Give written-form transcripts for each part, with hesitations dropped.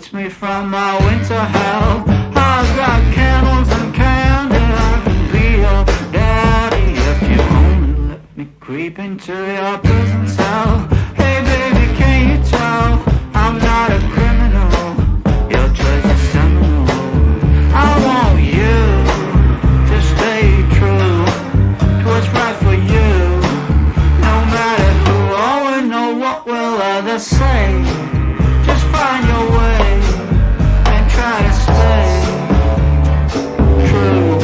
puts me from my winter hell. I've got candles and candy, I can be your daddy if you only let me creep into your prison cell. Hey baby, can you tell I'm not a criminal? Your choice is seminal. I want you to stay true to what's right for you. No matter who or know what will others say, just find your way and try to stay true.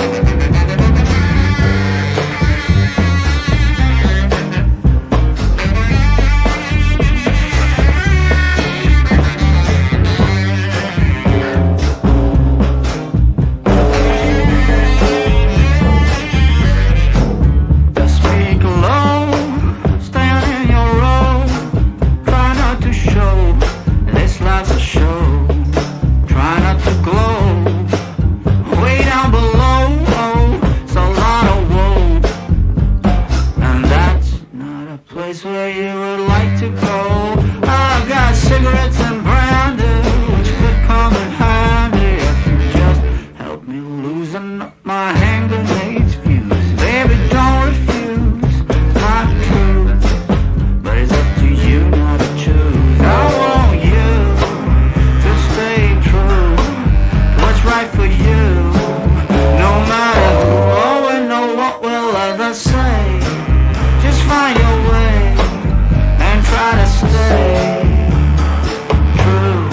Just speak low, stand in your row, try not to show this life's a show. Try not to glow way down below. Oh, it's a lot of woe, and that's not a place where you would like to go. I've got cigarettes and brandy, which could come in handy if you just help me loosen up my hand grenades fuse. Baby, don't refuse my truth, but it's up to you not to choose. I want you to stay true to what's right for you. No matter who or know what will others say, just find your way and try to stay true.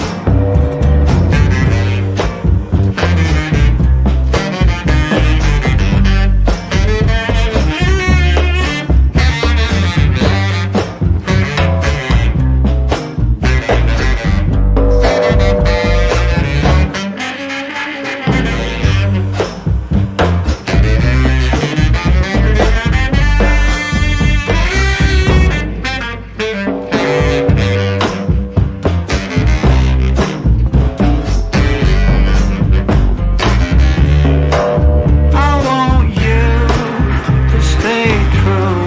I want you to stay true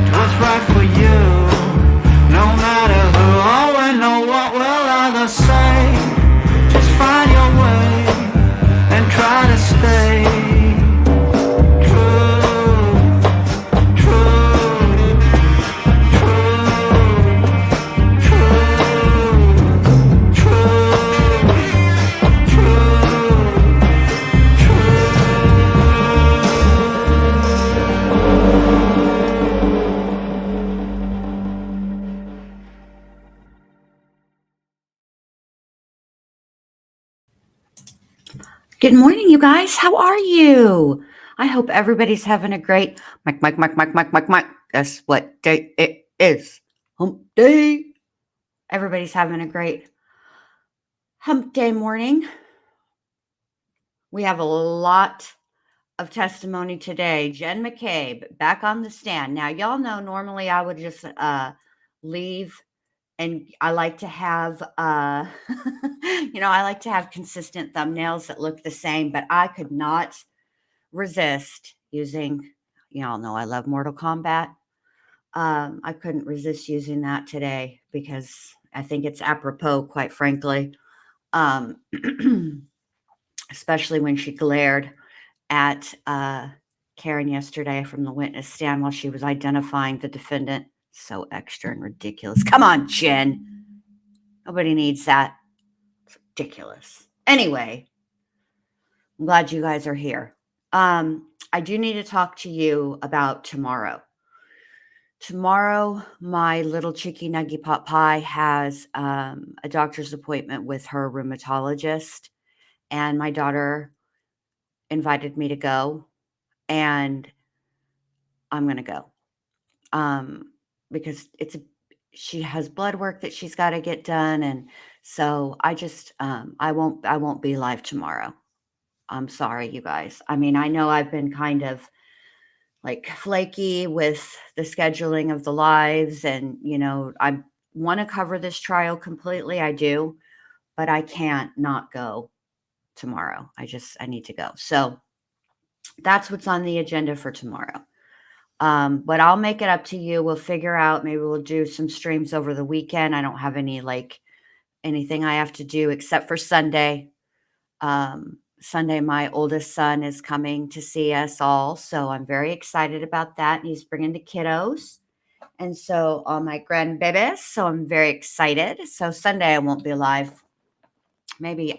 to what's right for you. No matter who or know what will others say, just find your way and try to stay true, true, true, true, true, true, Good morning, you guys. How are you? I hope everybody's having a great Mike. Guess what day it is? Hump day. Everybody's having a great hump day morning. We have a lot of testimony today. Jen McCabe back on the stand. Now, y'all know normally I would just leave, and I like to have I like to have consistent thumbnails that look the same, but I could not resist using, y'all know I love Mortal Kombat. I couldn't resist using that today because I think it's apropos, quite frankly. Especially when she glared at Karen yesterday from the witness stand while she was identifying the defendant. So extra and ridiculous. Come on, Jen. Nobody needs that. It's ridiculous. Anyway, I'm glad you guys are here. I do need to talk to you about tomorrow. Tomorrow, my little cheeky nuggy pot pie has a doctor's appointment with her rheumatologist, and my daughter invited me to go, and I'm going to go. Because she has blood work that she's got to get done. And so I just, I won't be live tomorrow. I'm sorry, you guys. I mean, I know I've been kind of like flaky with the scheduling of the lives, and, I want to cover this trial completely. I do, but I can't not go tomorrow. I need to go. So that's what's on the agenda for tomorrow. But I'll make it up to you. We'll figure out, maybe we'll do some streams over the weekend. I don't have any anything I have to do except for Sunday. Sunday, my oldest son is coming to see us all. So I'm very excited about that. And he's bringing the kiddos. And so all my grandbabies. So I'm very excited. So Sunday I won't be live. Maybe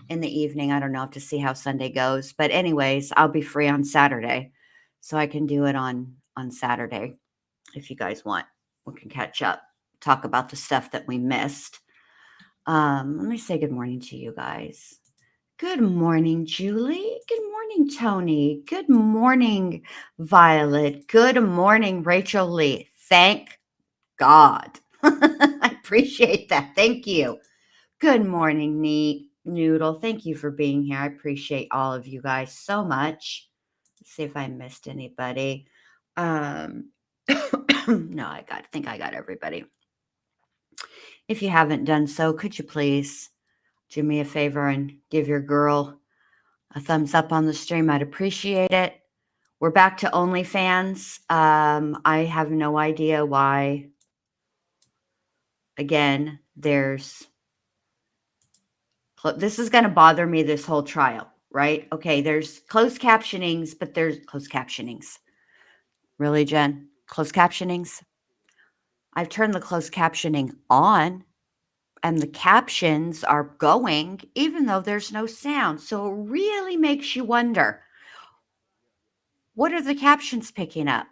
in the evening. I don't know, have to see how Sunday goes. But anyways, I'll be free on Saturday. So I can do it on Saturday if you guys want. We can catch up, talk about the stuff that we missed. Let me say good morning to you guys. Good morning, Julie. Good morning, Tony. Good morning, Violet. Good morning, Rachel Lee. Thank God. I appreciate that. Thank you. Good morning, Noodle. Thank you for being here. I appreciate all of you guys so much. Let's see if I missed anybody. No, I think I got everybody. If you haven't done so, could you please do me a favor and give your girl a thumbs up on the stream? I'd appreciate it. We're back to OnlyFans. I have no idea why. Again, this is going to bother me this whole trial, right? Okay, there's closed captionings, but there's closed captionings. Really, Jen? Closed captionings? I've turned the closed captioning on, and the captions are going even though there's no sound. So it really makes you wonder, what are the captions picking up?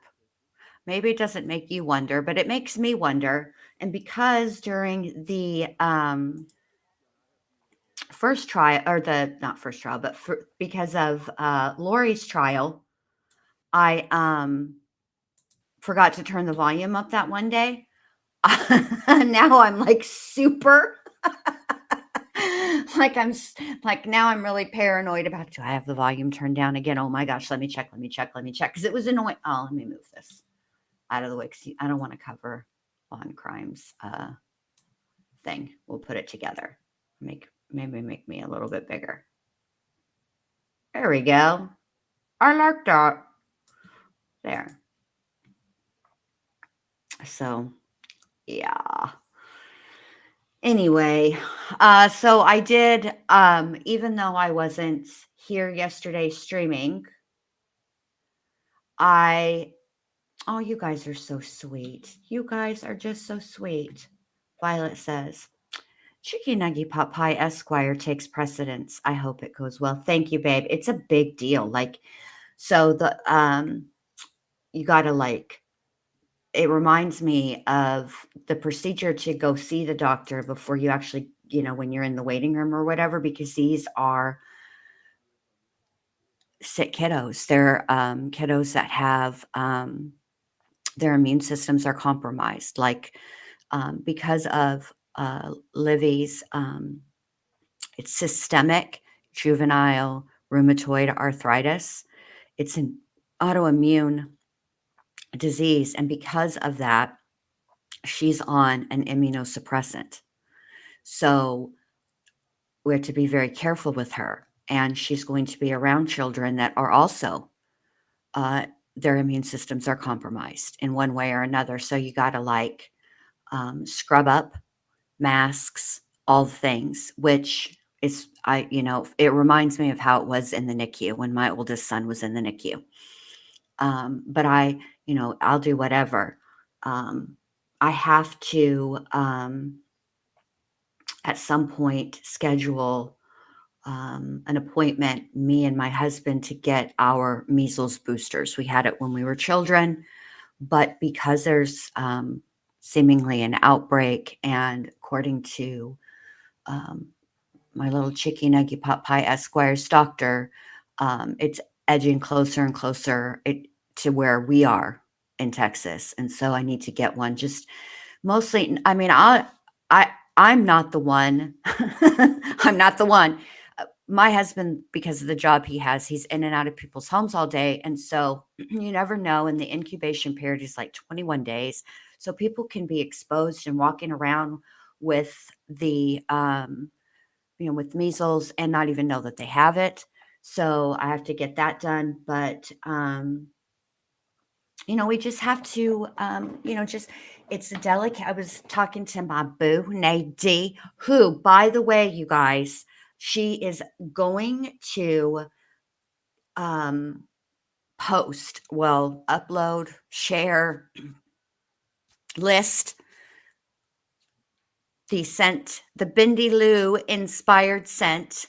Maybe it doesn't make you wonder, but it makes me wonder. And because during the first trial, or the not first trial, but because of Lori's trial, I forgot to turn the volume up that one day. Now I'm like super now I'm really paranoid about, do I have the volume turned down again? Oh my gosh, let me check. Because it was annoying. Oh, let me move this out of the way, because I don't want to cover lawn crimes thing. We'll put it together. Maybe make me a little bit bigger. There we go. I like that. There. So, yeah. Anyway, so I did, even though I wasn't here yesterday streaming, oh, you guys are so sweet. You guys are just so sweet. Violet says, Chicky Nuggy Pot Pie Esquire takes precedence. I hope it goes well. Thank you, babe. It's a big deal. So you gotta it reminds me of the procedure to go see the doctor before you actually, when you're in the waiting room or whatever, because these are sick kiddos. They're kiddos that have their immune systems are compromised, because of Livy's, it's systemic juvenile rheumatoid arthritis. It's an autoimmune disease. And because of that, she's on an immunosuppressant. So we have to be very careful with her. And she's going to be around children that are also, their immune systems are compromised in one way or another. So you got to scrub up, masks, all the things, which is, it reminds me of how it was in the NICU when my oldest son was in the NICU. But I'll do whatever. I have to, at some point, schedule an appointment, me and my husband, to get our measles boosters. We had it when we were children, but because there's seemingly an outbreak, and according to my little Chicky Nuggy Pot Pie Esquire's doctor, it's edging closer and closer to where we are in Texas. And so I need to get one. Just mostly, I'm not the one. I'm not the one. My husband, because of the job he has, he's in and out of people's homes all day. And so you never know. And the incubation period is 21 days. So people can be exposed and walking around with the, with measles and not even know that they have it. So I have to get that done. But we just have to, it's a delicate. I was talking to my boo, Nadie, who, by the way, you guys, she is going to upload, share, list the scent, the Bindi Lou inspired scent,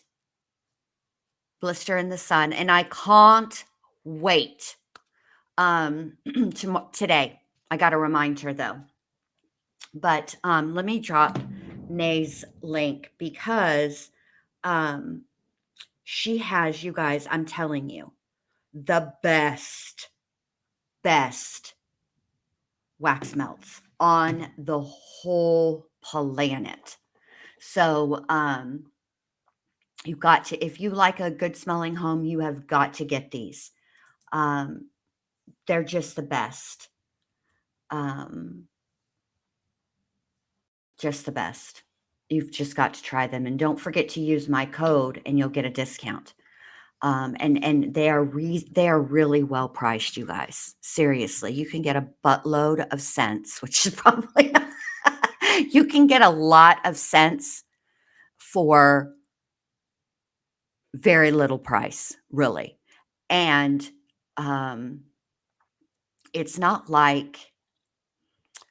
Blister in the Sun, and I can't wait. Today, I got to remind her though. But let me drop Nay's link because she has, you guys, I'm telling you, the best wax melts on the whole planet. So you've got to, if you like a good smelling home, you have got to get these. They're just the best. Just the best. You've just got to try them, and don't forget to use my code and you'll get a discount. And they are really well priced, you guys. Seriously, you can get a buttload of scents, which is probably you can get a lot of scents for very little price, really. And it's not like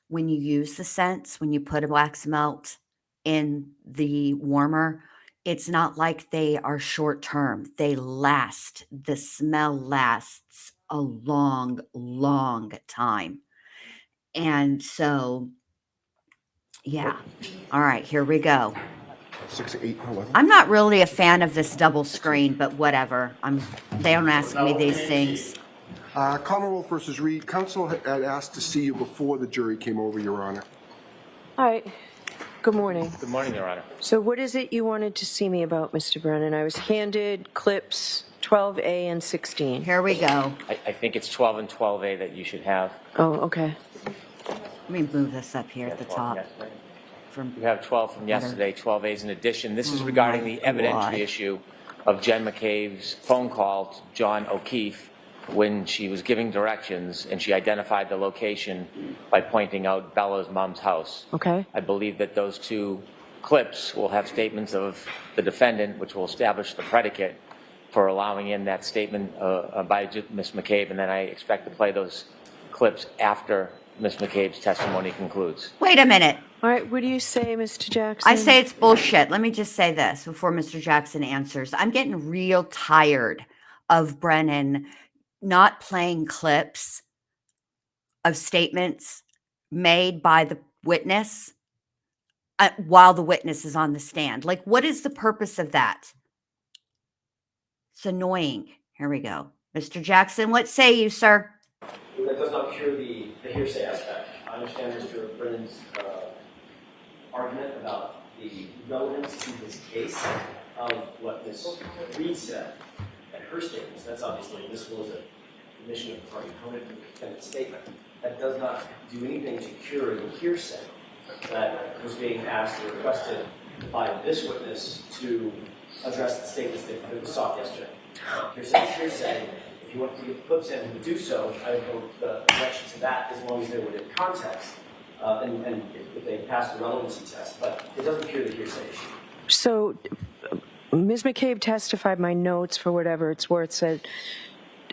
when you use the scents, when you put a wax melt in the warmer, it's not like they are short term. They last. The smell lasts a long, long time. And so, yeah. All right, here we go. 6, 8, 11. I'm not really a fan of this double screen, but whatever. They don't ask me these things. Commonwealth versus Reed. Counsel had asked to see you before the jury came over, Your Honor. All right. Good morning. Good morning, Your Honor. So what is it you wanted to see me about, Mr. Brennan? I was handed clips 12A and 16. Here we go. I think it's 12 and 12A that you should have. Oh, okay. Let me move this up here at the top. You have 12 from yesterday, 12As in addition. This is regarding the evidentiary issue of Jen McCabe's phone call to John O'Keefe when she was giving directions, and she identified the location by pointing out Bella's mom's house. Okay. I believe that those two clips will have statements of the defendant, which will establish the predicate for allowing in that statement by Ms. McCabe, and then I expect to play those clips after Ms. McCabe's testimony concludes. Wait a minute. All right. What do you say, Mr. Jackson? I say it's bullshit. Let me just say this before Mr. Jackson answers. I'm getting real tired of Brennan not playing clips of statements made by the witness while the witness is on the stand. Like, what is the purpose of that? It's annoying. Here we go. Mr. Jackson, what say you, sir? That does not cure the hearsay aspect. I understand Mr. Brennan's argument about the relevance to his case of what Ms. Reed said and her statements. That's obviously admissible as a admission of the party opponent in the defendant's statement. That does not do anything to cure the hearsay that was being asked or requested by this witness to address the statements that was sought yesterday. Hearsay is hearsay. If you want to get the clips in to do so, I would go the direction to that as long as they were in context and if they pass the relevancy test. But it doesn't cure the hearsay issue. So Ms. McCabe testified, my notes for whatever it's worth, said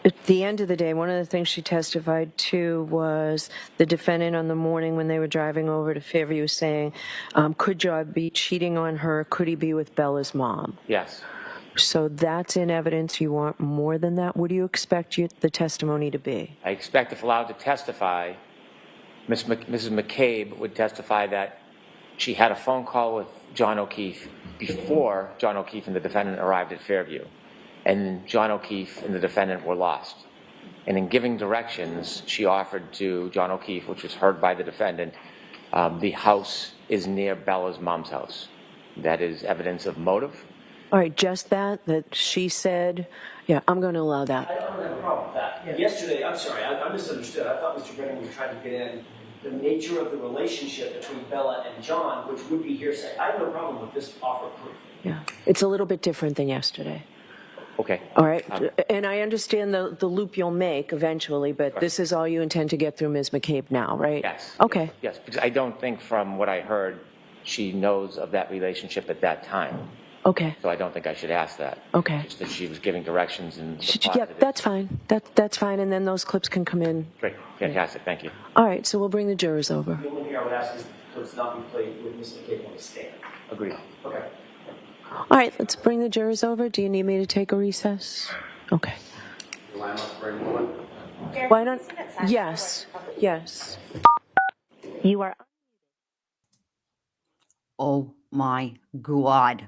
at the end of the day, one of the things she testified to was the defendant on the morning when they were driving over to Fairview saying, could John be cheating on her? Could he be with Bella's mom? Yes. So that's in evidence. You want more than that? What do you expect the testimony to be? I expect, if allowed to testify, Mrs. McCabe would testify that she had a phone call with John O'Keefe before John O'Keefe and the defendant arrived at Fairview. And John O'Keefe and the defendant were lost. And in giving directions, she offered to John O'Keefe, which was heard by the defendant, the house is near Bella's mom's house. That is evidence of motive. All right, just that she said, yeah, I'm going to allow that. I don't have a problem with that. Yeah. Yesterday, I'm sorry, I misunderstood. I thought Mr. Brennan was trying to get in the nature of the relationship between Bella and John, which would be hearsay. I have no problem with this offer of proof. Yeah, it's a little bit different than yesterday. Okay. All right, and I understand the loop you'll make eventually, but this is all you intend to get through Ms. McCabe now, right? Yes. Okay. Yes, because I don't think from what I heard, she knows of that relationship at that time. Okay. So I don't think I should ask that. Okay. Just that she was giving directions and. Yeah, that's fine. That's fine, and then those clips can come in. Great, fantastic, thank you. All right, so we'll bring the jurors over. The only thing I would ask is to it's not be played with Ms. McCabe on the stand. Agreed. Okay. All right, let's bring the jurors over. Do you need me to take a recess? Okay. Why don't? Yes. Yes. You are. Oh my God.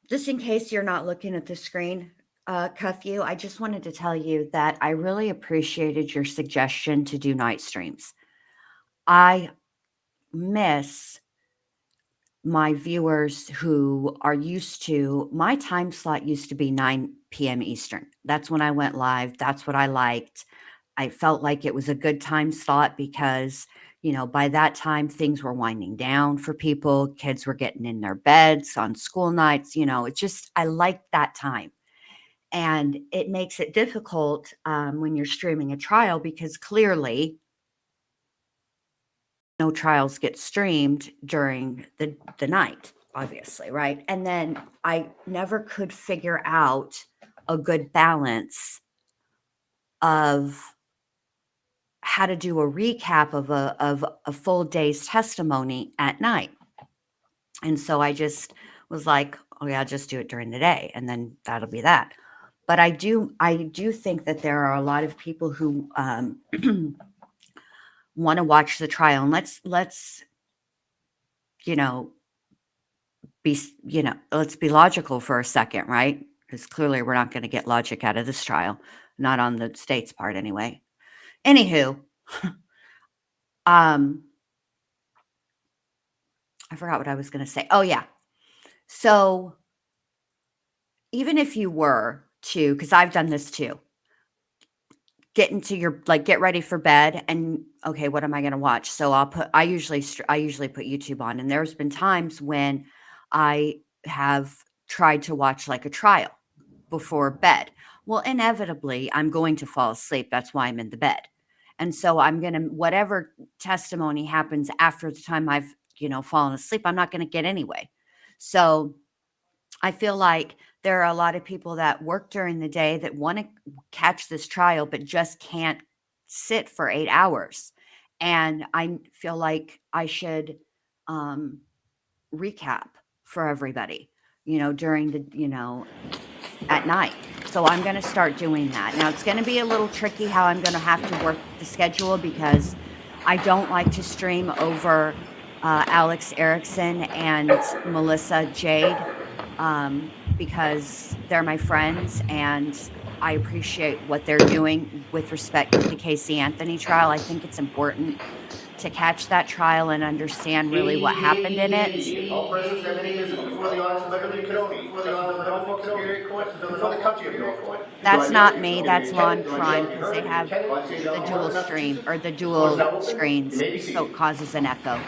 Just in case you're not looking at the screen, Cuffew, I just wanted to tell you that I really appreciated your suggestion to do night streams. I miss my viewers who are used to, my time slot used to be 9 p.m. Eastern. That's when I went live. That's what I liked. I felt like it was a good time slot because, you know, by that time things were winding down for people. Kids were getting in their beds on school nights. You know, it just, I liked that time. And it makes it difficult when you're streaming a trial because clearly no trials get streamed during the night, obviously, right? And then I never could figure out a good balance of how to do a recap of a full day's testimony at night. And so I just was like, oh yeah, I'll just do it during the day and then that'll be that. But I do think that there are a lot of people who want to watch the trial, and let's let's be logical for a second, right? Because clearly we're not going to get logic out of this trial, not on the state's part anyway. Anywho, I forgot what I was going to say. Oh yeah. So even if you were to, because I've done this too, get into your, like, get ready for bed and okay, what am I going to watch? So I usually put YouTube on, and there's been times when I have tried to watch like a trial before bed. Well, inevitably I'm going to fall asleep. That's why I'm in the bed. And so I'm going to, whatever testimony happens after the time I've, fallen asleep, I'm not going to get anyway. So I feel like there are a lot of people that work during the day that want to catch this trial, but just can't sit for 8 hours. And I feel like I should recap for everybody, during the, at night. So I'm going to start doing that. Now it's going to be a little tricky how I'm going to have to work the schedule because I don't like to stream over Alex Erickson and Melissa Jade because they're my friends and I appreciate what they're doing with respect to the Casey Anthony trial. I think it's important to catch that trial and understand really what happened in it. All persons having any business before the office of Beverly Kenobi, before the Norfolk Superior Court, before the County of Norfolk. That's not me. That's Law and Crime because they have the dual stream or the dual screens, so it causes an echo.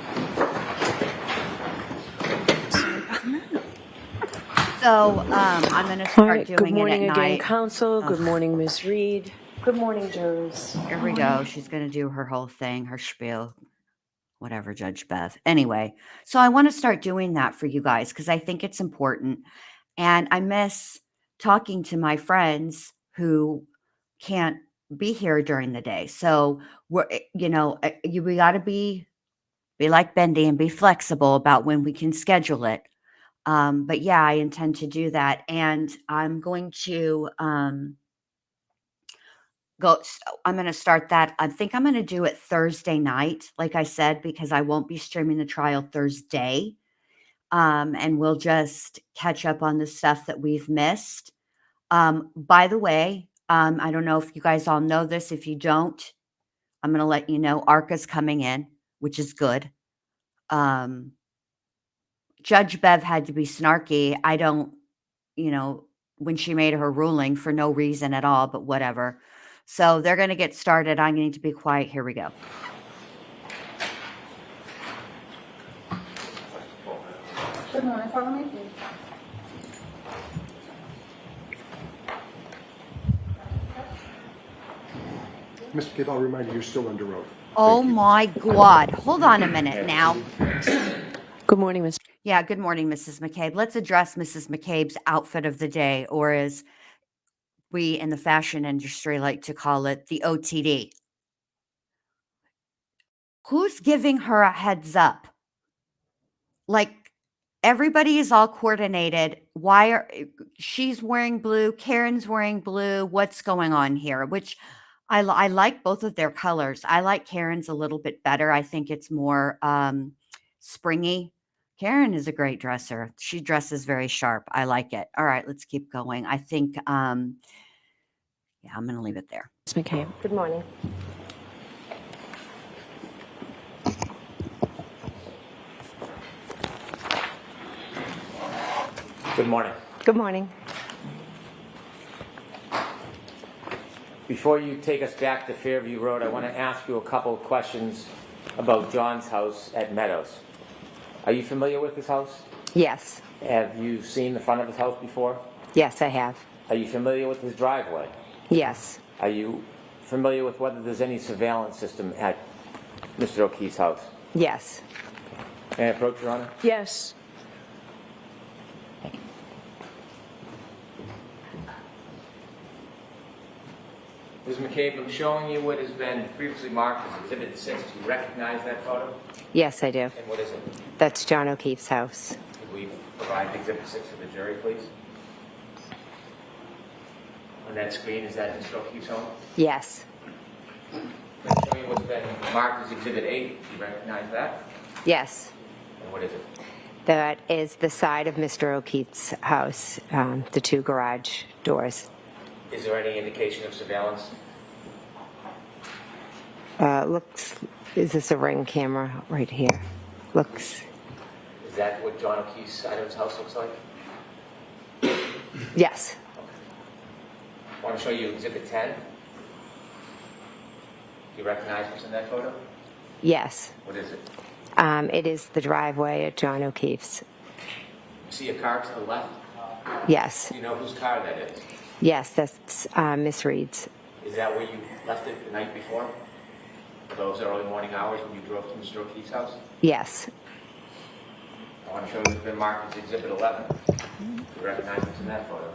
So I'm going to All start right, doing good morning it at again, night. counsel. Good morning, Ms. Reed. Good morning, jurors. Here we go. She's going to do her whole thing, her spiel, whatever, Judge Bev. Anyway, so I want to start doing that for you guys because I think it's important. And I miss talking to my friends who can't be here during the day. So we got to be like Bendy and be flexible about when we can schedule it. But yeah, I intend to do that. And I'm going to I'm going to start that. I think I'm going to do it Thursday night, like I said, because I won't be streaming the trial Thursday. And we'll just catch up on the stuff that we've missed. By the way, I don't know if you guys all know this. If you don't, I'm going to let you know ARCA's coming in, which is good. Judge Bev had to be snarky. I don't, when she made her ruling for no reason at all, but whatever. So they're going to get started. I need to be quiet. Here we go. Good morning, follow me, please. Mr. McCabe, I'll remind you, you're still under oath. Oh my God. Hold on a minute now. Good morning, Ms. Yeah, good morning, Mrs. McCabe. Let's address Mrs. McCabe's outfit of the day, or as we in the fashion industry like to call it, the OTD. Who's giving her a heads up? Like, everybody is all coordinated. Why are she's wearing blue? Karen's wearing blue. What's going on here? Which I like both of their colors. I like Karen's a little bit better. I think it's more springy. Karen is a great dresser. She dresses very sharp. I like it. All right, let's keep going. I think, yeah, I'm going to leave it there. McCabe. Good morning. Good morning. Good morning. Before you take us back to Fairview Road, I want to ask you a couple of questions about John's house at Meadows. Are you familiar with his house? Yes. Have you seen the front of his house before? Yes, I have. Are you familiar with his driveway? Yes. Are you familiar with whether there's any surveillance system at Mr. O'Keefe's house? Yes. May I approach, Your Honor? Yes. Ms. McCabe, I'm showing you what has been previously marked as Exhibit 6. Do you recognize that photo? Yes, I do. And what is it? That's John O'Keefe's house. Could we provide Exhibit 6 for the jury, please? On that screen, is that Mr. O'Keefe's home? Yes. I'm showing you what's been marked as Exhibit 8. Do you recognize that? Yes. And what is it? That is the side of Mr. O'Keefe's house, the two garage doors. Is there any indication of surveillance? Is this a Ring camera right here? Looks, Is that what John O'Keefe's side of his house looks like? yes. I want to show you Exhibit 10. Do you recognize what's in that photo? Yes. What is it? It is the driveway at John O'Keefe's. You see a car to the left? Yes. Do you know whose car that is? Yes, that's Miss Reed's. Is that where you left it the night before? Those early morning hours when you drove to Mr. O'Keefe's house? Yes. I want to show you what's been marked as Exhibit 11. Do you recognize what's in that photo?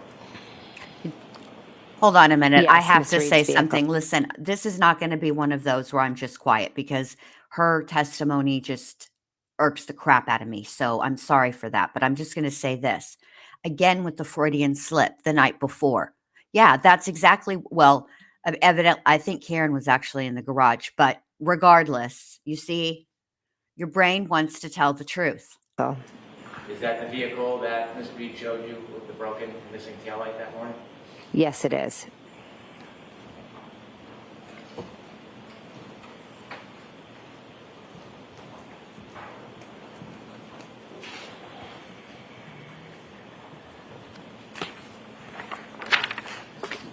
Hold on a minute. I Yes, have Miss to Reed's say vehicle. something. Listen, this is not going to be one of those where I'm just quiet because her testimony just irks the crap out of me. So I'm sorry for that. But I'm just going to say this again with the Freudian slip the night before. Yeah, that's exactly, well, evident. I think Karen was actually in the garage. But regardless, you see, your brain wants to tell the truth. So, Is that the vehicle that Ms. Reed showed you with the broken, missing taillight that morning? yes, it is.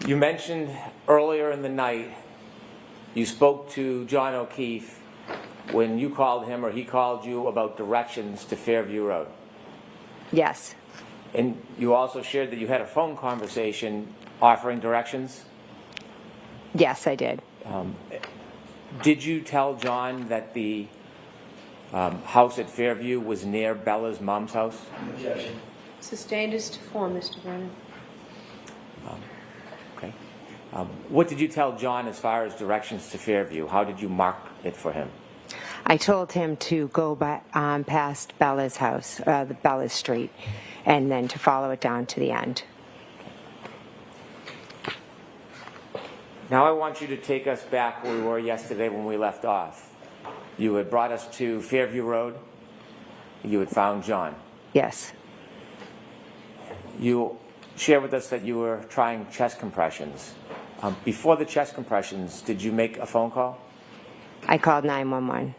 You mentioned earlier in the night you spoke to John O'Keefe when you called him or he called you about directions to Fairview Road. Yes. And you also shared that you had a phone conversation offering directions. Yes, I did. Did you tell John that the house at Fairview was near Bella's mom's house? Objection. Sustained as to form, Mr. Brennan. Okay. What did you tell John as far as directions to Fairview? How did you mark it for him? I told him to go by, past Bella's house, the Bella's Street, and then to follow it down to the end. Now I want you to take us back where we were yesterday when we left off. You had brought us to Fairview Road. You had found John. Yes. You shared with us that you were trying chest compressions. Before the chest compressions, did you make a phone call? I called 911.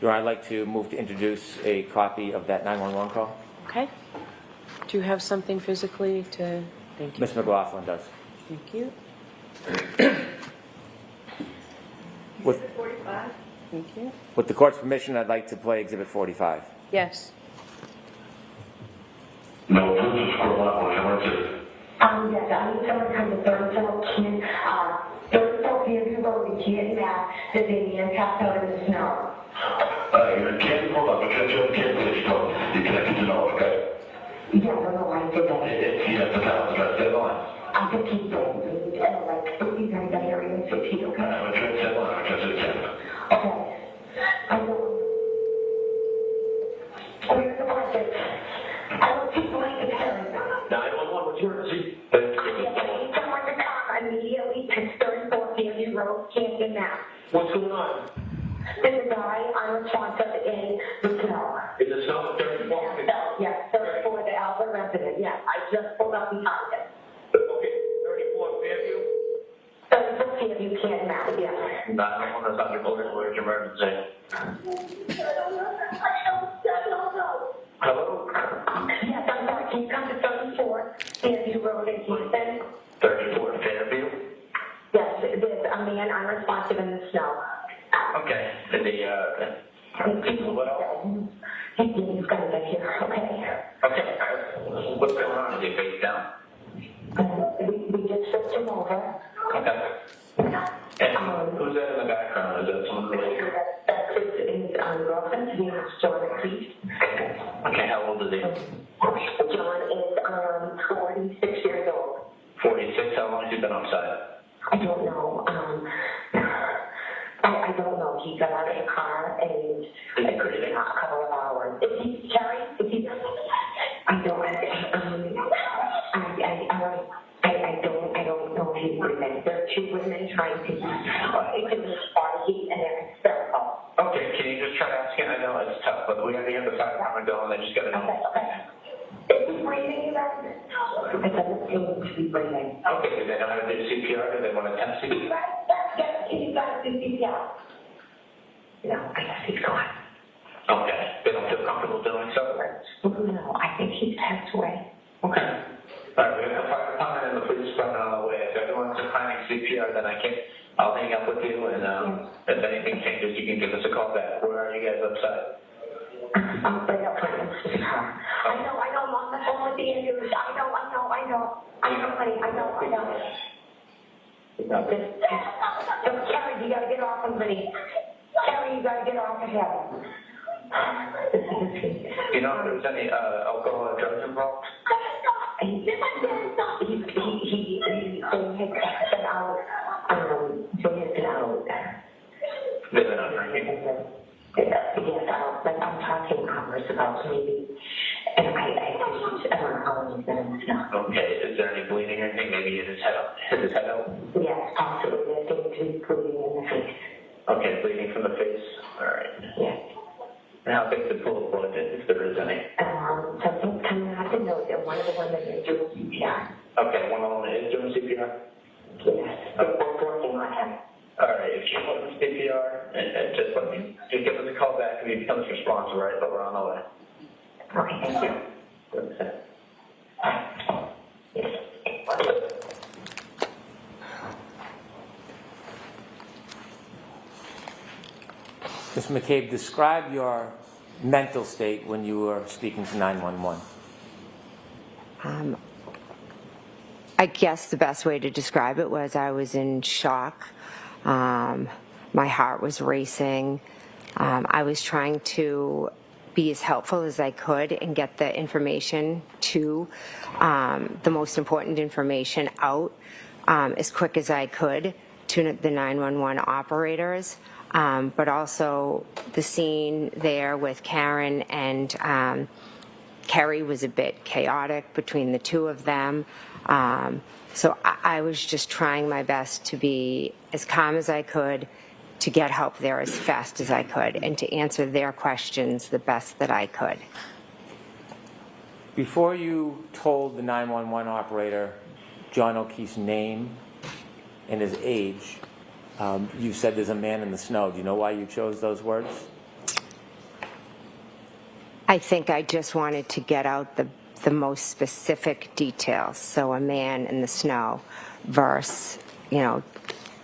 I'd like to move to introduce a copy of that 911 call. Okay. Do you have something physically to... Thank you. Ms. McLaughlin does. Thank you. With, Thank you. with the court's permission, I'd like to play Exhibit 45. Yes. Yes, I need someone to come to 34 Fairview Road in Canton, Mass. There's a man passed out in the snow. Hold on, because you're Kansas, you connected to know, okay? Yeah, I don't know why I did that. Yes, the town address, dead line. I could keep going, like, please, I got area in 60, okay? I'm address dead line, address it again. Okay. I know. Where's the market? I don't keep going to Paris. 911, what's your emergency? I need someone to come immediately to 34 Fairview Road, Canton, Mass. What's going on? There's a guy unresponsive in the snow. In the snow, 34? Yes, 34, the Albert resident, yes. I just pulled up behind him. Okay, 34 Fairview? 34 Fairview, Canton, Mass, yes. 911, that's under order, where's your emergency? I don't know. Hello? Yes, I'm sorry. Can you come to 34 Fairview Road in Houston? 34 Fairview? Yes, there's a man unresponsive in the snow. Okay, what else? He's gonna get here, okay? Okay, what's going on? Is he face down? We just flipped him over. Okay. And who's that in the background? Is that someone related? That's his girlfriend's name is John McCabe. Okay, how old is he? John is 46 years old. 46, how long has he been outside? I don't know. I don't know. He got out of the car and it could have been a couple of hours. Is he Carrie? Is he? I don't know if he's breathing. There are two women trying to into his body and they're hysterical. Okay, can you just try to ask him? I know it's tough, but we have to get the fire department going. They just got to know. Okay. Is he breathing, you guys? It doesn't seem to be breathing. Okay, do they know how to do CPR? Do they want to attempt CPR? Yes, you guys do CPR. No, I guess he's gone. Okay, they don't feel comfortable doing so? No, I think he's passed away. Okay. All right, we have the fire department and the police department on the way. If everyone's planning CPR, then I'll hang up with you, and if anything changes, you can give us a call back. Where are you guys outside? I'm right up front in the car. I know, I'm on the phone with the Andrews. I know, honey, I know. Just, Carrie, you gotta get off him, honey. Carrie, you gotta get off of him. You know if there's any alcohol or drugs involved? He been out. They've been out drinking? Yes, I'm talking hours about maybe, and I don't know how long he's been in the snow. Okay, is there any bleeding or anything? Maybe hit his head out? Yes, possibly. There's going to be bleeding in the face. Okay, bleeding from the face. All right. Yes. And how big's the pool of blood, if there is any? Something's coming out the nose, and one of the women is doing CPR. Okay, one of them is doing CPR? Yes, they're both working on him. All right, if you want CPR, and just give us a call back if he becomes responsive, right? But we're on the way. Okay, thank you. Good. Ms. McCabe, describe your mental state when you were speaking to 911. I guess the best way to describe it was I was in shock. My heart was racing. I was trying to be as helpful as I could and get the information to the most important information out as quick as I could to the 911 operators. But also the scene there with Karen and Kerry was a bit chaotic between the two of them. So I was just trying my best to be as calm as I could, to get help there as fast as I could, and to answer their questions the best that I could. Before you told the 911 operator John O'Keefe's name and his age, you said there's a man in the snow. Do you know why you chose those words? I think I just wanted to get out the most specific details. So a man in the snow versus,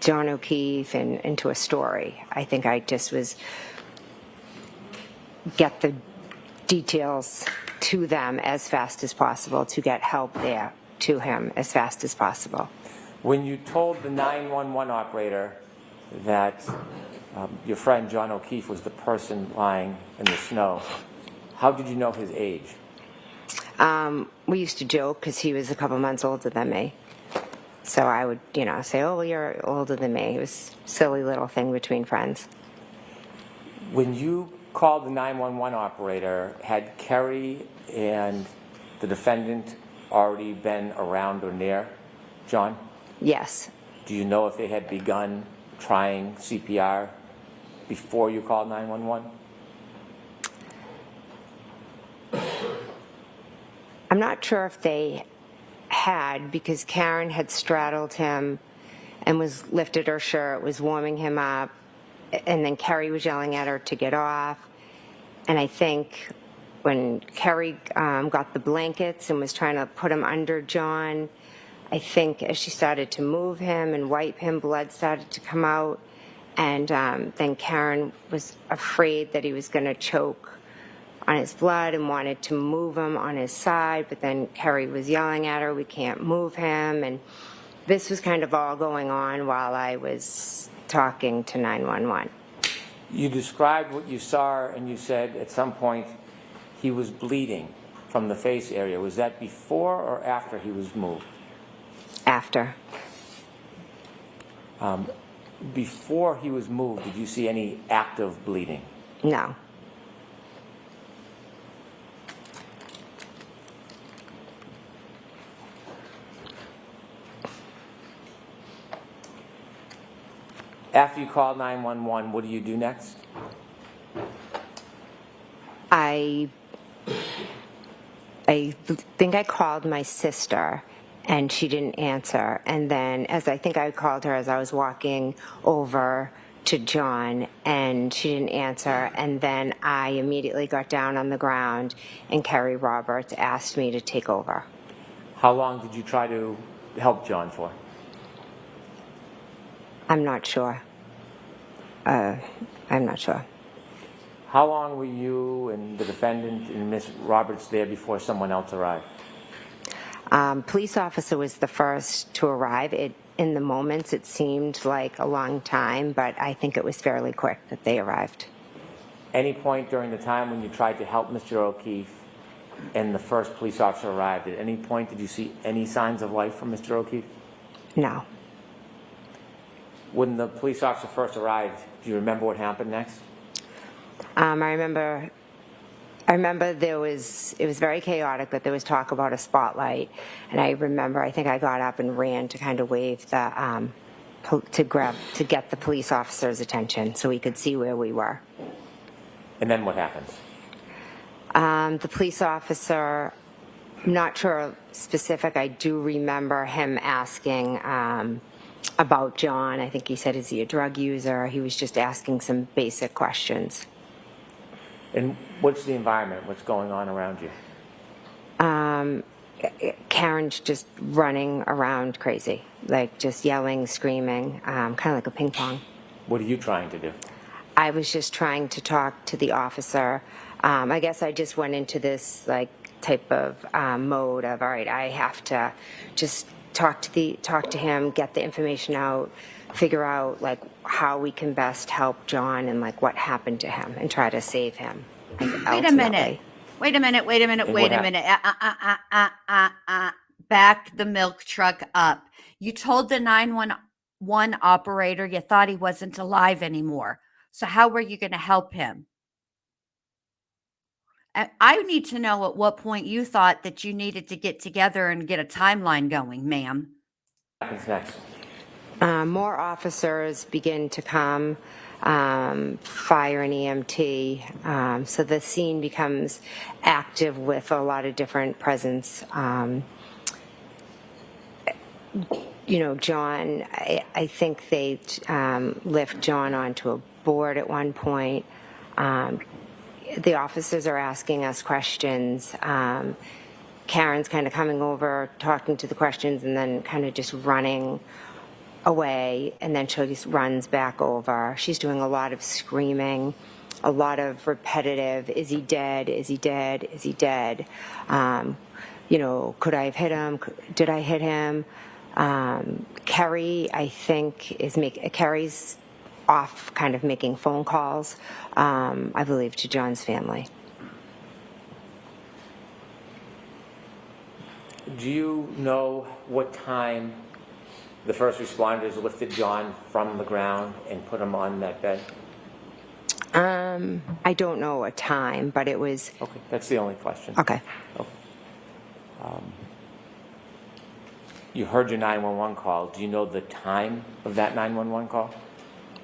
John O'Keefe and into a story. I think I just was get the details to them as fast as possible to get help there to him as fast as possible. When you told the 911 operator that your friend John O'Keefe was the person lying in the snow, how did you know his age? We used to joke because he was a couple months older than me. So I would, say, oh, well, you're older than me. It was a silly little thing between friends. When you called the 911 operator, had Kerry and the defendant already been around or near John? Yes. Do you know if they had begun trying CPR before you called 911? I'm not sure if they had, because Karen had straddled him and was lifted her shirt, was warming him up, and then Kerry was yelling at her to get off. And I think when Kerry got the blankets and was trying to put him under John, I think as she started to move him and wipe him, blood started to come out. And then Karen was afraid that he was going to choke on his blood and wanted to move him on his side, but then Kerry was yelling at her, we can't move him. And this was kind of all going on while I was talking to 911. You described what you saw, and you said at some point he was bleeding from the face area. Was that before or after he was moved? After. Before he was moved, did you see any active bleeding? No. After you called 911, what do you do next? I think I called my sister, and she didn't answer. And then as I think I called her as I was walking over to John, and she didn't answer. And then I immediately got down on the ground, and Kerry Roberts asked me to take over. How long did you try to help John for? I'm not sure. I'm not sure. How long were you and the defendant and Miss Roberts there before someone else arrived? Police officer was the first to arrive. In the moments, it seemed like a long time, but I think it was fairly quick that they arrived. Any point during the time when you tried to help Mr. O'Keefe and the first police officer arrived, at any point did you see any signs of life from Mr. O'Keefe? No. When the police officer first arrived, do you remember what happened next? I remember it was very chaotic, but there was talk about a spotlight. And I remember, I think I got up and ran to kind of wave the, to get the police officer's attention so he could see where we were. And then what happens? The police officer, I'm not sure specific, I do remember him asking about John. I think he said, is he a drug user? He was just asking some basic questions. And what's the environment? What's going on around you? Karen's just running around crazy, like just yelling, screaming, kind of like a ping pong. What are you trying to do? I was just trying to talk to the officer. I guess I just went into this like type of mode of, all right, I have to just talk to him, get the information out, figure out like how we can best help John and like what happened to him and try to save him. Wait a minute. Back the milk truck up. You told the 911 operator you thought he wasn't alive anymore. So how were you going to help him? And I need to know at what point you thought that you needed to get together and get a timeline going, ma'am. What happens next? More officers begin to come, fire and EMT. So the scene becomes active with a lot of different presence. John, I think they lift John onto a board at one point. The officers are asking us questions. Karen's kind of coming over, talking to the questions, and then kind of just running away, and then she just runs back over. She's doing a lot of screaming, a lot of repetitive, is he dead, is he dead, is he dead? could I have hit him? Did I hit him? Kerry, I think, Kerry's off kind of making phone calls, I believe, to John's family. Do you know what time the first responders lifted John from the ground and put him on that bed? I don't know a time, but it was... Okay, that's the only question. Okay. You heard your 911 call. Do you know the time of that 911 call?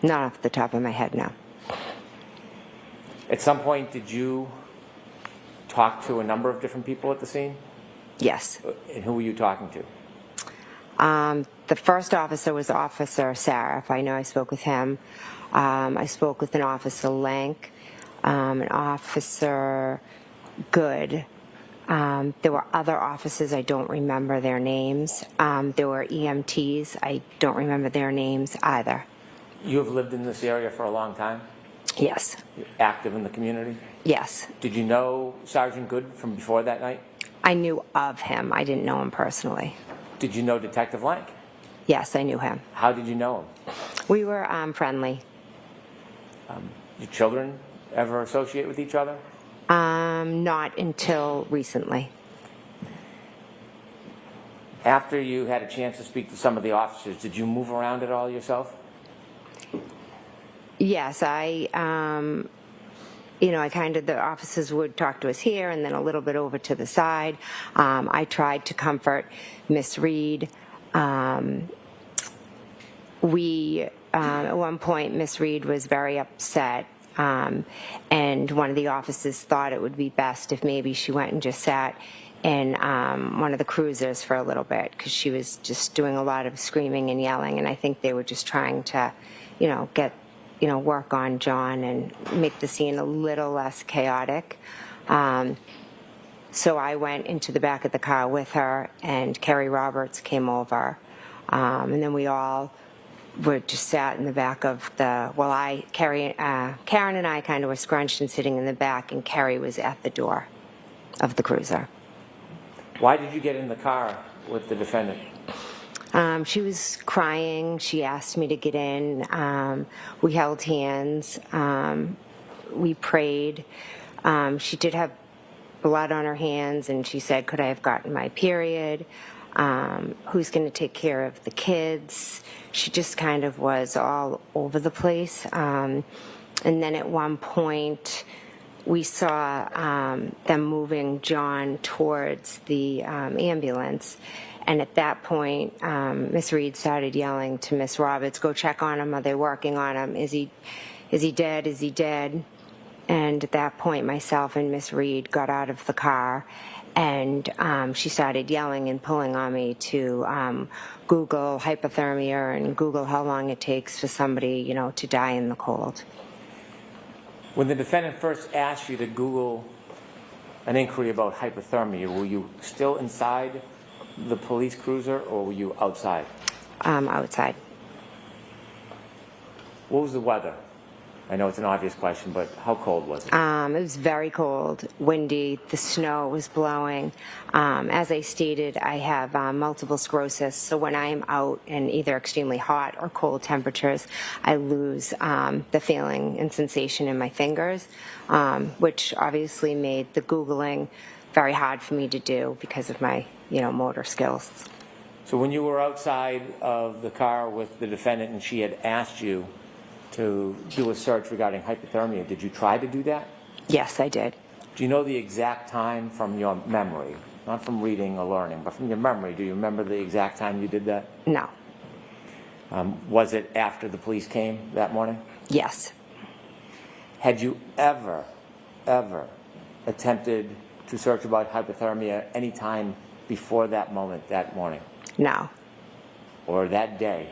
Not off the top of my head, no. At some point, did you talk to a number of different people at the scene? Yes. And who were you talking to? The first officer was Officer Saraf. I know I spoke with him. I spoke with an Officer Lank, an Officer Good. There were other officers, I don't remember their names. There were EMTs, I don't remember their names either. You have lived in this area for a long time? Yes. You're active in the community? Yes. Did you know Sergeant Good from before that night? I knew of him. I didn't know him personally. Did you know Detective Lank? Yes, I knew him. How did you know him? We were friendly. Your children ever associate with each other? Not until recently. After you had a chance to speak to some of the officers, did you move around at all yourself? Yes, I the officers would talk to us here and then a little bit over to the side. I tried to comfort Miss Reed. At one point, Miss Reed was very upset, and one of the officers thought it would be best if maybe she went and just sat in one of the cruisers for a little bit, because she was just doing a lot of screaming and yelling, and I think they were just trying to, get work on John and make the scene a little less chaotic. So I went into the back of the car with her, and Kerry Roberts came over. And then we all were just sat in the back of Karen and I kind of were scrunched and sitting in the back, and Kerry was at the door of the cruiser. Why did you get in the car with the defendant? She was crying. She asked me to get in. We held hands. We prayed. She did have blood on her hands, and she said, could I have gotten my period? Who's going to take care of the kids? She just kind of was all over the place. And then at one point, we saw them moving John towards the ambulance. And at that point, Miss Reed started yelling to Miss Roberts, go check on him. Are they working on him? Is he dead? Is he dead? And at that point, myself and Miss Reed got out of the car, and she started yelling and pulling on me to Google hypothermia and Google how long it takes for somebody, to die in the cold. When the defendant first asked you to Google an inquiry about hypothermia, were you still inside the police cruiser, or were you outside? Outside. What was the weather? I know it's an obvious question, but how cold was it? It was very cold, windy. The snow was blowing. As I stated, I have multiple sclerosis, so when I am out in either extremely hot or cold temperatures, I lose the feeling and sensation in my fingers, which obviously made the Googling very hard for me to do because of my, motor skills. So when you were outside of the car with the defendant and she had asked you to do a search regarding hypothermia, did you try to do that? Yes, I did. Do you know the exact time from your memory? Not from reading or learning, but from your memory. Do you remember the exact time you did that? No. Was it after the police came that morning? Yes. Had you ever attempted to search about hypothermia any time before that moment, that morning? No. Or that day?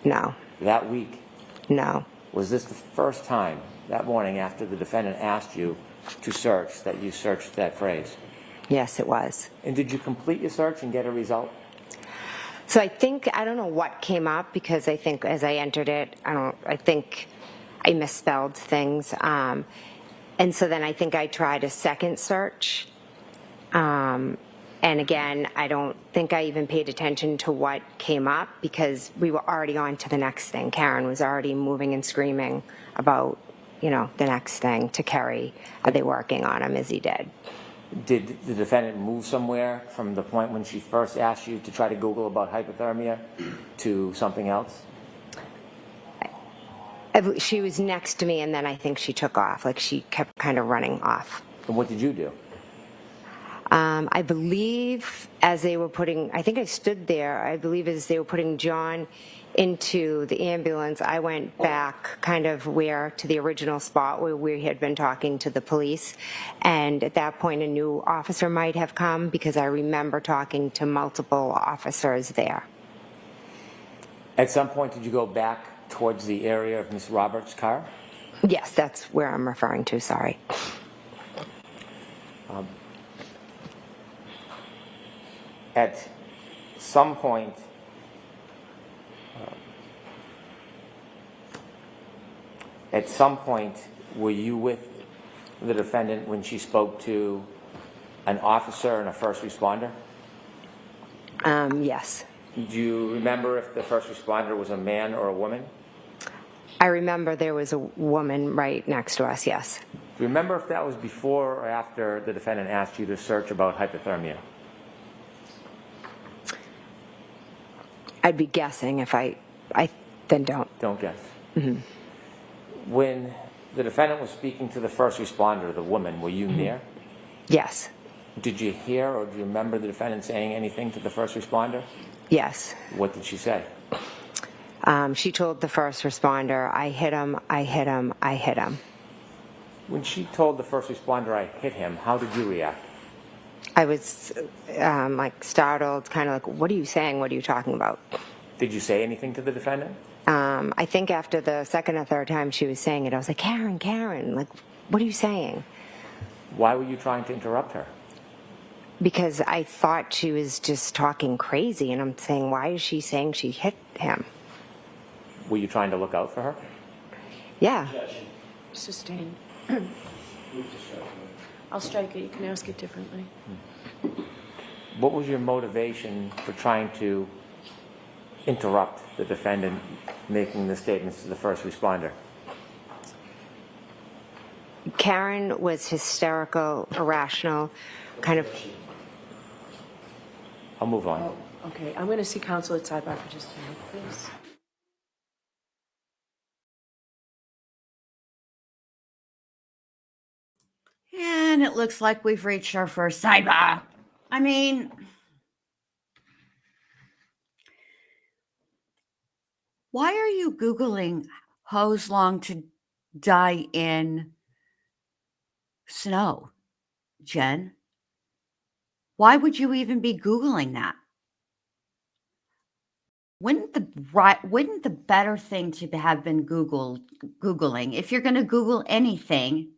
No. That week? No. Was this the first time that morning after the defendant asked you to search that you searched that phrase? Yes, it was. And did you complete your search and get a result? So I don't know what came up, because I think as I entered it, I think I misspelled things. And so then I think I tried a second search. And again, I don't think I even paid attention to what came up because we were already on to the next thing. Karen was already moving and screaming about, you know, the next thing to Kerry. Are they working on him? Is he dead? Did the defendant move somewhere from the point when she first asked you to try to Google about hypothermia to something else? She was next to me, and then I think she took off. Like, she kept kind of running off. And what did you do? I believe as they were putting, I think I stood there, I believe as they were putting John into the ambulance, I went back kind of to the original spot where we had been talking to the police. And at that point, a new officer might have come because I remember talking to multiple officers there. At some point, did you go back towards the area of Ms. Roberts' car? Yes, that's where I'm referring to, sorry. At some point, were you with the defendant when she spoke to an officer and a first responder? Yes. Do you remember if the first responder was a man or a woman? I remember there was a woman right next to us, yes. Do you remember if that was before or after the defendant asked you to search about hypothermia? I'd be guessing if I then don't. Don't guess. Mm-hmm. When the defendant was speaking to the first responder, the woman, were you near? Yes. Did you hear or do you remember the defendant saying anything to the first responder? Yes. What did she say? She told the first responder, I hit him, I hit him, I hit him. When she told the first responder, I hit him, how did you react? I was like startled, kind of like, what are you saying? What are you talking about? Did you say anything to the defendant? I think after the second or third time she was saying it, I was like, Karen, like, what are you saying? Why were you trying to interrupt her? Because I thought she was just talking crazy, and I'm saying, why is she saying she hit him? Were you trying to look out for her? Yeah. Sustained. I'll strike it. You can ask it differently. What was your motivation for trying to interrupt the defendant making the statements to the first responder? Karen was hysterical, irrational, kind of. I'll move on. Oh, okay. I'm going to see counsel at sidebar for just a minute, please. And it looks like we've reached our first sidebar. I mean, why are you Googling hose long to die in snow, Jen? Why would you even be Googling that? Wouldn't the better thing to have been Googling, if you're going to Google anything,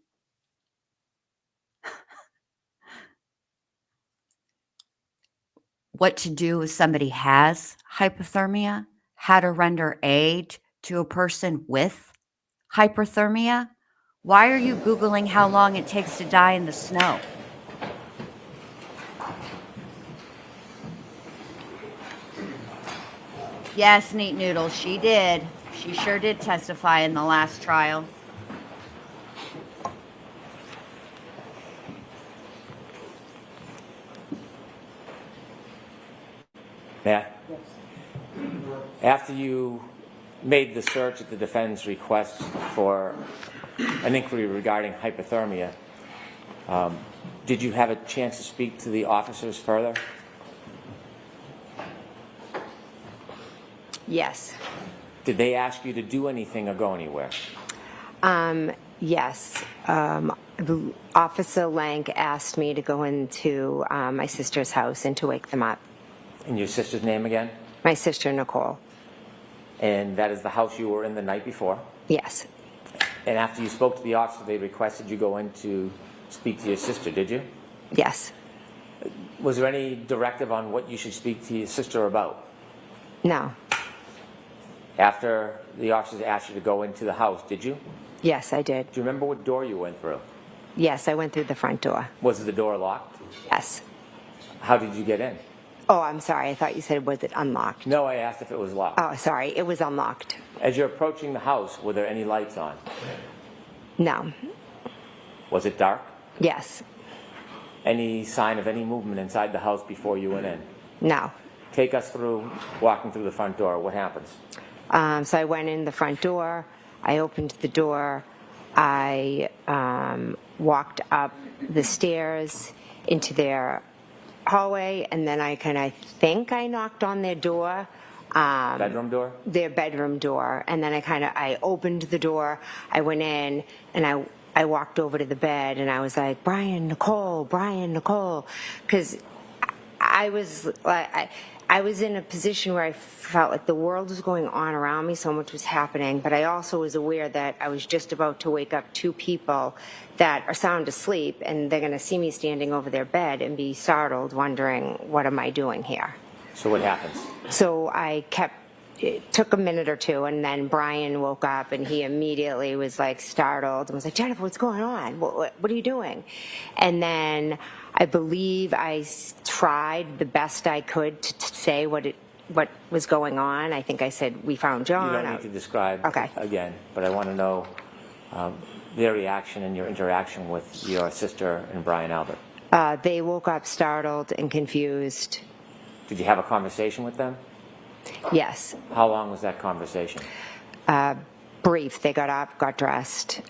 what to do if somebody has hypothermia, how to render aid to a person with hypothermia? Why are you Googling how long it takes to die in the snow? Yes, Neat Noodle, she did. She sure did testify in the last trial. Yeah. After you made the search at the defendant's request for an inquiry regarding hypothermia, did you have a chance to speak to the officers further? Yes. Did they ask you to do anything or go anywhere? Yes. Officer Lank asked me to go into my sister's house and to wake them up. And your sister's name again? My sister, Nicole. And that is the house you were in the night before? Yes. And after you spoke to the officer, they requested you go in to speak to your sister, did you? Yes. Was there any directive on what you should speak to your sister about? No. After the officers asked you to go into the house, did you? Yes, I did. Do you remember what door you went through? Yes, I went through the front door. Was the door locked? Yes. How did you get in? Oh, I'm sorry. I thought you said, was it unlocked? No, I asked if it was locked. Oh, sorry. It was unlocked. As you're approaching the house, were there any lights on? No. Was it dark? Yes. Any sign of any movement inside the house before you went in? No. Take us through walking through the front door. What happens? So I went in the front door. I opened the door. I walked up the stairs into their hallway, and then I think I knocked on their door. Bedroom door? Their bedroom door. And then I opened the door. I went in, and I walked over to the bed, and I was like, Brian, Nicole, because I was in a position where I felt like the world was going on around me, so much was happening, but I also was aware that I was just about to wake up two people that are sound asleep, and they're going to see me standing over their bed and be startled, wondering, what am I doing here? So what happens? So it took a minute or two, and then Brian woke up, and he immediately was like startled and was like, Jennifer, what's going on? What are you doing? And then I believe I tried the best I could to say what was going on. I think I said, we found John. You don't need to describe Okay. again, but I want to know their reaction and your interaction with your sister and Brian Albert. They woke up startled and confused. Did you have a conversation with them? Yes. How long was that conversation? Brief. They got up, got dressed.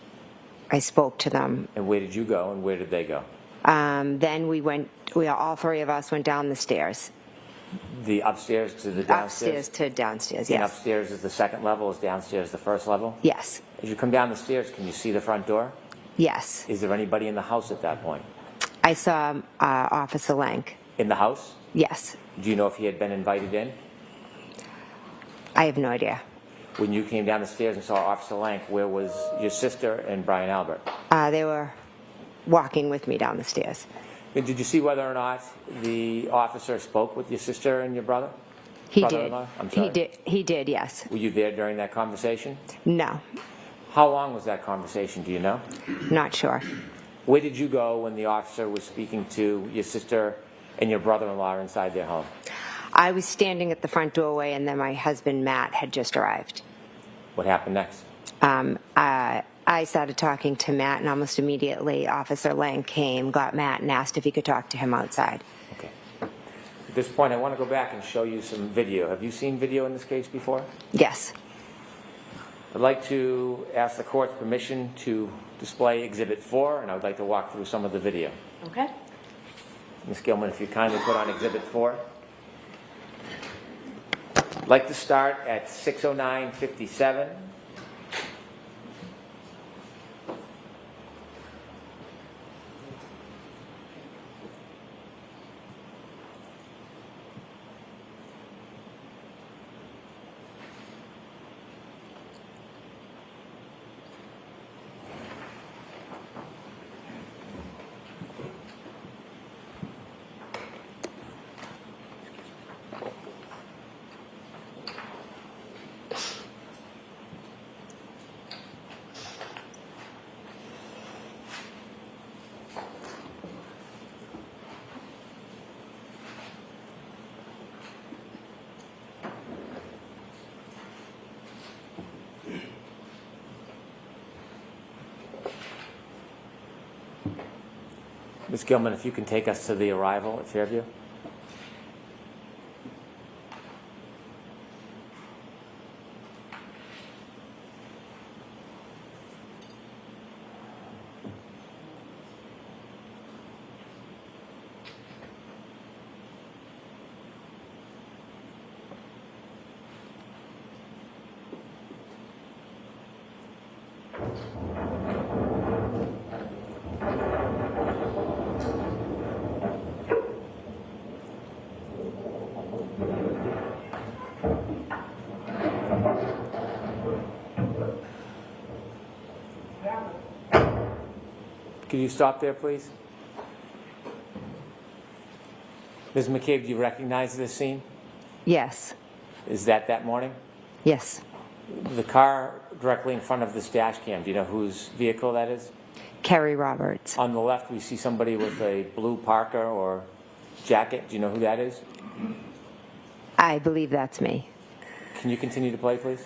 I spoke to them. And where did you go and where did they go? Then all three of us went down the stairs. The upstairs to the downstairs? Upstairs to downstairs, And yes. upstairs is the second level, is downstairs the first level? Yes. As you come down the stairs, can you see the front door? Yes. Is there anybody in the house at that point? I saw Officer Lank. In the house? Yes. Do you know if he had been invited in? I have no idea. When you came down the stairs and saw Officer Lank, where was your sister and Brian Albert? They were walking with me down the stairs. And did you see whether or not the officer spoke with your sister and your brother? He did. Brother-in-law? I'm sorry. He did, yes. Were you there during that conversation? No. How long was that conversation, do you know? Not sure. Where did you go when the officer was speaking to your sister and your brother-in-law inside their home? I was standing at the front doorway, and then my husband, Matt, had just arrived. What happened next? I started talking to Matt, and almost immediately Officer Lang came, got Matt, and asked if he could talk to him outside. Okay. At this point, I want to go back and show you some video. Have you seen video in this case before? Yes. I'd like to ask the court's permission to display Exhibit 4, and I would like to walk through some of the video. Okay. Ms. Gilman, if you kindly put on Exhibit 4. I'd like to start at 6:09:57. Ms. Gilman, if you can take us to the arrival at Fairview. Could you stop there, please? Ms. McCabe, do you recognize this scene? Yes. Is that morning? Yes. The car directly in front of this dash cam, do you know whose vehicle that is? Kerry Roberts. On the left, we see somebody with a blue Parker or jacket. Do you know who that is? I believe that's me. Can you continue to play, please?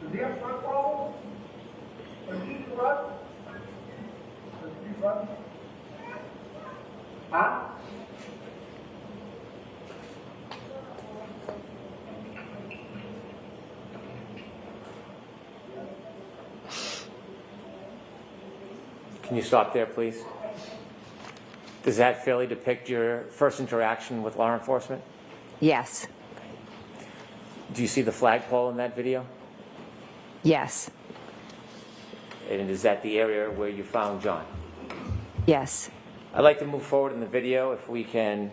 Does he have front problems? Does he run? Does he run? Huh? Can you stop there, please? Does that fairly depict your first interaction with law enforcement? Yes. Do you see the flagpole in that video? Yes. And is that the area where you found John? Yes. I'd like to move forward in the video, if we can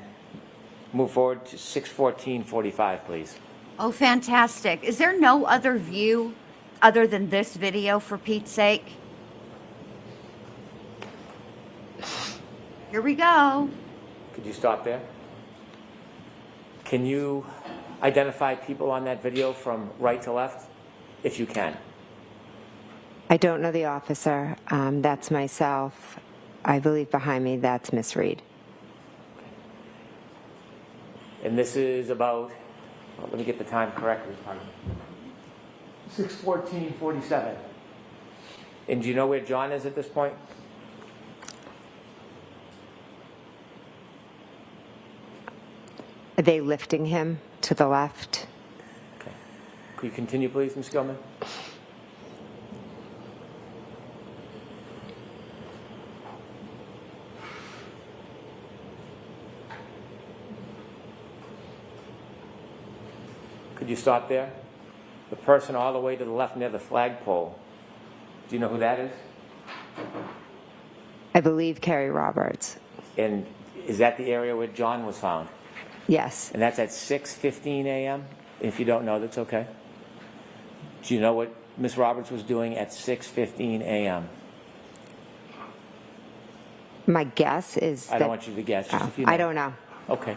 move forward to 6:14:45, please. Oh, fantastic. Is there no other view other than this video, for Pete's sake? Here we go. Could you stop there? Can you identify people on that video from right to left, if you can? I don't know the officer. That's myself. I believe behind me, that's Miss Reed. And this is about, well, let me get the time correctly, pardon me. 6:14:47. And do you know where John is at this point? Are they lifting him to the left? Okay. Could you continue, please, Ms. Gilman? Could you stop there? The person all the way to the left near the flagpole. Do you know who that is? I believe Carrie Roberts. And is that the area where John was found? Yes. And that's at 6:15 a.m.? If you don't know, that's okay. Do you know what Ms. Roberts was doing at 6:15 a.m.? My guess is I don't want you to guess. Just if you know. I don't know. Okay.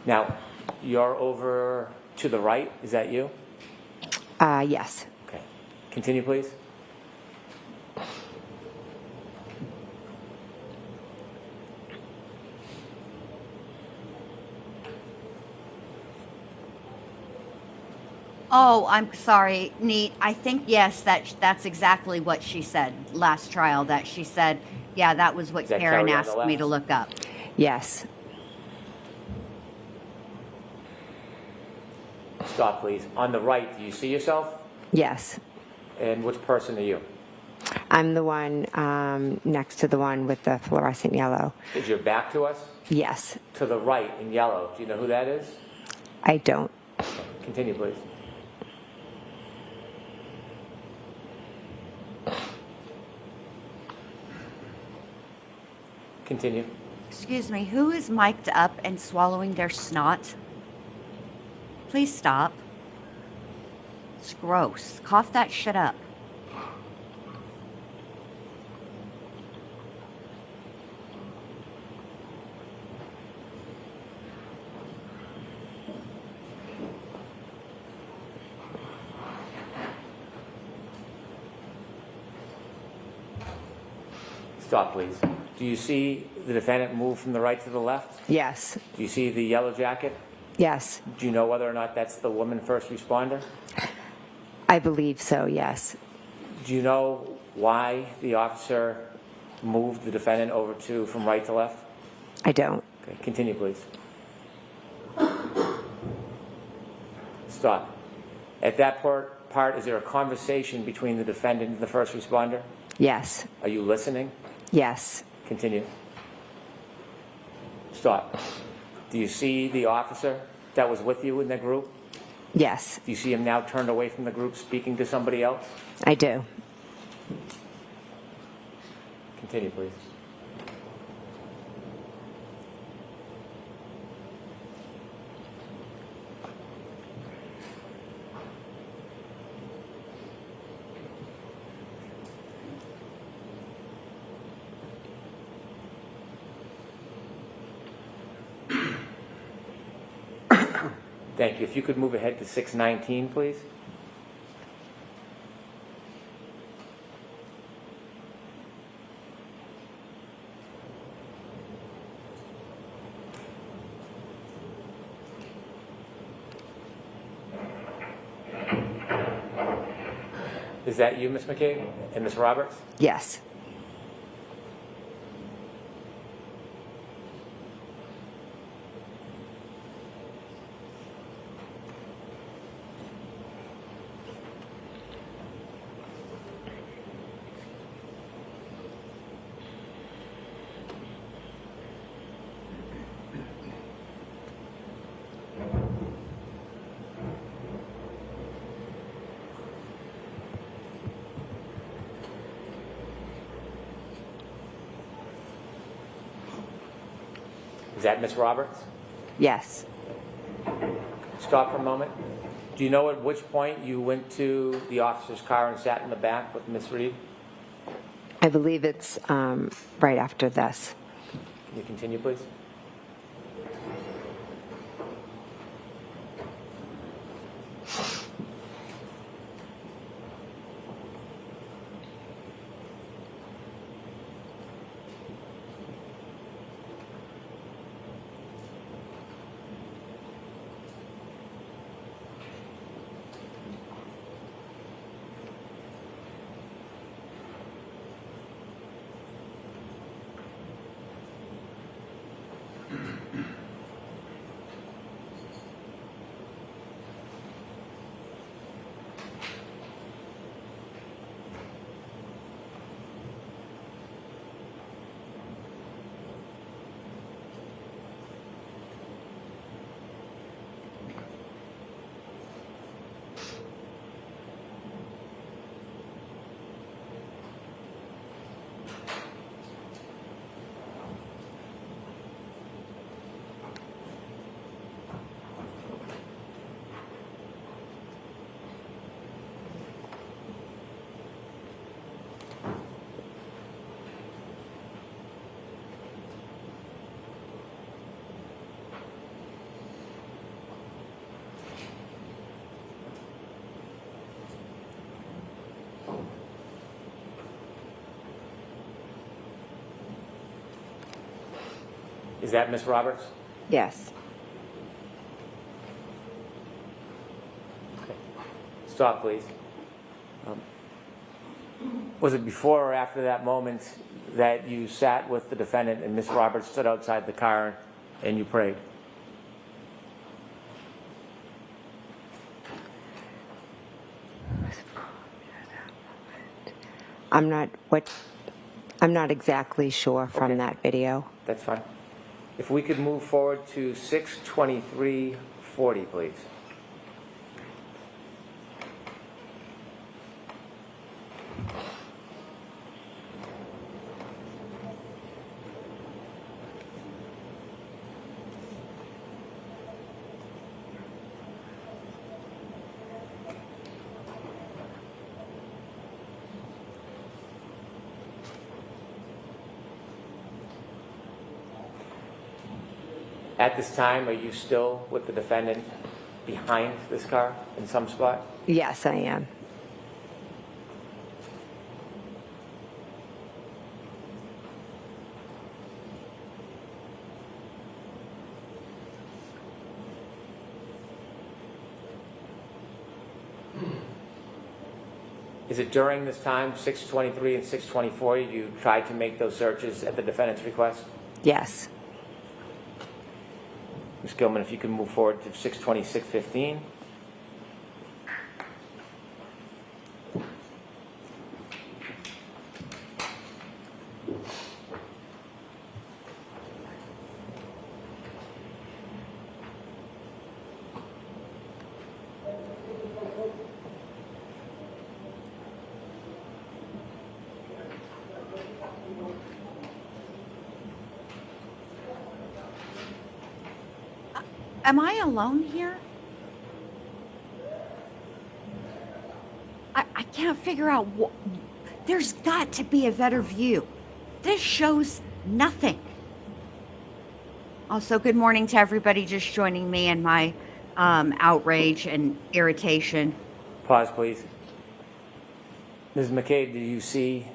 Now, you're over to the right. Is that you? Yes. Okay. Continue, please. Oh, I'm sorry, Neat. I think, yes, that's exactly what she said last trial, that she said, yeah, that was what Is that Karen Carrie on the asked me left? to look up. Yes. Stop, please. On the right, do you see yourself? Yes. And which person are you? I'm the one next to the one with the fluorescent yellow. Is your back to us? Yes. To the right in yellow. Do you know who that is? I don't. Continue, please. Continue. Excuse me, who is mic'd up and swallowing their snot? Please stop. It's gross. Cough that shit up. Stop, please. Do you see the defendant move from the right to the left? Yes. Do you see the yellow jacket? Yes. Do you know whether or not that's the woman first responder? I believe so, yes. Do you know why the officer moved the defendant over to from right to left? I don't. Okay, continue, please. Stop. At that part, is there a conversation between the defendant and the first responder? Yes. Are you listening? Yes. Continue. Stop. Do you see the officer that was with you in the group? Yes. Do you see him now turned away from the group speaking to somebody else? I do. Continue, please. Thank you. If you could move ahead to 619, please. Is that you, Ms. McCabe and Ms. Roberts? Yes. Is that Ms. Roberts? Yes. Stop for a moment. Do you know at which point you went to the officer's car and sat in the back with Ms. Reed? I believe it's right after this. Can you continue, please? Is that Ms. Roberts? Yes. Okay. Stop, please. Was it before or after that moment that you sat with the defendant and Ms. Roberts stood outside the car and you prayed? I'm not exactly sure from that video. That's fine. If we could move forward to 6:23:40, please. At this time, are you still with the defendant behind this car in some spot? Yes, I am. Is it during this time, 6:23 and 6:24, you tried to make those searches at the defendant's request? Yes. Ms. Gilman, if you can move forward to 6:26:15. Am I alone here? I can't figure out what. There's got to be a better view. This shows nothing. Also, good morning to everybody just joining me in my outrage and irritation. Pause, please. Ms. McCabe, did you see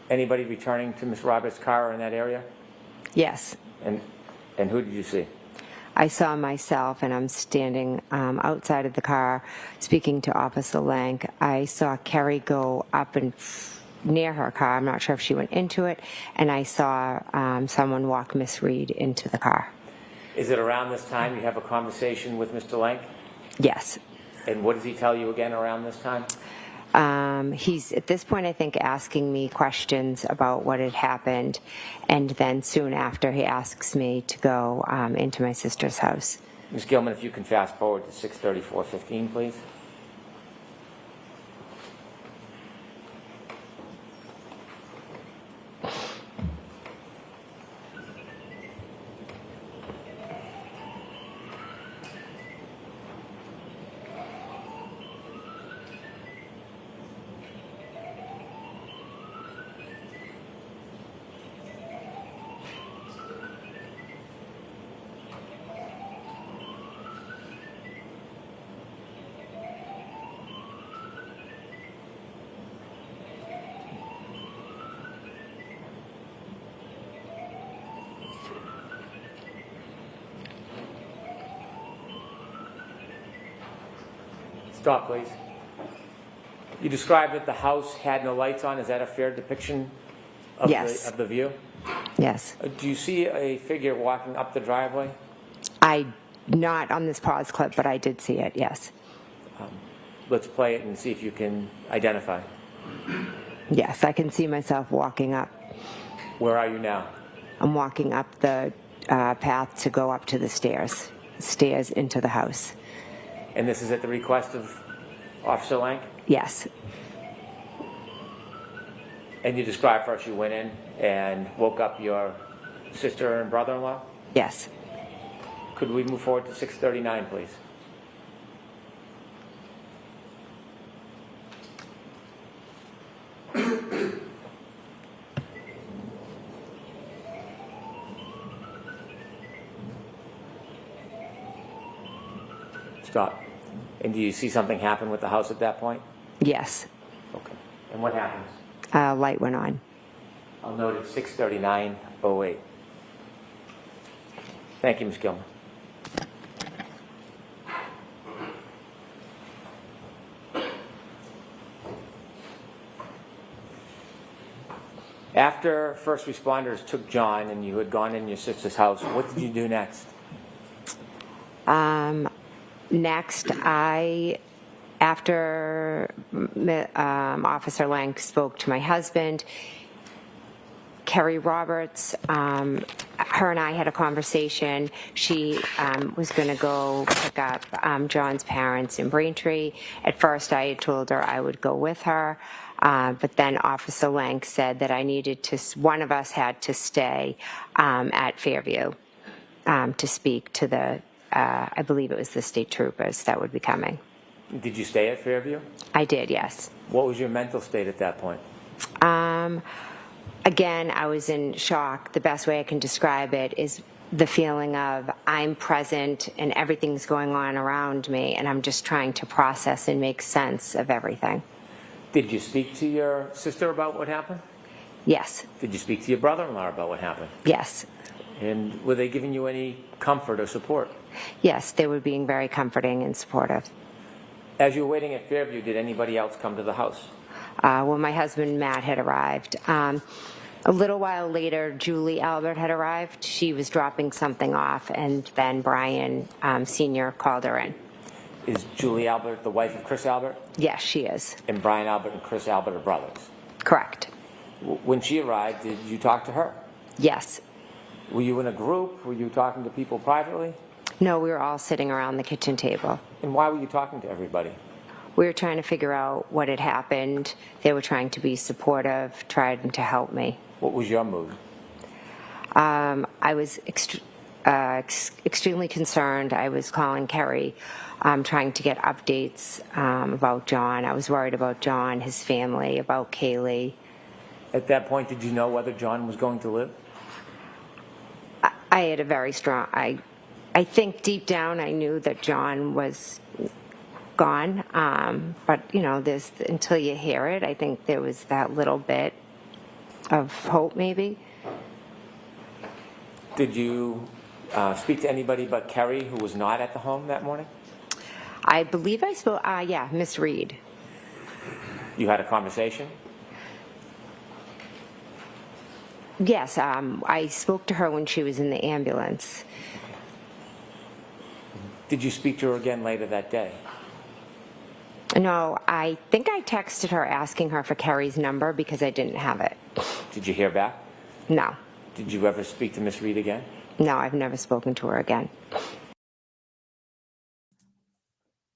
anybody returning to Ms. Roberts' car in that area? Yes. And who did you see? I saw myself, and I'm standing outside of the car speaking to Officer Lank. I saw Kerry go up and near her car. I'm not sure if she went into it, and I saw someone walk Miss Reed into the car. Is it around this time you have a conversation with Mr. Lank? Yes. And what does he tell you again around this time? He's, at this point, I think, asking me questions about what had happened, and then soon after, he asks me to go into my sister's house. Ms. Gilman, if you can fast forward to 6:34:15, please. Stop, please. You described that the house had no lights on. Is that a fair depiction of, Yes. of the view? Yes. Do you see a figure walking up the driveway? Not on this pause clip, but I did see it, yes. Let's play it and see if you can identify. Yes, I can see myself walking up. Where are you now? I'm walking up the path to go up to the stairs into the house. And this is at the request of Officer Lank? Yes. And you described first you went in and woke up your sister and brother-in-law? Yes. Could we move forward to 6:39, please? Stop. And do you see something happen with the house at that point? Yes. Okay. And what happens? Light went on. I'll note it's 6:39:08. Thank you, Ms. Gilman. After first responders took John and you had gone in your sister's house, what did you do next? Next, after Officer Lang spoke to my husband, Kerry Roberts, her and I had a conversation. She was going to go pick up John's parents in Braintree. At first, I had told her I would go with her, but then Officer Lang said that one of us had to stay at Fairview to speak to the, I believe it was the state troopers that would be coming. Did you stay at Fairview? I did, yes. What was your mental state at that point? Again, I was in shock. The best way I can describe it is the feeling of I'm present and everything's going on around me, and I'm just trying to process and make sense of everything. Did you speak to your sister about what happened? Yes. Did you speak to your brother-in-law about what happened? Yes. And were they giving you any comfort or support? Yes, they were being very comforting and supportive. As you were waiting at Fairview, did anybody else come to the house? Well, my husband, Matt, had arrived. A little while later, Julie Albert had arrived. She was dropping something off, and then Brian Sr. called her in. Is Julie Albert the wife of Chris Albert? Yes, she is. And Brian Albert and Chris Albert are brothers? Correct. When she arrived, did you talk to her? Yes. Were you in a group? Were you talking to people privately? No, we were all sitting around the kitchen table. And why were you talking to everybody? We were trying to figure out what had happened. They were trying to be supportive, trying to help me. What was your mood? I was extremely concerned. I was calling Kerry, trying to get updates about John. I was worried about John, his family, about Kaylee. At that point, did you know whether John was going to live? I had a very strong, I think deep down I knew that John was gone, but you know, there's until you hear it, I think there was that little bit of hope, maybe. Did you speak to anybody but Kerry, who was not at the home that morning? I believe I spoke. Yeah, Miss Reed. You had a conversation? Yes, I spoke to her when she was in the ambulance. Did you speak to her again later that day? No, I think I texted her asking her for Kerry's number because I didn't have it. Did you hear back? No. Did you ever speak to Miss Reed again? No, I've never spoken to her again.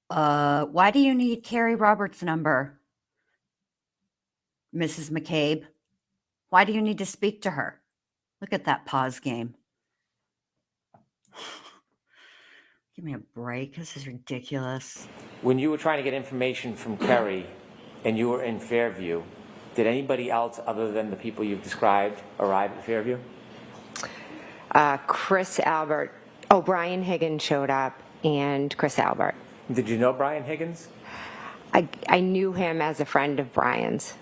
Why do you need Carrie Roberts' number, Mrs. McCabe? Why do you need to speak to her? Look at that pause game. Give me a break. This is ridiculous. When you were trying to get information from Kerry and you were in Fairview, did anybody else other than the people you've described arrive at Fairview? Chris Albert. Oh, Brian Higgins showed up and Chris Albert. Did you know Brian Higgins? I knew him as a friend of Brian's.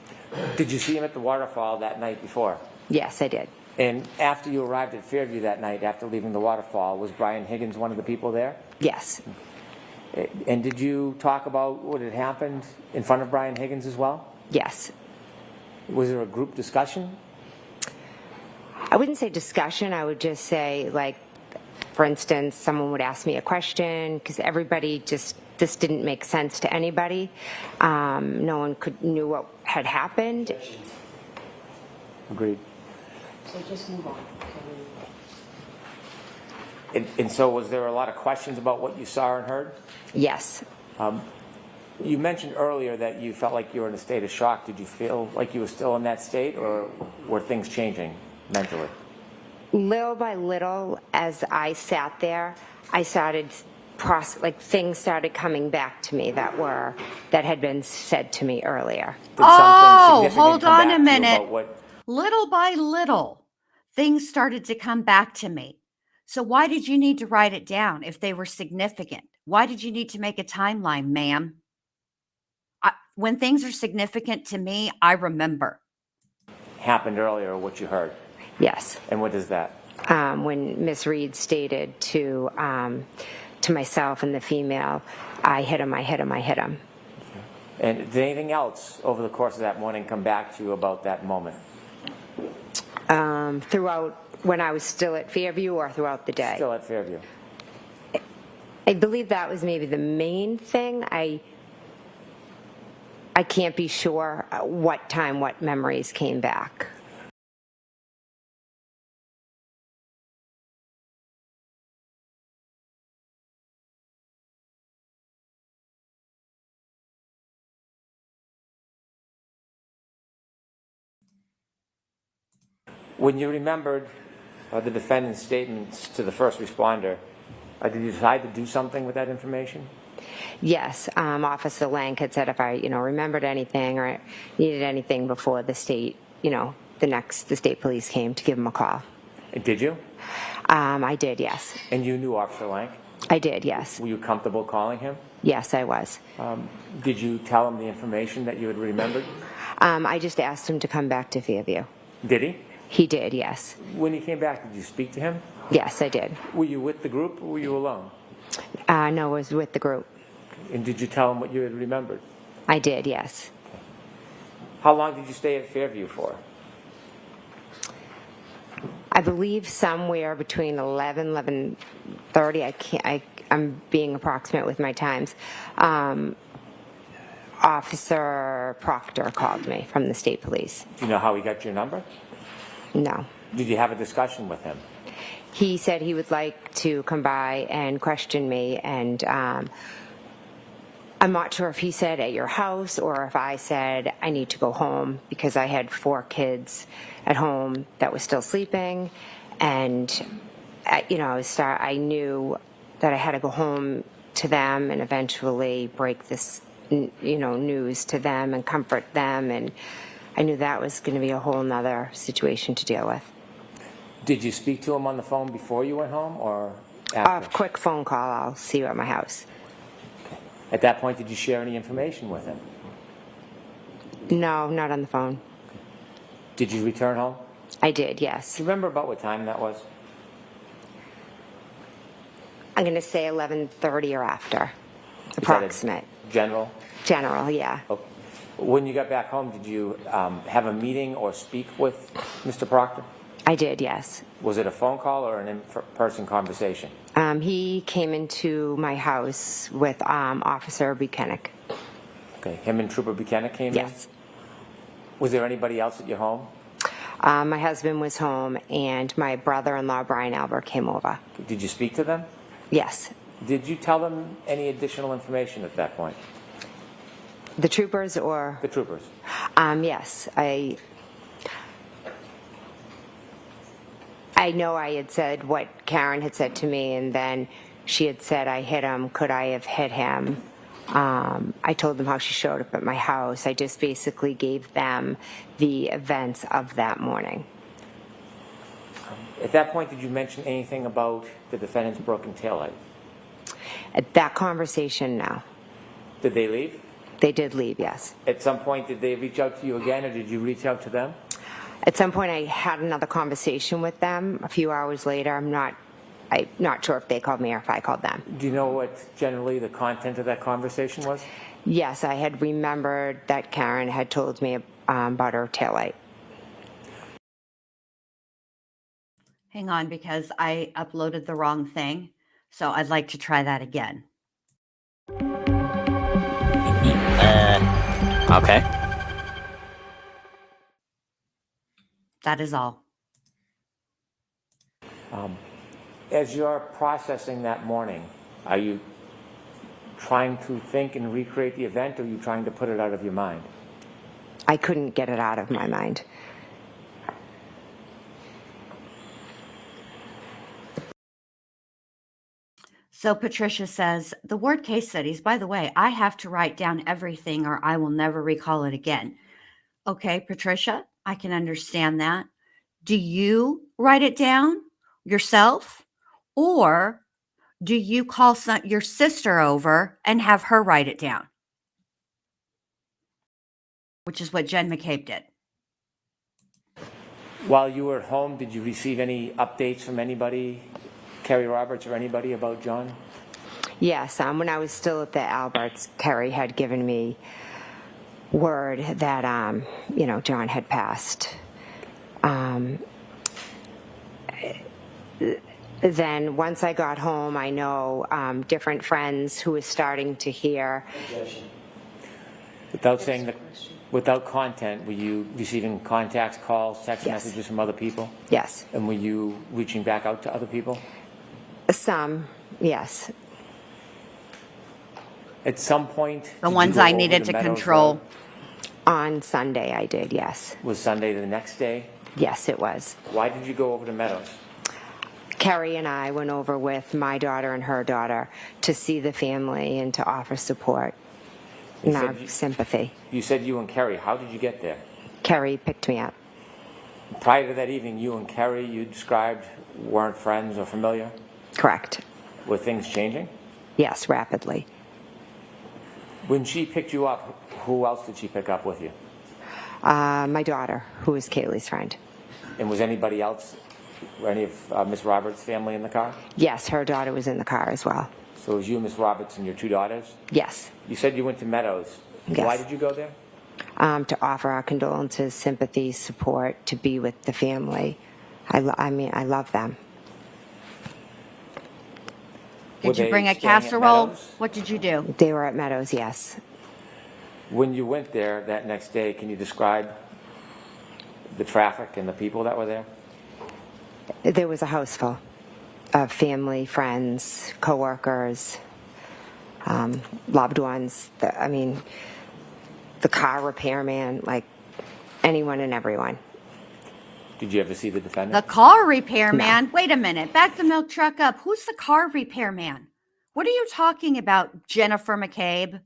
Did you see him at the waterfall that night before? Yes, I did. And after you arrived at Fairview that night, after leaving the waterfall, was Brian Higgins one of the people there? Yes. And did you talk about what had happened in front of Brian Higgins as well? Yes. Was there a group discussion? I wouldn't say discussion. I would just say, like, for instance, someone would ask me a question because everybody just, this didn't make sense to anybody. No one knew what had happened. Agreed. So just move on. And so was there a lot of questions about what you saw and heard? Yes. You mentioned earlier that you felt like you were in a state of shock. Did you feel like you were still in that state, or were things changing mentally? Little by little, as I sat there, I started things started coming back to me that had been said to me earlier. Oh, hold on a minute. Little by little, things started to come back to me. So why did you need to write it down if they were significant? Why did you need to make a timeline, ma'am? When things are significant to me, I remember. Happened earlier, what you heard? Yes. And what is that? When Miss Reed stated to myself and the female, I hit him, I hit him, I hit him. And did anything else over the course of that morning come back to you about that moment? Throughout, when I was still at Fairview, or throughout the day? Still at Fairview. I believe that was maybe the main thing. I can't be sure what time, what memories came back. When you remembered the defendant's statements to the first responder, did you decide to do something with that information? Yes, Officer Lang had said if I, remembered anything or needed anything before the state, the state police came, to give him a call. Did you? I did, yes. And you knew Officer Lang? I did, yes. Were you comfortable calling him? Yes, I was. Did you tell him the information that you had remembered? I just asked him to come back to Fairview. Did he? He did, yes. When he came back, did you speak to him? Yes, I did. Were you with the group or were you alone? No, I was with the group. And did you tell him what you had remembered? I did, yes. How long did you stay at Fairview for? I believe somewhere between 11:30. I'm being approximate with my times. Officer Proctor called me from the state police. Do you know how he got your number? No. Did you have a discussion with him? He said he would like to come by and question me, and I'm not sure if he said at your house or if I said I need to go home because I had 4 kids at home that was still sleeping, and I knew that I had to go home to them and eventually break this news to them and comfort them, and I knew that was going to be a whole nother situation to deal with. Did you speak to him on the phone before you went home, or A after? quick phone call, I'll see you at my house. At that point, did you share any information with him? No, not on the phone. Did you return home? I did, yes. Do you remember about what time that was? I'm going to say 11:30 or after, Is that a approximate. General? General, yeah. Okay. When you got back home, did you have a meeting or speak with Mr. Proctor? I did, yes. Was it a phone call or an in-person conversation? He came into my house with Officer Buchanan. Okay, him and Trooper Buchanan came in? Yes. Was there anybody else at your home? My husband was home, and my brother-in-law, Brian Albert, came over. Did you speak to them? Yes. Did you tell them any additional information at that point? The troopers or? The troopers. Yes. I know I had said what Karen had said to me, and then she had said, I hit him. Could I have hit him? I told them how she showed up at my house. I just basically gave them the events of that morning. At that point, did you mention anything about the defendant's broken taillight? At that conversation, no. Did they leave? They did leave, yes. At some point, did they reach out to you again, or did you reach out to them? At some point, I had another conversation with them a few hours later. I'm not sure if they called me or if I called them. Do you know what generally the content of that conversation was? Yes, I had remembered that Karen had told me about her taillight. Hang on, because I uploaded the wrong thing. So I'd like to try that again. Okay. That is all. As you're processing that morning, are you trying to think and recreate the event, or are you trying to put it out of your mind? I couldn't get it out of my mind. So Patricia says, the word case studies, by the way, I have to write down everything or I will never recall it again. Okay, Patricia, I can understand that. Do you write it down yourself, or do you call your sister over and have her write it down? Which is what Jen McCabe did. While you were at home, did you receive any updates from anybody, Kerry Roberts or anybody, about John? Yes, when I was still at the Alberts, Kerry had given me word that, John had passed. Then once I got home, I know different friends who were starting to hear. Without content, were you receiving contacts, calls, text Yes. messages from other people? Yes. And were you reaching back out to other people? Some, yes. At some point, The did you ones go I over needed to to Meadows control. Road? On Sunday, I did, yes. Was Sunday the next day? Yes, it was. Why did you go over to Meadows? Kerry and I went over with my daughter and her daughter to see the family and to offer support You and said our you- sympathy. You said you and Kerry. How did you get there? Kerry picked me up. Prior to that evening, you and Kerry, you described, weren't friends or familiar? Correct. Were things changing? Yes, rapidly. When she picked you up, who else did she pick up with you? My daughter, who is Kaylee's friend. And was anybody else, or any of Miss Roberts' family in the car? Yes, her daughter was in the car as well. So it was you, Miss Roberts, and your two daughters? Yes. You said you went to Meadows. Yes. Why did you go there? To offer our condolences, sympathy, support, to be with the family. I love them. Were Did you they bring a staying at casserole? Meadows? What did you do? They were at Meadows, yes. When you went there that next day, can you describe the traffic and the people that were there? There was a house full of family, friends, coworkers, loved ones. The car repairman, like anyone and everyone. Did you ever see the The defendant? car repairman? Wait a minute. Back the milk truck up. Who's the car repairman? What are you talking about, Jennifer McCabe?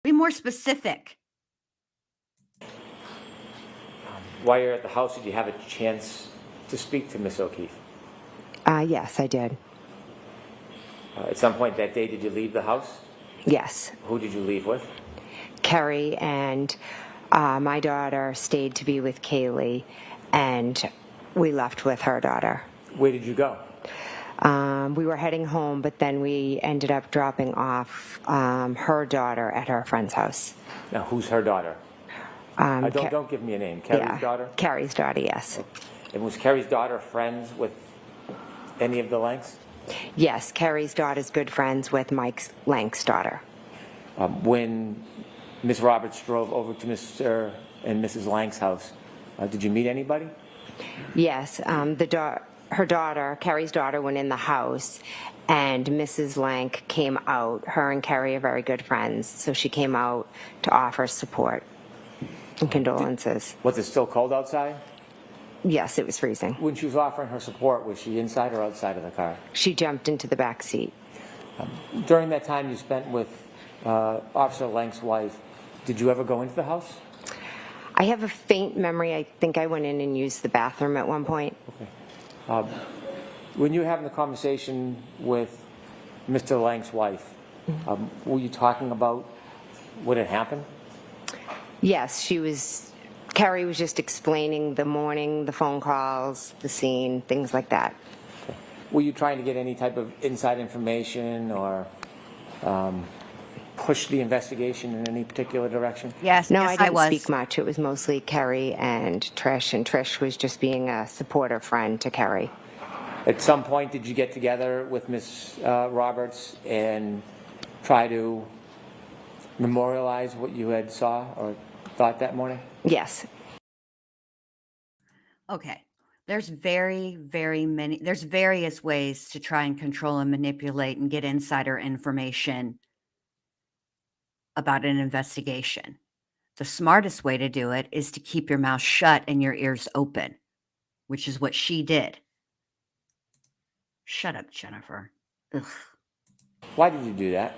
Be more specific. While you're at the house, did you have a chance to speak to Miss O'Keefe? Yes, I did. At some point that day, did you leave the house? Yes. Who did you leave with? Kerry and my daughter stayed to be with Kaylee, and we left with her daughter. Where did you go? We were heading home, but then we ended up dropping off her daughter at her friend's house. Now, who's her daughter? Don't give me a name. Carrie's daughter? Carrie's daughter, yes. And was Carrie's daughter friends with any of the Lanks? Yes, Carrie's daughter's good friends with Mike Lank's daughter. When Ms. Roberts drove over to Mr. and Mrs. Lank's house, did you meet anybody? Yes, her daughter, Carrie's daughter, went in the house, and Mrs. Lank came out. Her and Carrie are very good friends, so she came out to offer support and condolences. Was it still cold outside? Yes, it was freezing. When she was offering her support, was she inside or outside of the car? She jumped into the back seat. During that time you spent with Officer Lank's wife, did you ever go into the house? I have a faint memory. I think I went in and used the bathroom at one point. Okay. When you were having the conversation with Mr. Lank's wife, were you talking about what had happened? Yes, Carrie was just explaining the morning, the phone calls, the scene, things like that. Okay. Were you trying to get any type of inside information or push the investigation in any particular direction? Yes, No, yes, I didn't was. speak much. It was mostly Carrie and Trish was just being a supportive friend to Carrie. At some point, did you get together with Ms. Roberts and try to memorialize what you had saw or thought that morning? Yes. Okay. There's there's various ways to try and control and manipulate and get insider information about an investigation. The smartest way to do it is to keep your mouth shut and your ears open, which is what she did. Shut up, Jennifer. Ugh. Why did you do that?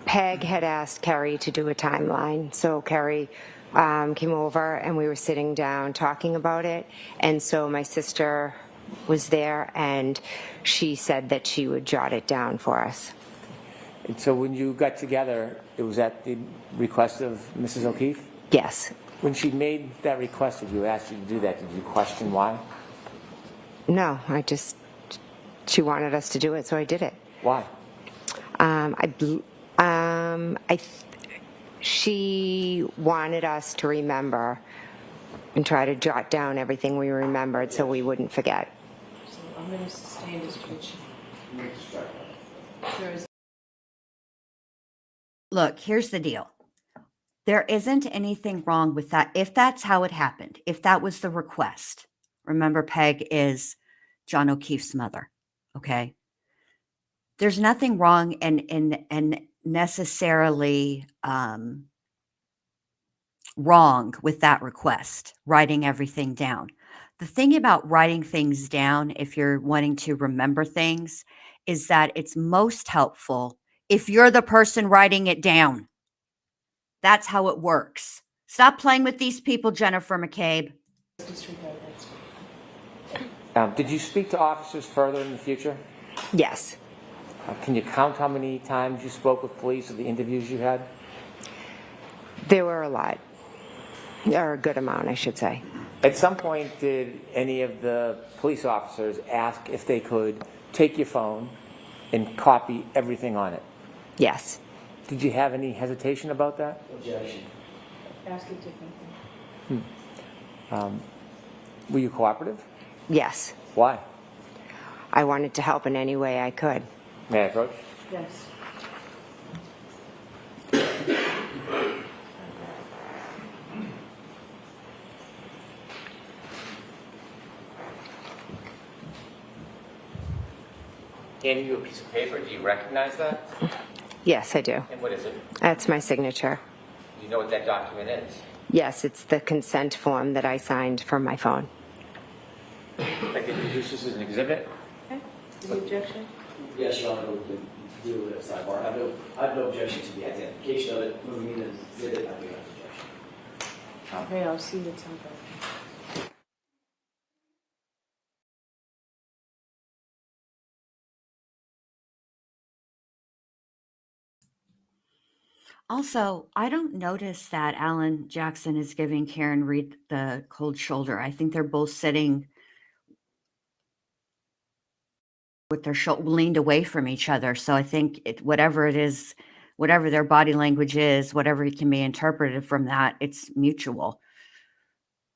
Peg had asked Carrie to do a timeline, so Carrie came over and we were sitting down talking about it, and so my sister was there and she said that she would jot it down for us. And so when you got together, it was at the request of Mrs. O'Keefe? Yes. When she made that request of you, asked you to do that, did you question why? No, she wanted us to do it, so I did it. Why? She wanted us to remember and try to jot down everything we remembered so we wouldn't forget. So I'm going to sustain this twitch. Sure is. Look, here's the deal. There isn't anything wrong with that. If that's how it happened, if that was the request, remember Peg is John O'Keefe's mother, okay? There's nothing wrong and necessarily wrong with that request, writing everything down. The thing about writing things down, if you're wanting to remember things, is that it's most helpful if you're the person writing it down. That's how it works. Stop playing with these people, Jennifer McCabe. Disregard that. Did you speak to officers further in the future? Yes. Can you count how many times you spoke with police or the interviews you had? There were a lot. Or a good amount, I should say. At some point, did any of the police officers ask if they could take your phone and copy everything on it? Yes. Did you have any hesitation about that? Objection. Ask a different thing. Were you cooperative? Yes. Why? I wanted to help in any way I could. May I approach? Yes. Handing you a piece of paper, do you recognize that? Yes, I do. And what is it? That's my signature. Do you know what that document is? Yes, it's the consent form that I signed from my phone. I can use this as an exhibit? Okay. Any objection? Yes, Your Honor, we can deal with it at sidebar. I have no objection to the identification of it, moving in and exhibit, I do have objection. Okay, I'll see you at sidebar. Also, I don't notice that Alan Jackson is giving Karen Reed the cold shoulder. I think they're both sitting with their leaned away from each other. So I think whatever it is, whatever their body language is, whatever it can be interpreted from that, it's mutual.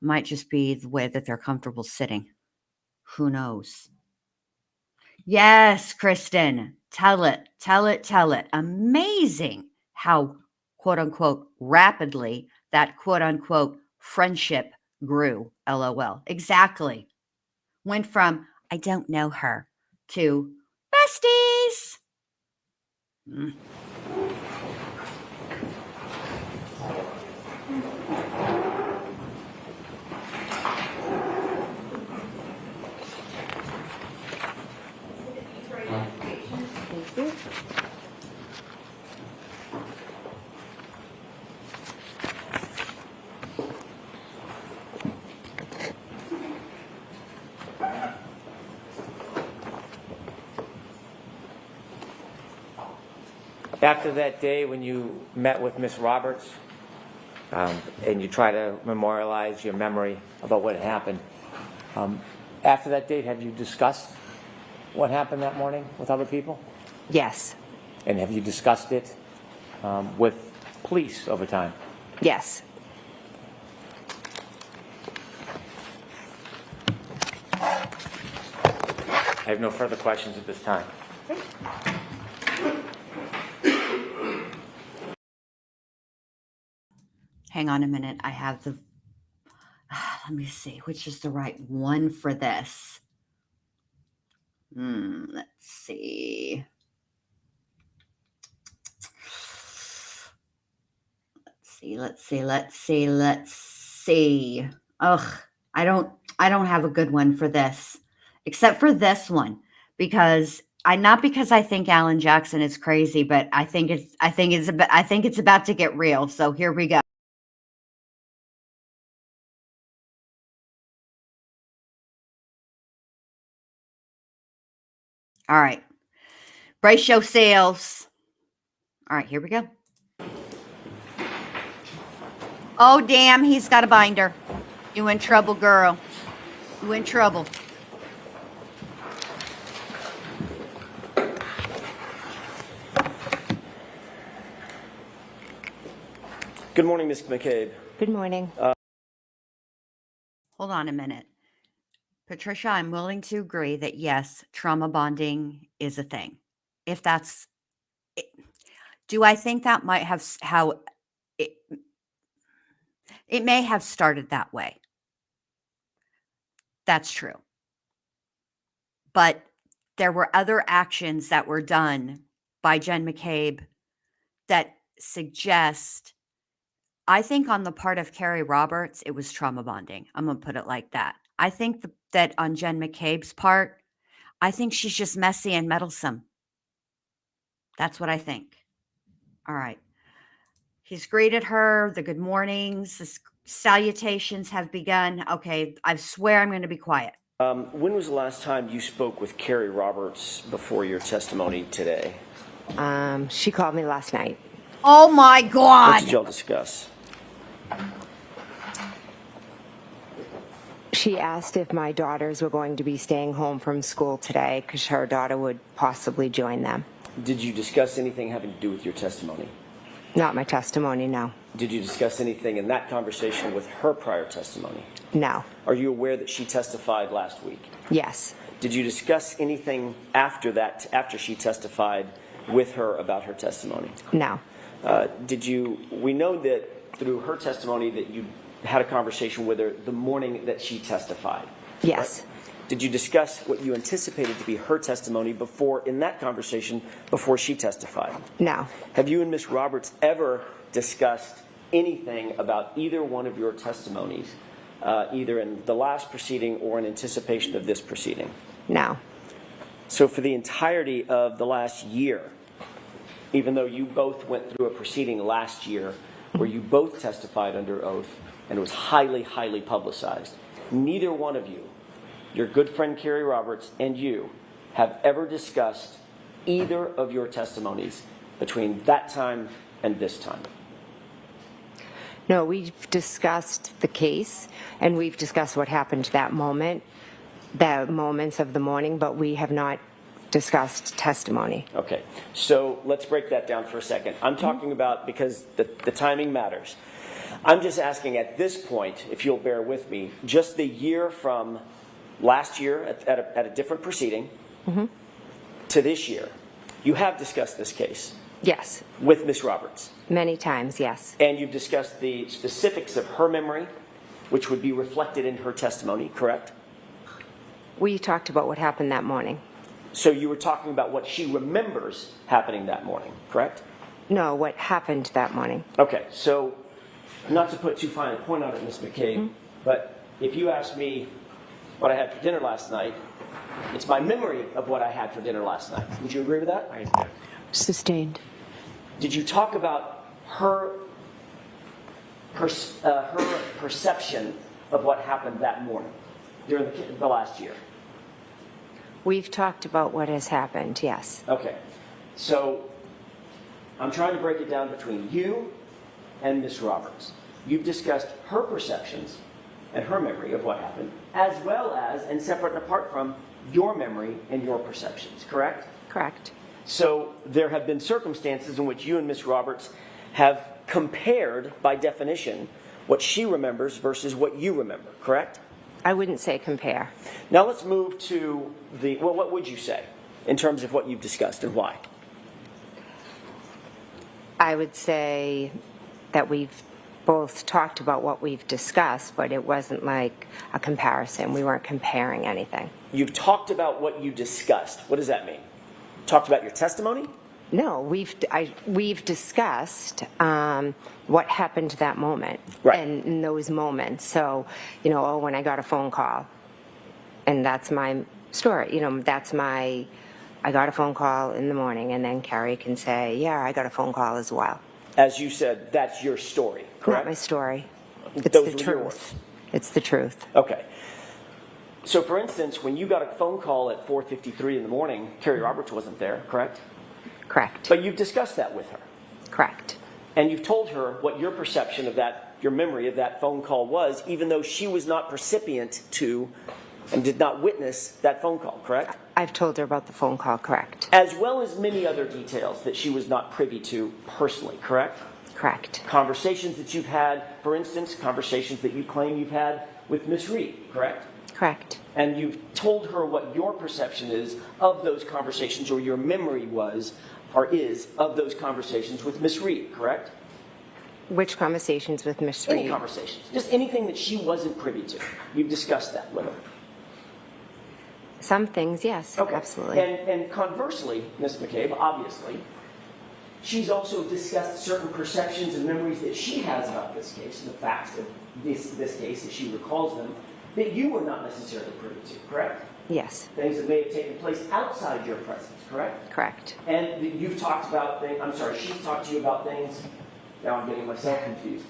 Might just be the way that they're comfortable sitting. Who knows? Yes, Kristen, tell it, tell it, tell it. Amazing how, quote unquote, rapidly that quote unquote friendship grew. LOL. Exactly. Went from, I don't know her, to besties. Mm. After that day when you met with Miss Roberts, and you try to memorialize your memory about what had happened, after that date, have you discussed what happened that morning with other people? Yes. And have you discussed it with police over time? Yes. I have no further questions at this time. Hang on a minute. I have the, let me see, which is the right one for this. Let's see. Let's see. Ugh, I don't have a good one for this, except for this one, because not because I think Alan Jackson is crazy, but I think it's about to get real. So here we go. All right. Brace yourselves. All right, here we go. Oh, damn, he's got a binder. You in trouble, girl. You in trouble. Good morning, Ms. McCabe. Good morning. Hold on a minute. Patricia, I'm willing to agree that yes, trauma bonding is a thing. If that's, do I think that might have how it may have started that way. That's true. But there were other actions that were done by Jen McCabe that suggest, I think on the part of Carrie Roberts, it was trauma bonding. I'm going to put it like that. I think that on Jen McCabe's part, I think she's just messy and meddlesome. That's what I think. All right. He's greeted her. The good mornings, the salutations have begun. Okay, I swear I'm going to be quiet. When was the last time you spoke with Carrie Roberts before your testimony today? She called me last night. Oh my God. What did y'all discuss? She asked if my daughters were going to be staying home from school today because her daughter would possibly join them. Did you discuss anything having to do with your testimony? Not my testimony, no. Did you discuss anything in that conversation with her prior testimony? No. Are you aware that she testified last week? Yes. Did you discuss anything after that, after she testified with her about her testimony? No. We know that through her testimony that you had a conversation with her the morning that she testified. Yes. Right? Did you discuss what you anticipated to be her testimony in that conversation before she testified? No. Have you and Ms. Roberts ever discussed anything about either one of your testimonies, either in the last proceeding or in anticipation of this proceeding? No. So for the entirety of the last year, even though you both went through a proceeding last year where you both testified under oath and it was highly, highly publicized, neither one of you, your good friend Carrie Roberts and you, have ever discussed either of your testimonies between that time and this time? No, we've discussed the case, and we've discussed what happened that moment, the moments of the morning, but we have not discussed testimony. Okay, so let's break that down for a second. I'm talking about, because the timing matters. I'm just asking at this point, if you'll bear with me, just the year from last year at a different proceeding to this year. You have discussed this case. Yes. With Ms. Roberts. Many times, yes. And you've discussed the specifics of her memory, which would be reflected in her testimony, correct? We talked about what happened that morning. So you were talking about what she remembers happening that morning, correct? No, what happened that morning. Okay, so not to put too fine a point on it, Ms. McCabe, but if you asked me what I had for dinner last night, it's my memory of what I had for dinner last night. Would you agree with that? Sustained. Did you talk about her perception of what happened that morning during the last year? We've talked about what has happened, yes. Okay, so I'm trying to break it down between you and Ms. Roberts. You've discussed her perceptions and her memory of what happened, as well as, and separate and apart from, your memory and your perceptions, correct? Correct. So there have been circumstances in which you and Ms. Roberts have compared, by definition, what she remembers versus what you remember, correct? I wouldn't say compare. Now let's move to well, what would you say in terms of what you've discussed and why? I would say that we've both talked about what we've discussed, but it wasn't like a comparison. We weren't comparing anything. You've talked about what you discussed. What does that mean? Talked about your testimony? No, we've discussed what happened that moment, right, and in those moments. So, when I got a phone call, and that's my story. I got a phone call in the morning, and then Carrie can say, yeah, I got a phone call as well. As you said, that's your story, correct? Not my story. It's Those the were truth. yours. It's the truth. Okay. So, for instance, when you got a phone call at 4:53 in the morning, Carrie Roberts wasn't there, correct? Correct. But you've discussed that with her. Correct. And you've told her what your perception of that, your memory of that phone call was, even though she was not recipient to and did not witness that phone call, correct? I've told her about the phone call, correct. As well as many other details that she was not privy to personally, correct? Correct. Conversations that you've had, for instance, conversations that you claim you've had with Ms. Reed, correct? Correct. And you've told her what your perception is of those conversations, or your memory was, or is, of those conversations with Ms. Reed, correct? Which conversations with Ms. Reed? Any conversations. Just anything that she wasn't privy to. You've discussed that with her. Some things, yes, okay. Absolutely. And conversely, Ms. McCabe, obviously, she's also discussed certain perceptions and memories that she has about this case, and the facts of this case, as she recalls them, that you were not necessarily privy to, correct? Yes. Things that may have taken place outside your presence, correct? Correct. And you've talked about things, she's talked to you about things, now I'm getting myself confused.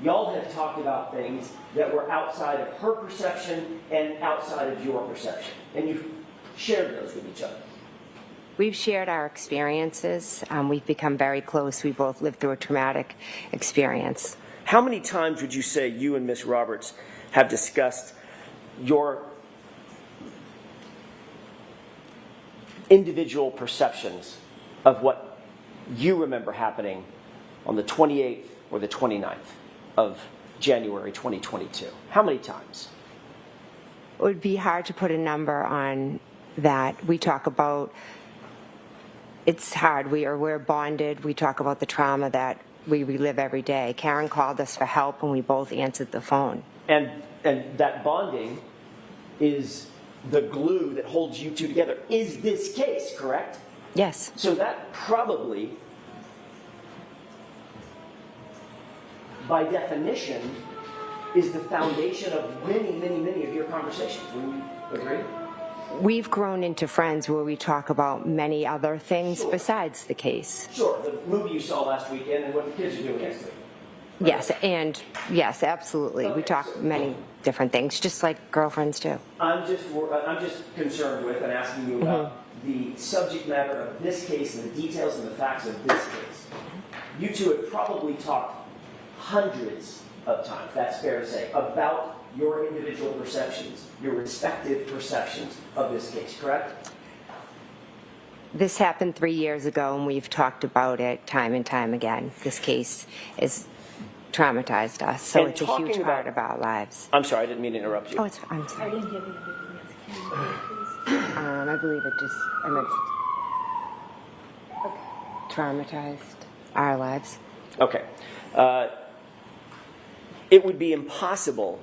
Y'all have talked about things that were outside of her perception and outside of your perception. And you've shared those with each other. We've shared our experiences. We've become very close. We both lived through a traumatic experience. How many times would you say you and Ms. Roberts have discussed your individual perceptions of what you remember happening on the 28th or the 29th of January 2022? How many times? It would be hard to put a number on that. We talk about, it's hard. We're bonded. We talk about the trauma that we relive every day. Karen called us for help, and we both answered the phone. And that bonding is the glue that holds you two together. Is this case, correct? Yes. So that probably, by definition, is the foundation of many, many, many of your conversations. Wouldn't you agree? We've grown into friends where we talk about many other things Sure. besides the case. Sure. The movie you saw last weekend and what the kids are doing next week. Yes, and yes, absolutely. We talk many different things, just like girlfriends do. I'm just concerned with and asking you about the subject matter of this case and the details and the facts of this case. You two have probably talked hundreds of times, that's fair to say, about your individual perceptions, your respective perceptions of this case, correct? This happened 3 years ago, and we've talked about it time and time again. This case has traumatized us, so And it's a huge talking part about- of our lives. I'm sorry, I didn't mean to interrupt you. Oh, I'm sorry. I believe I meant traumatized our lives. Okay. It would be impossible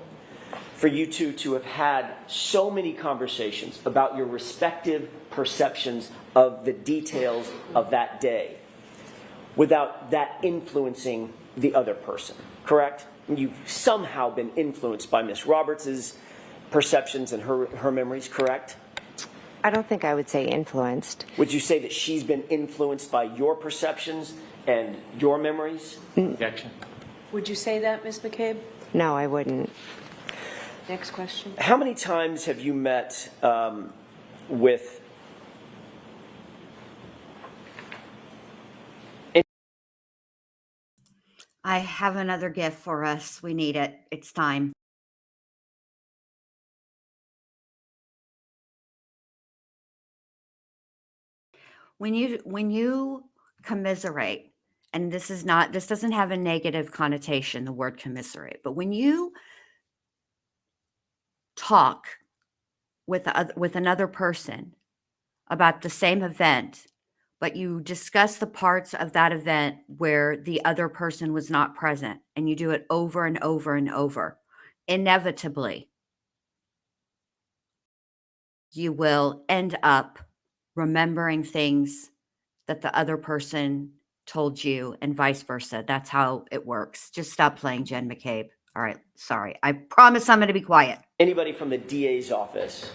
for you two to have had so many conversations about your respective perceptions of the details of that day without that influencing the other person, correct? You've somehow been influenced by Miss Roberts' perceptions and her memories, correct? I don't think I would say influenced. Would you say that she's been influenced by your perceptions and your memories? Objection. Would you say that, Ms. McCabe? No, I wouldn't. Next question. How many times have you met with I have another gift for us. We need it. It's time. When you commiserate, and this doesn't have a negative connotation, the word commiserate, but when you talk with another person about the same event, but you discuss the parts of that event where the other person was not present, and you do it over and over and over, inevitably, you will end up remembering things that the other person told you and vice versa. That's how it works. Just stop playing, Jen McCabe. All right. Sorry. I promise I'm going to be quiet. anybody from the DA's office,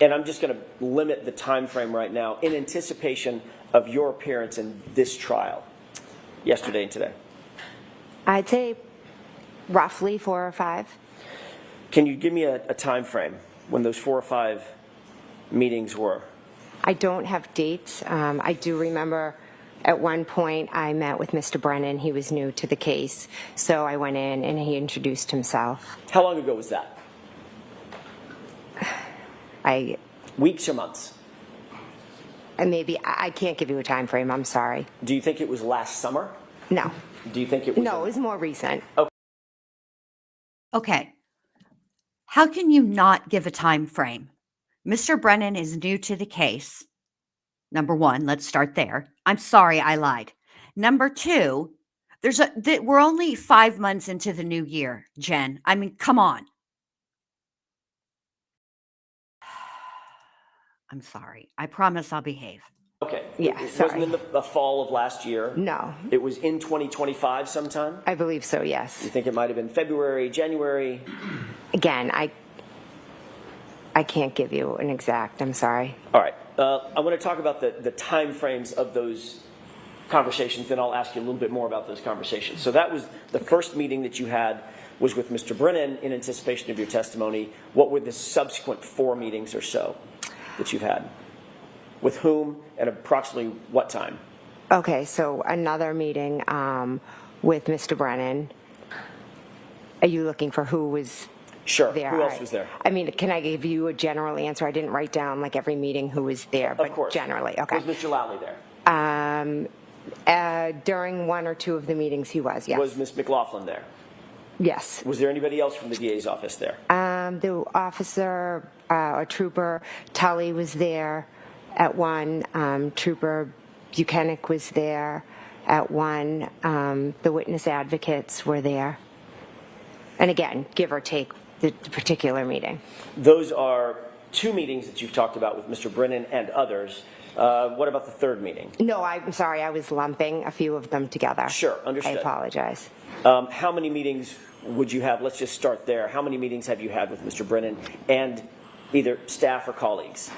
and I'm just going to limit the time frame right now, in anticipation of your appearance in this trial, yesterday and today? I'd say roughly 4 or 5. Can you give me a time frame when those 4 or 5 meetings were? I don't have dates. I do remember at one point I met with Mr. Brennan. He was new to the case, so I went in and he introduced himself. How long ago was that? Weeks or months? I can't give you a time frame. I'm sorry. Do you think it was last summer? No. Do you think it was? No, it was more recent. Okay. How can you not give a time frame? Mr. Brennan is new to the case. Number one, let's start there. I'm sorry, I lied. Number two, we're only 5 months into the new year, Jen. I mean, come on. I'm sorry. I promise I'll behave. Okay. Yeah, It sorry. wasn't in the fall of last year? No. It was in 2025 sometime? I believe so, yes. You think it might have been February, January? Again, I can't give you an exact. I'm sorry. All right. I want to talk about the time frames of those conversations, then I'll ask you a little bit more about those conversations. So that was the first meeting that you had was with Mr. Brennan in anticipation of your testimony. What were the subsequent 4 meetings or so that you've had? With whom and approximately what time? Okay, so another meeting with Mr. Brennan. Are you looking for who was Sure. there? Who else was there? I mean, can I give you a general answer? I didn't write down like every meeting who was there, but Of course. generally, okay. Was Mr. Lowley there? During 1 or 2 of the meetings, he was, yes. Was Ms. McLaughlin there? Yes. Was there anybody else from the DA's office there? The officer or trooper Tully was there at one. Trooper Buchanan was there at one. The witness advocates were there. And again, give or take the particular meeting. Those are 2 meetings that you've talked about with Mr. Brennan and others. What about the 3rd meeting? No, I'm sorry. I was lumping a few of them together. Sure, understood. I apologize. How many meetings would you have? Let's just start there. How many meetings have you had with Mr. Brennan and either staff or colleagues?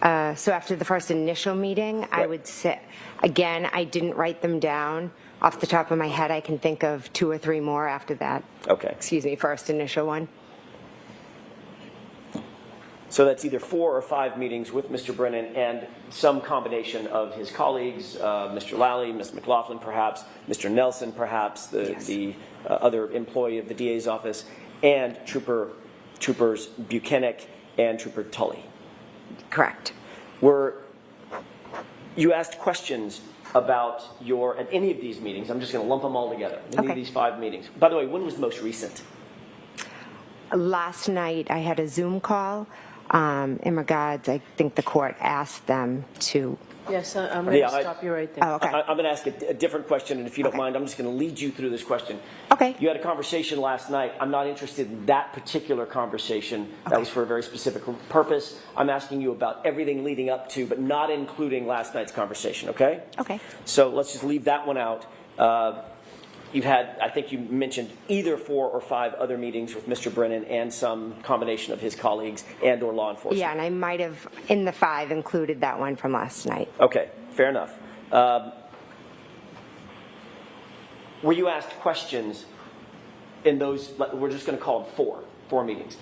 So after the first initial meeting, I would say, again, I didn't write them down. Off the top of my head, I can think of 2 or 3 more after that. Okay. Excuse me, first initial one. So that's either 4 or 5 meetings with Mr. Brennan and some combination of his colleagues, Mr. Lally, Ms. McLaughlin perhaps, Mr. Nelson perhaps, the other employee of the DA's office, and Troopers Buchanan and Trooper Tully. Correct. You asked questions about at any of these meetings. I'm just going to lump them all together. Any of these 5 meetings. By the way, when was the most recent? Last night, I had a Zoom call. In regards, I think the court asked them to. Yes, I'm going to stop you right there. Oh, okay. I'm going to ask a different question, and if you don't mind, I'm just going to lead you through this question. Okay. You had a conversation last night. I'm not interested in that particular conversation. That was for a very specific purpose. I'm asking you about everything leading up to, but not including last night's conversation, okay? Okay. So let's just leave that one out. You've had, I think you mentioned, either 4 or 5 other meetings with Mr. Brennan and some combination of his colleagues and or law enforcement. Yeah, and I might have, in the 5, included that one from last night. Okay, fair enough. Were you asked questions in those, we're just going to call them 4 meetings.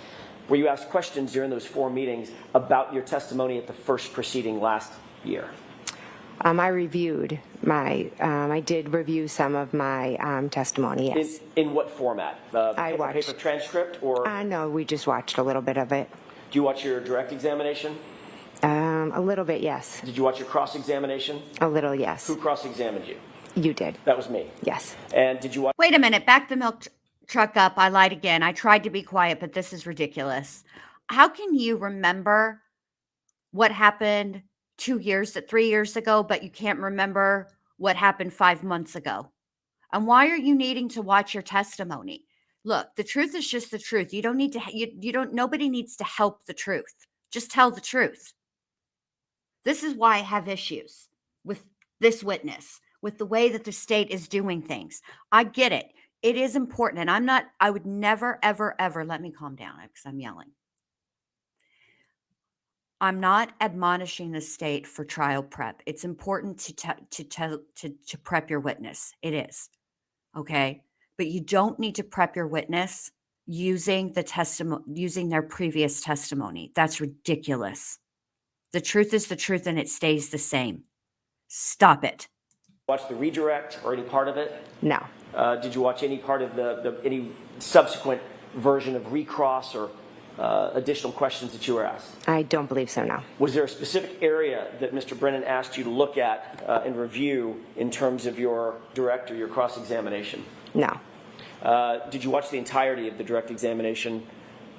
Were you asked questions during those 4 meetings about your testimony at the first proceeding last year? I reviewed I did review some of my testimony, yes. In what format? I watched. Paper transcript or? No, we just watched a little bit of it. Do you watch your direct examination? A little bit, yes. Did you watch your cross-examination? A little, yes. Who cross-examined you? You did. That was me. Yes. And did you watch? Wait a minute. Back the milk truck up. I lied again. I tried to be quiet, but this is ridiculous. How can you remember what happened 3 years ago, but you can't remember what happened 5 months ago? And why are you needing to watch your testimony? Look, the truth is just the truth. You don't need to, nobody needs to help the truth. Just tell the truth. This is why I have issues with this witness, with the way that the state is doing things. I get it. It is important. And I would never, ever, ever, let me calm down because I'm yelling. I'm not admonishing the state for trial prep. It's important to prep your witness. It is. Okay? But you don't need to prep your witness using their previous testimony. That's ridiculous. The truth is the truth and it stays the same. Stop it. Watch the redirect or any part of it? No. Did you watch any part of any subsequent version of recross or additional questions that you were asked? I don't believe so, no. Was there a specific area that Mr. Brennan asked you to look at and review in terms of your direct or your cross-examination? No. Did you watch the entirety of the direct examination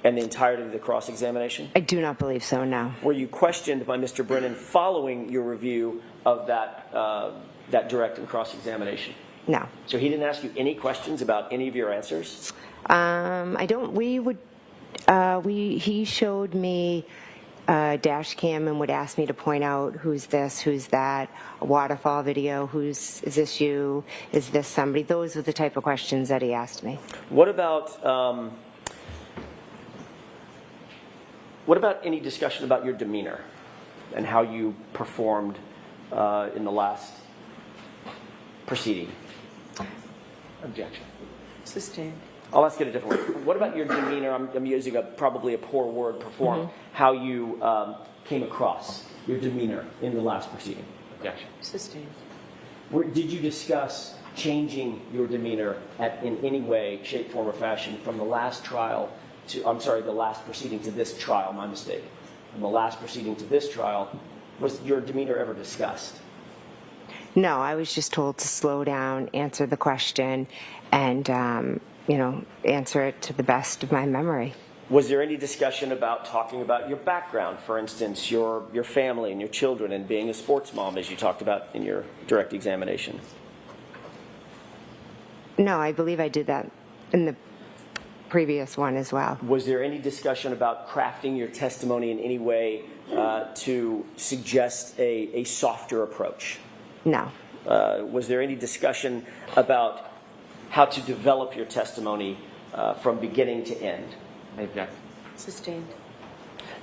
and the entirety of the cross-examination? I do not believe so, no. Were you questioned by Mr. Brennan following your review of that direct and cross-examination? No. So he didn't ask you any questions about any of your answers? I don't. He showed me a dash cam and would ask me to point out who's this, who's that, a waterfall video, is this you, is this somebody? Those were the type of questions that he asked me. What about any discussion about your demeanor and how you performed in the last proceeding? Objection. Sustained. I'll ask it a different way. What about your demeanor? I'm using probably a poor word, perform. Mm-hmm. How you came across, your demeanor in the last proceeding. Objection. Sustained. Did you discuss changing your demeanor in any way, shape, form, or fashion from the last trial the last proceeding to this trial? My mistake. From the last proceeding to this trial, was your demeanor ever discussed? No, I was just told to slow down, answer the question, and answer it to the best of my memory. Was there any discussion about talking about your background, for instance, your family and your children and being a sports mom, as you talked about in your direct examination? No, I believe I did that in the previous one as well. Was there any discussion about crafting your testimony in any way to suggest a softer approach? No. Was there any discussion about how to develop your testimony from beginning to end? Sustained.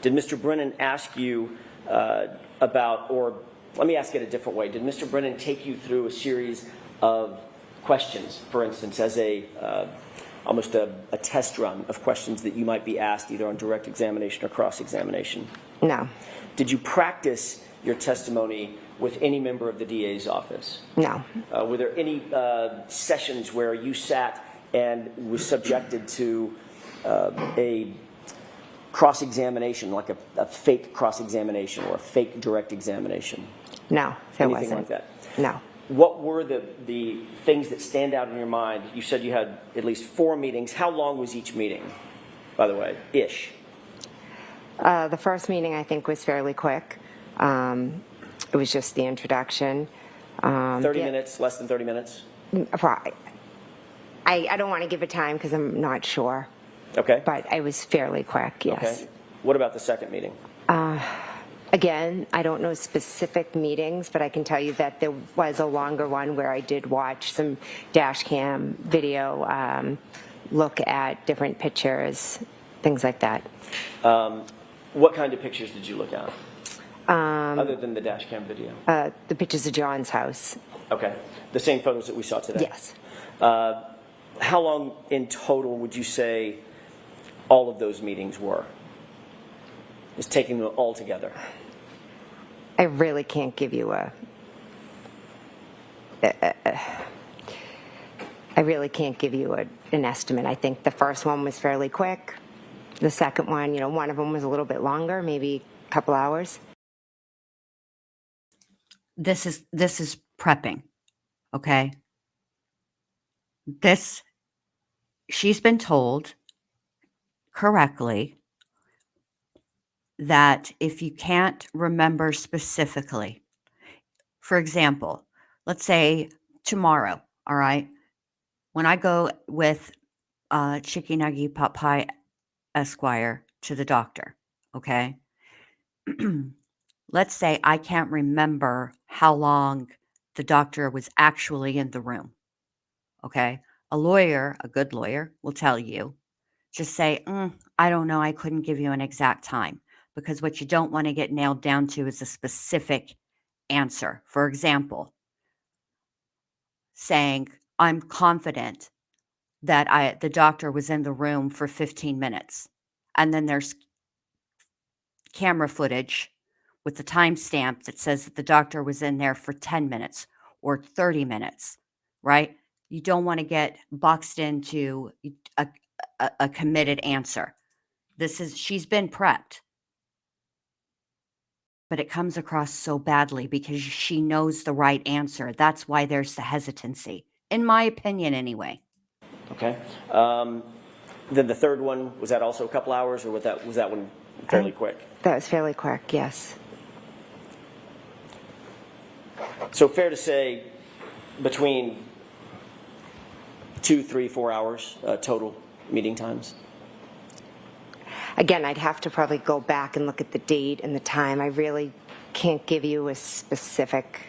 Did Mr. Brennan ask you about, or let me ask it a different way. Did Mr. Brennan take you through a series of questions, for instance, as almost a test run of questions that you might be asked either on direct examination or cross-examination? No. Did you practice your testimony with any member of the DA's office? No. Were there any sessions where you sat and was subjected to a cross-examination, like a fake cross-examination or a fake direct examination? No, there Anything wasn't. like that? No. What were the things that stand out in your mind? You said you had at least 4 meetings. How long was each meeting, by the way, ish? The first meeting, I think, was fairly quick. It was just the introduction. 30 minutes, less than 30 minutes? I don't want to give a time because I'm not sure. Okay. But it was fairly quick, yes. Okay. What about the second meeting? Again, I don't know specific meetings, but I can tell you that there was a longer one where I did watch some dash cam video, look at different pictures, things like that. What kind of pictures did you look at? Other than the dash cam video? The pictures of John's house. Okay. The same photos that we saw today? Yes. How long in total would you say all of those meetings were? Just taking them all together. I really can't give you I really can't give you an estimate. I think the first one was fairly quick. The second one, one of them was a little bit longer, maybe a couple hours. This is prepping, okay? She's been told correctly that if you can't remember specifically, for example, let's say tomorrow, all right, when I go with Chicky Nuggy Pot Pie Esquire to the doctor, okay, let's say I can't remember how long the doctor was actually in the room, okay? A lawyer, a good lawyer, will tell you, just say, I don't know, I couldn't give you an exact time. Because what you don't want to get nailed down to is a specific answer. For example, saying, I'm confident that the doctor was in the room for 15 minutes. And then there's camera footage with the timestamp that says that the doctor was in there for 10 minutes or 30 minutes, right? You don't want to get boxed into a committed answer. She's been prepped. But it comes across so badly because she knows the right answer. That's why there's the hesitancy, in my opinion anyway. Okay. Then the third one, was that also a couple hours, or was that one fairly quick? That was fairly quick, yes. So fair to say between 2, 3, 4 hours total meeting times? Again, I'd have to probably go back and look at the date and the time. I really can't give you a specific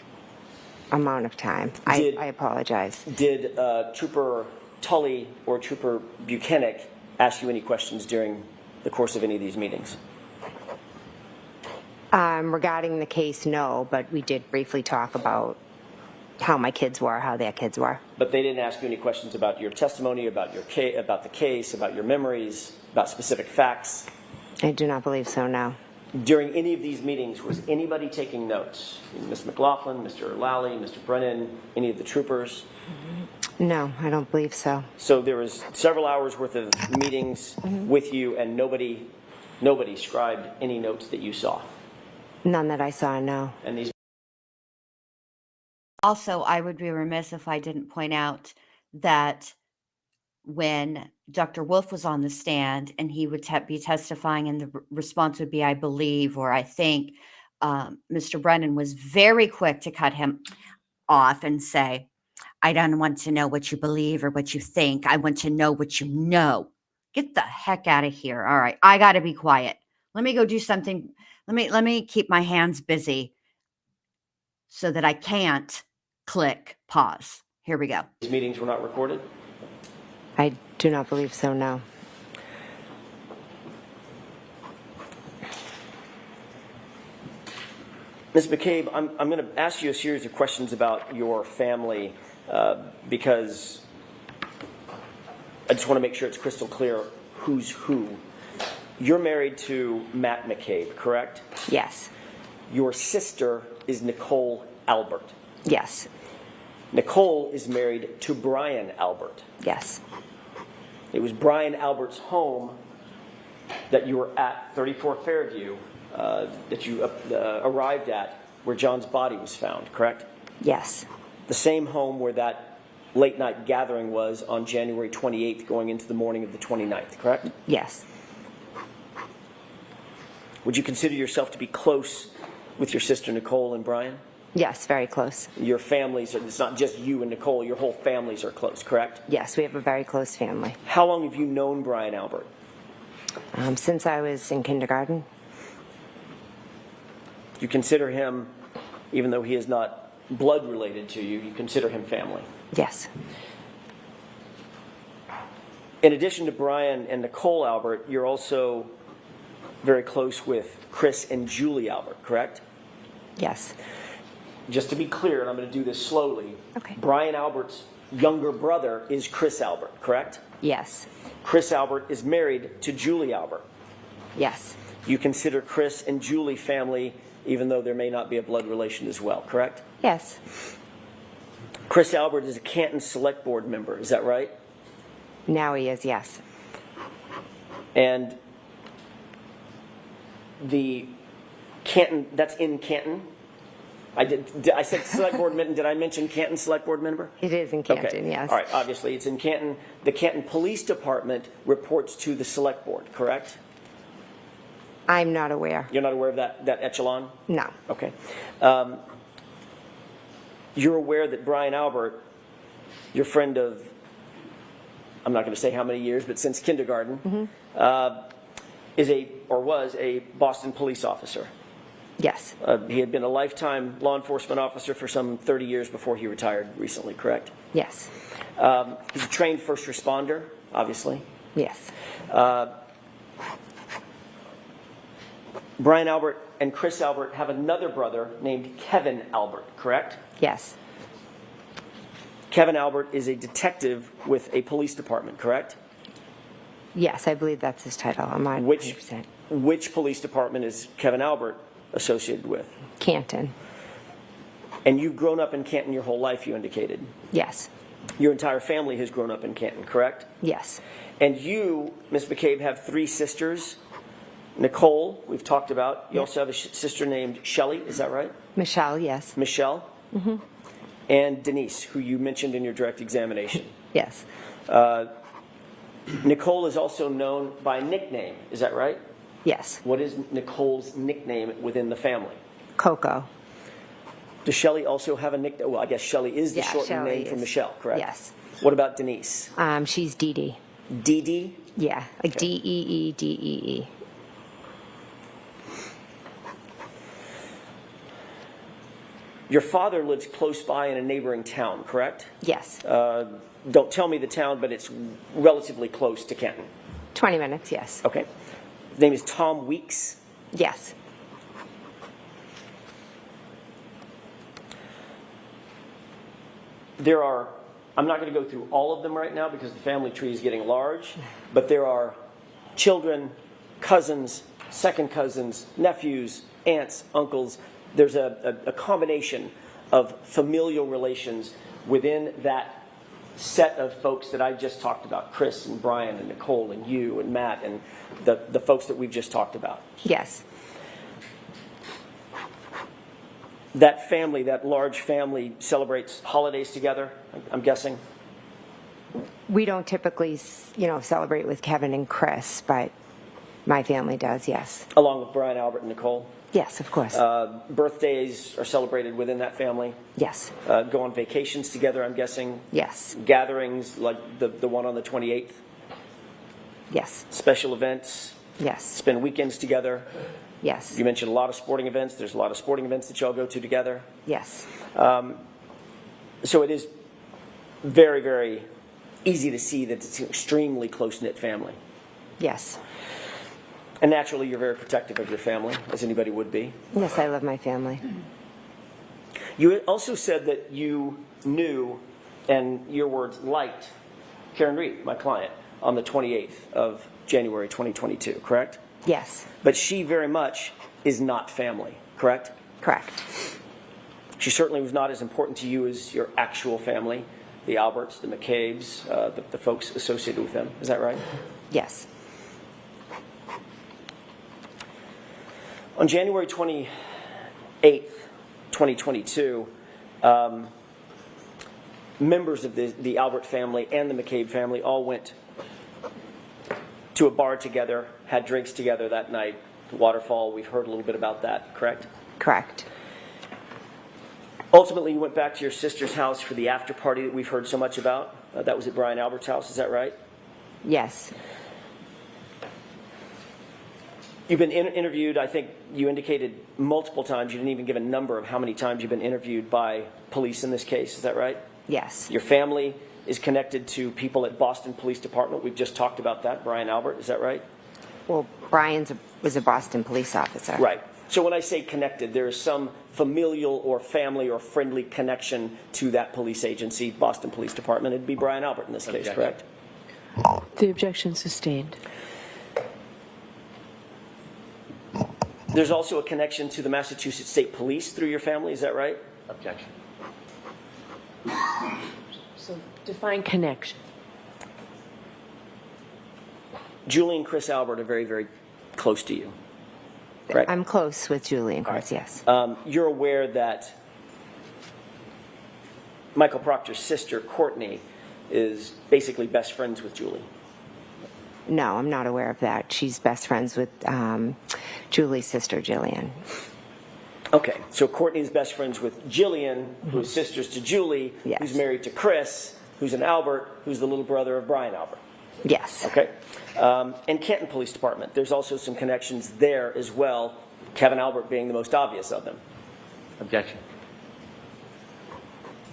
amount of time. I apologize. Did Trooper Tully or Trooper Buchanan ask you any questions during the course of any of these meetings? Regarding the case, no, but we did briefly talk about how my kids were, how their kids were. But they didn't ask you any questions about your testimony, about the case, about your memories, about specific facts? I do not believe so, no. During any of these meetings, was anybody taking notes? Ms. McLaughlin, Mr. Lally, Mr. Brennan, any of the troopers? No, I don't believe so. So there was several hours worth of meetings with you, and nobody scribed any notes that you saw? None that I saw, no. And these. Also, I would be remiss if I didn't point out that when Dr. Wolf was on the stand and he would be testifying and the response would be, I believe, or I think, Mr. Brennan was very quick to cut him off and say, I don't want to know what you believe or what you think. I want to know what you know. Get the heck out of here. All right, I got to be quiet. Let me go do something. Let me keep my hands busy so that I can't click pause. Here we go. These meetings were not recorded? I do not believe so, no. Ms. McCabe, I'm going to ask you a series of questions about your family because I just want to make sure it's crystal clear who's who. You're married to Matt McCabe, correct? Yes. Your sister is Nicole Albert. Yes. Nicole is married to Brian Albert. Yes. It was Brian Albert's home that you were at, 34 Fairview, that you arrived at where John's body was found, correct? Yes. The same home where that late night gathering was on January 28th going into the morning of the 29th, correct? Yes. Would you consider yourself to be close with your sister Nicole and Brian? Yes, very close. Your families, it's not just you and Nicole, your whole families are close, correct? Yes, we have a very close family. How long have you known Brian Albert? Since I was in kindergarten. You consider him, even though he is not blood related to you, you consider him family? Yes. In addition to Brian and Nicole Albert, you're also very close with Chris and Julie Albert, correct? Yes. Just to be clear, and I'm going to do this slowly, Okay. Brian Albert's younger brother is Chris Albert, correct? Yes. Chris Albert is married to Julie Albert. Yes. You consider Chris and Julie family, even though there may not be a blood relation as well, correct? Yes. Chris Albert is a Canton Select Board member, is that right? Now he is, yes. And the Canton, that's in Canton? I said Select Board member, did I mention Canton Select Board member? It is in Canton, Okay. yes. All right, obviously it's in Canton. The Canton Police Department reports to the Select Board, correct? I'm not aware. You're not aware of that echelon? No. Okay. You're aware that Brian Albert, your friend of, I'm not going to say how many years, but since kindergarten, was a Boston police officer. Yes. He had been a lifetime law enforcement officer for some 30 years before he retired recently, correct? Yes. He's a trained first responder, obviously. Yes. Brian Albert and Chris Albert have another brother named Kevin Albert, correct? Yes. Kevin Albert is a detective with a police department, correct? Yes, I believe that's his title. I'm not 100%. Which police department is Kevin Albert associated with? Canton. And you've grown up in Canton your whole life, you indicated. Yes. Your entire family has grown up in Canton, correct? Yes. And you, Ms. McCabe, have 3 sisters. Nicole, we've talked about. You also have a sister named Shelley, is that right? Michelle, yes. Michelle? Mm-hmm. And Denise, who you mentioned in your direct examination. Yes. Nicole is also known by a nickname, is that right? Yes. What is Nicole's nickname within the family? Coco. Does Shelley also have a nickname? Well, I guess Shelley is the shortened name from Michelle, correct? Yes. What about Denise? She's Dee Dee. Dee Dee? Yeah, like Deedee. Your father lives close by in a neighboring town, correct? Yes. Don't tell me the town, but it's relatively close to Canton. 20 minutes, yes. Okay. His name is Tom Weeks. Yes. There are, I'm not going to go through all of them right now because the family tree is getting large, but there are children, cousins, second cousins, nephews, aunts, uncles. There's a combination of familial relations within that set of folks that I just talked about, Chris and Brian and Nicole and you and Matt and the folks that we've just talked about. Yes. That family, that large family, celebrates holidays together, I'm guessing? We don't typically, celebrate with Kevin and Chris, but my family does, yes. Along with Brian, Albert, and Nicole? Yes, of course. Birthdays are celebrated within that family? Yes. Go on vacations together, I'm guessing? Yes. Gatherings like the one on the 28th? Yes. Special events? Yes. Spend weekends together? Yes. You mentioned a lot of sporting events. There's a lot of sporting events that y'all go to together. Yes. So it is very, very easy to see that it's an extremely close-knit family. Yes. And naturally, you're very protective of your family, as anybody would be. Yes, I love my family. You also said that you knew, and your words, liked Karen Reed, my client, on the 28th of January 2022, correct? Yes, But she very much is not family, correct? correct. She certainly was not as important to you as your actual family, the Alberts, the McCabes, the folks associated with them. Is that right? Yes. On January 28th, 2022, members of the Albert family and the McCabe family all went to a bar together, had drinks together that night. The Waterfall, we've heard a little bit about that, correct? Correct. Ultimately, you went back to your sister's house for the after party that we've heard so much about. That was at Brian Albert's house, is that right? Yes. You've been interviewed, I think you indicated multiple times, you didn't even give a number of how many times you've been interviewed by police in this case, is that right? Yes. Your family is connected to people at Boston Police Department. We've just talked about that, Brian Albert, is that right? Well, Brian was a Boston police officer. Right. So when I say connected, there is some familial or family or friendly connection to that police agency, Boston Police Department. It'd be Brian Albert in this case, correct? The objection sustained. There's also a connection to the Massachusetts State Police through your family, is that right? Objection. So define connection. Julie and Chris Albert are very, very close to you, right? I'm close with Julie, of course, yes. You're aware that Michael Proctor's sister, Courtney, is basically best friends with Julie. No, I'm not aware of that. She's best friends with Julie's sister, Jillian. Okay, so Courtney's best friends with Jillian, who's sisters to Julie, Yes. who's married to Chris, who's an Albert, who's the little brother of Brian Albert. Yes. Okay. And Canton Police Department, there's also some connections there as well, Kevin Albert being the most obvious of them. Objection.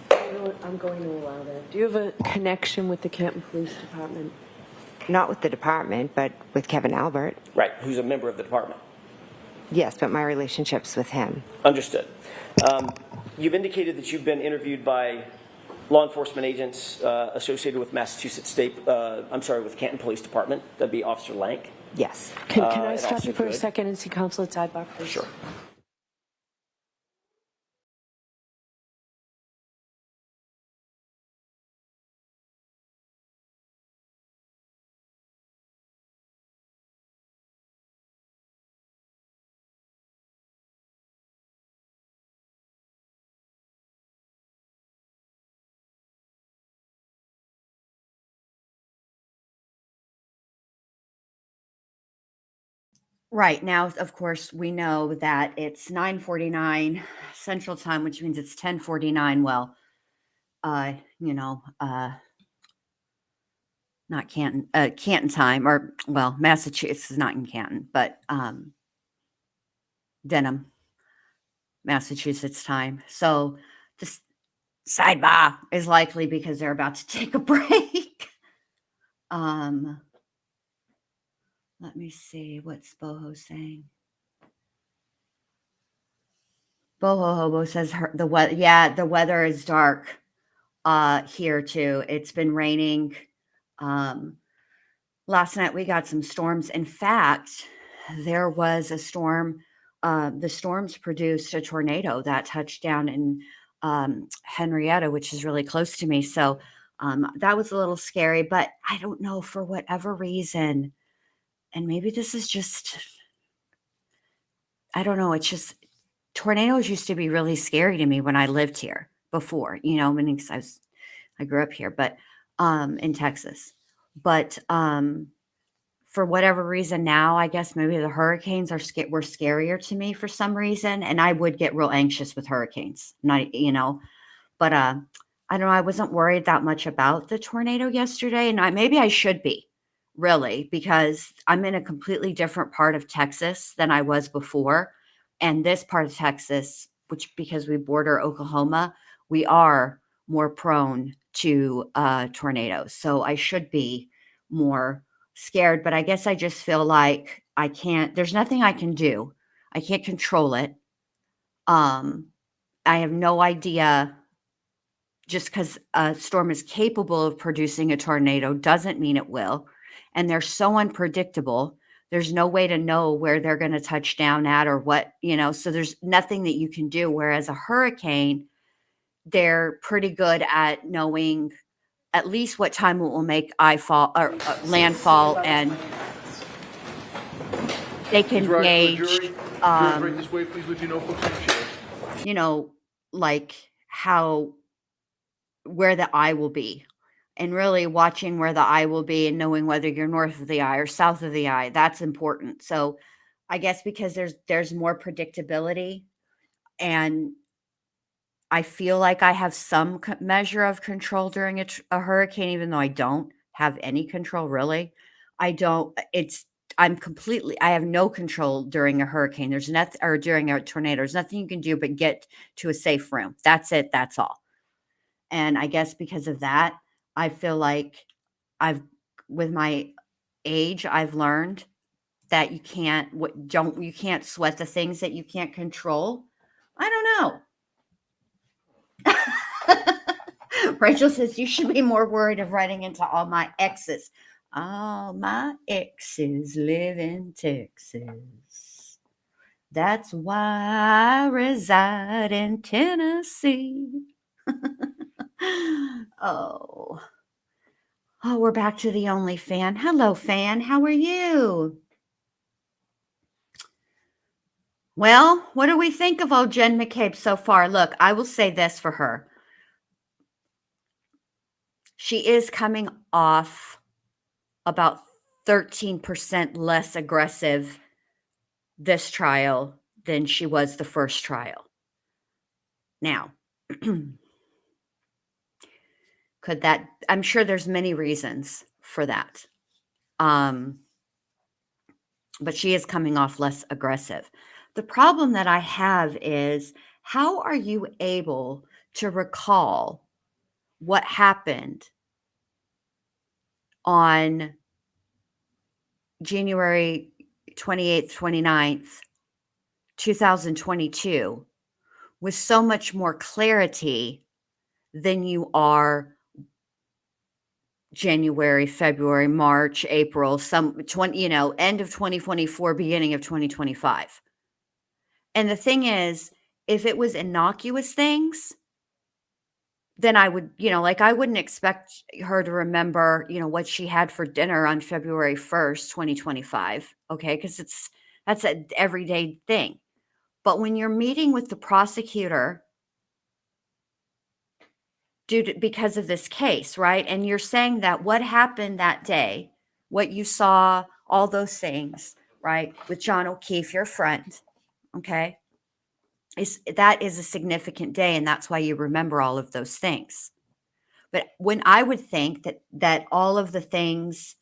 You know what? I'm going to allow that. Do you have a connection with the Canton Police Department? Not with the department, but with Kevin Albert. Right, who's a member of the department. Yes, but my relationship's with him. Understood. You've indicated that you've been interviewed by law enforcement agents associated with with Canton Police Department. That'd be Officer Lank. Yes. Can I and stop Officer you for a Good. second and see counsel at sidebar, please? Sure. Right now, of course, we know that it's 9:49 Central Time, which means it's 10:49. Well, not Canton, Canton time, or well, Massachusetts is not in Canton, but Dedham, Massachusetts time. So this sidebar is likely because they're about to take a break. Let me see what's Boho saying. Boho Hobo says the weather is dark here too. It's been raining. Last night we got some storms. In fact, there was a storm. The storms produced a tornado that touched down in Henrietta, which is really close to me. So that was a little scary, but I don't know, for whatever reason. And maybe this is just, I don't know. It's just, tornadoes used to be really scary to me when I lived here before, meaning I grew up here, but in Texas. But for whatever reason now, I guess maybe the hurricanes were scarier to me for some reason. And I would get real anxious with hurricanes, but I don't know. I wasn't worried that much about the tornado yesterday. And maybe I should be. Really, because I'm in a completely different part of Texas than I was before. And this part of Texas, because we border Oklahoma, we are more prone to tornadoes. So I should be more scared. But I guess I just feel like there's nothing I can do. I can't control it. I have no idea. Just because a storm is capable of producing a tornado doesn't mean it will. And they're so unpredictable. There's no way to know where they're going to touch down at or what, so there's nothing that you can do. Whereas a hurricane, they're pretty good at knowing at least what time it will make landfall, and they can gauge, Right this way, please, with your notebooks and chairs. like where the eye will be, and really watching where the eye will be and knowing whether you're north of the eye or south of the eye. That's important. So I guess because there's more predictability, and I feel like I have some measure of control during a hurricane, even though I don't have any control really. I have no control during a hurricane. There's nothing, or during a tornado, there's nothing you can do but get to a safe room. That's it. That's all. And I guess because of that, I feel like with my age, I've learned that you can't sweat the things that you can't control. I don't know. Rachel says you should be more worried of running into all my exes. All my exes live in Texas. That's why I reside in Tennessee. Oh, we're back to the only fan. Hello, fan. How are you? Well, what do we think of old Jen McCabe so far? Look, I will say this for her. She is coming off about 13% less aggressive this trial than she was the first trial. Now, I'm sure there's many reasons for that. But she is coming off less aggressive. The problem that I have is, how are you able to recall what happened on January 28th, 29th, 2022 with so much more clarity than you are January, February, March, April, end of 2024, beginning of 2025. And the thing is, if it was innocuous things, then I would, I wouldn't expect her to remember, what she had for dinner on February 1st, 2025. Okay. Because that's an everyday thing. But when you're meeting with the prosecutor because of this case, right? And you're saying that what happened that day, what you saw, all those things, right? With John O'Keefe, your friend, okay? That is a significant day, and that's why you remember all of those things. But when I would think that all of the things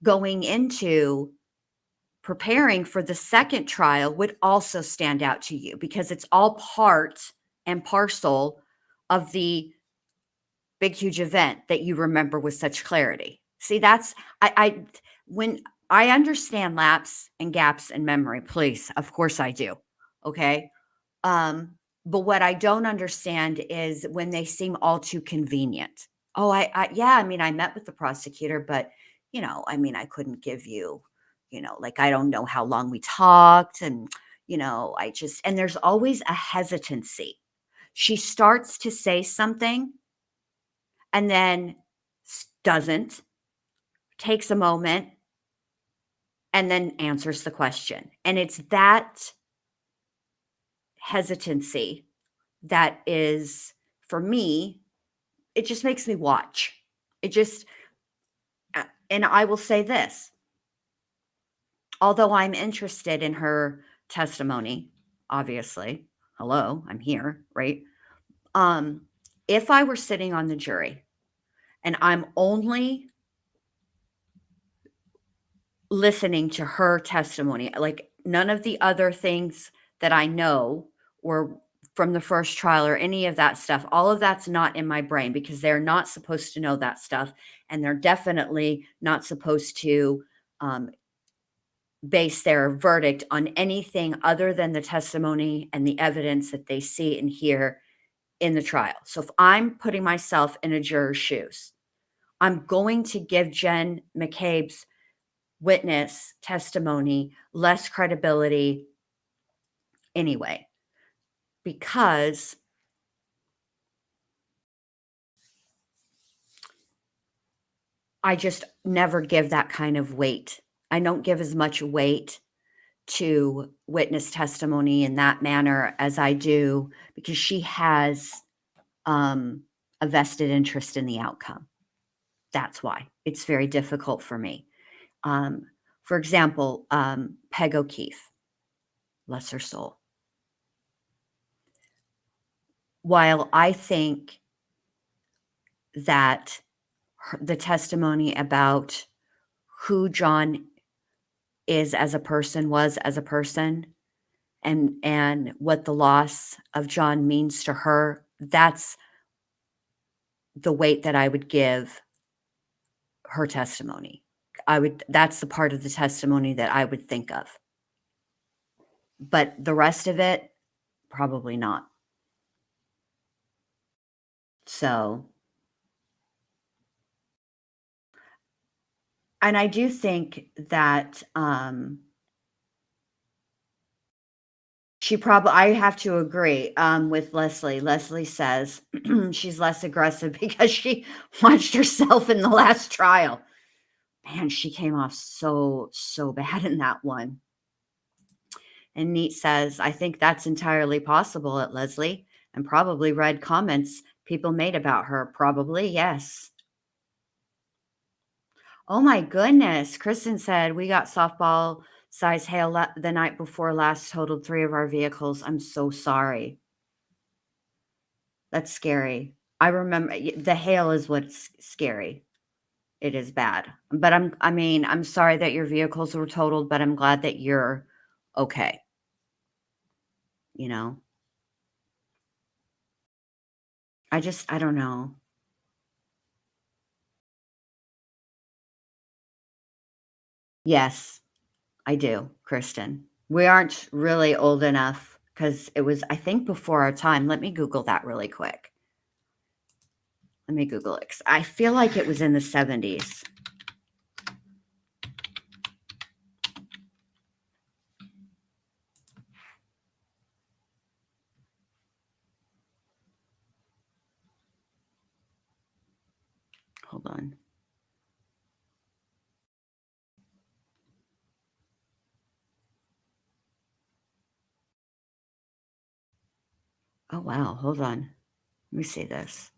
going into preparing for the second trial would also stand out to you, because it's all part and parcel of the big, huge event that you remember with such clarity. See, that's, when I understand lapse and gaps in memory, please, of course I do. Okay. But what I don't understand is when they seem all too convenient. Oh, I met with the prosecutor, but I couldn't give you, I don't know how long we talked, and, and there's always a hesitancy. She starts to say something and then doesn't, takes a moment, and then answers the question. And it's that hesitancy that is, for me, it just makes me watch. And I will say this, although I'm interested in her testimony, obviously, hello, I'm here, right? If I were sitting on the jury and I'm only listening to her testimony, like none of the other things that I know or from the first trial or any of that stuff, all of that's not in my brain, because they're not supposed to know that stuff. And they're definitely not supposed to base their verdict on anything other than the testimony and the evidence that they see and hear in the trial. So if I'm putting myself in a juror's shoes, I'm going to give Jen McCabe's witness testimony less credibility anyway, because I just never give that kind of weight. I don't give as much weight to witness testimony in that manner as I do because she has a vested interest in the outcome. That's why it's very difficult for me. For example, Peg O'Keefe, bless her soul. While I think that the testimony about who John is as a person, was as a person, and what the loss of John means to her, that's the weight that I would give her testimony. That's the part of the testimony that I would think of. But the rest of it, probably not. So, and I do think that I have to agree with Leslie. Leslie says she's less aggressive because she watched herself in the last trial. Man, she came off so bad in that one. And Neat says, I think that's entirely possible at Leslie, and probably read comments people made about her. Probably, yes. Oh my goodness. Kristen said, we got softball size hail the night before last, totaled 3 of our vehicles. I'm so sorry. That's scary. I remember the hail is what's scary. It is bad. But I'm sorry that your vehicles were totaled, but I'm glad that you're okay. You know? I don't know. Yes, I do, Kristen. We aren't really old enough because it was, I think, before our time. Let me Google that really quick. Let me Google it. 'Cause I feel like it was in the 70s. Hold on. Oh, wow. Hold on. Let me see this.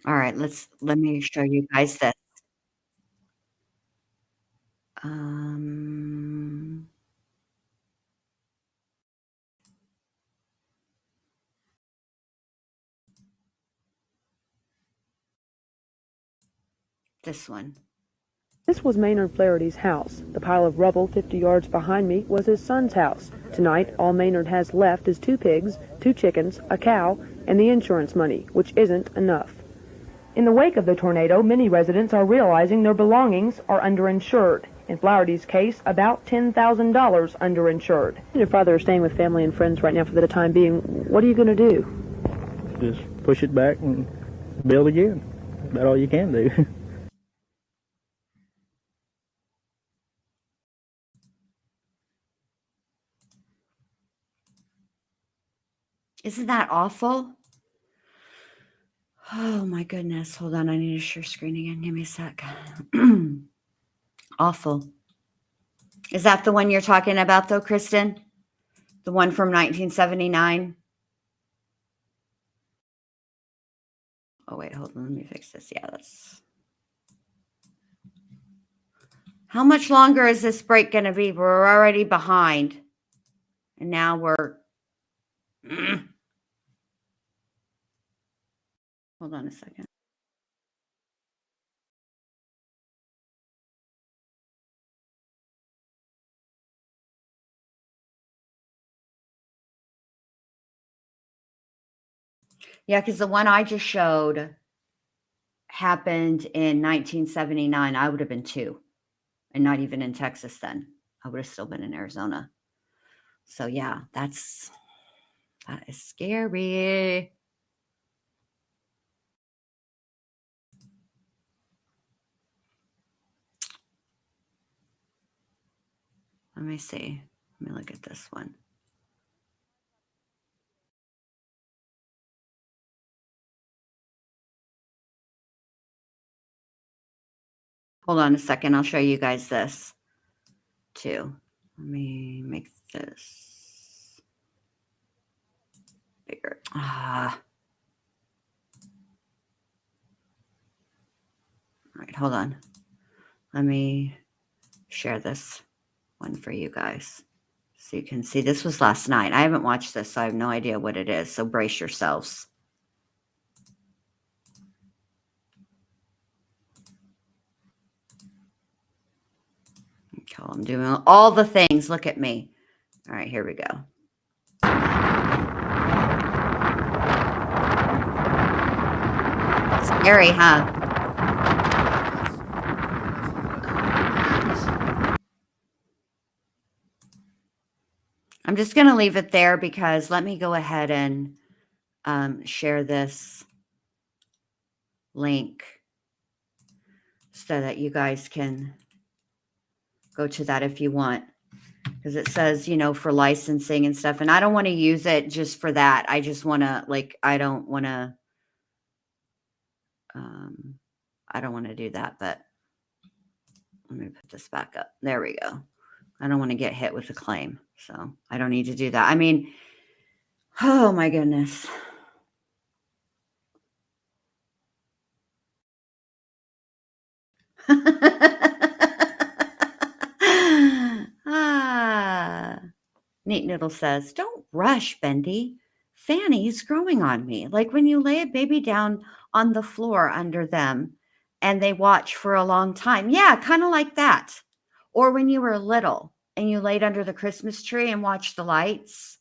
All right, let me show you guys this. Um, this one. This was Maynard Flaherty's house. The pile of rubble 50 yards behind me was his son's house. Tonight, all Maynard has left is 2 pigs, 2 chickens, a cow, and the insurance money, which isn't enough. In the wake of the tornado, many residents are realizing their belongings are underinsured. In Flaherty's case, about $10,000 underinsured. Your father is staying with family and friends right now for the time being. What are you going to do? Just push it back and build again. That's about all you can do. Isn't that awful? Oh my goodness. Hold on. I need to share screen again. Give me a sec. Awful. Is that the one you're talking about though, Kristen? The one from 1979? Oh, wait, hold on. Let me fix this. Yeah, that's... How much longer is this break going to be? We're already behind. And now we're... Hold on a second. Yeah, because the one I just showed happened in 1979. I would have been 2 and not even in Texas then. I would have still been in Arizona. So yeah, that is scary. Let me see. Let me look at this one. Hold on a second. I'll show you guys this too. Let me make this bigger. All right, hold on. Let me share this one for you guys so you can see. This was last night. I haven't watched this, so I have no idea what it is. So brace yourselves. Okay, I'm doing all the things. Look at me. All right, here we go. Scary, huh? I'm just going to leave it there because let me go ahead and share this link so that you guys can go to that if you want. Because it says, for licensing and stuff. And I don't want to use it just for that. I just want to, I don't want to do that. But let me put this back up. There we go. I don't want to get hit with a claim. So I don't need to do that. I mean, oh my goodness. Neat Noodle says, don't rush, Bendy. Fanny's growing on me. Like when you lay a baby down on the floor under them and they watch for a long time. Yeah, kind of like that. Or when you were little and you laid under the Christmas tree and watched the lights.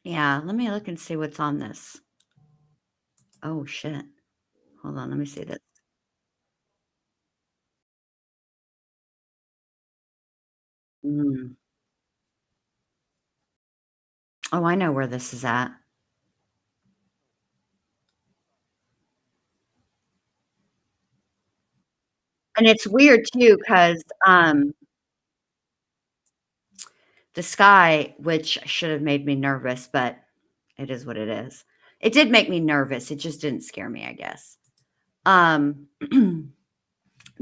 Yeah, let me look and see what's on this. Oh, shit. Hold on, let me see this. Mm. Oh, I know where this is at. And it's weird too, because the sky, which should have made me nervous, but it is what it is. It did make me nervous. It just didn't scare me, I guess. The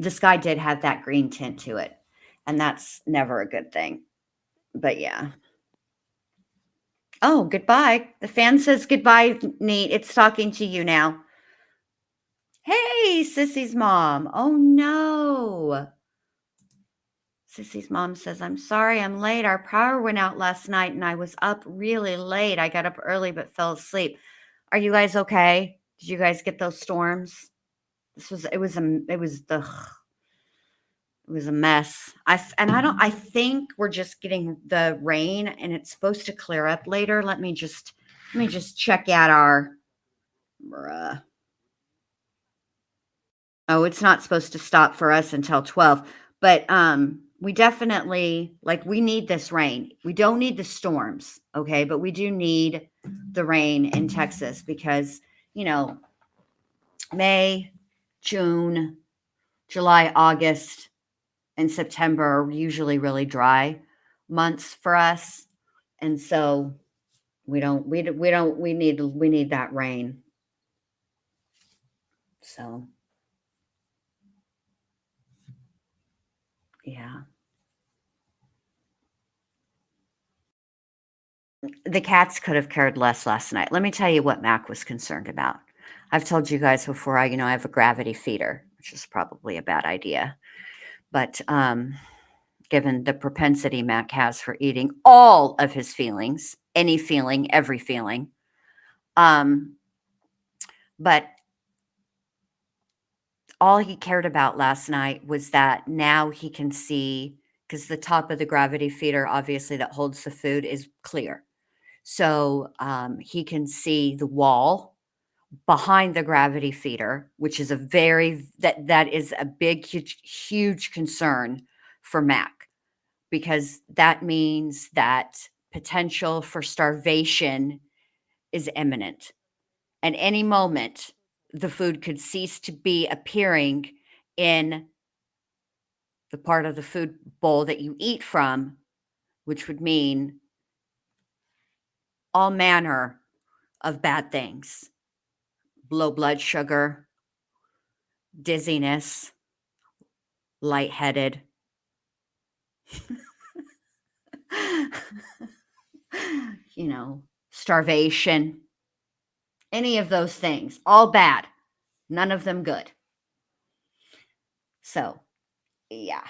sky did have that green tint to it, and that's never a good thing. But yeah. Oh, goodbye. The fan says goodbye, Neat. It's talking to you now. Hey, Sissy's mom. Oh, no. Sissy's mom says, I'm sorry I'm late. Our power went out last night and I was up really late. I got up early but fell asleep. Are you guys okay? Did you guys get those storms? It was a mess. I think we're just getting the rain and it's supposed to clear up later. Let me just check out our Oh, it's not supposed to stop for us until 12. But we definitely we need this rain. We don't need the storms, okay? But we do need the rain in Texas because, May, June, July, August, and September are usually really dry months for us. And so we need that rain. So yeah. The cats could have cared less last night. Let me tell you what Mac was concerned about. I've told you guys before, I have a gravity feeder, which is probably a bad idea. But given the propensity Mac has for eating all of his feelings, any feeling, every feeling. But all he cared about last night was that now he can see, because the top of the gravity feeder, obviously, that holds the food is clear. So he can see the wall behind the gravity feeder, which is that is a big, huge concern for Mac, because that means that potential for starvation is imminent. And any moment, the food could cease to be appearing in the part of the food bowl that you eat from, which would mean all manner of bad things: low blood sugar, dizziness, lightheaded. Starvation, any of those things, all bad, none of them good. So, yeah.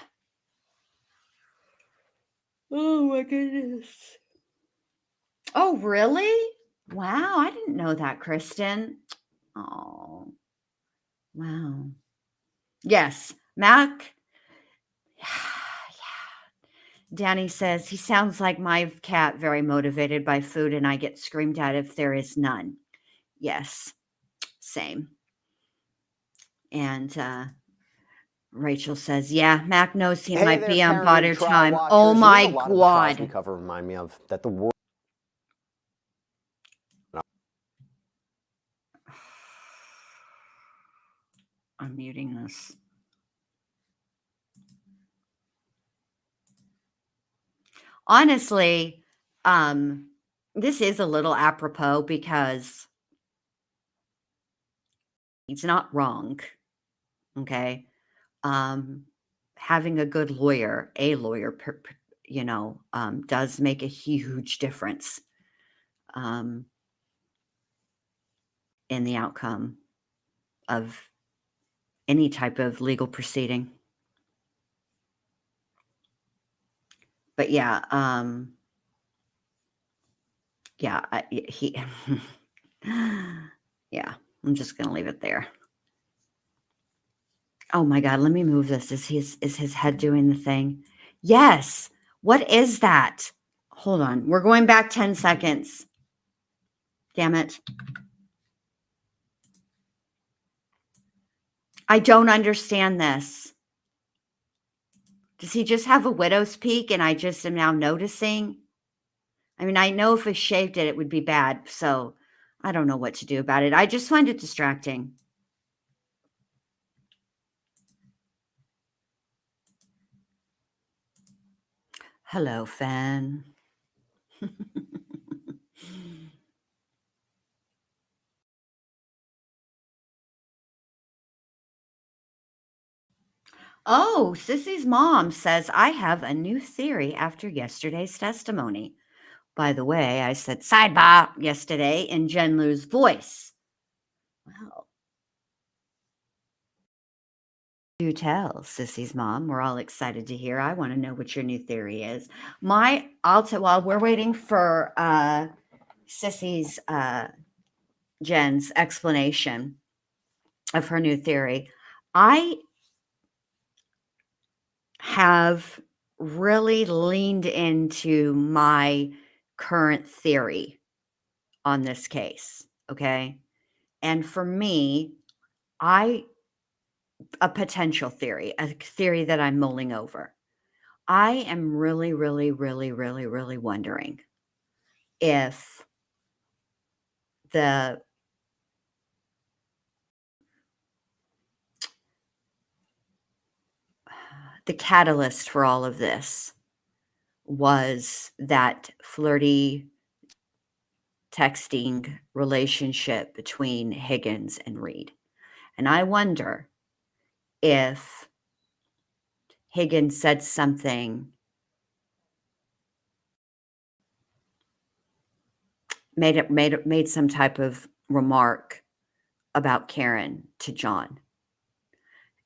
Oh my goodness. Oh, really? Wow, I didn't know that, Kristen. Oh, wow. Yes, Mac. Yeah. Danny says, he sounds like my cat, very motivated by food, and I get screamed at if there is none. Yes, same. And Rachel says, yeah, Mac knows he might be on bother time. Oh my God. We cover remind me of that the world. I'm muting this. Honestly, this is a little apropos because he's not wrong. Okay. Having a good lawyer, does make a huge difference in the outcome of any type of legal proceeding. But yeah, yeah, yeah, I'm just going to leave it there. Oh my God, let me move this. Is his head doing the thing? Yes. What is that? Hold on. We're going back 10 seconds. Damn it. I don't understand this. Does he just have a widow's peak and I just am now noticing? I mean, I know if I shaved it, it would be bad. So I don't know what to do about it. I just find it distracting. Hello, fan. Oh, Sissy's mom says, I have a new theory after yesterday's testimony. By the way, I said sidebar yesterday in Jen Lou's voice. Well, do tell, Sissy's mom. We're all excited to hear. I want to know what your new theory is. While we're waiting for Sissy's Jen's explanation of her new theory, I have really leaned into my current theory on this case. Okay. And for me, a potential theory, a theory that I'm mulling over. I am really, really, really, really, really wondering if the catalyst for all of this was that flirty texting relationship between Higgins and Reed. And I wonder if Higgins said something, made some type of remark about Karen to John.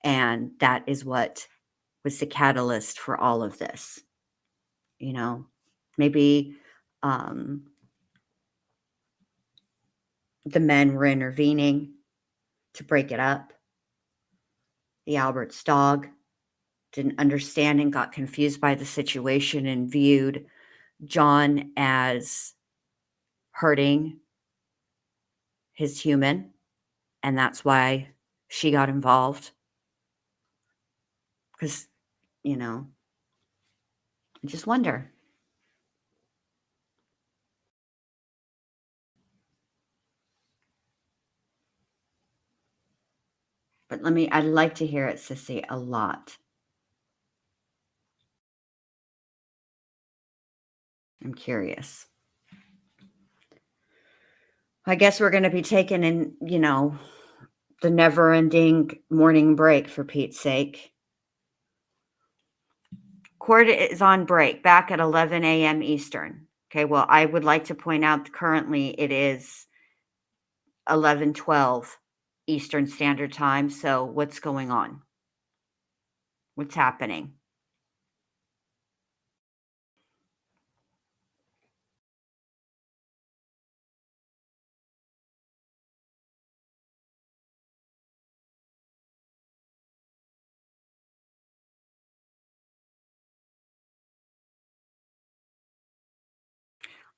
And that is what was the catalyst for all of this. Maybe the men were intervening to break it up. The Alberts dog didn't understand and got confused by the situation and viewed John as hurting his human, and that's why she got involved. Because, you know, I just wonder. But I'd like to hear it, Sissy, a lot. I'm curious. I guess we're going to be taking in, you know, the never-ending morning break, for Pete's sake. Court is on break, back at 11 a.m. Eastern. Okay, well, I would like to point out currently it is 11:12 Eastern Standard Time. So what's going on? What's happening?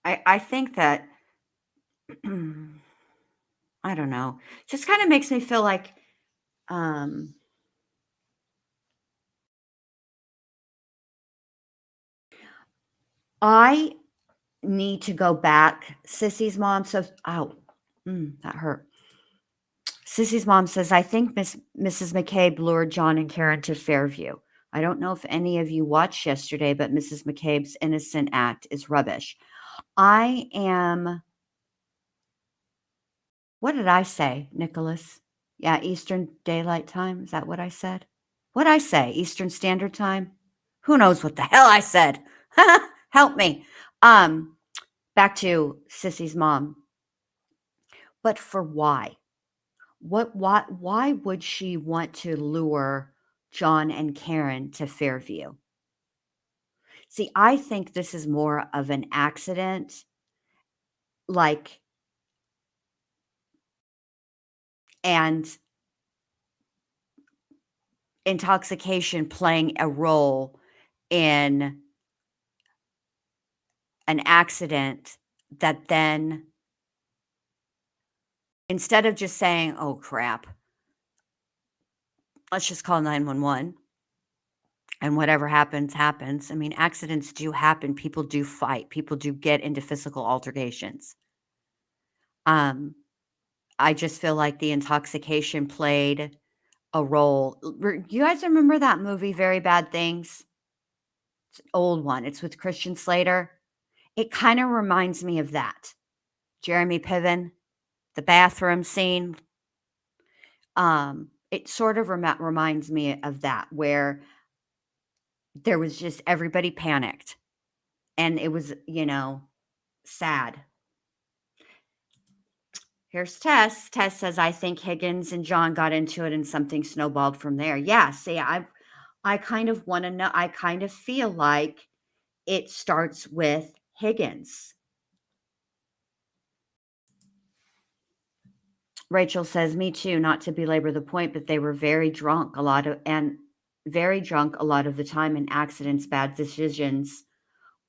I think that I don't know. Just kind of makes me feel like I need to go back. Sissy's mom says, that hurt. Sissy's mom says, I think Mrs. McCabe lured John and Karen to Fairview. I don't know if any of you watched yesterday, but Mrs. McCabe's innocent act is rubbish. I am, what did I say, Nicholas? Yeah, Eastern Daylight Time. Is that what I said? What'd I say? Eastern Standard Time? Who knows what the hell I said? Help me. Back to Sissy's mom. But for why? Why would she want to lure John and Karen to Fairview? See, I think this is more of an accident, like, and intoxication playing a role in an accident that then, instead of just saying, oh crap, let's just call 911 and whatever happens, happens. I mean, accidents do happen. People do fight. People do get into physical altercations. I just feel like the intoxication played a role. You guys remember that movie, Very Bad Things? It's an old one. It's with Christian Slater. It kind of reminds me of that. Jeremy Piven, the bathroom scene. It sort of reminds me of that, where there was just everybody panicked. And it was, sad. Here's Tess. Tess says, I think Higgins and John got into it and something snowballed from there. Yeah, see, I kind of want to know. I kind of feel like it starts with Higgins. Rachel says, me too, not to belabor the point, but they were very drunk a lot of the time, and accidents, bad decisions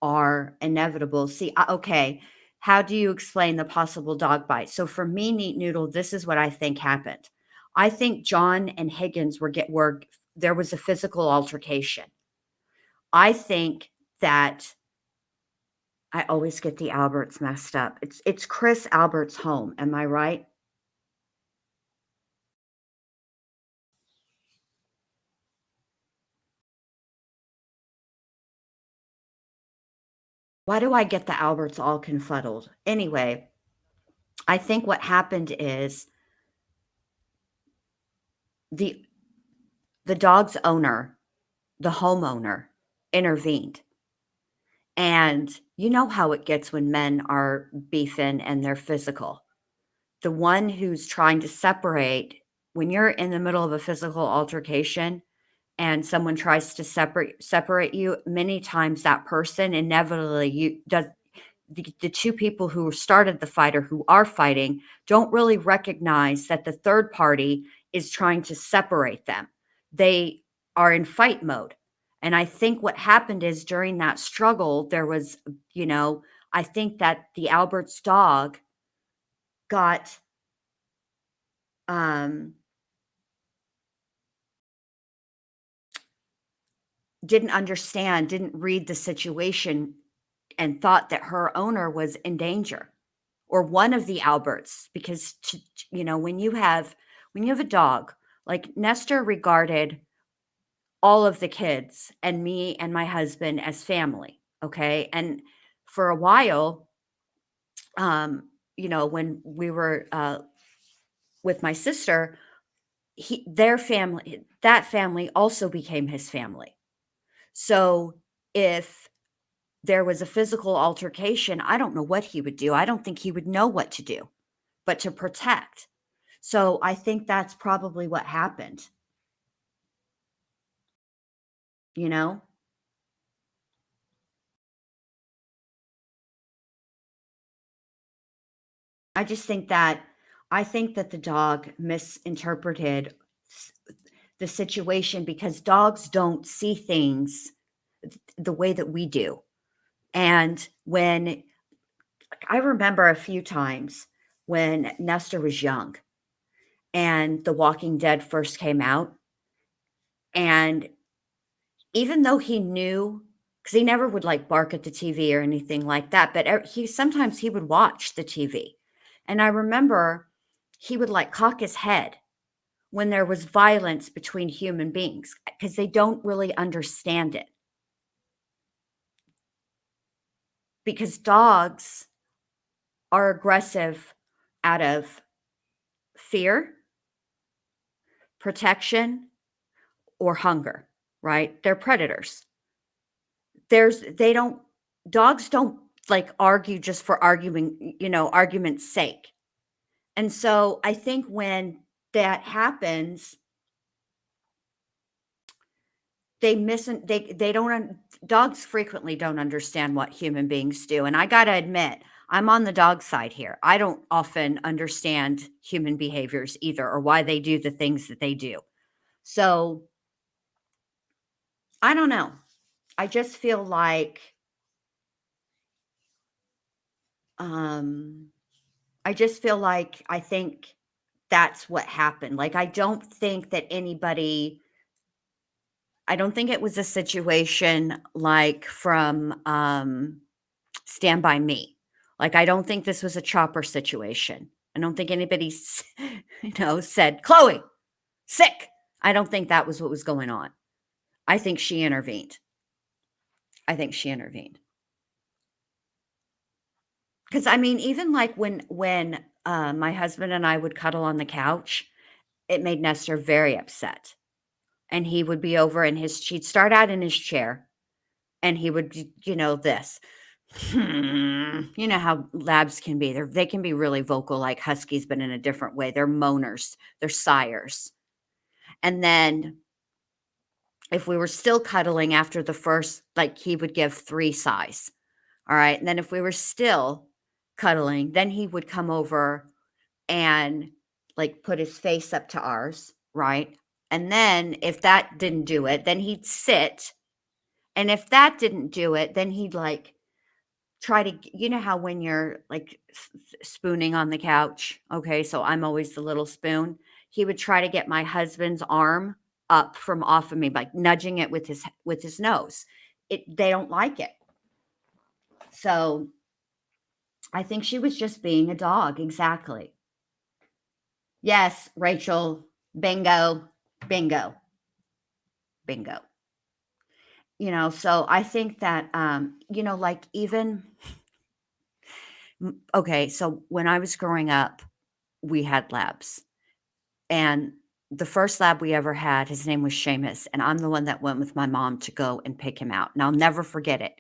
are inevitable. See, okay, how do you explain the possible dog bite? So for me, Neat Noodle, this is what I think happened. I think John and Higgins there was a physical altercation. I think that I always get the Alberts messed up. It's Chris Albert's home. Am I right? Why do I get the Alberts all confuddled? Anyway, I think what happened is the dog's owner, the homeowner, intervened. And you know how it gets when men are beefing and they're physical. The one who's trying to separate, when you're in the middle of a physical altercation and someone tries to separate you, many times that person inevitably the two people who started the fight or who are fighting don't really recognize that the third party is trying to separate them. They are in fight mode. And I think what happened is during that struggle, there was, I think that the Albert's dog got didn't understand, didn't read the situation, and thought that her owner was in danger, or one of the Alberts, because when you have a dog, like Nestor regarded all of the kids and me and my husband as family, okay? And for a while, when we were with my sister, that family also became his family. So if there was a physical altercation, I don't know what he would do. I don't think he would know what to do, but to protect. So I think that's probably what happened. You know? I think that the dog misinterpreted the situation, because dogs don't see things the way that we do. And when I remember a few times when Nestor was young and The Walking Dead first came out, and even though he knew, because he never would like bark at the TV or anything like that, but sometimes he would watch the TV. And I remember he would like cock his head when there was violence between human beings, because they don't really understand it. Because dogs are aggressive out of fear, protection, or hunger, right? They're predators. Dogs don't like argue just for argument's sake. And so I think when that happens, dogs frequently don't understand what human beings do. And I got to admit, I'm on the dog side here. I don't often understand human behaviors either, or why they do the things that they do. So I don't know. I just feel like, I think that's what happened. Like, I don't think it was a situation like from Stand By Me. Like, I don't think this was a Chopper situation. I don't think anybody, said, Chloe, sick. I don't think that was what was going on. I think she intervened. Because, I mean, even like when my husband and I would cuddle on the couch, it made Nestor very upset. And he would be over she'd start out in his chair, and he would, this. You know how labs can be. They can be really vocal like huskies, but in a different way. They're moaners. They're sighers. And then if we were still cuddling after the first, like, he would give 3 sighs. All right. And then if we were still cuddling, then he would come over and like put his face up to ours. Right. And then if that didn't do it, then he'd sit. And if that didn't do it, then he'd like try to, how when you're like spooning on the couch. Okay. So I'm always the little spoon. He would try to get my husband's arm up from off of me, like nudging it with his nose. They don't like it. So I think she was just being a dog. Exactly. Yes, Rachel. Bingo. Bingo. Bingo. So I think that, like even, okay, so when I was growing up, we had labs. And the first lab we ever had, his name was Seamus. And I'm the one that went with my mom to go and pick him out. And I'll never forget it,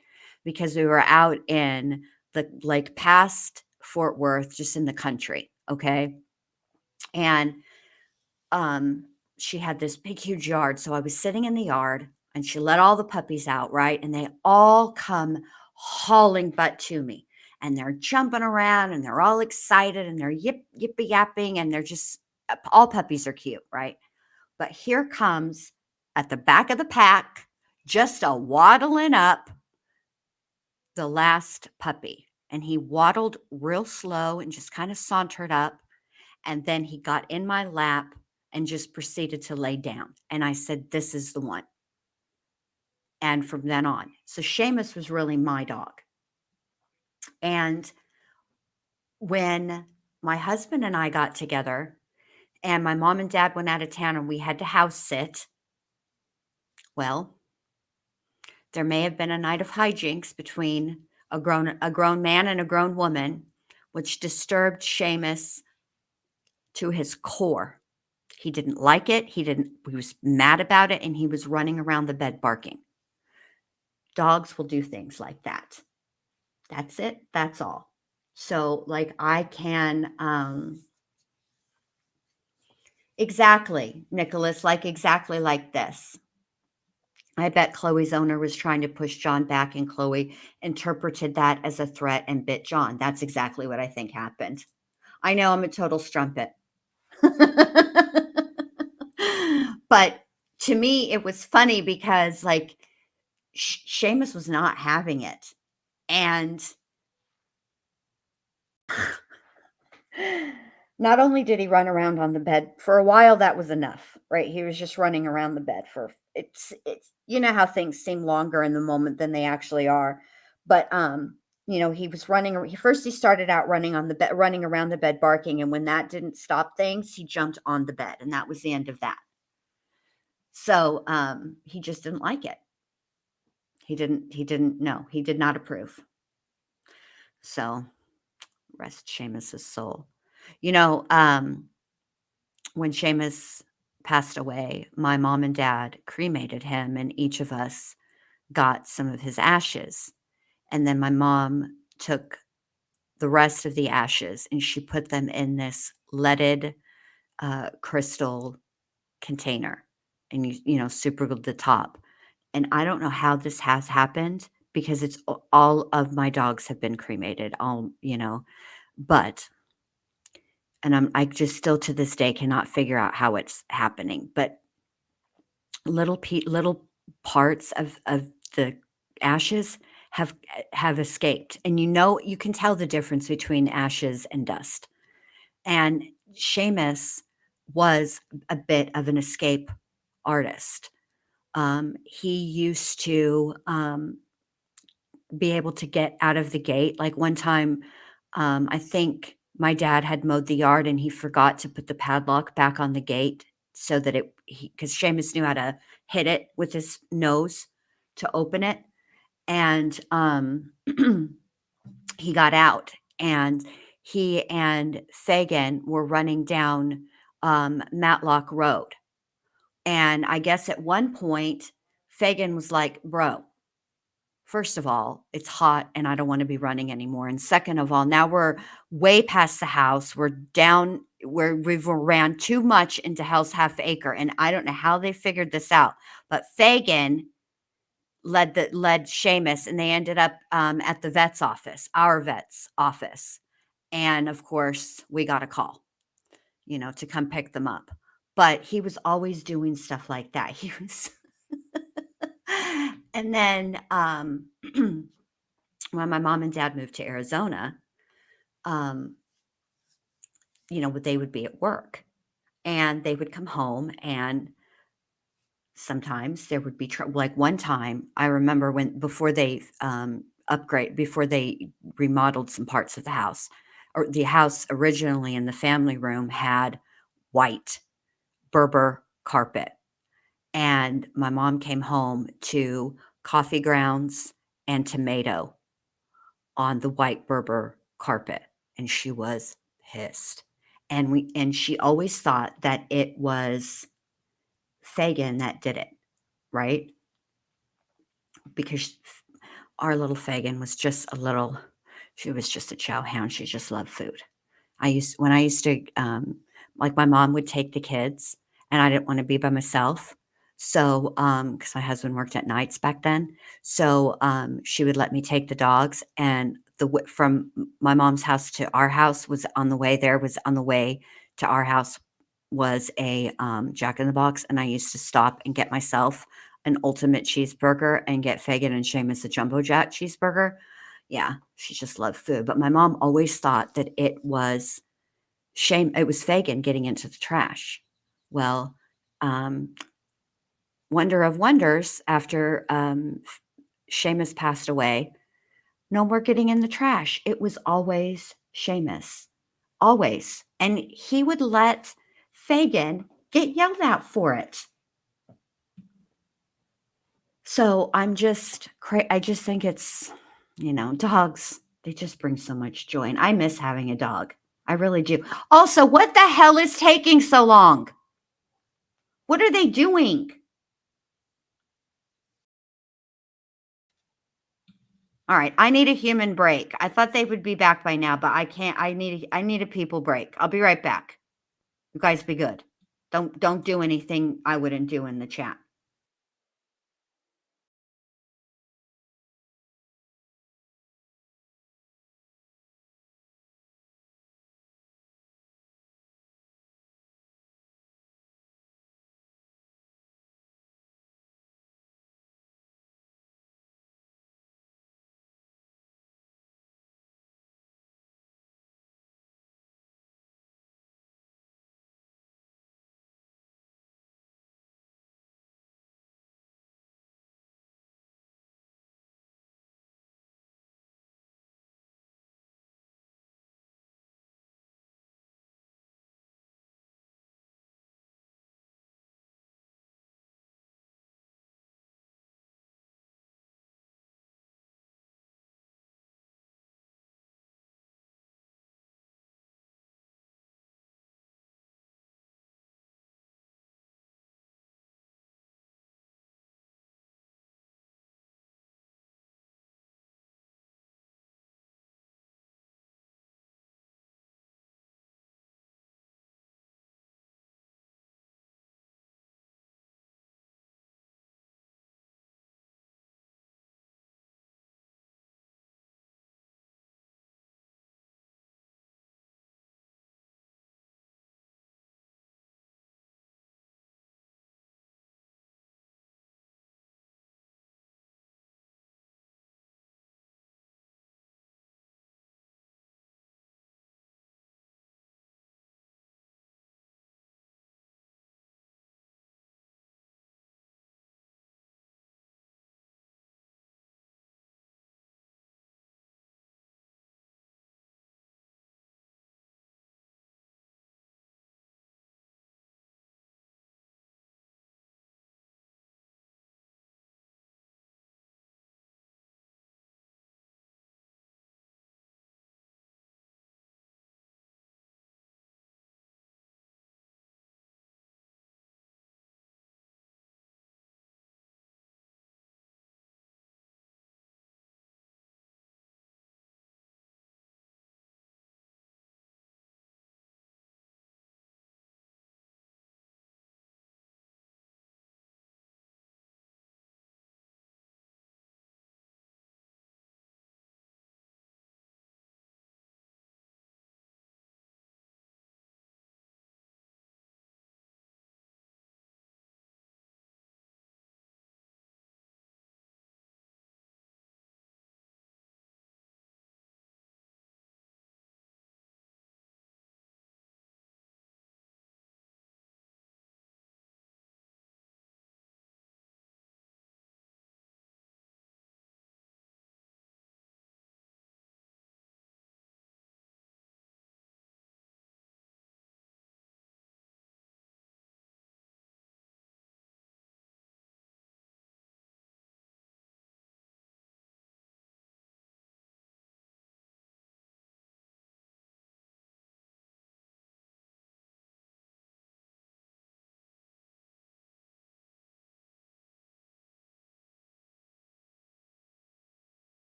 because we were out in like past Fort Worth, just in the country. Okay. And she had this big, huge yard. So I was sitting in the yard, and she let all the puppies out, right? And they all come hauling butt to me. And they're jumping around, and they're all excited, and they're yippy yapping, and they're just, all puppies are cute, right? But here comes, at the back of the pack, just a waddling up, the last puppy. and he waddled real slow and just kind of sauntered up. And then he got in my lap and just proceeded to lay down. And I said, this is the one. And from then on. So Seamus was really my dog. And when my husband and I got together and my mom and dad went out of town and we had to house sit, well, there may have been a night of hijinks between a grown man and a grown woman, which disturbed Seamus to his core. He didn't like it. He was mad about it, and he was running around the bed barking. Dogs will do things like that. That's it. That's all. So, like, I can, exactly, Nicholas, like exactly like this. I bet Chloe's owner was trying to push John back, and Chloe interpreted that as a threat and bit John. That's exactly what I think happened. I know I'm a total strumpet. But to me, it was funny because, like, Seamus was not having it. And not only did he run around on the bed for a while, that was enough, right? He was just running around the bed for it's you know how things seem longer in the moment than they actually are. But he was running. He started out running on the bed, running around the bed, barking, and when that didn't stop things, he jumped on the bed, and that was the end of that. So he just didn't like it. He did not approve. So rest Seamus's soul. When Seamus passed away, my mom and dad cremated him, and each of us got some of his ashes. And then my mom took the rest of the ashes and she put them in this leaded crystal container and super glued the top. And I don't know how this has happened because it's all of my dogs have been cremated, but I just still to this day cannot figure out how it's happening. But little parts of the ashes have escaped, and you can tell the difference between ashes and dust. And Seamus was a bit of an escape artist. He used to be able to get out of the gate. Like one time, I think my dad had mowed the yard and he forgot to put the padlock back on the gate so that because Seamus knew how to hit it with his nose to open it. And he got out, and he and Fagin were running down Matlock Road. And I guess at one point, Fagin was like, bro, first of all, it's hot and I don't want to be running anymore. And second of all, now we're way past the house. We're down where we've ran too much into Hell's Half Acre. And I don't know how they figured this out, but Fagin led Seamus, and they ended up at the vet's office, our vet's office. And of course, we got a call, to come pick them up. But he was always doing stuff like that. He was. And then when my mom and dad moved to Arizona, they would be at work and they would come home, and sometimes there would be like one time I remember before they remodeled some parts of the house, or the house originally in the family room had white Berber carpet. And my mom came home to coffee grounds and tomato on the white Berber carpet, and she was pissed. And she always thought that it was Fagin that did it, right? Because our little Fagin was she was just a chow hound. She just loved food. When I used to, like my mom would take the kids, and I didn't want to be by myself. So, because my husband worked at nights back then. So, she would let me take the dogs, and from my mom's house to our house was on the way to our house was a Jack in the Box. And I used to stop and get myself an ultimate cheeseburger and get Fagin and Seamus a jumbo jack cheeseburger. Yeah, she just loved food. But my mom always thought that it was Fagin getting into the trash. Well, um, wonder of wonders, after Seamus passed away, no more getting in the trash. It was always Seamus, always. And he would let Fagin get yelled at for it. So I just think it's, dogs, they just bring so much joy. And I miss having a dog. I really do. Also, what the hell is taking so long? What are they doing? All right, I need a human break. I thought they would be back by now, but I can't. I need a people break. I'll be right back. You guys be good. Don't do anything I wouldn't do in the chat.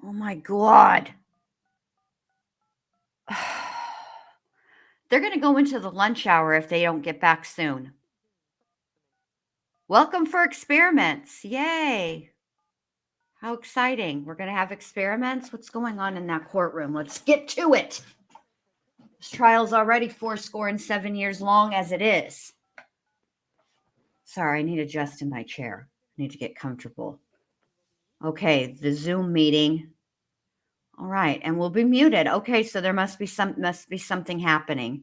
Oh my God. They're going to go into the lunch hour if they don't get back soon. Welcome for experiments. Yay. How exciting. We're going to have experiments. What's going on in that courtroom? Let's get to it. This trial's already 77 years long as it is. Sorry, I need to adjust in my chair. I need to get comfortable. Okay, the Zoom meeting. All right, and we'll be muted. Okay, so there must be something happening.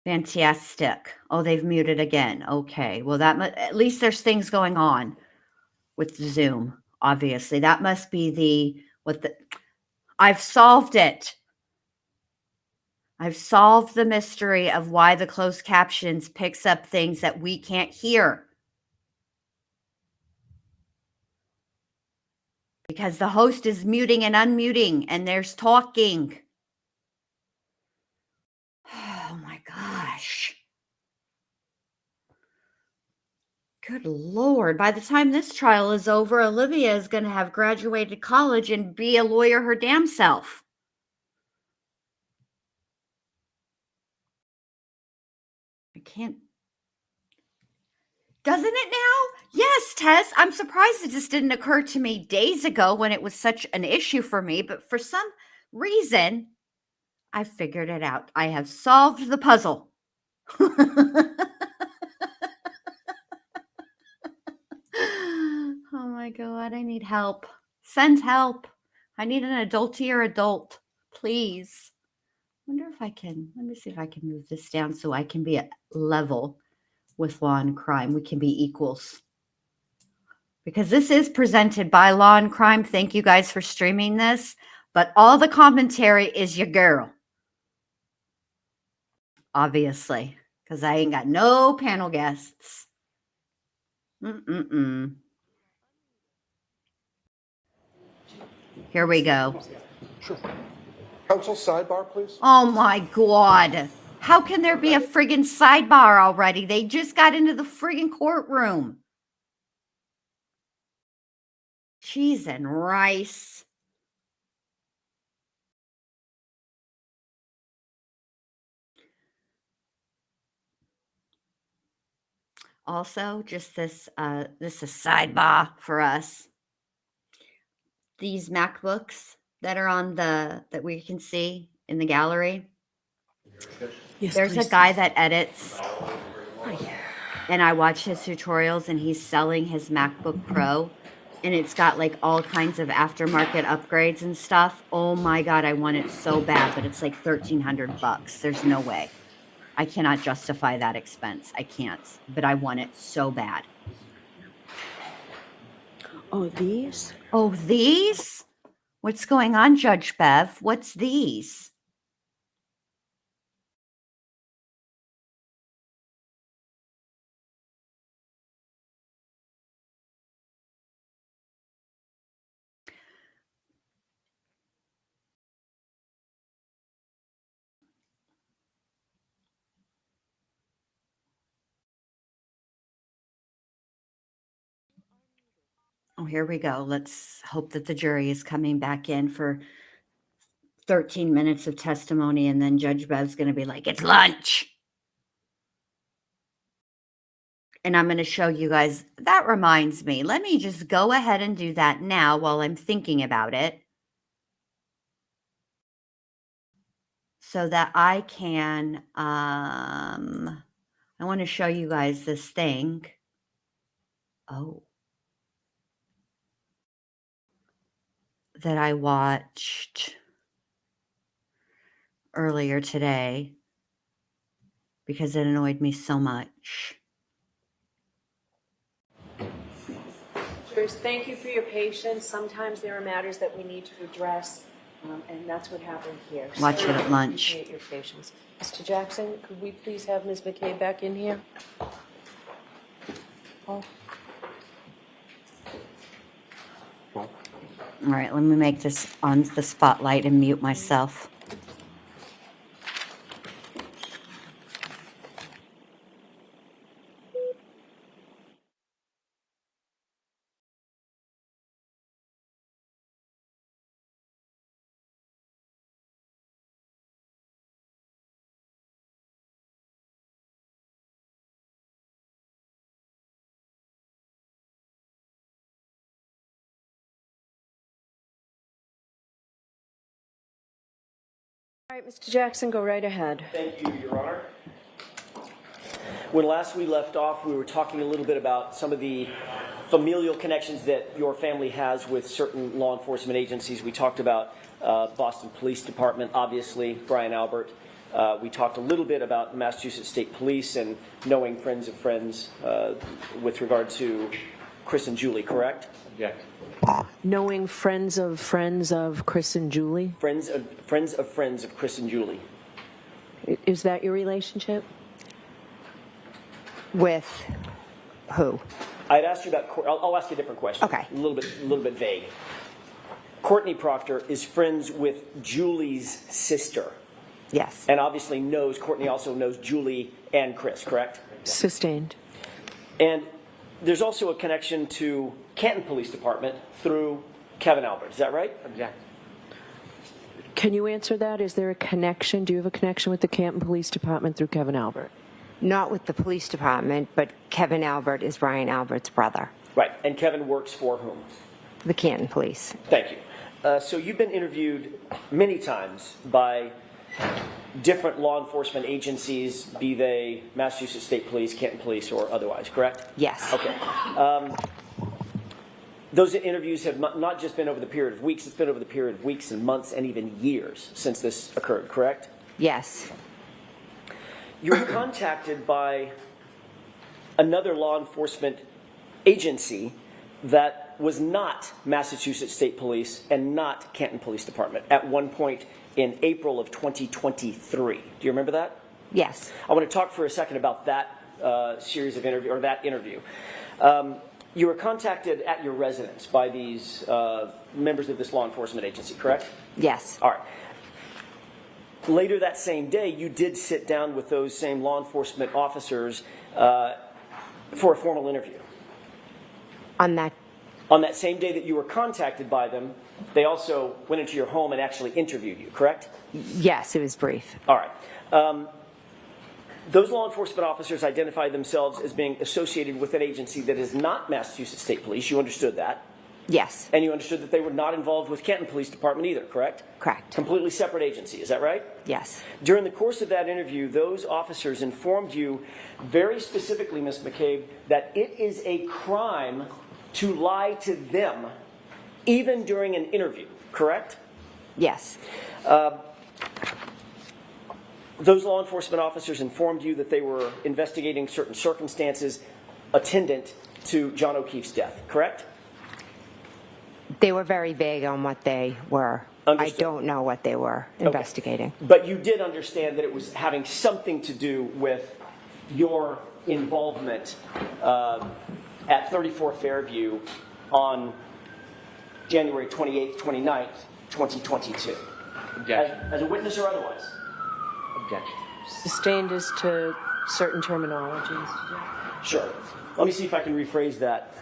Fantastic. Oh, they've muted again. Okay, well at least there's things going on with Zoom. Obviously, that must be I've solved it. I've solved the mystery of why the closed captions picks up things that we can't hear. Because the host is muting and unmuting and there's talking. Oh my gosh. Good Lord. By the time this trial is over, Olivia is going to have graduated college and be a lawyer her damn self. I can't. Doesn't it now? Yes, Tess. I'm surprised it just didn't occur to me days ago when it was such an issue for me. But for some reason, I figured it out. I have solved the puzzle. Oh my God, I need help. Send help. I need an adultier adult, please. Wonder if I can, let me see if I can move this down so I can be at level with Law and Crime. We can be equals. Because this is presented by Law and Crime. Thank you guys for streaming this. But all the commentary is your girl. Obviously. Because I ain't got no panel guests. Here we go. Sure. Counsel, sidebar, please. Oh my God. How can there be a friggin' sidebar already? They just got into the friggin' courtroom. Cheese and rice. Also, just this is a sidebar for us. These MacBooks that are on that we can see in the gallery. Yes, There's please. a guy that edits, and I watch his tutorials, and he's selling his MacBook Pro, and it's got like all kinds of aftermarket upgrades and stuff. Oh my God, I want it so bad, but it's like $1,300. There's no way. I cannot justify that expense. I can't, but I want it so bad. Oh, these? Oh, these? What's going on, Judge Bev? What's these? Oh, here we go. Let's hope that the jury is coming back in for 13 minutes of testimony, and then Judge Bev's going to be like, it's lunch. And I'm going to show you guys. That reminds me. Let me just go ahead and do that now while I'm thinking about it, so that I can, I want to show you guys this thing. Oh. That I watched earlier today because it annoyed me so much. Jurors, thank you for your patience. Sometimes there are matters that we need to address, and that's what happened here. Watch it at lunch. Appreciate your patience. Mr. Jackson, could we please have Ms. McCabe back in here? Oh. All right, let me make this on the spotlight and mute myself. All right, Mr. Jackson, go right ahead. Thank you, Your Honor. When last we left off, we were talking a little bit about some of the familial connections that your family has with certain law enforcement agencies. We talked about Boston Police Department, obviously, Brian Albert. We talked a little bit about Massachusetts State Police and knowing friends of friends with regard to Chris and Julie, correct? Object. Knowing friends of Chris and Julie? Friends of friends of Chris and Julie. Is that your relationship? With who? I'd asked you about. I'll ask you a different question. Okay. A little bit vague. Courtney Proctor is friends with Julie's sister. Yes. And obviously Courtney also knows Julie and Chris, correct? Sustained. And there's also a connection to Canton Police Department through Kevin Albert. Is that right? Object. Can you answer that? Is there a connection? Do you have a connection with the Canton Police Department through Kevin Albert? Not with the police department, but Kevin Albert is Brian Albert's brother. Right. And Kevin works for whom? The Canton Police. Thank you. So you've been interviewed many times by different law enforcement agencies, be they Massachusetts State Police, Canton Police, or otherwise, correct? Yes. Okay. Those interviews have not just been over the period of weeks, it's been over the period of weeks and months and even years since this occurred, correct? Yes. You were contacted by another law enforcement agency that was not Massachusetts State Police and not Canton Police Department at one point in April of 2023. Do you remember that? Yes. I want to talk for a second about that series of interview, or that interview. You were contacted at your residence by these members of this law enforcement agency, correct? Yes. All right. Later that same day, you did sit down with those same law enforcement officers for a formal interview. On that same day that you were contacted by them, they also went into your home and actually interviewed you, correct? Yes, it was brief. All right. Those law enforcement officers identified themselves as being associated with an agency that is not Massachusetts State Police. You understood that? Yes. And you understood that they were not involved with Canton Police Department either, correct? Correct. Completely separate agency, is that right? Yes. During the course of that interview, those officers informed you very specifically, Ms. McCabe, that it is a crime to lie to them, even during an interview, correct? Yes. Those law enforcement officers informed you that they were investigating certain circumstances attendant to John O'Keefe's death, correct? They were very vague on what they were. Understood. I don't know what they were investigating. But you did understand that it was having something to do with your involvement at 34 Fairview on January 28th, 29th, 2022. Objection. As a witness or otherwise? Objection. Sustained as to certain terminologies. Sure. Let me see if I can rephrase that,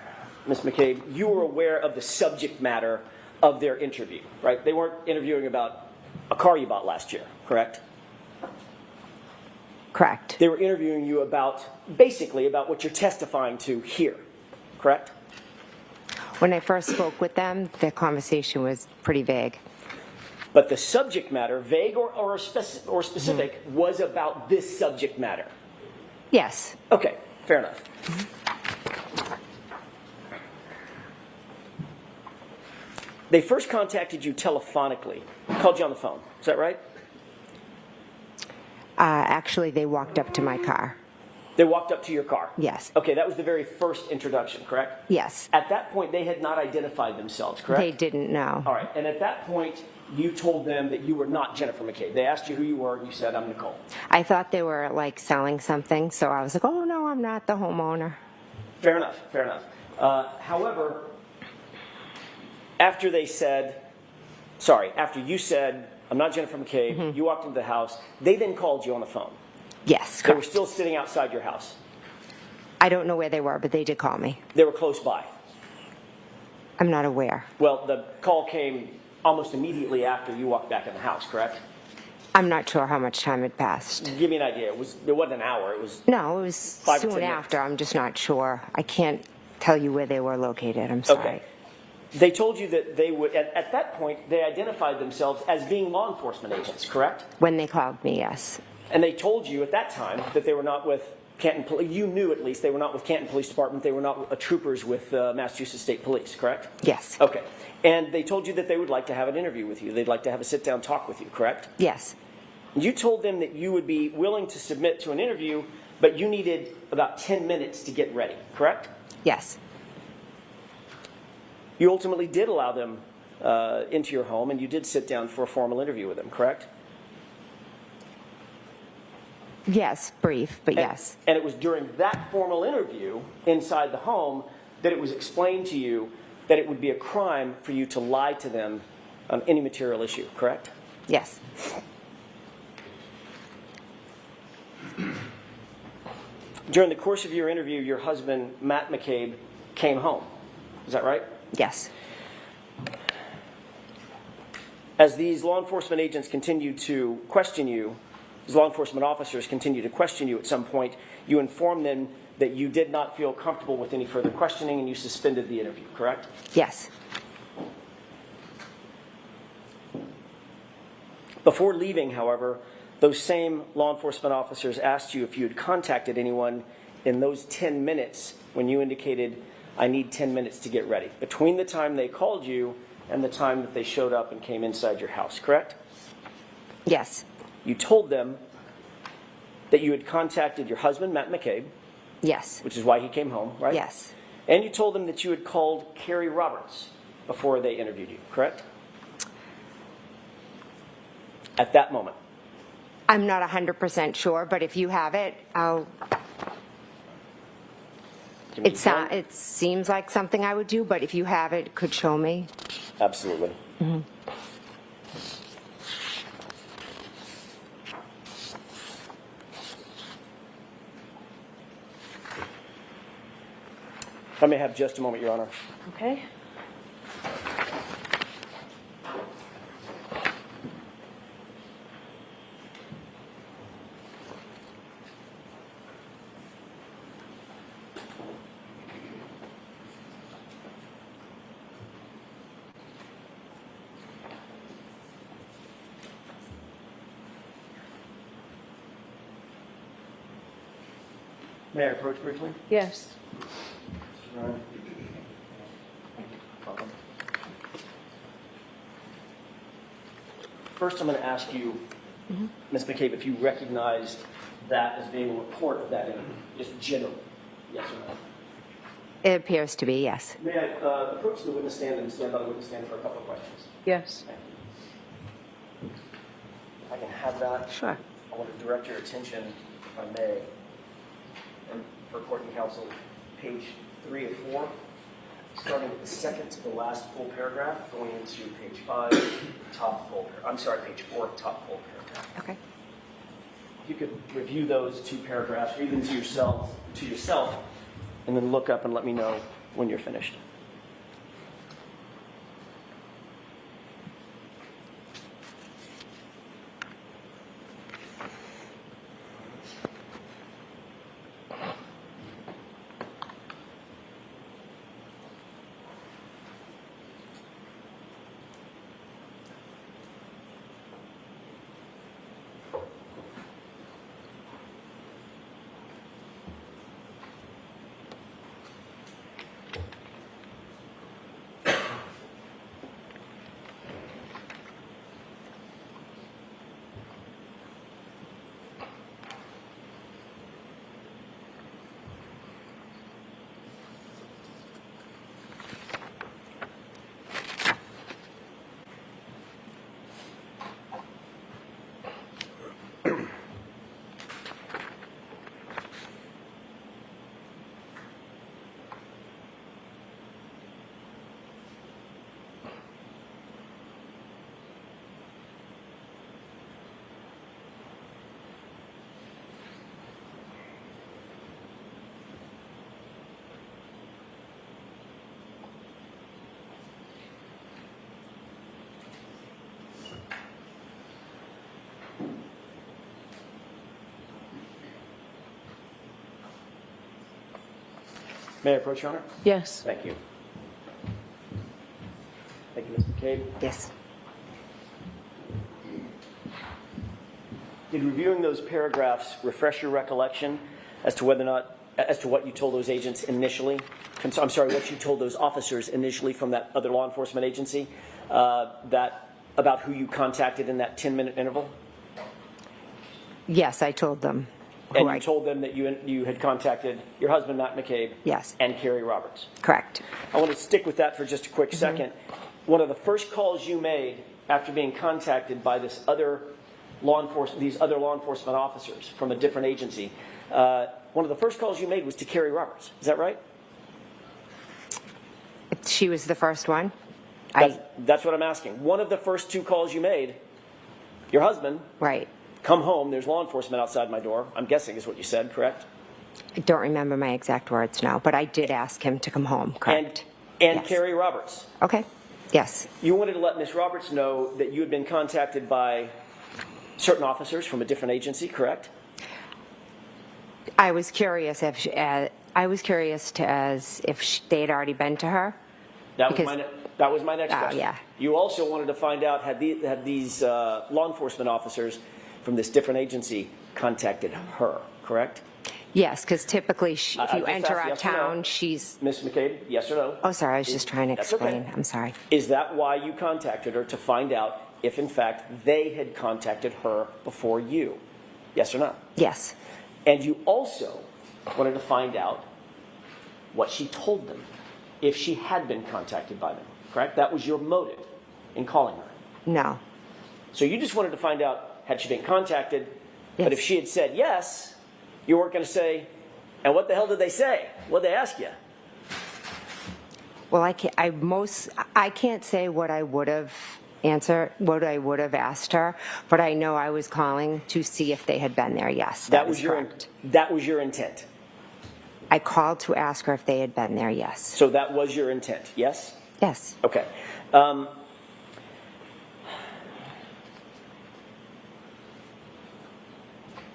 Ms. McCabe. You were aware of the subject matter of their interview, right? They weren't interviewing about a car you bought last year, correct? Correct. They were interviewing you basically about what you're testifying to here, correct? When I first spoke with them, the conversation was pretty vague. But the subject matter, vague or specific, was about this subject matter. Yes. Okay, fair enough. They first contacted you telephonically, called you on the phone. Is that right? Actually, they walked up to my car. They walked up to your car? Yes. Okay, that was the very first introduction, correct? Yes. At that point, they had not identified themselves, correct? They didn't know. All right, and at that point, you told them that you were not Jennifer McCabe. They asked you who you were, and you said, I'm Nicole. I thought they were like selling something, so I was like, oh no, I'm not the homeowner. Fair enough, fair enough. However, after you said, I'm not Jennifer McCabe, you walked into the house, they then called you on the phone. Yes, They were correct. still sitting outside your house. I don't know where they were, but they did call me. They were close by. I'm not aware. Well, the call came almost immediately after you walked back in the house, correct? I'm not sure how much time had passed. Give me an idea. It wasn't an hour. It was No, it was 5 to 10 soon minutes. after. I'm just not sure. I can't tell you where they were located. I'm sorry. Okay. They told you that they would, at that point, they identified themselves as being law enforcement agents, correct? When they called me, yes. And they told you at that time that they were not with Canton Police. You knew at least they were not with Canton Police Department. They were not troopers with Massachusetts State Police, correct? Yes. Okay. And they told you that they would like to have an interview with you. They'd like to have a sit-down talk with you, correct? Yes. You told them that you would be willing to submit to an interview, but you needed about 10 minutes to get ready, correct? Yes. You ultimately did allow them into your home, and you did sit down for a formal interview with them, correct? Yes, brief, but yes. And it was during that formal interview inside the home that it was explained to you that it would be a crime for you to lie to them on any material issue, correct? Yes. During the course of your interview, your husband, Matt McCabe, came home. Is that right? Yes. As these law enforcement agents continued to question you, as law enforcement officers continued to question you at some point, you informed them that you did not feel comfortable with any further questioning and you suspended the interview, correct? Yes. Before leaving, however, those same law enforcement officers asked you if you had contacted anyone in those 10 minutes when you indicated, I need 10 minutes to get ready, between the time they called you and the time that they showed up and came inside your house, correct? Yes. You told them that you had contacted your husband, Matt McCabe. Yes. Which is why he came home, right? Yes. And you told them that you had called Carrie Roberts before they interviewed you, correct? At that moment. I'm not 100% sure, but if you have it, I'll... It seems like something I would do, but if you have it, could show me. Absolutely. Mm-hmm. I may have just a moment, Your Honor. Okay. May I approach briefly? Yes. Mr. Ryan. First, I'm going to ask you, Ms. McCabe, if you recognized that as being a report of that interview, just generally, yes or no? It appears to be, yes. May I approach the witness stand and stand by the witness stand for a couple of questions? Yes. Thank you. If I can have that. Sure. I want to direct your attention, if I may, and for court and counsel, page 3 of 4, starting with the second to the last full paragraph, going into page 5, top full paragraph. I'm sorry, page 4, top full paragraph. Okay. If you could review those two paragraphs, read them to yourself, and then look up and let me know when you're finished. May I approach, Your Honor? Yes. Thank you. McCabe? Yes. Did reviewing those paragraphs refresh your recollection as to whether or not, as to what you told those agents initially? I'm sorry, what you told those officers initially from that other law enforcement agency, about who you contacted in that 10-minute interval? Yes, I told them. And you told them that you had contacted your husband, Matt McCabe, Yes. and Carrie Roberts. Correct. I want to stick with that for just a quick second. One of the first calls you made after being contacted by these other law enforcement officers from a different agency, one of the first calls you made was to Carrie Roberts. Is that right? She was the first one. That's what I'm asking. One of the first 2 calls you made, your husband, Right. come home, there's law enforcement outside my door, I'm guessing is what you said, correct? I don't remember my exact words now, but I did ask him to come home. Correct. And Yes. Carrie Roberts. Okay. Yes. You wanted to let Ms. Roberts know that you had been contacted by certain officers from a different agency, correct? I was curious if they had already been to her. That Because- was my next question. yeah. You also wanted to find out had these law enforcement officers from this different agency contacted her, correct? Yes, because typically if I you just enter asked our yes or no. town, she's. Ms. McCabe, yes or no? Oh, sorry. I was just trying to That's explain. okay. I'm sorry. Is that why you contacted her, to find out if in fact they had contacted her before you? Yes or no? Yes. And you also wanted to find out what she told them, if she had been contacted by them, correct? That was your motive in calling her. No. So you just wanted to find out, had she been contacted? Yes. But if she had said yes, you weren't going to say, and what the hell did they say? What did they ask you? Well, I can't say what I would have answered, what I would have asked her, but I know I was calling to see if they had been there. Yes, that was correct. That was your intent. I called to ask her if they had been there. Yes. So that was your intent, yes? Yes. Okay.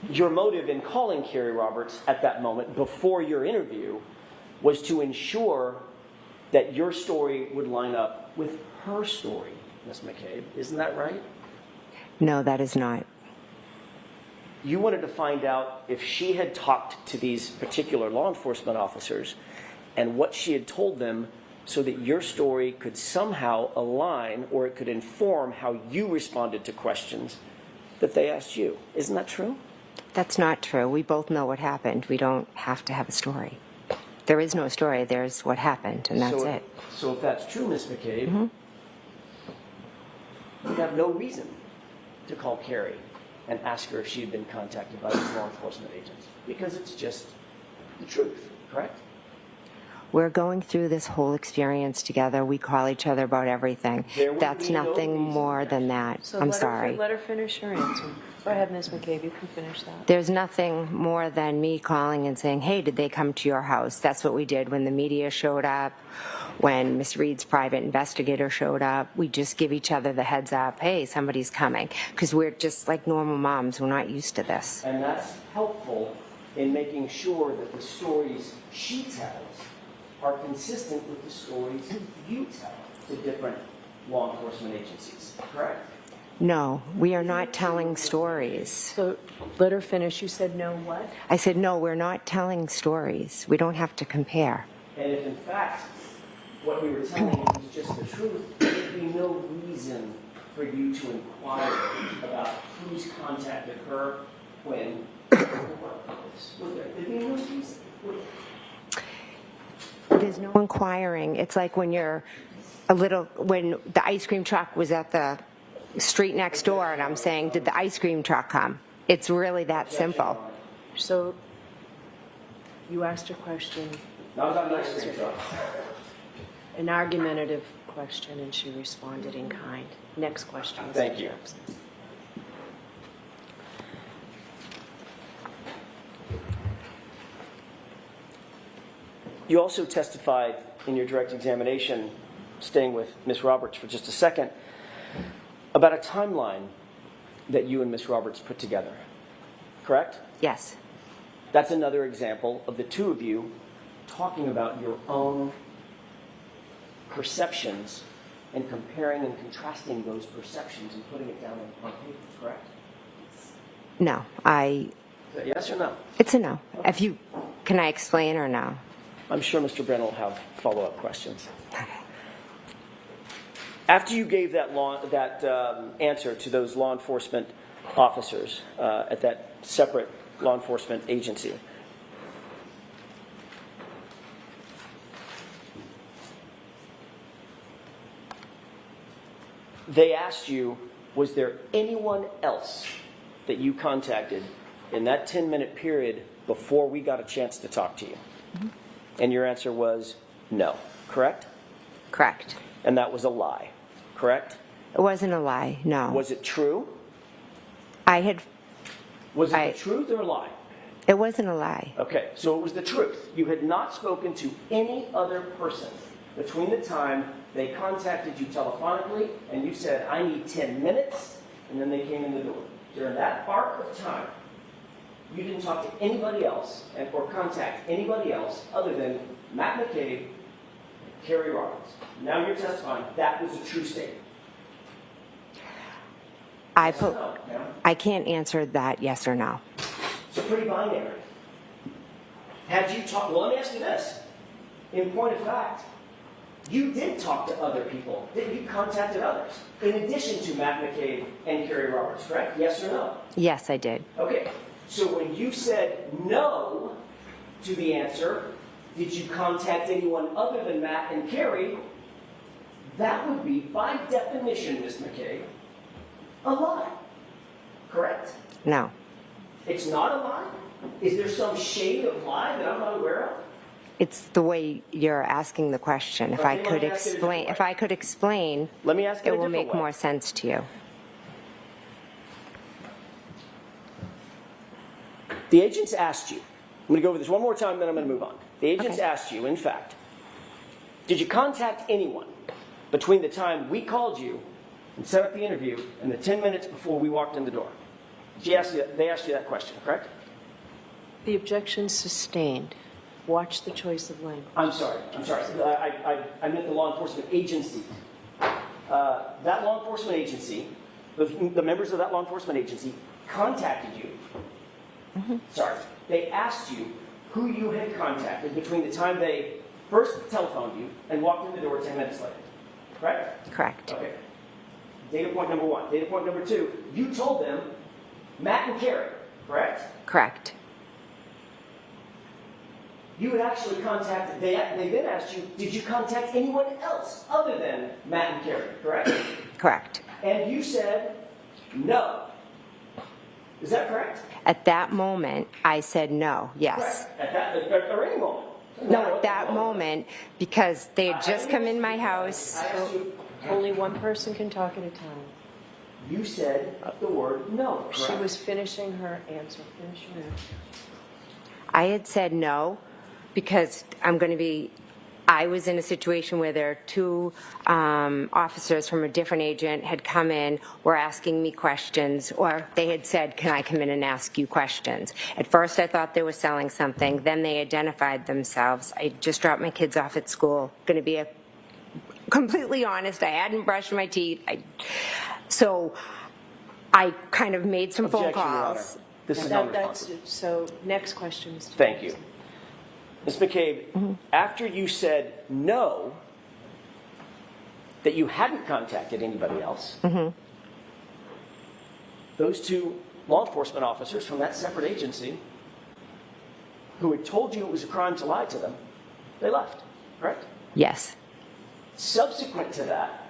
Your motive in calling Carrie Roberts at that moment, before your interview, was to ensure that your story would line up with her story, Ms. McCabe. Isn't that right? No, that is not. You wanted to find out if she had talked to these particular law enforcement officers and what she had told them, so that your story could somehow align, or it could inform how you responded to questions that they asked you. Isn't that true? That's not true. We both know what happened. We don't have to have a story. There is no story. There's what happened, and that's it. So if that's true, Ms. McCabe, you have no reason to call Carrie and ask her if she had been contacted by these law enforcement agents, because it's just the truth, correct? We're going through this whole experience together. We call each other about everything. That's nothing more than that. So I'm sorry. Let her finish her answer. Go ahead, Ms. McCabe. You can finish that. There's nothing more than me calling and saying, hey, did they come to your house? That's what we did when the media showed up, when Miss Reed's private investigator showed up. We just give each other the heads up, hey, somebody's coming. Because we're just like normal moms. We're not used to this. And that's helpful in making sure that the stories she tells are consistent with the stories you tell to different law enforcement agencies, correct? No, we are not telling stories. So let her finish. You said no what? I said, no, we're not telling stories. We don't have to compare. And if in fact what we were telling you was just the truth, there'd be no reason for you to inquire about who's contacted her, when, or what purpose. There'd be no reason. There's no inquiring. It's like when when the ice cream truck was at the street next door and I'm saying, did the ice cream truck come? It's really that simple. So you asked a question, Not about an ice cream truck. an argumentative question, and she responded in kind. Next question. Mr. Thank you. Jackson. You also testified in your direct examination, staying with Ms. Roberts for just a second, about a timeline that you and Ms. Roberts put together, correct? Yes. That's another example of the two of you talking about your own perceptions and comparing and contrasting those perceptions and putting it down on paper, correct? No, Is that yes or no? it's a no. Can I explain or no? I'm sure Mr. Brennan will have follow-up questions. After you gave that answer to those law enforcement officers at that separate law enforcement agency, they asked you, was there anyone else that you contacted in that 10-minute period before we got a chance to talk to you? Mm-hmm. And your answer was no, correct? Correct. And that was a lie, correct? It wasn't a lie, no. Was it true? Was it the truth or a lie? It wasn't a lie. Okay, so it was the truth. You had not spoken to any other person between the time they contacted you telephonically and you said, I need 10 minutes, and then they came in the door. During that arc of time, you didn't talk to anybody else or contact anybody else other than Matt McCabe, Kerry Roberts. Now you're testifying that was a true statement. I can't answer that yes or no. It's pretty binary. Had you talked, well, let me ask you this. In point of fact, you did talk to other people. You contacted others, in addition to Matt McCabe and Kerry Roberts, correct? Yes or no? Yes, I did. Okay, so when you said no to the answer, did you contact anyone other than Matt and Kerry? That would be, by definition, Ms. McCabe, a lie, correct? No. It's not a lie? Is there some shade of lie that I'm not aware of? It's the way you're asking the question. If I could explain, let me ask it will make more sense to you. The agents asked you, I'm going to go over this one more time, then I'm going to move on. The agents asked you, in fact, did you contact anyone between the time we called you and set up the interview and the 10 minutes before we walked in the door? They asked you that question, correct? The objection sustained. Watch the choice of language. I'm sorry. I meant the law enforcement agency. That law enforcement agency, the members of that law enforcement agency contacted you. Mm-hmm. Sorry. They asked you who you had contacted between the time they first telephoned you and walked in the door 10 minutes later. Correct? Correct. Okay. Data point number one. Data point number two, you told them Matt and Kerry, correct? Correct. You had actually contacted, they then asked you, did you contact anyone else other than Matt and Kerry, correct? Correct. And you said no. Is that correct? At that moment, I said no, yes. Correct. Or any moment. No, at that moment, because they had just come in my house. Only one person can talk at a time. You said the word no, correct? She was finishing her answer. I had said no because I was in a situation where there are two officers from a different agent had come in, were asking me questions, or they had said, can I come in and ask you questions? At first I thought they were selling something, then they identified themselves. I just dropped my kids off at school, going to be completely honest, I hadn't brushed my teeth. So I kind of made some phone calls. This is non-responsive. So next question. Mr. Thank you. Ms. McCabe, after you said no, that you hadn't contacted anybody else, those two law enforcement officers from that separate agency who had told you it was a crime to lie to them, they left, correct? Yes. Subsequent to that,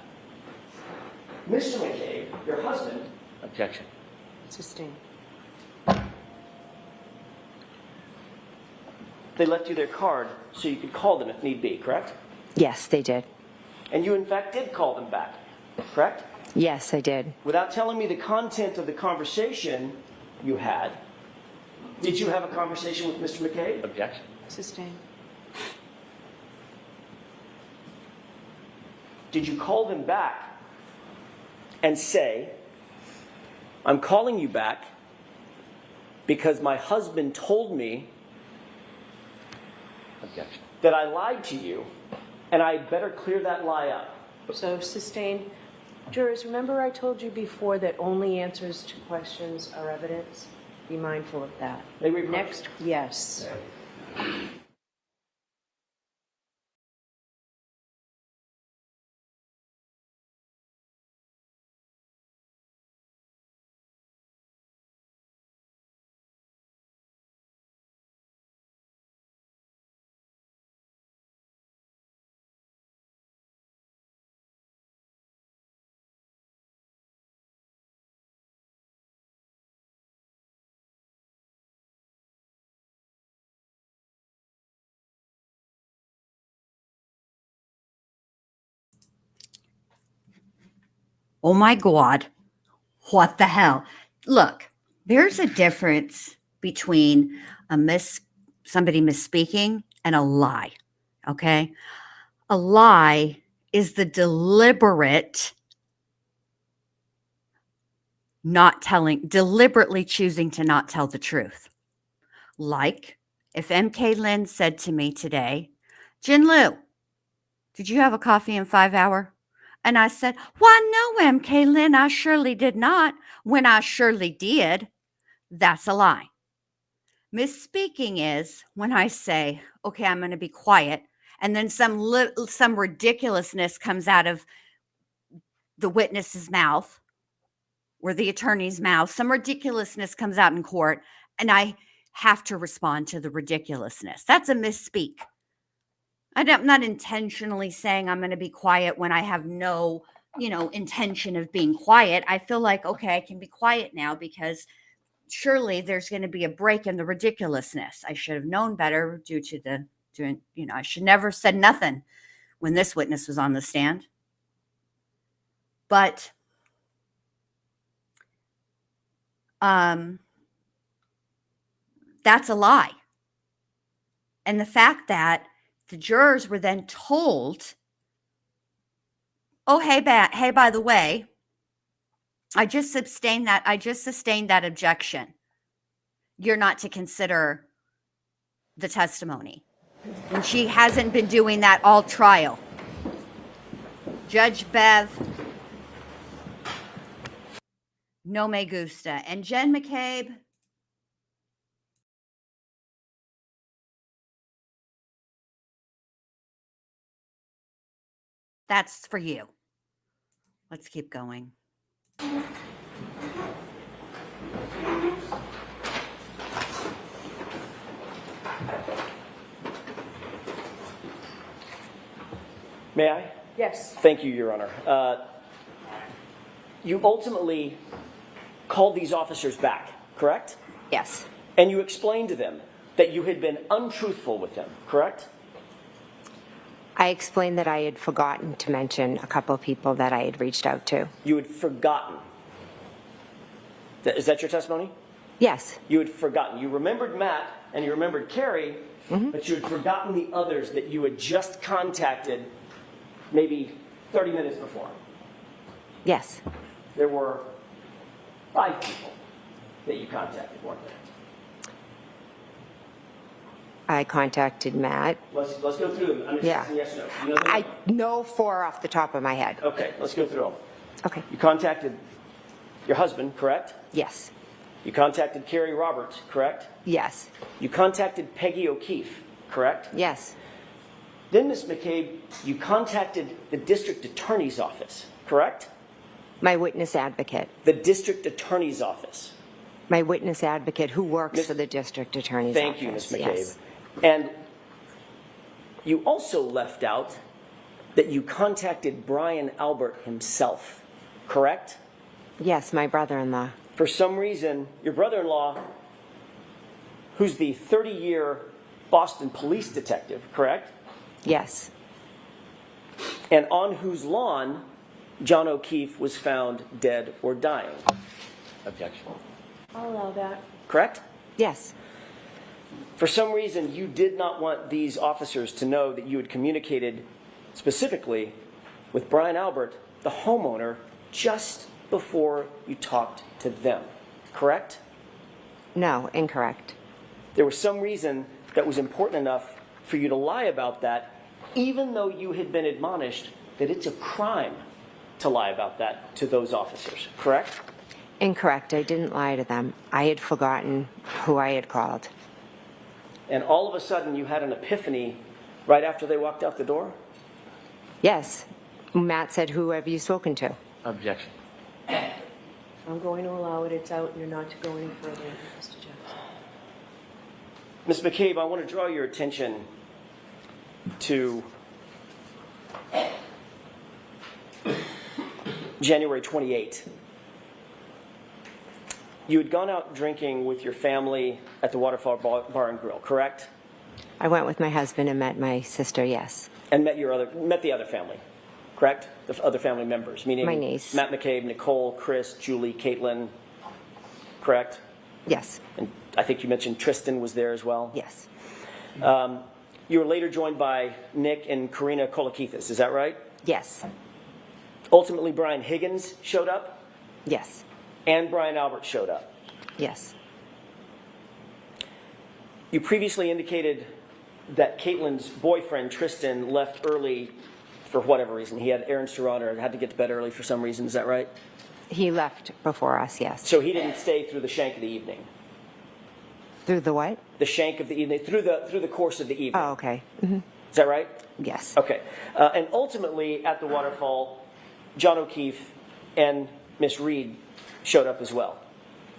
Mr. McCabe, your husband... Objection. Sustained. They left you their card so you could call them if need be, correct? Yes, they did. And you, in fact, did call them back, correct? Yes, I did. Without telling me the content of the conversation you had, did you have a conversation with Mr. McCabe? Objection. Sustained. Did you call them back and say, I'm calling you back because my husband told me Objection. that I lied to you and I better clear that lie up? So sustained. Jurors, remember I told you before that only answers to questions are evidence? Be mindful of that. Next, yes. Oh my God. What the hell? Look, there's a difference between somebody misspeaking and a lie. Okay? A lie is the deliberate deliberately choosing to not tell the truth. Like if MK Lynn said to me today, Jin Lu, did you have a coffee in 5 hour? And I said, why no, MK Lynn, I surely did not. When I surely did, that's a lie. Misspeaking is when I say, okay, I'm going to be quiet. And then some ridiculousness comes out of the witness's mouth or the attorney's mouth. Some ridiculousness comes out in court and I have to respond to the ridiculousness. That's a misspeak. I'm not intentionally saying I'm going to be quiet when I have no, intention of being quiet. I feel like, okay, I can be quiet now because surely there's going to be a break in the ridiculousness. I should have known better due to I should never have said nothing when this witness was on the stand. But that's a lie. And the fact that the jurors were then told, oh, hey, by the way, I just sustained that objection. You're not to consider the testimony. And she hasn't been doing that all trial. Judge Bev, no me gusta. And Jen McCabe, that's for you. Let's keep going. May I? Yes. Thank you, Your Honor. You ultimately called these officers back, correct? Yes. And you explained to them that you had been untruthful with them, correct? I explained that I had forgotten to mention a couple of people that I had reached out to. You had forgotten. Is that your testimony? Yes. You had forgotten. You remembered Matt and you remembered Carrie, but you had forgotten the others that you had just contacted maybe 30 minutes before. Yes. There were 5 people that you contacted, weren't there? I contacted Matt. Let's go through them. I'm just Yeah. asking yes or no. You know them? I know 4 off the top of my head. Okay, let's go through them. Okay. You contacted your husband, correct? Yes. You contacted Carrie Roberts, correct? Yes. You contacted Peggy O'Keefe, correct? Yes. Then, Ms. McCabe, you contacted the district attorney's office, correct? My witness advocate. The district attorney's office. My witness advocate who works for the district attorney's office. Thank you, Ms. McCabe. Yes. And you also left out that you contacted Brian Albert himself, correct? Yes, my brother-in-law. For some reason, your brother-in-law, who's the 30-year Boston police detective, correct? Yes. And on whose lawn John O'Keefe was found dead or dying. Objection. I'll allow that. Correct? Yes. For some reason, you did not want these officers to know that you had communicated specifically with Brian Albert, the homeowner, just before you talked to them. Correct? No, incorrect. There was some reason that was important enough for you to lie about that, even though you had been admonished that it's a crime to lie about that to those officers, correct? Incorrect. I didn't lie to them. I had forgotten who I had called. And all of a sudden you had an epiphany right after they walked out the door? Yes. Matt said, who have you spoken to? Objection. I'm going to allow it. It's out, and you're not to go any further, Mr. Johnson. Ms. McCabe, I want to draw your attention to January 28th. You had gone out drinking with your family at the Waterfall Bar and Grill, correct? I went with my husband and met my sister, yes. And met the other family, correct? The other family members, meaning my niece. Matt McCabe, Nicole, Chris, Julie, Caitlin, correct? Yes. And I think you mentioned Tristan was there as well? Yes. You were later joined by Nick and Karina Kolakithis, is that right? Yes. Ultimately, Brian Higgins showed up? Yes. And Brian Albert showed up? Yes. You previously indicated that Caitlin's boyfriend, Tristan, left early for whatever reason. He had errands to run or had to get to bed early for some reason, is that right? He left before us, yes. So he didn't stay through the shank of the evening? Through the what? The shank of the evening, through the course of the evening. Oh, okay. Mm-hmm. Is that right? Yes. Okay. And ultimately, at the Waterfall, John O'Keefe and Miss Reed showed up as well.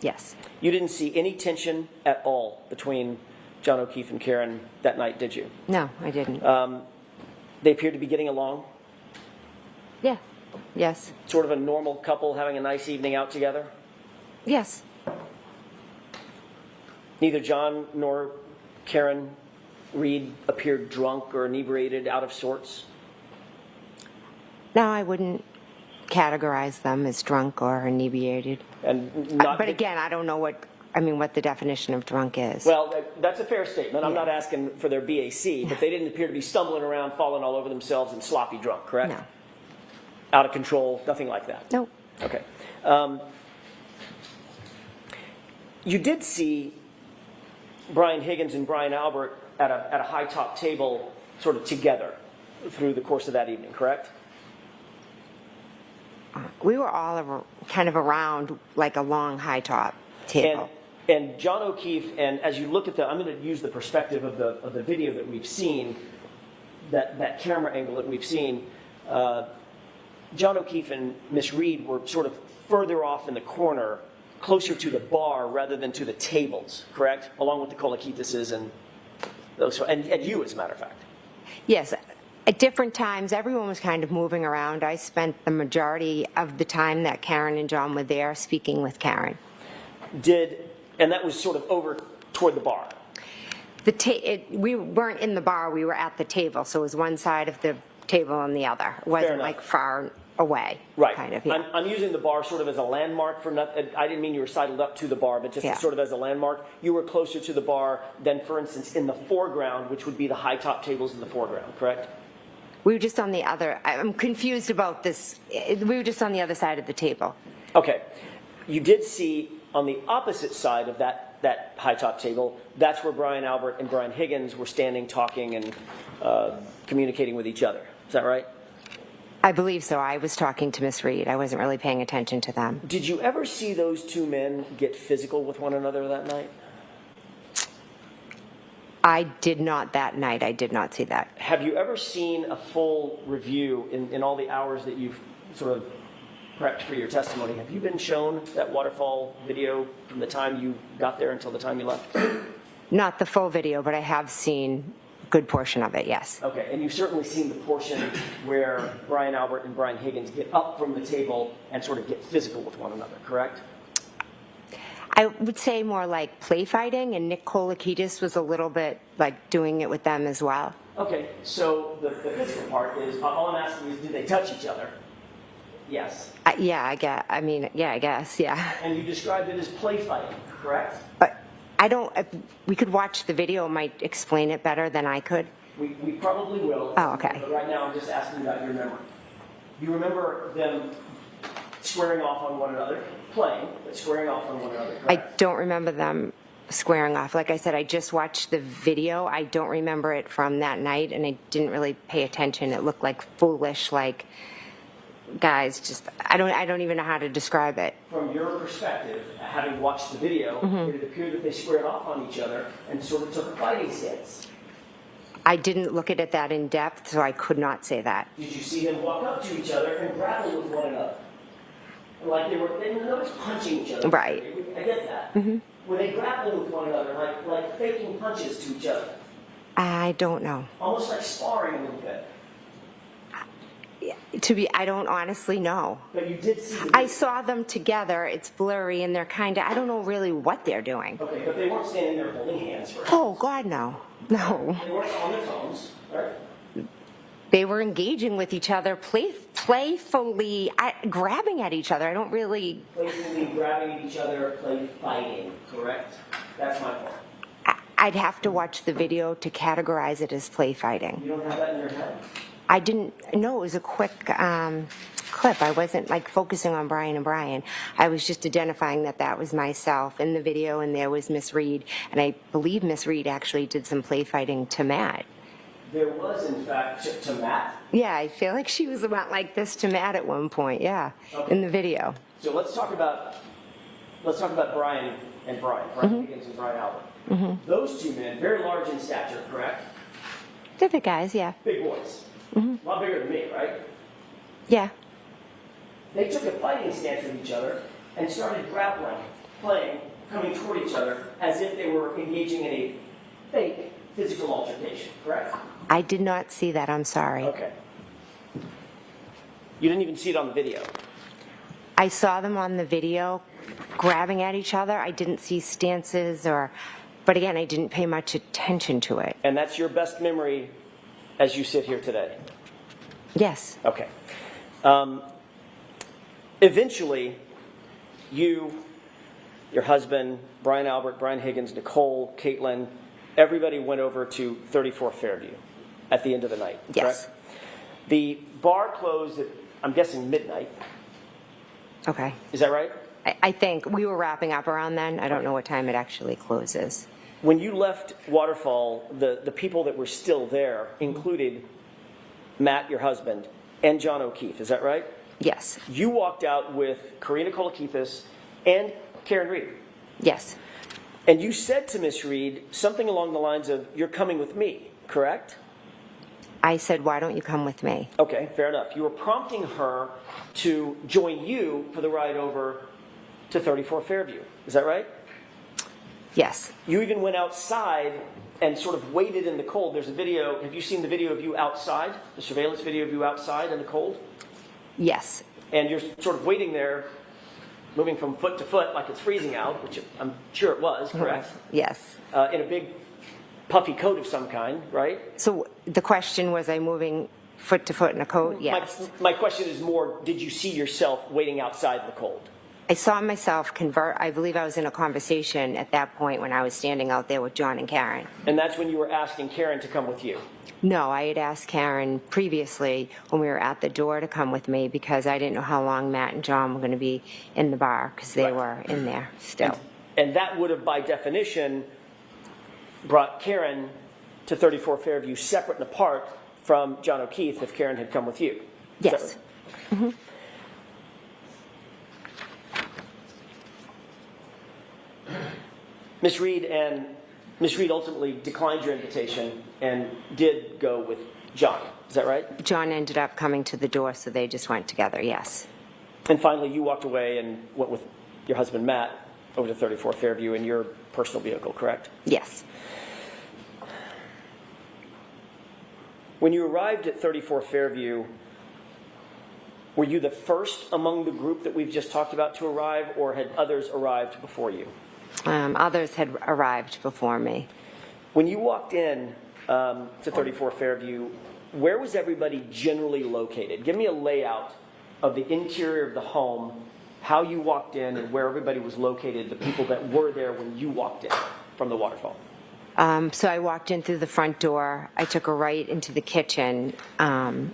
Yes. You didn't see any tension at all between John O'Keefe and Karen that night, did you? No, I didn't. They appeared to be getting along? Yeah. Yes. Sort of a normal couple having a nice evening out together? Yes. Neither John nor Karen Reed appeared drunk or inebriated, out of sorts? No, I wouldn't categorize them as drunk or inebriated. And not but again, I don't know what the definition of drunk is. Well, that's a fair statement. I'm not asking for their BAC, but they didn't appear to be stumbling around, falling all over themselves and sloppy drunk, correct? No. Out of control, nothing like that? Nope. Okay. You did see Brian Higgins and Brian Albert at a high top table sort of together through the course of that evening, correct? We were all kind of around like a long high top table. And John O'Keefe, and as you look at I'm going to use the perspective of the video that we've seen, that camera angle that we've seen. John O'Keefe and Miss Reed were sort of further off in the corner, closer to the bar rather than to the tables, correct? Along with the Kolakithises and those, and you, as a matter of fact. Yes. At different times, everyone was kind of moving around. I spent the majority of the time that Karen and John were there speaking with Karen. And that was sort of over toward the bar? We weren't in the bar, we were at the table, so it was one side of the table and the other. It wasn't like far away. Right. Kind of, yeah. I'm using the bar sort of as a landmark for nothing. I didn't mean you were sidled up to the bar, but just sort of as a landmark. You were closer to the bar than, for instance, in the foreground, which would be the high top tables in the foreground, correct? We were just on the other, I'm confused about this. We were just on the other side of the table. Okay. You did see on the opposite side of that high top table, that's where Brian Albert and Brian Higgins were standing, talking, and communicating with each other. Is that right? I believe so. I was talking to Miss Reed. I wasn't really paying attention to them. Did you ever see those two men get physical with one another that night? I did not that night. I did not see that. Have you ever seen a full review in all the hours that you've sort of prepped for your testimony? Have you been shown that waterfall video from the time you got there until the time you left? Not the full video, but I have seen a good portion of it, yes. Okay, and you've certainly seen the portion where Brian Albert and Brian Higgins get up from the table and sort of get physical with one another, correct? I would say more like play fighting, and Nick Kolakidis was a little bit like doing it with them as well. Okay, so the physical part is, all I'm asking is, did they touch each other? Yes. Yeah, I guess, yeah. And you described it as play fighting, correct? But I don't, if we could watch the video, it might explain it better than I could. We probably will. Oh, okay. But right now I'm just asking about your memory. You remember them squaring off on one another, playing, but squaring off on one another, correct? I don't remember them squaring off. Like I said, I just watched the video. I don't remember it from that night, and I didn't really pay attention. It looked like foolish, like guys. Just I don't even know how to describe it. From your perspective, having watched the video, it appeared that they squared off on each other and sort of took a fighting stance. I didn't look at it that in depth, so I could not say that. Did you see them walk up to each other and grapple with one another? Like they didn't notice punching each other. Right. I get that. Were they grappling with one another, like faking punches to each other? I don't know. Almost like sparring a little bit. I don't honestly know. But you did see I saw them together. It's blurry, and they're I don't know really what they're doing. Okay, but they weren't standing there holding hands for Oh, God, no. No. They weren't on their phones, right? They were engaging with each other playfully, grabbing at each other. I don't really... Playfully grabbing at each other, play fighting, correct? That's my point. I'd have to watch the video to categorize it as play fighting. You don't have that in your head? I didn't know. It was a quick clip. I wasn't like focusing on Brian and Brian. I was just identifying that was myself in the video, and there was Miss Reed, and I believe Miss Reed actually did some play fighting to Matt. There was, in fact, to Matt? Yeah, I feel like she was about like this to Matt at one point, yeah, in the video. So let's talk about Brian and Brian Higgins and Brian Albert. Those two men, very large in stature, correct? They're big guys, yeah. Big boys. A lot bigger than me, right? Yeah. They took a fighting stance with each other and started grappling, playing, coming toward each other as if they were engaging in a fake physical altercation, correct? I did not see that, I'm sorry. Okay. You didn't even see it on the video? I saw them on the video grabbing at each other. I didn't see stances but again, I didn't pay much attention to it. And that's your best memory as you sit here today? Yes. Okay. Eventually, your husband, Brian Albert, Brian Higgins, Nicole, Caitlin, everybody went over to 34 Fairview at the end of the night, yes. Correct? The bar closed at, I'm guessing, midnight. Okay. Is that right? I think we were wrapping up around then. I don't know what time it actually closes. When you left Waterfall, the people that were still there included Matt, your husband, and John O'Keefe. Is that right? Yes. You walked out with Karina Kolakithis and Karen Reed. Yes. And you said to Miss Reed something along the lines of, "You're coming with me," correct? I said, "Why don't you come with me?" Okay, fair enough. You were prompting her to join you for the ride over to 34 Fairview. Is that right? Yes. You even went outside and sort of waited in the cold. There's a video. Have you seen the video of you outside? The surveillance video of you outside in the cold? Yes. And you're sort of waiting there, moving from foot to foot like it's freezing out, which I'm sure it was, correct? Yes. In a big puffy coat of some kind, right? So the question was, I moving foot to foot in a coat? Yes. My question is more, did you see yourself waiting outside in the cold? I saw myself convert. I believe I was in a conversation at that point when I was standing out there with John and Karen. And that's when you were asking Karen to come with you? No, I had asked Karen previously when we were at the door to come with me because I didn't know how long Matt and John were going to be in the bar because they were in there still. And that would have, by definition, brought Karen to 34 Fairview separate and apart from John O'Keefe if Karen had come with you. Yes. Mm-hmm. Miss Reed ultimately declined your invitation and did go with John. Is that right? John ended up coming to the door, so they just went together, yes. And finally, you walked away and went with your husband, Matt, over to 34 Fairview in your personal vehicle, correct? Yes. When you arrived at 34 Fairview, were you the first among the group that we've just talked about to arrive, or had others arrived before you? Others had arrived before me. When you walked in to 34 Fairview, where was everybody generally located? Give me a layout of the interior of the home, how you walked in, and where everybody was located, the people that were there when you walked in from the waterfall. So I walked in through the front door. I took a right into the kitchen, and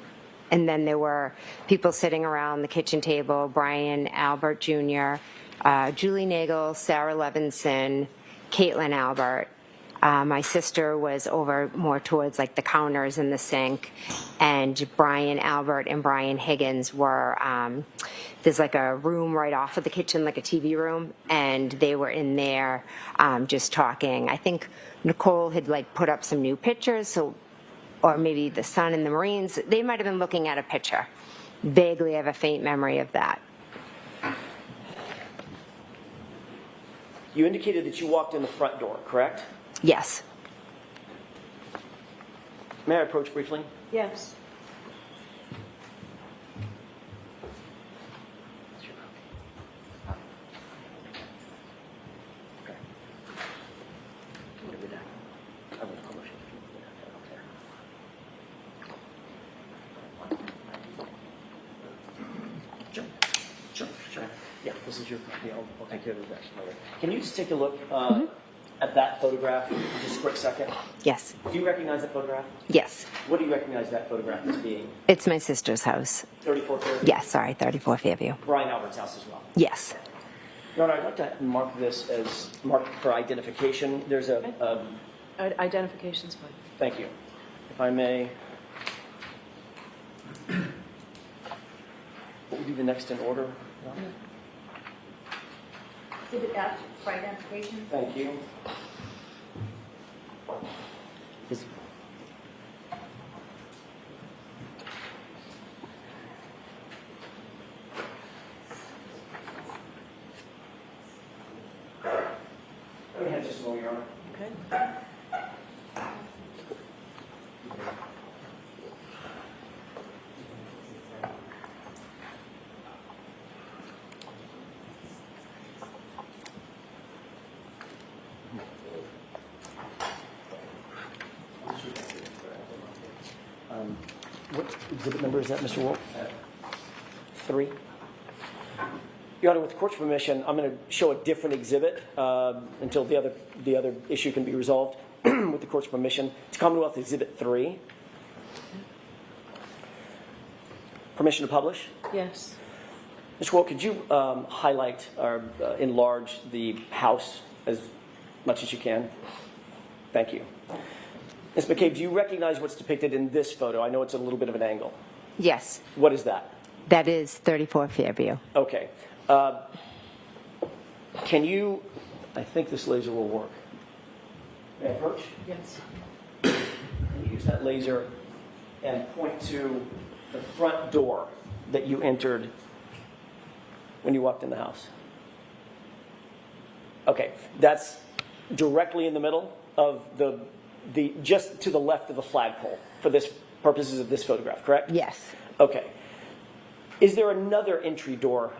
then there were people sitting around the kitchen table, Brian Albert Jr., Julie Nagel, Sarah Levinson, Caitlin Albert. My sister was over more towards like the counters and the sink, and Brian Albert and Brian Higgins were, there's like a room right off of the kitchen, like a TV room, and they were in there just talking. I think Nicole had like put up some new pictures, so, or maybe the Sun and the Marines, they might have been looking at a picture. Vaguely have a faint memory of that. You indicated that you walked in the front door, correct? Yes. May I approach briefly? Yes. Yeah, this is your copy. I'll take care of the rest. Can you just take a look at that photograph for just a quick second? Yes. Do you recognize that photograph? Yes. What do you recognize that photograph as being? It's my sister's house. 34 Fairview? Yes, sorry, 34 Fairview. Brian Albert's house as well? Yes. Your Honor, I'd like to mark this as marked for identification. There's a... Identification's fine. Thank you. If I may... What would be the next in order? Exhibit F for identification. Thank you. Let me have just a moment, Your Honor. Okay. What exhibit number is that, Mr. Wolf? 3. Your Honor, with the court's permission, I'm going to show a different exhibit until the other issue can be resolved. With the court's permission, it's Commonwealth Exhibit 3. Permission to publish? Yes. Mr. Wolf, could you highlight or enlarge the house as much as you can? Thank you. Ms. McCabe, do you recognize what's depicted in this photo? I know it's a little bit of an angle. Yes. What is that? That is 34 Fairview. Okay. Can you, I think this laser will work. May I approach? Yes. Can you use that laser and point to the front door that you entered when you walked in the house? Okay, that's directly in the middle of the just to the left of the flagpole for this purposes of this photograph, correct? Yes. Okay. Is there another entry door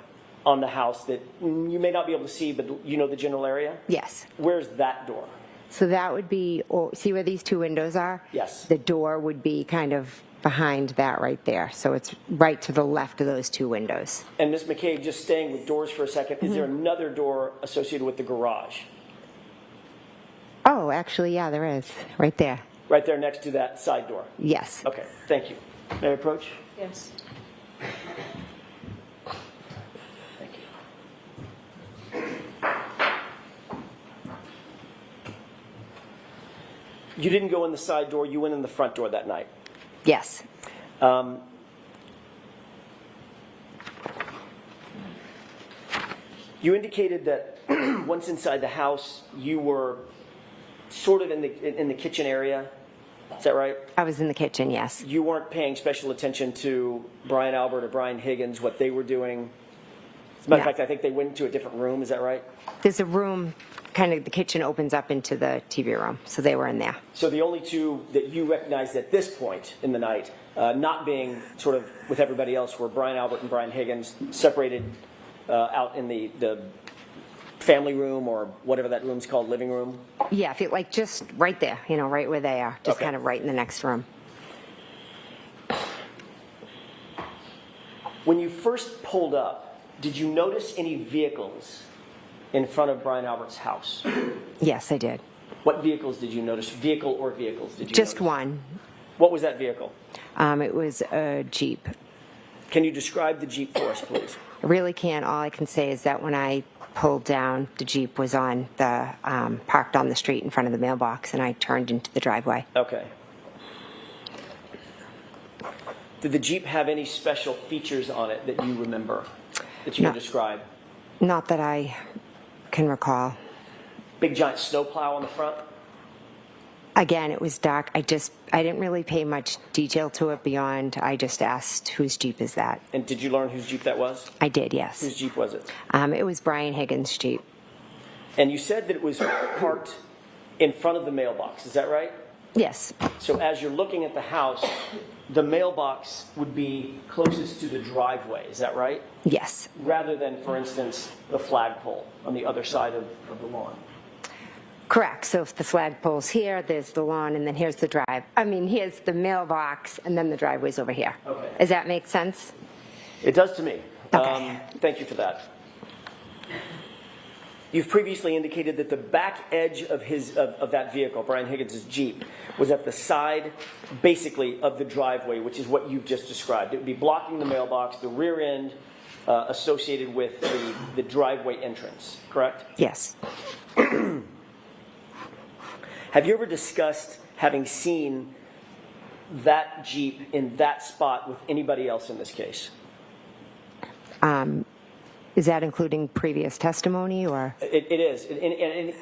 on the house that you may not be able to see, but you know the general area? Yes. Where's that door? So that would be, see where these two windows are? Yes. The door would be kind of behind that right there. So it's right to the left of those two windows. And Ms. McCabe, just staying with doors for a second, is there another door associated with the garage? Oh, actually, yeah, there is. Right there. Right there next to that side door? Yes. Okay, thank you. May I approach? Yes. Thank you. You didn't go in the side door, you went in the front door that night? Yes. You indicated that once inside the house, you were sort of in the kitchen area. Is that right? I was in the kitchen, yes. You weren't paying special attention to Brian Albert or Brian Higgins, what they were doing. As a matter of fact, I think they went into a different room. Is that right? There's a room, kind of the kitchen opens up into the TV room, so they were in there. So the only two that you recognized at this point in the night, not being sort of with everybody else, were Brian Albert and Brian Higgins, separated out in the family room or whatever that room's called, living room? Yeah, if you like just right there, you know, right where they are, just Okay. kind of right in the next room. When you first pulled up, did you notice any vehicles in front of Brian Albert's house? Yes, I did. What vehicles did you notice? Vehicle or vehicles did you Just notice? one. What was that vehicle? It was a Jeep. Can you describe the Jeep for us, please? I really can't. All I can say is that when I pulled down, the Jeep was on the, parked on the street in front of the mailbox, and I turned into the driveway. Okay. Did the Jeep have any special features on it that you remember, that you No. can describe? Not that I can recall. Big giant snowplow on the front? Again, it was dark. I didn't really pay much detail to it beyond, I just asked, whose Jeep is that? And did you learn whose Jeep that was? I did, yes. Whose Jeep was it? It was Brian Higgins' Jeep. And you said that it was parked in front of the mailbox, is that right? Yes. So as you're looking at the house, the mailbox would be closest to the driveway, is that right? Yes. Rather than, for instance, the flagpole on the other side of the lawn. Correct. So if the flagpole's here, there's the lawn, and then here's the drive. I mean, here's the mailbox, and then the driveway's over here. Okay. Does that make sense? It does to me. Okay. Thank you for that. You've previously indicated that the back edge of that vehicle, Brian Higgins' Jeep, was at the side, basically, of the driveway, which is what you've just described. It would be blocking the mailbox, the rear end associated with the driveway entrance, correct? Yes. Have you ever discussed having seen that Jeep in that spot with anybody else in this case? Is that including previous testimony, or? It is.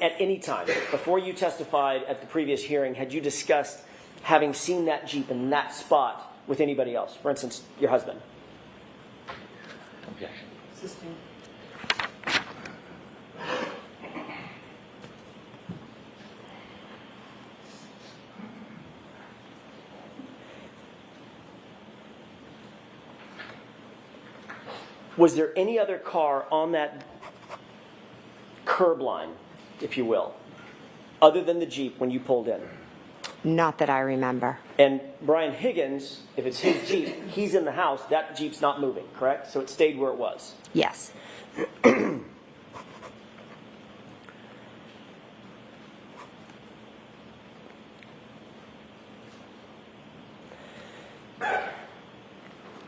At any time, before you testified at the previous hearing, had you discussed having seen that Jeep in that spot with anybody else? For instance, your husband? Objection. Was there any other car on that curb line, if you will, other than the Jeep when you pulled in? Not that I remember. And Brian Higgins, if it's his Jeep, he's in the house, that Jeep's not moving, correct? So it stayed where it was. Yes.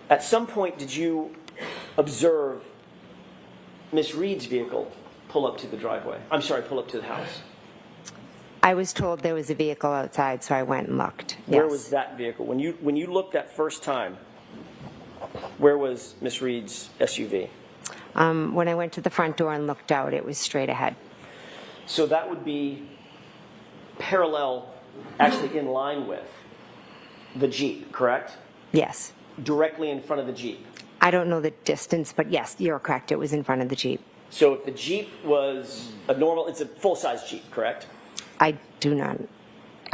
At some point, did you observe Miss Reed's vehicle pull up to the driveway? I'm sorry, pull up to the house. I was told there was a vehicle outside, so I went and looked. Where Yes. was that vehicle? When you looked that first time, where was Miss Reed's SUV? When I went to the front door and looked out, it was straight ahead. So that would be parallel, actually in line with the Jeep, correct? Yes. Directly in front of the Jeep. I don't know the distance, but yes, you're correct. It was in front of the Jeep. So if the Jeep was it's a full-size Jeep, correct? I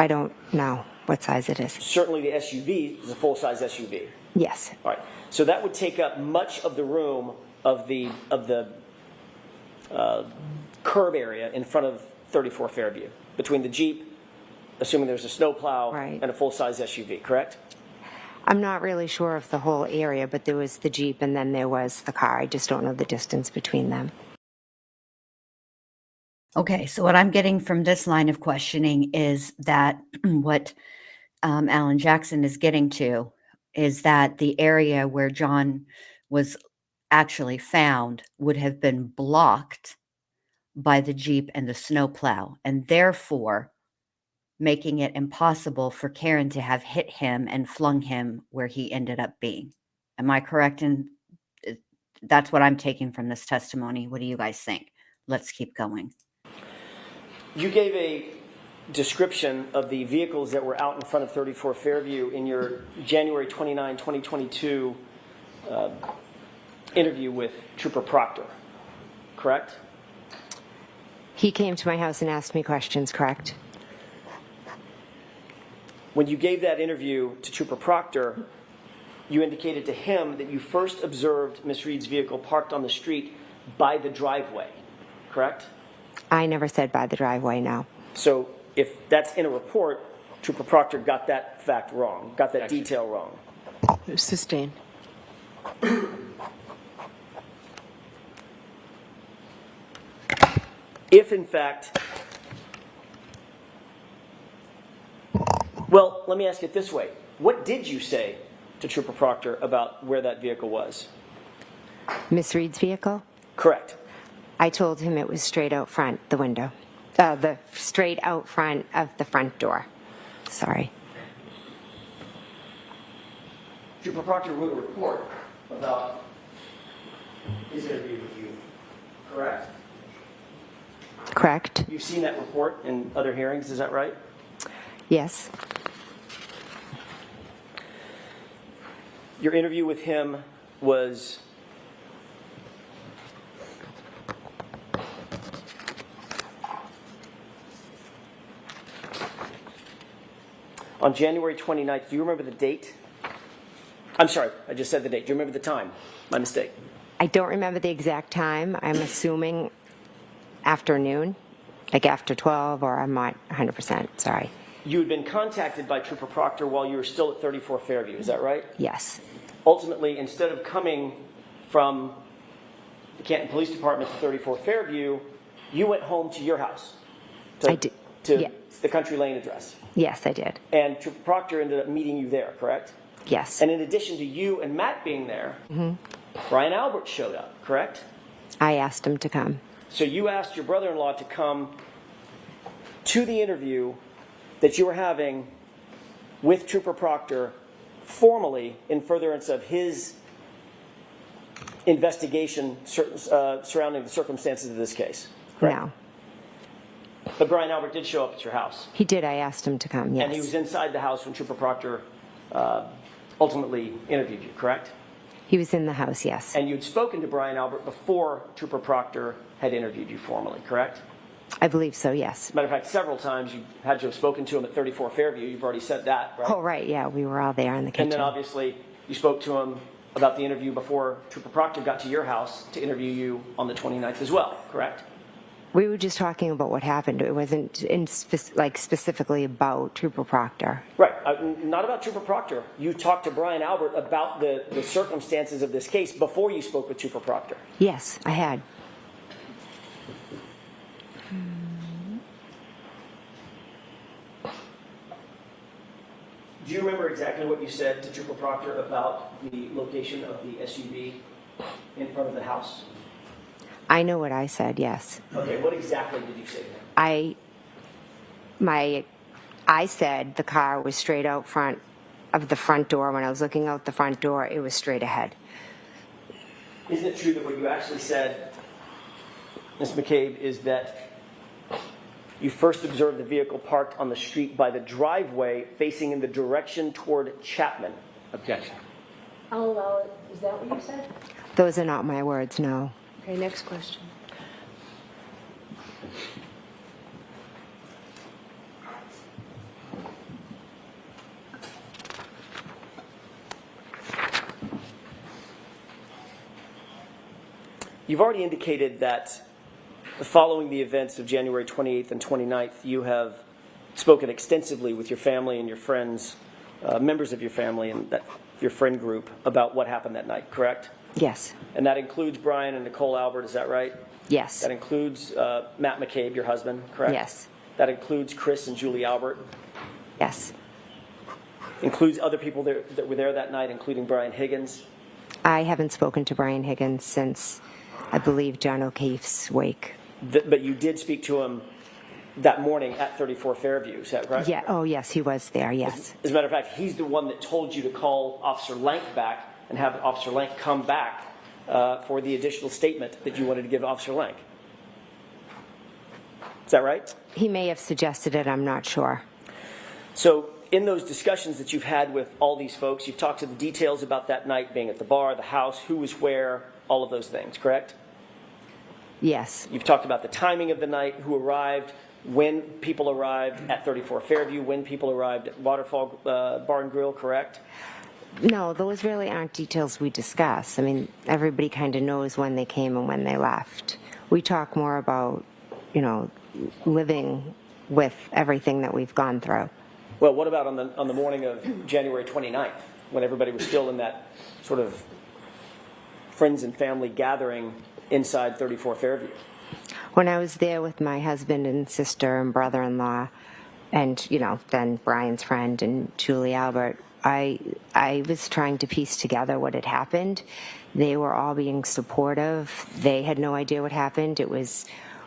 don't know what size it is. Certainly the SUV is a full-size SUV. Yes. All right. So that would take up much of the room of the curb area in front of 34 Fairview, between the Jeep, assuming there's a snowplow, Right. and a full-size SUV, correct? I'm not really sure of the whole area, but there was the Jeep and then there was the car. I just don't know the distance between them. Okay, so what I'm getting from this line of questioning is that what Alan Jackson is getting to is that the area where John was actually found would have been blocked by the Jeep and the snowplow, and therefore making it impossible for Karen to have hit him and flung him where he ended up being. Am I correct? And that's what I'm taking from this testimony. What do you guys think? Let's keep going. You gave a description of the vehicles that were out in front of 34 Fairview in your January 29, 2022 interview with Trooper Proctor, correct? He came to my house and asked me questions, correct? When you gave that interview to Trooper Proctor, you indicated to him that you first observed Miss Reed's vehicle parked on the street by the driveway, correct? I never said by the driveway, no. So if that's in a report, Trooper Proctor got that fact wrong, got that detail wrong. Sustained. If in fact, well, let me ask it this way. What did you say to Trooper Proctor about where that vehicle was? Miss Reed's vehicle? Correct. I told him it was straight out front, the window. The straight out front of the front door. Sorry. Trooper Proctor wrote a report about his interview with you, correct? Correct. You've seen that report in other hearings, is that right? Yes. Your interview with him was on January 29th. Do you remember the date? I'm sorry, I just said the date. Do you remember the time? My mistake. I don't remember the exact time. I'm assuming afternoon, like after 12, or I'm not 100%. Sorry. You had been contacted by Trooper Proctor while you were still at 34 Fairview, is that right? Yes. Ultimately, instead of coming from the Canton Police Department to 34 Fairview, you went home to your house. I did. To Yes. the Country Lane address. Yes, I did. And Trooper Proctor ended up meeting you there, correct? Yes. And in addition to you and Matt being there, Brian Albert showed up, correct? I asked him to come. So you asked your brother-in-law to come to the interview that you were having with Trooper Proctor formally in furtherance of his investigation surrounding the circumstances of this case, correct? No. But Brian Albert did show up at your house. He did. I asked him to come, yes. And he was inside the house when Trooper Proctor ultimately interviewed you, correct? He was in the house, yes. And you'd spoken to Brian Albert before Trooper Proctor had interviewed you formally, correct? I believe so, yes. Matter of fact, several times you had to have spoken to him at 34 Fairview. You've already said that, right? Oh, right, yeah. We were all there in the kitchen. And then obviously you spoke to him about the interview before Trooper Proctor got to your house to interview you on the 29th as well, correct? We were just talking about what happened. It wasn't specifically about Trooper Proctor. Right. Not about Trooper Proctor. You talked to Brian Albert about the circumstances of this case before you spoke with Trooper Proctor. Yes, I had. Do you remember exactly what you said to Trooper Proctor about the location of the SUV in front of the house? I know what I said, yes. Okay, what exactly did you say to him? I said the car was straight out front of the front door. When I was looking out the front door, it was straight ahead. Isn't it true that what you actually said, Ms. McCabe, is that you first observed the vehicle parked on the street by the driveway facing in the direction toward Chapman? Objection. I'll allow it. Is that what you said? Those are not my words, no. Okay, next question. You've already indicated that following the events of January 28th and 29th, you have spoken extensively with your family and your friends, members of your family and your friend group about what happened that night, correct? Yes. And that includes Brian and Nicole Albert, is that right? Yes. That includes Matt McCabe, your husband, correct? Yes. That includes Chris and Julie Albert? Yes. Includes other people that were there that night, including Brian Higgins? I haven't spoken to Brian Higgins since, I believe, John O'Keefe's wake. But you did speak to him that morning at 34 Fairview, is that right? Yeah. Oh, yes, he was there, yes. As a matter of fact, he's the one that told you to call Officer Lank back and have Officer Lank come back for the additional statement that you wanted to give Officer Lank. Is that right? He may have suggested it, I'm not sure. So in those discussions that you've had with all these folks, you've talked to the details about that night being at the bar, the house, who was where, all of those things, correct? Yes. You've talked about the timing of the night, who arrived, when people arrived at 34 Fairview, when people arrived at Waterfall Bar and Grill, correct? No, those really aren't details we discuss. I mean, everybody kind of knows when they came and when they left. We talk more about, living with everything that we've gone through. Well, what about on the morning of January 29th, when everybody was still in that sort of friends and family gathering inside 34 Fairview? When I was there with my husband and sister and brother-in-law and, then Brian's friend and Julie Albert, I was trying to piece together what had happened. They were all being supportive. They had no idea what happened. We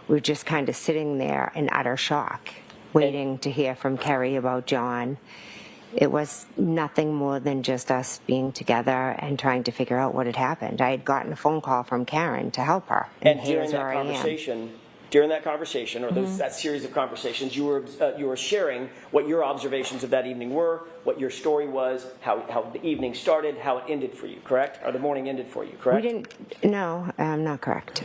were just kind of sitting there in utter shock, waiting to hear from Kerry about John. It was nothing more than just us being together and trying to figure out what had happened. I had gotten a phone call from Karen to help her, and during here's that where I am. conversation, during that conversation, or that series of conversations, you were sharing what your observations of that evening were, what your story was, how the evening started, how it ended for you, correct? Or the morning ended for you, correct? We didn't. No, not correct.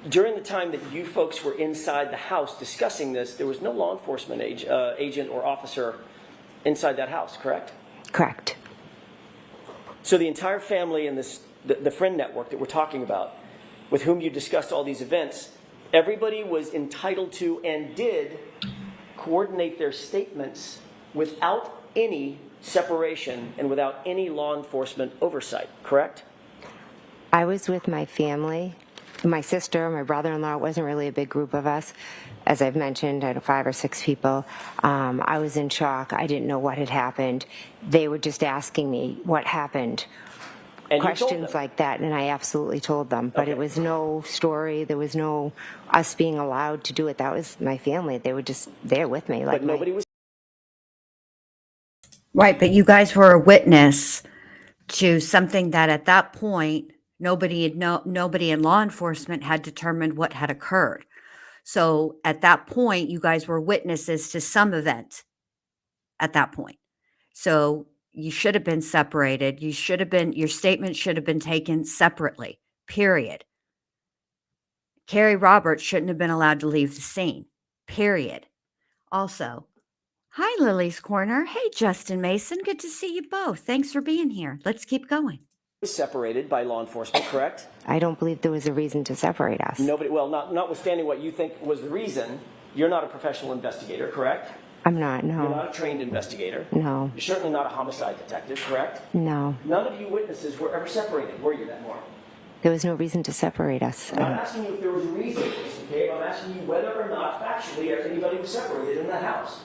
During the time that you folks were inside the house discussing this, there was no law enforcement agent or officer inside that house, correct? Correct. So the entire family and the friend network that we're talking about, with whom you discussed all these events, everybody was entitled to and did coordinate their statements without any separation and without any law enforcement oversight, correct? I was with my family. My sister, my brother-in-law. It wasn't really a big group of us. As I've mentioned, I had 5 or 6 people. I was in shock. I didn't know what had happened. They were just asking me what happened. And questions like that, and I absolutely told them. But it was no story. There was no us being allowed to do it. That was my family. They were just there with me. Like but nobody was. Right, but you guys were a witness to something that at that point nobody in law enforcement had determined what had occurred. So at that point, you guys were witnesses to some event at that point. So you should have been separated. Your statement should have been taken separately, period. Carrie Roberts shouldn't have been allowed to leave the scene, period. Also, hi, Lily's Corner. Hey, Justin Mason. Good to see you both. Thanks for being here. Let's keep going. Separated by law enforcement, correct? I don't believe there was a reason to separate us. Nobody. Well, notwithstanding what you think was the reason, you're not a professional investigator, correct? I'm not, no. You're not a trained investigator. No. You're certainly not a homicide detective, correct? No. None of you witnesses were ever separated, were you, that morning? There was no reason to separate us. I'm not asking you if there was a reason, okay? I'm asking you whether or not, factually, anybody was separated in that house.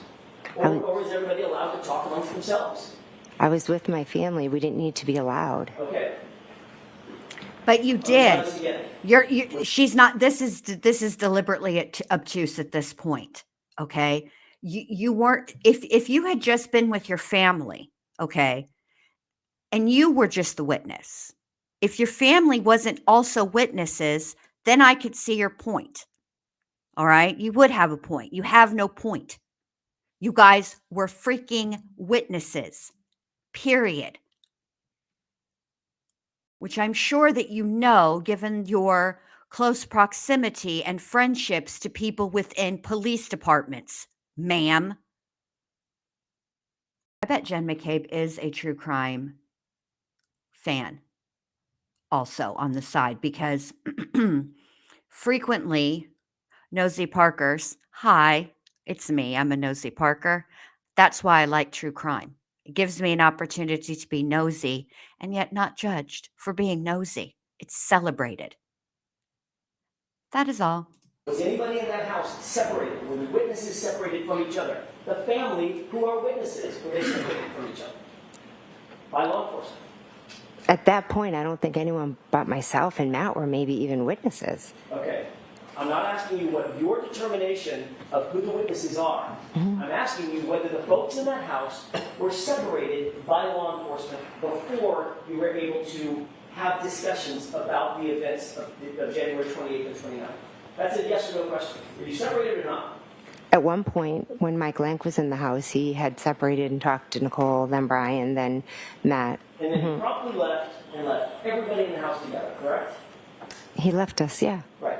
Or is everybody allowed to talk amongst themselves? I was with my family. We didn't need to be allowed. Okay. But you did. She's not. This is deliberately obtuse at this point. Okay. You weren't. If you had just been with your family, okay, and you were just the witness. If your family wasn't also witnesses, then I could see your point. All right, you would have a point. You have no point. You guys were freaking witnesses. Period. Which I'm sure that you know, given your close proximity and friendships to people within police departments, ma'am. I bet Jen McCabe is a true crime fan also on the side, because frequently nosy Parkers, hi, it's me, I'm a nosy Parker. That's why I like true crime. It gives me an opportunity to be nosy and yet not judged for being nosy. It's celebrated. That is all. Was anybody in that house separated? Were the witnesses separated from each other? The family, who are witnesses, were they separated from each other? By law enforcement? At that point, I don't think anyone but myself and Matt were maybe even witnesses. Okay. I'm not asking you what your determination of who the witnesses are. I'm asking you whether the folks in that house were separated by law enforcement before you were able to have discussions about the events of January 28th and 29th. That's a yes or no question. Were you separated or not? At one point, when Mike Lank was in the house, he had separated and talked to Nicole, then Brian, then Matt. And then he promptly left and left everybody in the house together, correct? He left us, yeah. Right.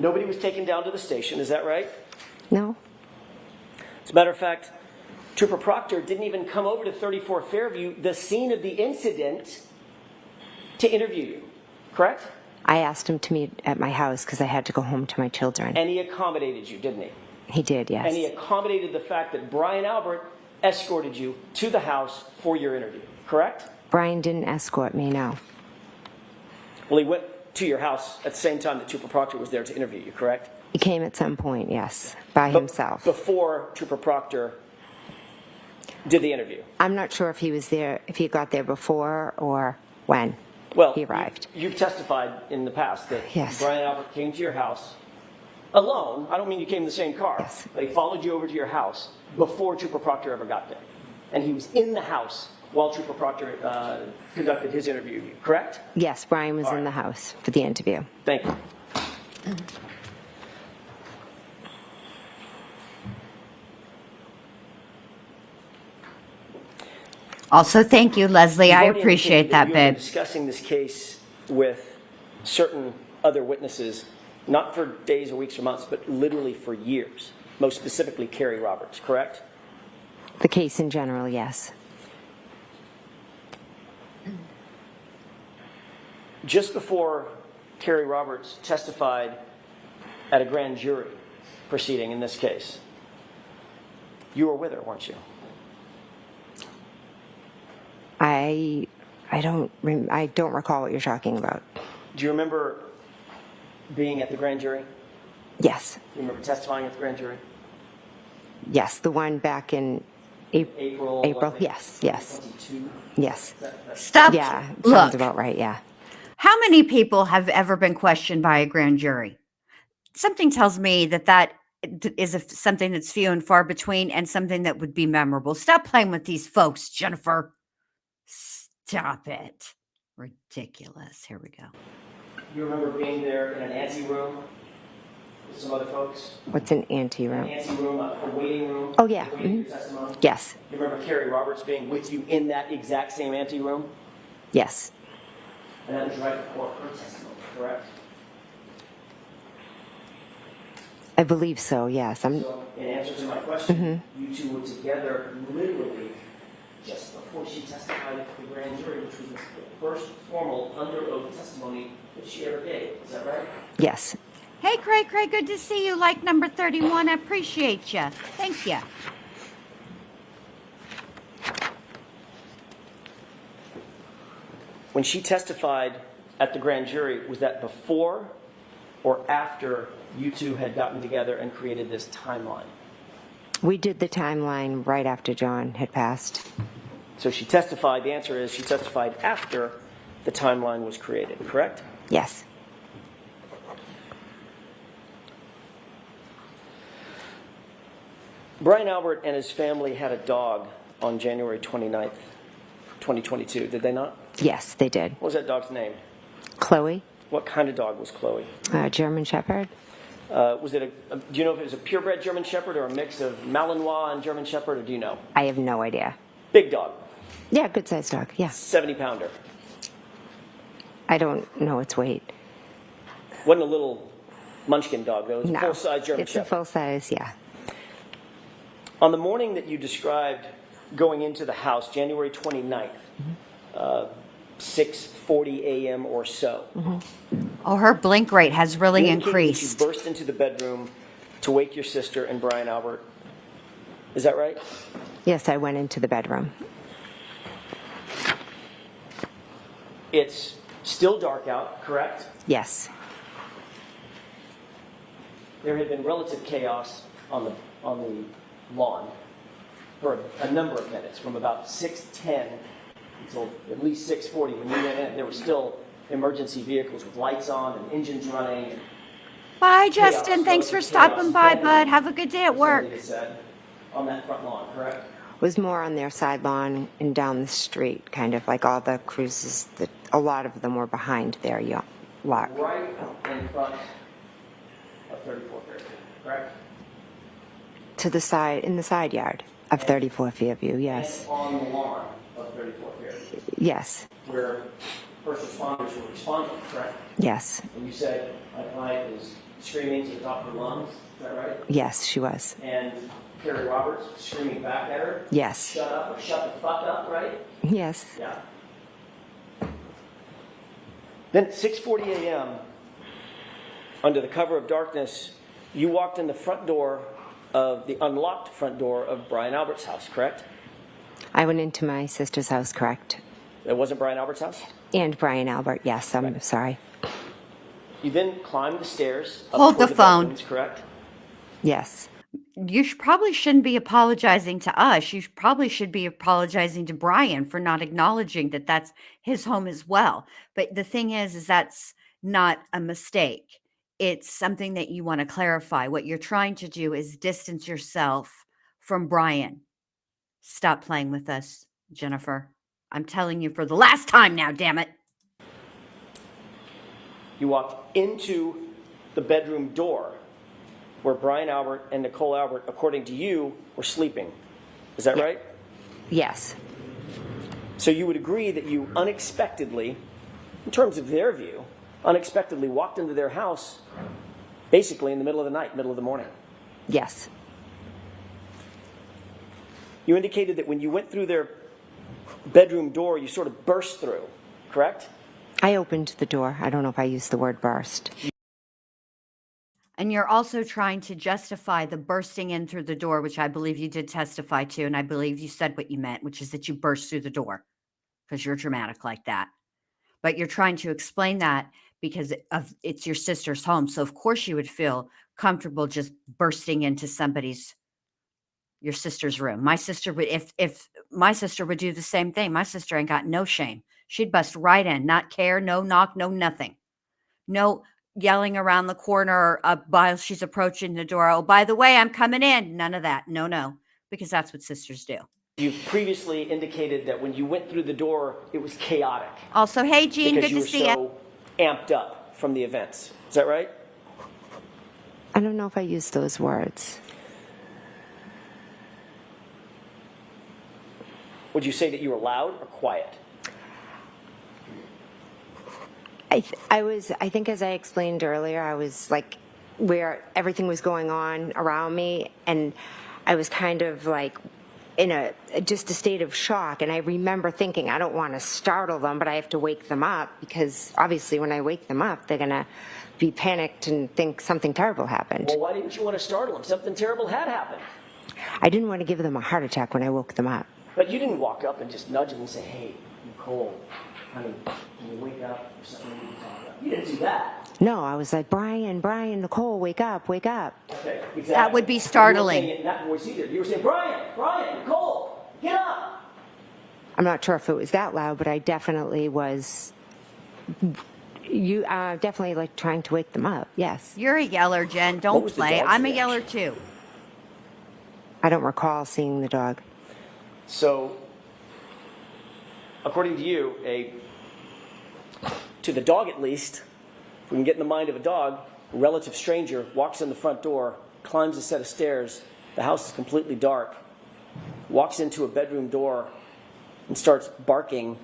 Nobody was taken down to the station, is that right? No. As a matter of fact, Trooper Proctor didn't even come over to 34 Fairview, the scene of the incident, to interview you, correct? I asked him to meet at my house because I had to go home to my children. And he accommodated you, didn't he? He did, yes. And he accommodated the fact that Brian Albert escorted you to the house for your interview, correct? Brian didn't escort me, no. Well, he went to your house at the same time that Trooper Proctor was there to interview you, correct? He came at some point, yes, by himself. Before Trooper Proctor did the interview. I'm not sure if he was there, if he got there before or when he arrived. You've testified in the past that Yes. Brian Albert came to your house alone. I don't mean you came in the same car. Yes. But he followed you over to your house before Trooper Proctor ever got there. And he was in the house while Trooper Proctor conducted his interview, correct? Yes, Brian was in the house for the interview. Thank you. Also, thank you, Leslie. I You've already appreciate indicated that, you've been babe. discussing this case with certain other witnesses, not for days or weeks or months, but literally for years. Most specifically, Carrie Roberts, correct? The case in general, yes. Just before Carrie Roberts testified at a grand jury proceeding in this case, you were with her, weren't you? I don't recall what you're talking about. Do you remember being at the grand jury? Yes. Do you remember testifying at the grand jury? Yes, the one back in April. Yes, yes. 22? Yes. Stop. Yeah, Look, sounds about right, yeah. how many people have ever been questioned by a grand jury? Something tells me that is something that's few and far between and something that would be memorable. Stop playing with these folks, Jennifer. Stop it. Ridiculous. Here we go. You remember being there in an anteroom with some other folks? What's an An anteroom? anteroom, a waiting room? Oh, yeah. Waiting for your testimony? Yes, You remember Carrie Roberts being with you in that exact same anteroom? yes. And that was right before her testimony, correct? I believe so, yes. So, in answer to my question, you two were together literally just before she testified at the grand jury, which was the first formal under oath testimony that she ever gave. Is that right? Yes. Hey, Craig, good to see you. Like number 31. I appreciate you. Thank you. When she testified at the grand jury, was that before or after you two had gotten together and created this timeline? We did the timeline right after John had passed. So she testified, the answer is she testified after the timeline was created, correct? Yes. Brian Albert and his family had a dog on January 29th, 2022, did they not? Yes, they did. What was that dog's name? Chloe, What kind of dog was Chloe? German Shepherd. Was it do you know if it was a purebred German Shepherd or a mix of Malinois and German Shepherd, or do you know? I have no idea. Big dog, Yeah, good sized dog, yeah. 70-pounder. I don't know its weight. Wasn't a little munchkin dog, though. It was No. a full-size German It's Shepherd. a full size, yeah. On the morning that you described going into the house, January 29th, 6:40 a.m. or so. Oh, her blink rate has really you indicated that increased. You burst into the bedroom to wake your sister and Brian Albert. Is that right? Yes, I went into the bedroom. It's still dark out, correct? Yes. There had been relative chaos on the lawn for a number of minutes, from about 6:10 until at least 6:40. When you went in, there were still emergency vehicles with lights on and engines running. And Bye, chaos, Justin. Thanks for relative stopping chaos by, then, bud. Have a good day at work. somebody said, on that front lawn, correct? Was more on their side lawn and down the street, kind of like all the cruises. A lot of them were behind their lot. Right in front of 34 Fairview, correct? To the side, in the side yard of 34 Fairview, yes. And on the lawn of 34 Fairview, Yes, where first responders were responding, correct? yes, And you said my client is screaming to the top of her lungs, is that right? yes, she was. And Carrie Roberts screaming back at her, Yes, shut up or shut the fuck up, right? yes. Yeah. Then at 6:40 a.m., under the cover of darkness, you walked in the front door of the unlocked front door of Brian Albert's house, correct? I went into my sister's house, correct. It wasn't Brian Albert's house? And Brian Albert, yes, I'm sorry. You then climbed the stairs. Up Hold toward the phone. bedrooms, correct? Yes. You probably shouldn't be apologizing to us. You probably should be apologizing to Brian for not acknowledging that that's his home as well. But the thing is that's not a mistake. It's something that you want to clarify. What you're trying to do is distance yourself from Brian. Stop playing with us, Jennifer. I'm telling you for the last time now, damn it. You walked into the bedroom door where Brian Albert and Nicole Albert, according to you, were sleeping. Is that right? Yes. So you would agree that you unexpectedly, in terms of their view, unexpectedly walked into their house basically in the middle of the night, middle of the morning. Yes. You indicated that when you went through their bedroom door, you sort of burst through, correct? I opened the door. I don't know if I used the word burst. And you're also trying to justify the bursting in through the door, which I believe you did testify to, and I believe you said what you meant, which is that you burst through the door because you're dramatic like that. But you're trying to explain that because it's your sister's home. So of course you would feel comfortable just bursting into your sister's room. My sister would, if my sister would do the same thing, my sister ain't got no shame. She'd bust right in, not care, no knock, no nothing. No yelling around the corner while she's approaching the door. Oh, by the way, I'm coming in. None of that. No, because that's what sisters do. You previously indicated that when you went through the door, it was chaotic. Also, hey, Jean, because good to see you. you were so amped up from the events. Is that right? I don't know if I used those words. Would you say that you were loud or quiet? I think as I explained earlier, I was like where everything was going on around me, and I was kind of like in just a state of shock. And I remember thinking, I don't want to startle them, but I have to wake them up, because obviously when I wake them up, they're going to be panicked and think something terrible happened. Well, why didn't you want to startle them? Something terrible had happened. I didn't want to give them a heart attack when I woke them up. But you didn't walk up and just nudge them and say, hey, Nicole, honey, can you wake up or something? You didn't do that. No, I was like, Brian, Nicole, wake up, wake up. Okay, exactly. That would be startling. You weren't saying it in that voice either. You were saying, Brian, Nicole, get up. I'm not sure if it was that loud, but I definitely was. You definitely like trying to wake them up. Yes. You're a yeller, Jen. Don't play. I'm a yeller too. I don't recall seeing the dog. So, according to you, to the dog at least, if we can get in the mind of a dog, a relative stranger walks in the front door, climbs a set of stairs, the house is completely dark, walks into a bedroom door and starts barking.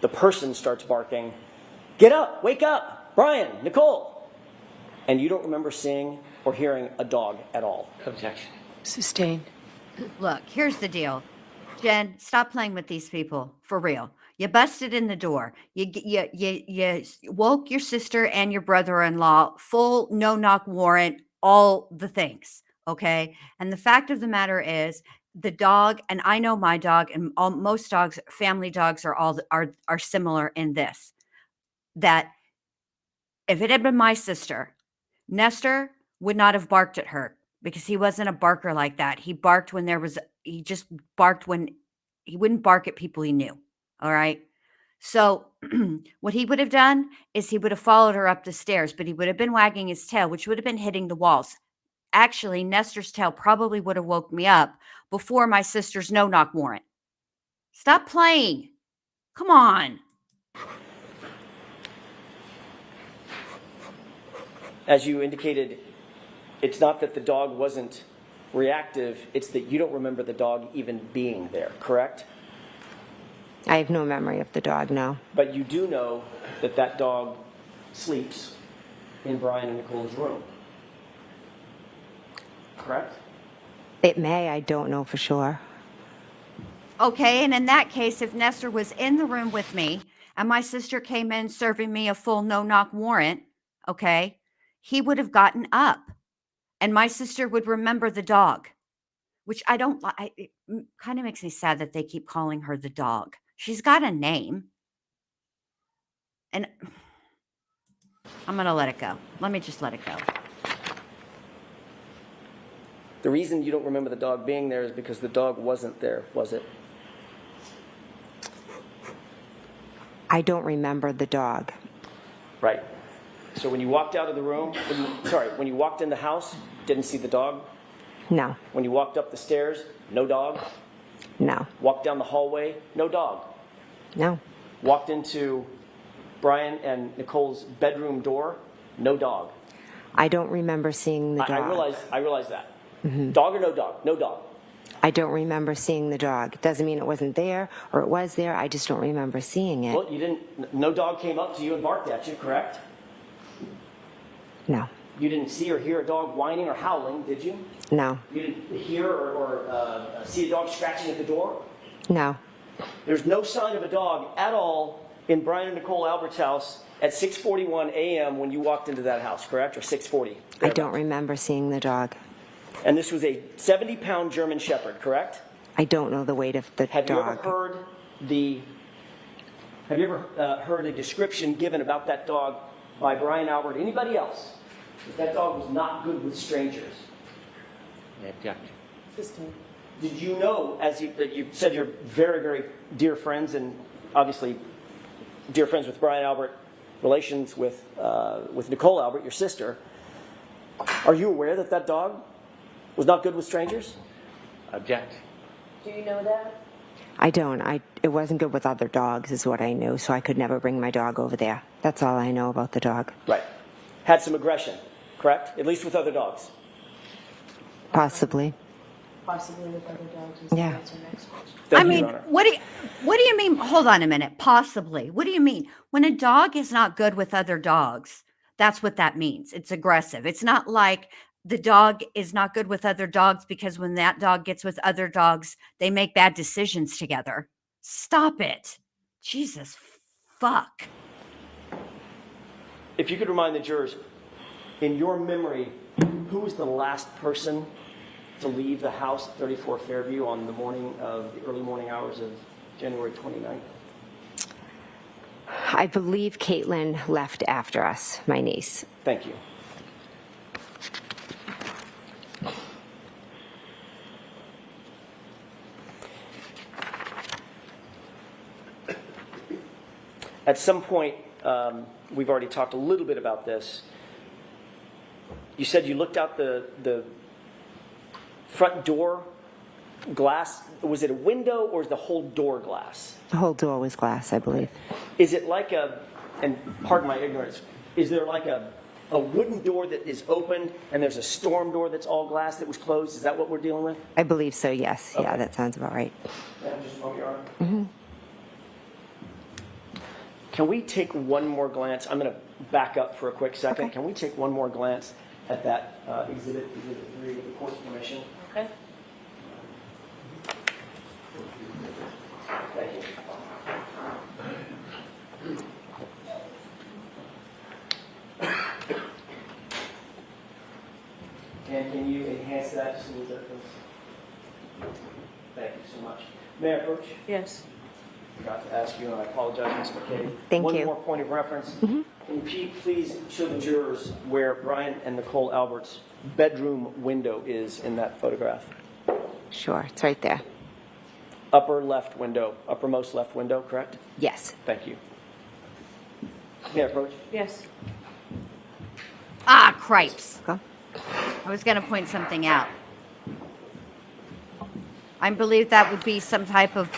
The person starts barking, get up, wake up, Brian, Nicole. And you don't remember seeing or hearing a dog at all. Objection. Sustained. Look, here's the deal. Jen, stop playing with these people, for real. You busted in the door. You woke your sister and your brother-in-law, full no-knock warrant, all the things, okay? And the fact of the matter is, the dog, and I know my dog, and most dogs, family dogs, are similar in this, that if it had been my sister, Nestor would not have barked at her, because he wasn't a barker like that. He barked when he just barked when he wouldn't bark at people he knew. All right. So what he would have done is he would have followed her up the stairs, but he would have been wagging his tail, which would have been hitting the walls. Actually, Nestor's tail probably would have woke me up before my sister's no-knock warrant. Stop playing. Come on. As you indicated, it's not that the dog wasn't reactive, it's that you don't remember the dog even being there, correct? I have no memory of the dog, no. But you do know that that dog sleeps in Brian and Nicole's room, correct? It may, I don't know for sure. Okay, and in that case, if Nestor was in the room with me and my sister came in serving me a full no-knock warrant, okay, he would have gotten up and my sister would remember the dog, which I don't like. It kind of makes me sad that they keep calling her the dog. She's got a name. And I'm going to let it go. Let me just let it go. The reason you don't remember the dog being there is because the dog wasn't there, was it? I don't remember the dog. Right. So when you walked out of the room, when you walked in the house, didn't see the dog? No. When you walked up the stairs, no dog? No. Walked down the hallway, no dog? No. Walked into Brian and Nicole's bedroom door, no dog? I don't remember seeing the dog. I realize that. Mm-hmm. Dog or no dog? No dog. I don't remember seeing the dog. Doesn't mean it wasn't there or it was there. I just don't remember seeing it. Well, you didn't. No dog came up to you and barked at you, correct? No. You didn't see or hear a dog whining or howling, did you? No. You didn't hear or see a dog scratching at the door? No. There's no sign of a dog at all in Brian and Nicole Albert's house at 6:41 a.m. when you walked into that house, correct? Or 6:40? I don't remember seeing the dog. And this was a 70-pound German Shepherd, correct? I don't know the weight of the Have dog. you ever heard a description given about that dog by Brian Albert, anybody else? That dog was not good with strangers. I object. Did you know, as you said, you're very, very dear friends, and obviously dear friends with Brian Albert, relations with Nicole Albert, your sister. Are you aware that that dog was not good with strangers? Object. Do you know that? I don't. It wasn't good with other dogs is what I knew, so I could never bring my dog over there. That's all I know about the dog. Right. Had some aggression, correct? At least with other dogs. Possibly. Possibly with other dogs. Yeah. That's our next question. I mean, what do you mean? Hold on a minute. Possibly. What do you mean? When a dog is not good with other dogs, that's what that means. It's aggressive. It's not like the dog is not good with other dogs because when that dog gets with other dogs, they make bad decisions together. Stop it. Jesus fuck. If you could remind the jurors, in your memory, who was the last person to leave the house at 34 Fairview on the morning of the early morning hours of January 29th? I believe Caitlin left after us, my niece. Thank you. At some point, we've already talked a little bit about this. You said you looked out the front door glass. Was it a window or is the whole door glass? The whole door was glass, I believe. Is it like and pardon my ignorance, is there like a wooden door that is open and there's a storm door that's all glass that was closed? Is that what we're dealing with? I believe so, yes. Okay. Yeah, that sounds about right. Just hold your arm. Mm-hmm. Can we take one more glance? I'm going to back up for a quick second. Okay. Can we take one more glance at that exhibit 3 with the court's permission? Okay. Thank you. And can you enhance that just a little bit, please? Thank you so much. May I approach? Yes. Forgot to ask you, and I apologize, Ms. McCabe. Thank One you. more point of reference. Mm-hmm. Can you please show the jurors where Brian and Nicole Albert's bedroom window is in that photograph? Sure, it's right there. Upper left window, uppermost left window, correct? Yes. Thank you. May I approach? Yes. Ah, cripes. Go. I was going to point something out. I believe that would be some type of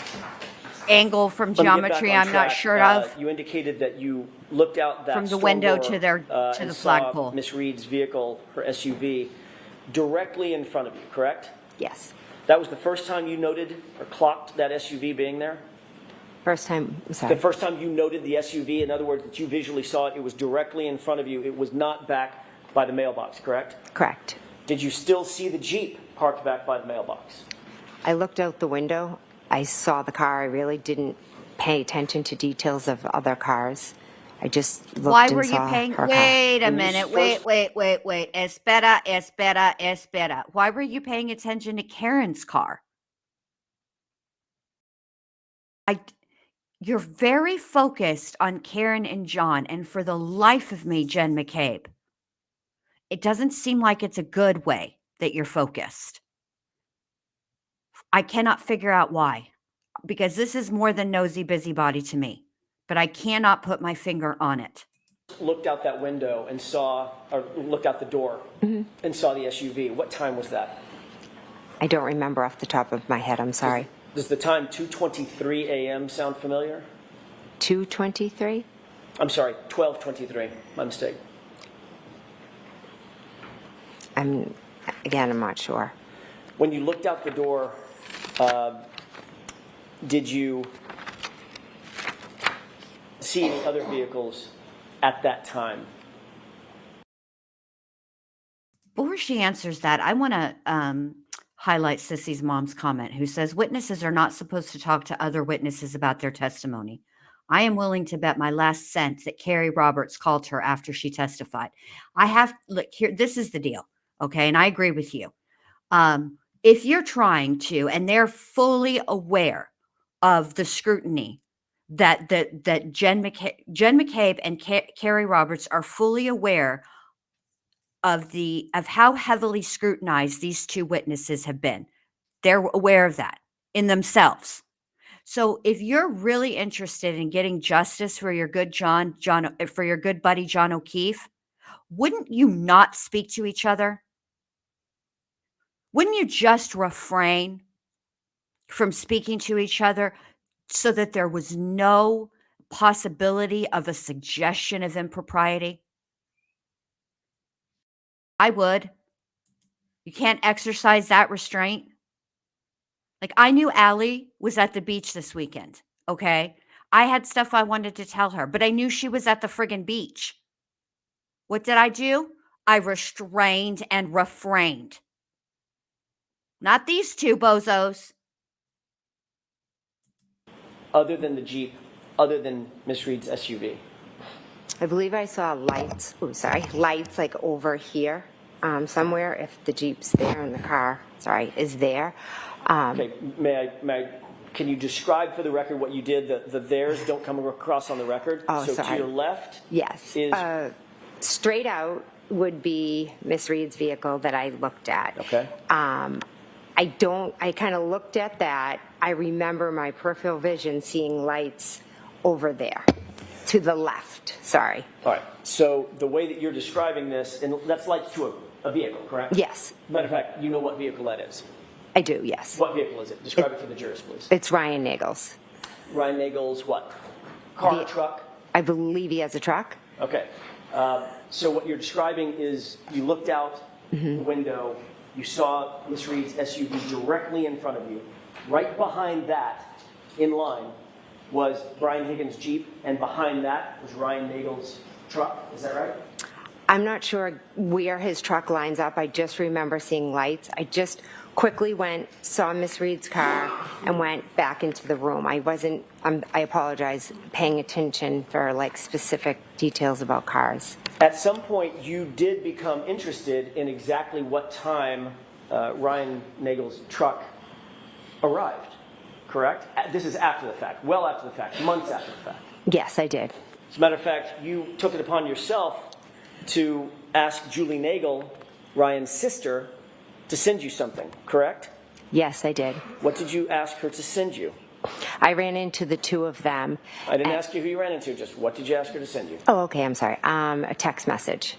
angle from Let me get back geometry on I'm not track. sure of. You indicated that you looked out that From the storm window door, to their- to and the saw flagpole. Miss Reed's vehicle, her SUV, directly in front of you, correct? Yes. That was the first time you noted or clocked that SUV being there? First time, sorry. The first time you noted the SUV, in other words, that you visually saw it, it was directly in front of you. It was not back by the mailbox, correct? Correct. Did you still see the Jeep parked back by the mailbox? I looked out the window. I saw the car. I really didn't pay attention to details of other cars. I just looked Why and were you saw paying? her car. Wait a When you minute. first- Wait. Espera. Why were you paying attention to Karen's car? You're very focused on Karen and John, and for the life of me, Jen McCabe, it doesn't seem like it's a good way that you're focused. I cannot figure out why, because this is more than nosy busybody to me, but I cannot put my finger on it. Looked out that window and saw, or looked out the door and saw the SUV. What time was that? I don't remember off the top of my head. I'm sorry. Does the time 2:23 a.m. sound familiar? 2:23? I'm sorry, 12:23. My mistake. I'm not sure. When you looked out the door, did you see any other vehicles at that time? Before she answers that, I want to highlight Sissy's mom's comment, who says witnesses are not supposed to talk to other witnesses about their testimony. I am willing to bet my last cent that Carrie Roberts called her after she testified. Look here, this is the deal, okay? And I agree with you. If you're trying to, and they're fully aware of the scrutiny that Jen McCabe and Carrie Roberts are fully aware of how heavily scrutinized these two witnesses have been. They're aware of that in themselves. So if you're really interested in getting justice for your good for your good buddy John O'Keefe, wouldn't you not speak to each other? Wouldn't you just refrain from speaking to each other so that there was no possibility of a suggestion of impropriety? I would. You can't exercise that restraint. Like, I knew Allie was at the beach this weekend, okay? I had stuff I wanted to tell her, but I knew she was at the friggin' beach. What did I do? I restrained and refrained. Not these two bozos. Other than the Jeep, other than Miss Reed's SUV? I believe I saw lights. Lights like over here somewhere. If the Jeep's there and the car, is there. Okay, can you describe for the record what you did? The theirs don't come across on the record. Oh, so sorry. To your left, yes, is straight out would be Miss Reed's vehicle that I looked at. Okay. I kind of looked at that. I remember my peripheral vision seeing lights over there to the left. Sorry. All right. So the way that you're describing this, and that's lights to a vehicle, correct? Yes. Matter of fact, you know what vehicle that is. I do, yes. What vehicle is it? Describe it for the jurors, please. It's Ryan Nagel's. Ryan Nagel's what? Car, truck? I believe he has a truck. Okay. So what you're describing is you looked out the window, you saw Miss Reed's SUV directly in front of you. Right behind that, in line, was Brian Higgins' Jeep, and behind that was Ryan Nagel's truck. Is that right? I'm not sure where his truck lines up. I just remember seeing lights. I just quickly saw Miss Reed's car and went back into the room. I wasn't, I apologize, paying attention for specific details about cars. At some point, you did become interested in exactly what time Ryan Nagel's truck arrived, correct? This is after the fact, well after the fact, months after the fact. Yes, I did. As a matter of fact, you took it upon yourself to ask Julie Nagel, Ryan's sister, to send you something, correct? Yes, I did. What did you ask her to send you? I ran into the two of them. I didn't ask you who you ran into, just what did you ask her to send you? Oh, okay, I'm sorry. A text message.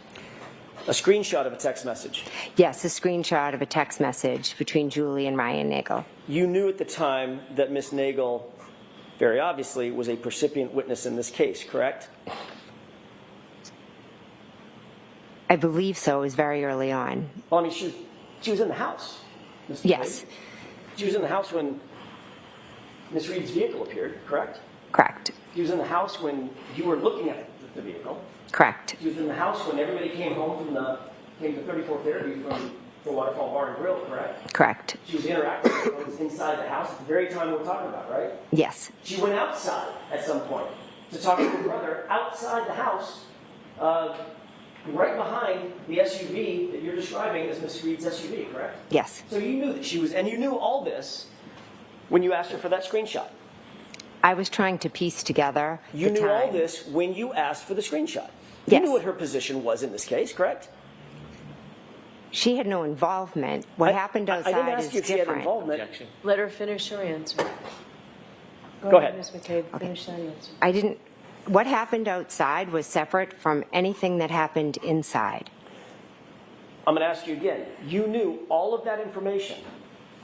A screenshot of a text message? Yes, a screenshot of a text message between Julie and Ryan Nagel. You knew at the time that Miss Nagel, very obviously, was a percipient witness in this case, correct? I believe so. It was very early on. Well, I mean, she was in the house. Mr. Yes. Wade. She was in the house when Miss Reed's vehicle appeared, correct? Correct. She was in the house when you were looking at the vehicle. Correct. She was in the house when everybody came home came to 34th Fairview from the Waterfall Bar and Grill, correct? Correct. She was interacting with those inside the house at the very time we're talking about, right? Yes. She went outside at some point to talk to her brother outside the house, right behind the SUV that you're describing as Miss Reed's SUV, correct? Yes. So you knew that she was, and you knew all this when you asked her for that screenshot. I was trying to piece together You the knew all time. this when you asked for the screenshot. You Yes. knew what her position was in this case, correct? She had no involvement. What happened outside I didn't ask is you if she had different. involvement. Let her finish her answer. Go ahead. Ms. McCabe, finish that answer. I didn't. What happened outside was separate from anything that happened inside. I'm going to ask you again. You knew all of that information,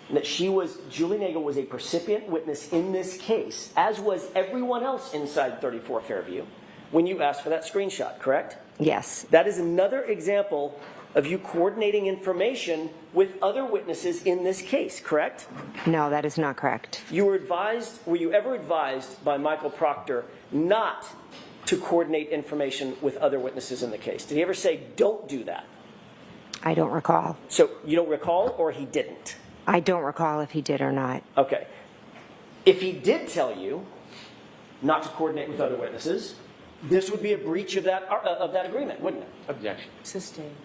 and that Julie Nagel was a percipient witness in this case, as was everyone else inside 34 Fairview, when you asked for that screenshot, correct? Yes. That is another example of you coordinating information with other witnesses in this case, correct? No, that is not correct. Were you ever advised by Michael Proctor not to coordinate information with other witnesses in the case? Did he ever say, don't do that? I don't recall. So you don't recall, or he didn't? I don't recall if he did or not. Okay. If he did tell you not to coordinate with other witnesses, this would be a breach of that agreement, wouldn't it? Objection. Sustained.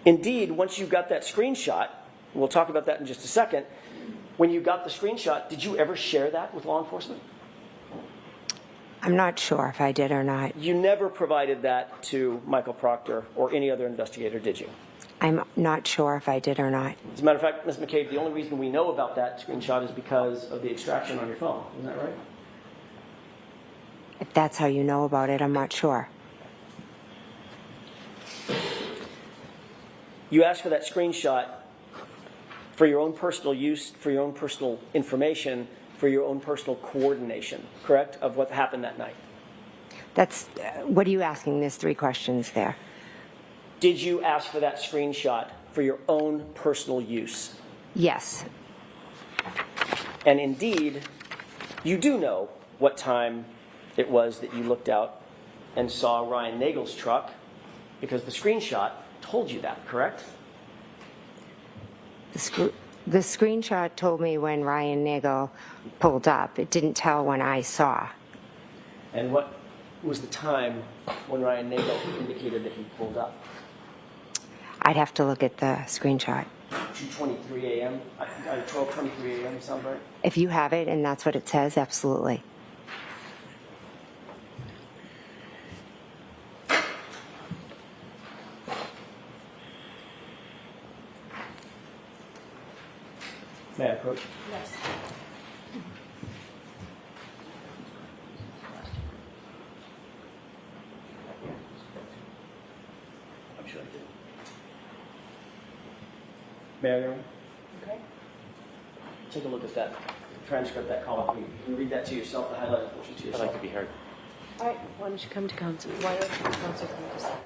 Indeed, once you got that screenshot, we'll talk about that in just a second, when you got the screenshot, did you ever share that with law enforcement? I'm not sure if I did or not. You never provided that to Michael Proctor or any other investigator, did you? I'm not sure if I did or not. As a matter of fact, Ms. McCabe, the only reason we know about that screenshot is because of the extraction on your phone. Isn't that right? If that's how you know about it, I'm not sure. You asked for that screenshot for your own personal use, for your own personal information, for your own personal coordination, correct, of what happened that night. That's, what are you asking? There's 3 questions there. Did you ask for that screenshot for your own personal use? Yes. And indeed, you do know what time it was that you looked out and saw Ryan Nagel's truck, because the screenshot told you that, correct? The screenshot told me when Ryan Nagel pulled up. It didn't tell when I saw. And what was the time when Ryan Nagel indicated that he pulled up? I'd have to look at the screenshot. 2:23 a.m.? 12:23 a.m. sound right? If you have it and that's what it says, absolutely. May I approach? Yes. I'm sure I did. May I, Your Honor? Okay. Take a look at that transcript, that column. Can you read that to yourself, the highlighted portion to I'd yourself? like to be heard. All right, why don't you come to council? Why don't you council come to side?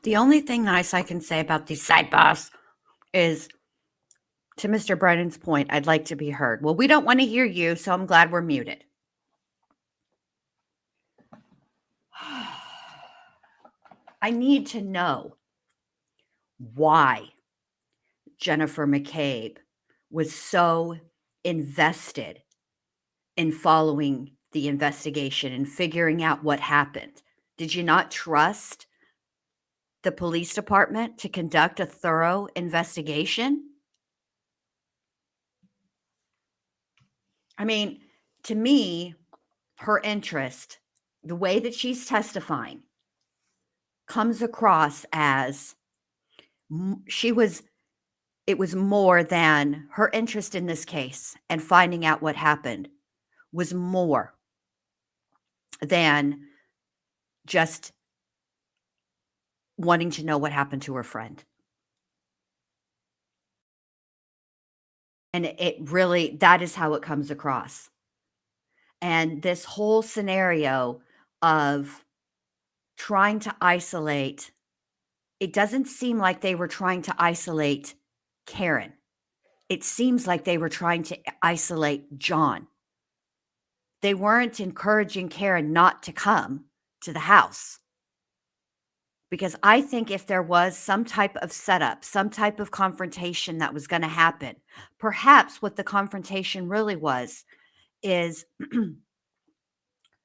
The only thing nice I can say about these sidebars is, to Mr. Brennan's point, I'd like to be heard. Well, we don't want to hear you, so I'm glad we're muted. I need to know why Jennifer McCabe was so invested in following the investigation and figuring out what happened. Did you not trust the police department to conduct a thorough investigation? I mean, to me, her interest, the way that she's testifying, comes across as it was more than her interest in this case and finding out what happened was more than just wanting to know what happened to her friend. And it really, that is how it comes across. And this whole scenario of trying to isolate, it doesn't seem like they were trying to isolate Karen. It seems like they were trying to isolate John. They weren't encouraging Karen not to come to the house. Because I think if there was some type of setup, some type of confrontation that was going to happen, perhaps what the confrontation really was is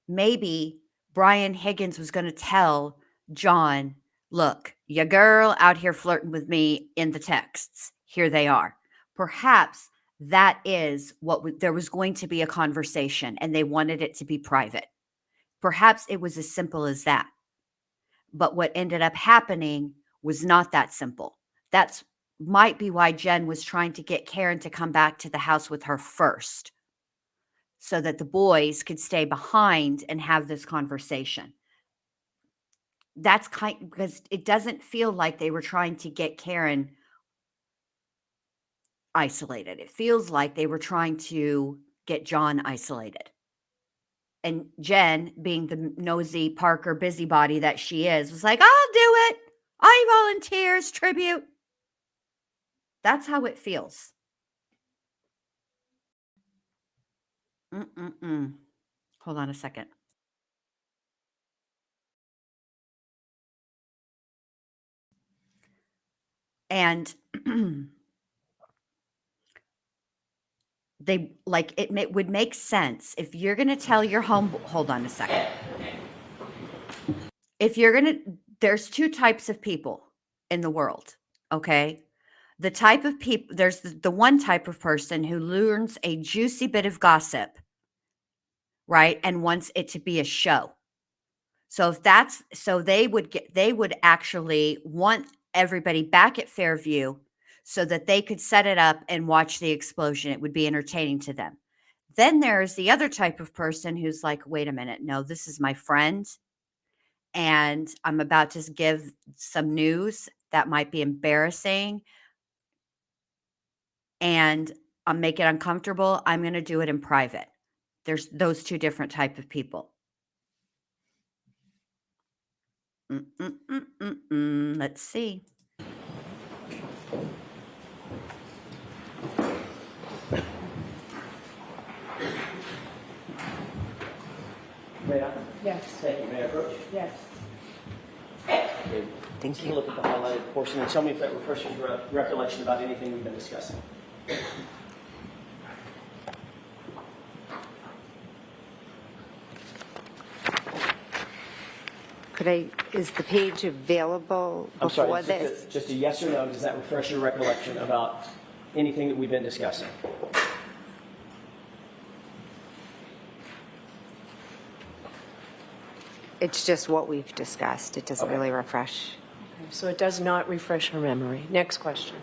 maybe Brian Higgins was going to tell John, look, your girl out here flirting with me in the texts. Here they are. Perhaps that is what there was going to be a conversation and they wanted it to be private. Perhaps it was as simple as that. But what ended up happening was not that simple. That's might be why Jen was trying to get Karen to come back to the house with her first, so that the boys could stay behind and have this conversation. That's because it doesn't feel like they were trying to get Karen isolated. It feels like they were trying to get John isolated. And Jen, being the nosy Parker busybody that she is, was like, I'll do it. I volunteers, tribute. That's how it feels. Hold on a second. And they like it would make sense if you're going to tell your hold on a second. If you're going to, there's two types of people in the world, okay? The type of people, there's the one type of person who learns a juicy bit of gossip, right? And wants it to be a show. So if that's, so they would actually want everybody back at Fairview so that they could set it up and watch the explosion. It would be entertaining to them. Then there's the other type of person who's like, wait a minute, no, this is my friend. And I'm about to give some news that might be embarrassing. And I'll make it uncomfortable. I'm going to do it in private. There's those two different type of people. Let's see. May I? Yes. Thank you. May I approach? Yes. Okay. Thank you. Take a look at the highlighted portion and tell me if that refreshes your recollection about anything we've been discussing. Is the page available I'm sorry, before this? just a yes or no, does that refresh your recollection about anything that we've been discussing? It's just what we've discussed. It doesn't really refresh. Okay, so it does not refresh her memory. Next question.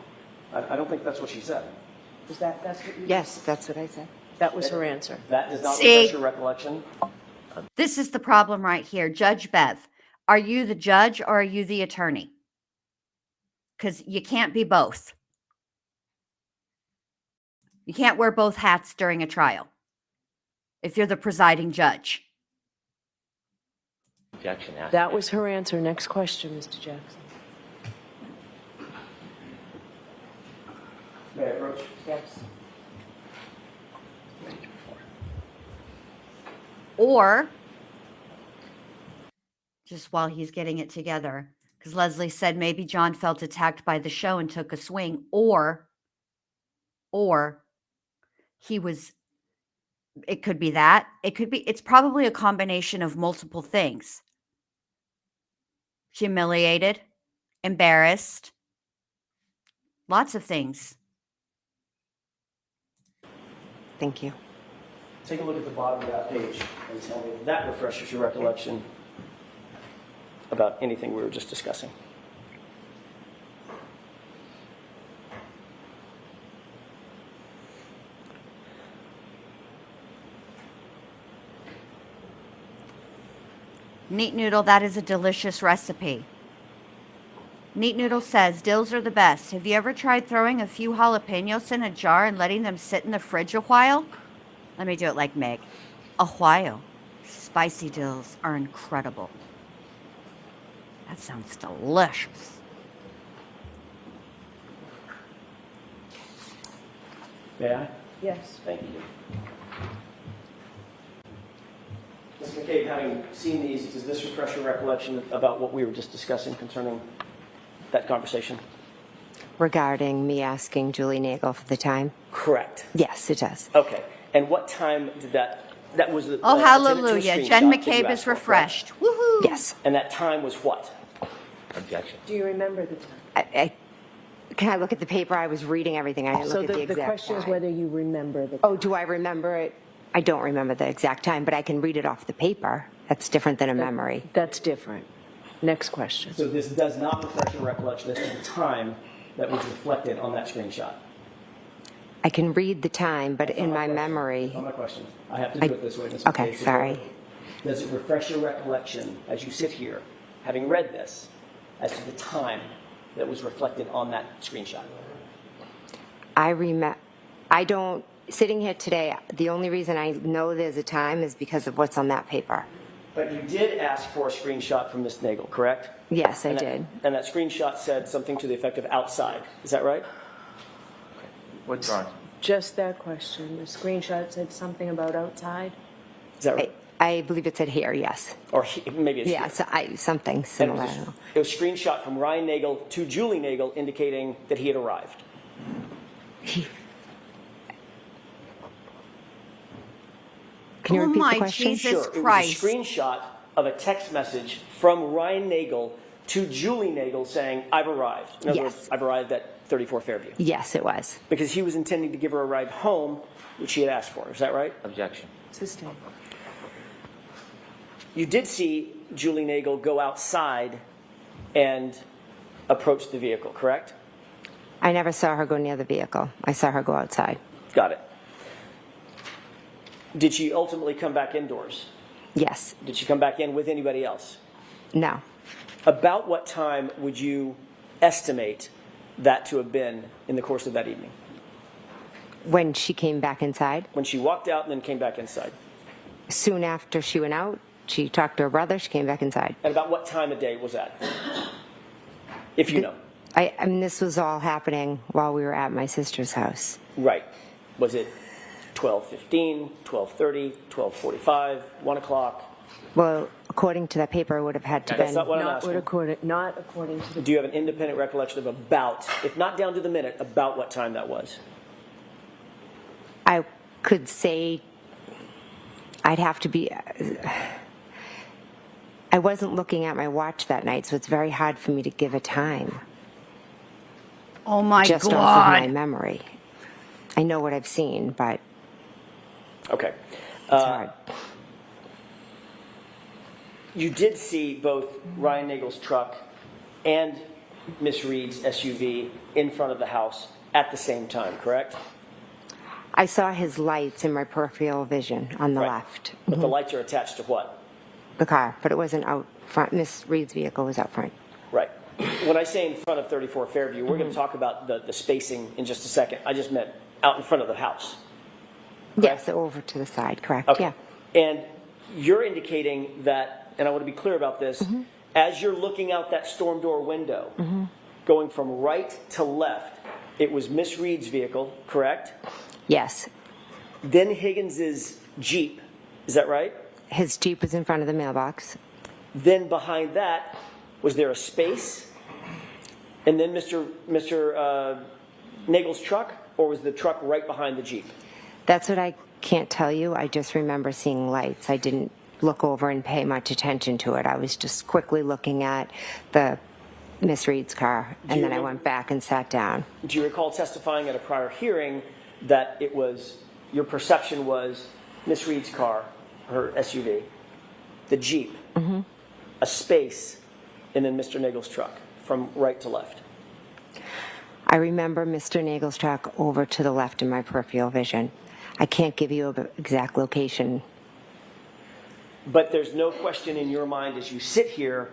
I don't think that's what she said. Is that's what you Yes, that's what I said. That was her answer. That does not See? refresh your recollection? This is the problem right here. Judge Bev, are you the judge or are you the attorney? Because you can't be both. You can't wear both hats during a trial if you're the presiding judge. Objection asked. That was her answer. Next question, Mr. Jackson. May I approach? Yes. Or, just while he's getting it together, because Leslie said maybe John felt attacked by the show and took a swing, or he was, it could be that. It could be, it's probably a combination of multiple things. Humiliated, embarrassed, lots of things. Thank you. Take a look at the bottom of that page and tell me if that refreshes your recollection about anything we were just discussing. Neat Noodle, that is a delicious recipe. Neat Noodle says, dills are the best. Have you ever tried throwing a few jalapenos in a jar and letting them sit in the fridge a while? Let me do it like Meg. A while. Spicy dills are incredible. That sounds delicious. May I? Yes. Thank you. McCabe, having seen these, does this refresh your recollection about what we were just discussing concerning that conversation? Regarding me asking Julie Nagel for the time? Correct. Yes, it does. Okay. And what time did that was the... Oh, attendant to a hallelujah. Jen screenshot that you McCabe asked is for, refreshed. correct? Woohoo. Yes. And that time was what? Objection. Do you remember the time? Can I look at the paper? I was reading everything. I didn't So look at the the exact question is time. whether you remember the time. Oh, do I remember it? I don't remember the exact time, but I can read it off the paper. That's different than a memory. That's different. Next question. So this does not refresh your recollection as to the time that was reflected on that screenshot. I can read the time, but in my memory... That's not my question. I have to do it this way, Ms. Okay, McCabe. sorry. Does it refresh your recollection as you sit here, having read this, as to the time that was reflected on that screenshot? I don't... Sitting here today, the only reason I know there's a time is because of what's on that paper. But you did ask for a screenshot from Ms. Nagel, correct? Yes, I And did. And that screenshot said something to the effect of outside. Is that right? What's wrong? Just that question. The screenshot said something about outside. Is that right? I believe it said here, yes. Or maybe it's Yeah, here. something And similar. it was a screenshot from Ryan Nagel to Julie Nagel indicating that he had arrived. Can you Oh repeat my the question? Jesus Sure. Christ. It was a screenshot of a text message from Ryan Nagel to Julie Nagel saying, I've arrived. In other Yes. words, I've arrived at 34 Fairview. Yes, it was. Because he was intending to give her a ride home, which he had asked for. Is that right? Objection. Sustained. You did see Julie Nagel go outside and approach the vehicle, correct? I never saw her go near the vehicle. I saw her go outside. Got it. Did she ultimately come back indoors? Yes. Did she come back in with anybody else? No. About what time would you estimate that to have been in the course of that evening? When she came back inside, When she walked out and then came back inside? soon after she went out, she talked to her brother, she came back inside. And about what time of day was that? If you know. I mean, this was all happening while we were at my sister's house. Right. Was it 12:15, 12:30, 12:45, 1 o'clock? Well, according to that paper, it would have had to That's been... not what I'm Not asking. according to the. Do you have an independent recollection of about, if not down to the minute, about what time that was? I could say I'd have to be... I wasn't looking at my watch that night, so it's very hard for me to give a time. Oh my just God. off of my memory. I know what I've seen, but Okay. it's hard. You did see both Ryan Nagel's truck and Miss Reed's SUV in front of the house at the same time, correct? I saw his lights in my peripheral vision on the Right. left. But the lights are attached to what? The car, but it wasn't out front. Miss Reed's vehicle was out front. Right. When I say in front of 34 Fairview, we're going to talk about the spacing in just a second. I just meant out in front of the house. Yes, over to the side, correct, Okay. yeah. And you're indicating that, and I want to be clear about this, as you're looking out that storm door window, going from right to left, it was Miss Reed's vehicle, correct? Yes. Then Higgins's Jeep, is that right? His Jeep was in front of the mailbox. Then behind that, was there a space? And then Mr. Nagel's truck, or was the truck right behind the Jeep? That's what I can't tell you. I just remember seeing lights. I didn't look over and pay much attention to it. I was just quickly looking at the Miss Reed's car, Do and you then I remember- went back and sat down. Do you recall testifying at a prior hearing that it was, your perception was Miss Reed's car, her SUV, the Jeep, a space, and then Mr. Nagel's truck from right to left? I remember Mr. Nagel's truck over to the left in my peripheral vision. I can't give you an exact location. But there's no question in your mind as you sit here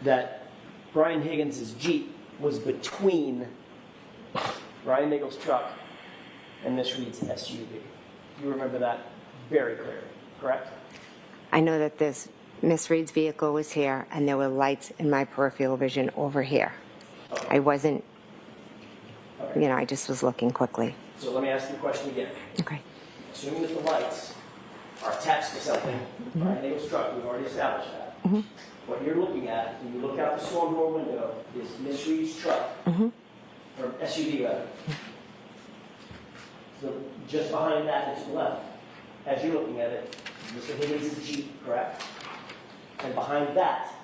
that Brian Higgins' Jeep was between Brian Nagel's truck and Miss Reed's SUV. You remember that very clearly, correct? I know that this Miss Reed's vehicle was here, and there were lights in my peripheral vision over here. I wasn't, I just was looking quickly. So let me ask you the question again. Okay. Assuming that the lights are attached to something, Brian Nagel's truck, we've already established that. What you're looking at, when you look out the storm door window, is Miss Reed's truck, or SUV rather. So just behind that is to the left, as you're looking at it, Mr. Higgins' Jeep, correct? And behind that,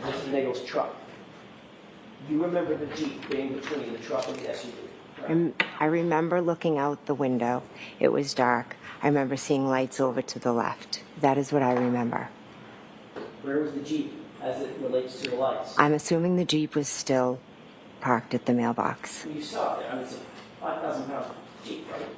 Mr. Nagel's truck. You remember the Jeep being between the truck and the SUV, correct? I remember looking out the window. It was dark. I remember seeing lights over to the left. That is what I remember. Where was the Jeep as it relates to the lights? I'm assuming the Jeep was still parked at the mailbox. You saw it. I mean, it's a 5,000-pound Jeep, right?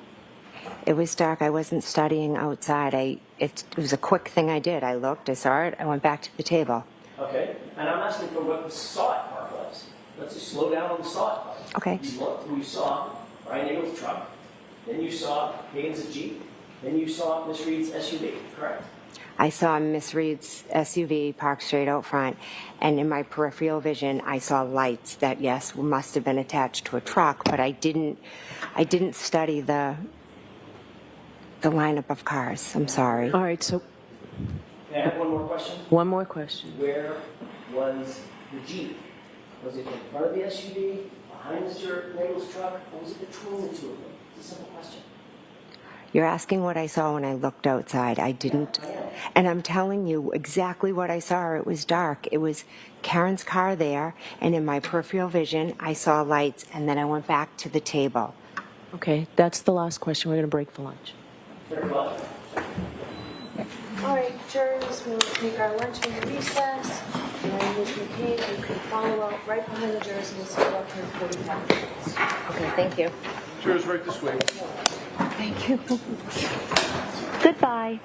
It was dark. I wasn't studying outside. It was a quick thing I did. I looked, I saw it, I went back to the table. Okay. And I'm asking for what the saw it part was. Let's just slow down on the saw it part. Okay. You looked, you saw Brian Nagel's truck, then you saw Higgins' Jeep, then you saw Miss Reed's SUV, correct? I saw Miss Reed's SUV parked straight out front, and in my peripheral vision, I saw lights that, yes, must have been attached to a truck, but I didn't study the lineup of cars. I'm sorry. All right, so May I have one more question? one more question. Where was the Jeep? Was it in front of the SUV, behind Mr. Nagel's truck, or was it between the two of them? It's a simple question. You're asking what I saw when I looked outside. I didn't. And I'm telling you exactly what I saw. It was dark. It was Karen's car there, and in my peripheral vision, I saw lights, and then I went back to the table. Okay, that's the last question. We're going to break for lunch. Very well. All right, jurors, we'll take our lunch in the recess. And Ms. McCabe, you can follow up right behind the jurors, and we'll see you up here in 45 minutes. Okay, thank you. Jurors, right this way. Thank you. Goodbye.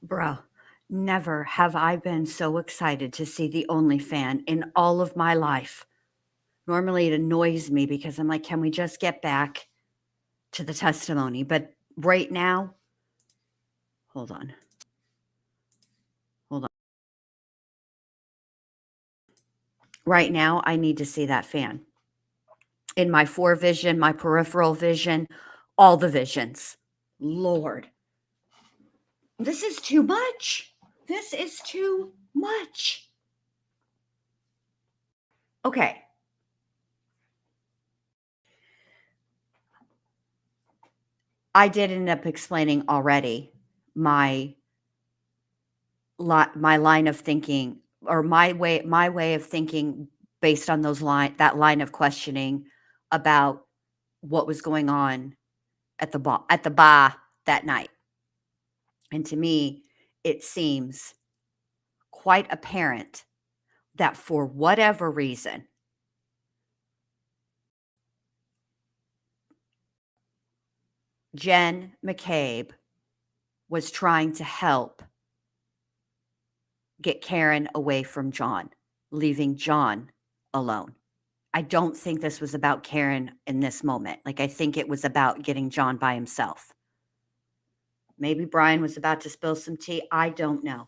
Bruh, never have I been so excited to see the only fan in all of my life. Normally it annoys me because I'm like, can we just get back to the testimony? But right now, hold on. Right now, I need to see that fan. In my forevision, my peripheral vision, all the visions. Lord. This is too much. This is too much. Okay. I did end up explaining already my line of thinking, or my way of thinking based on that line of questioning about what was going on at the bar that night. And to me, it seems quite apparent that for whatever reason, Jen McCabe was trying to help get Karen away from John, leaving John alone. I don't think this was about Karen in this moment. Like, I think it was about getting John by himself. Maybe Brian was about to spill some tea. I don't know.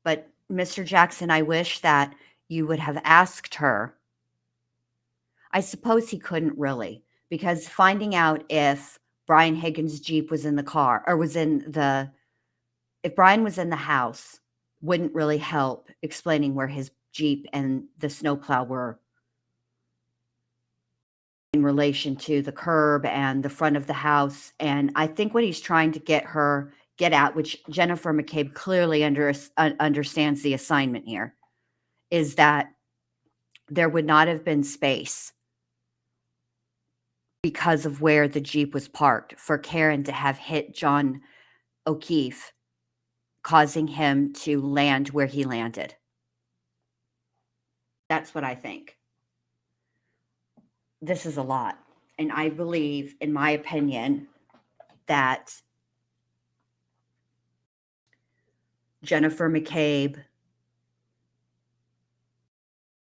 But Mr. Jackson, I wish that you would have asked her. I suppose he couldn't really, because finding out if Brian Higgins' Jeep was in the car, or if Brian was in the house, wouldn't really help explaining where his Jeep and the snowplow were in relation to the curb and the front of the house. And I think what he's trying to get at, which Jennifer McCabe clearly understands the assignment here, is that there would not have been space because of where the Jeep was parked for Karen to have hit John O'Keefe, causing him to land where he landed. That's what I think. this is a lot. And I believe, in my opinion, that Jennifer McCabe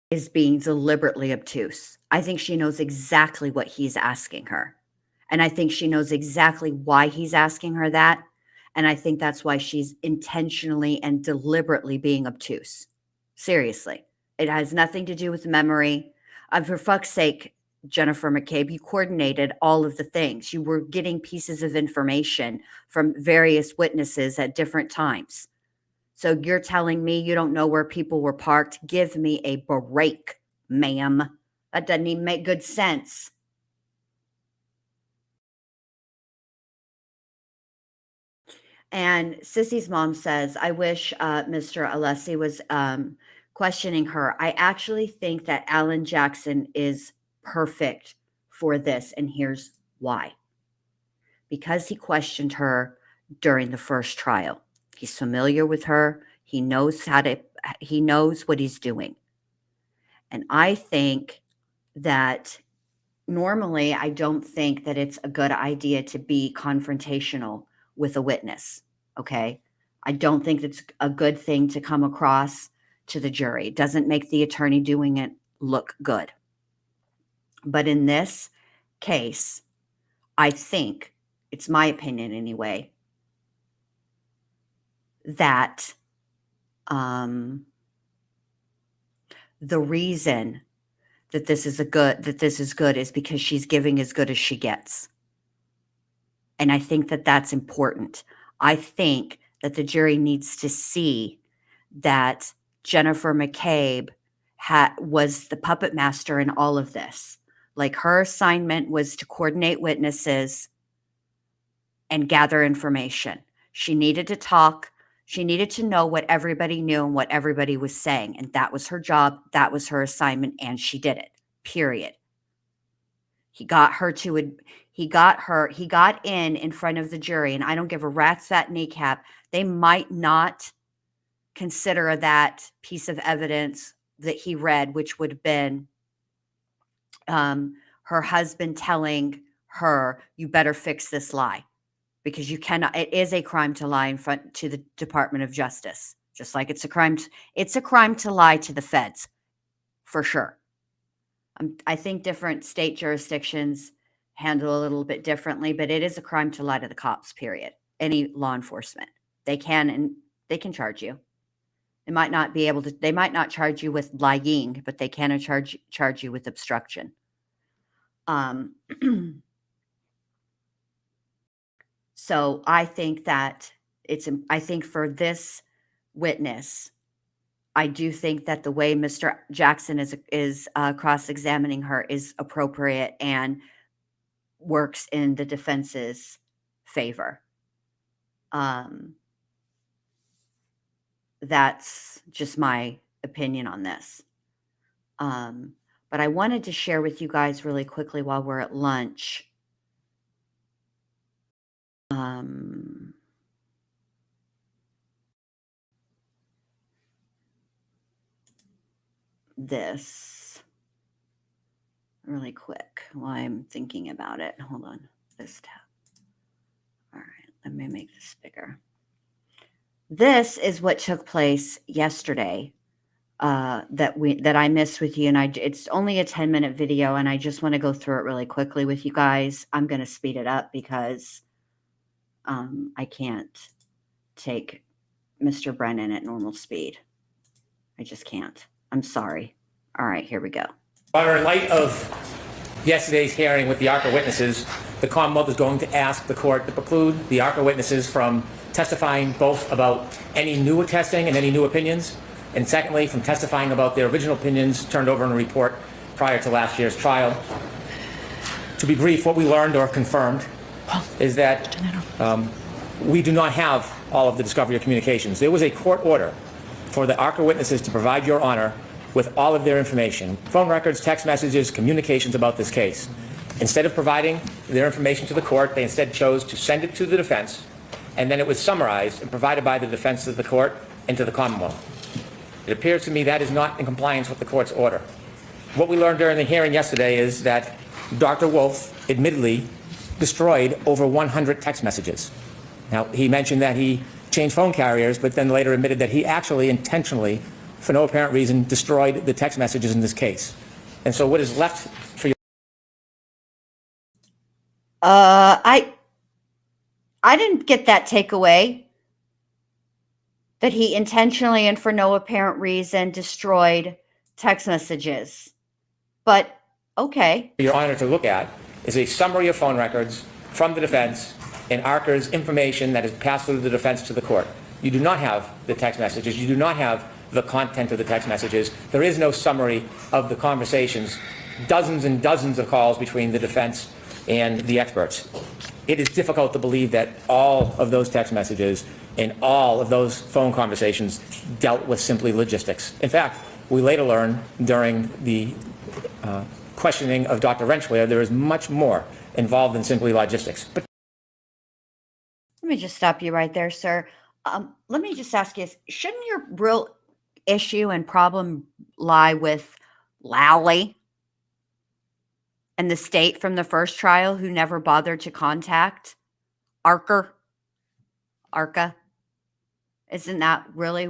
is being deliberately obtuse. I think she knows exactly what he's asking her. And I think she knows exactly why he's asking her that. And I think that's why she's intentionally and deliberately being obtuse. Seriously. It has nothing to do with memory. For fuck's sake, Jennifer McCabe, you coordinated all of the things. You were getting pieces of information from various witnesses at different times. So you're telling me you don't know where people were parked? Give me a break, ma'am. That doesn't even make good sense. And Sissy's mom says, I wish Mr. Alessi was questioning her. I actually think that Alan Jackson is perfect for this, and here's why. Because he questioned her during the first trial. He's familiar with her. He knows what he's doing. And I think that normally I don't think that it's a good idea to be confrontational with a witness. Okay. I don't think it's a good thing to come across to the jury. It doesn't make the attorney doing it look good. But in this case, I think, it's my opinion anyway, that the reason that this is good is because she's giving as good as she gets. And I think that that's important. I think that the jury needs to see that Jennifer McCabe was the puppet master in all of this. Like, her assignment was to coordinate witnesses and gather information. She needed to talk. She needed to know what everybody knew and what everybody was saying. And that was her job. That was her assignment. And she did it, period. He got in front of the jury, and I don't give a rat's fat kneecap. They might not consider that piece of evidence that he read, which would have been her husband telling her, you better fix this lie, because you cannot, it is a crime to lie in front to the Department of Justice, just like it's a crime to lie to the feds, for sure. I think different state jurisdictions handle a little bit differently, but it is a crime to lie to the cops, period. Any law enforcement. They can charge you. They might not charge you with lying, but they can charge you with obstruction. So I think that I think for this witness, I do think that the way Mr. Jackson is cross-examining her is appropriate and works in the defense's favor. That's just my opinion on this. But I wanted to share with you guys really quickly while we're at lunch. This really quick while I'm thinking about it. Hold on. This tab. All right. Let me make this bigger. This is what took place yesterday that I missed with you. And it's only a 10-minute video, and I just want to go through it really quickly with you guys. I'm going to speed it up because I can't take Mr. Brennan at normal speed. I just can't. I'm sorry. All right, here we go. However, in light of yesterday's hearing with the ARCA witnesses, the Commonwealth is going to ask the court to preclude the ARCA witnesses from testifying both about any new testing and any new opinions, and secondly, from testifying about their original opinions turned over in a report prior to last year's trial. To be brief, what we learned or confirmed is that we do not have all of the discovery of communications. There was a court order for the ARCA witnesses to provide Your Honor with all of their information, phone records, text messages, communications about this case. Instead of providing their information to the court, they instead chose to send it to the defense, and then it was summarized and provided by the defense to the court and to the Commonwealth. It appears to me that is not in compliance with the court's order. What we learned during the hearing yesterday is that Dr. Wolf admittedly destroyed over 100 text messages. Now, he mentioned that he changed phone carriers, but then later admitted that he actually intentionally, for no apparent reason, destroyed the text messages in this case. And so what is left for you? I didn't get that takeaway that he intentionally and for no apparent reason destroyed text messages. But okay. Your Honor to look at is a summary of phone records from the defense and Archer's information that is passed through the defense to the court. You do not have the text messages. You do not have the content of the text messages. There is no summary of the conversations, dozens and dozens of calls between the defense and the experts. It is difficult to believe that all of those text messages and all of those phone conversations dealt with simply logistics. In fact, we later learned during the questioning of Dr. Rentschler, there is much more involved than simply logistics. But let me just stop you right there, sir. Let me just ask you, shouldn't your real issue and problem lie with Lally and the state from the first trial who never bothered to contact Arca? Isn't that really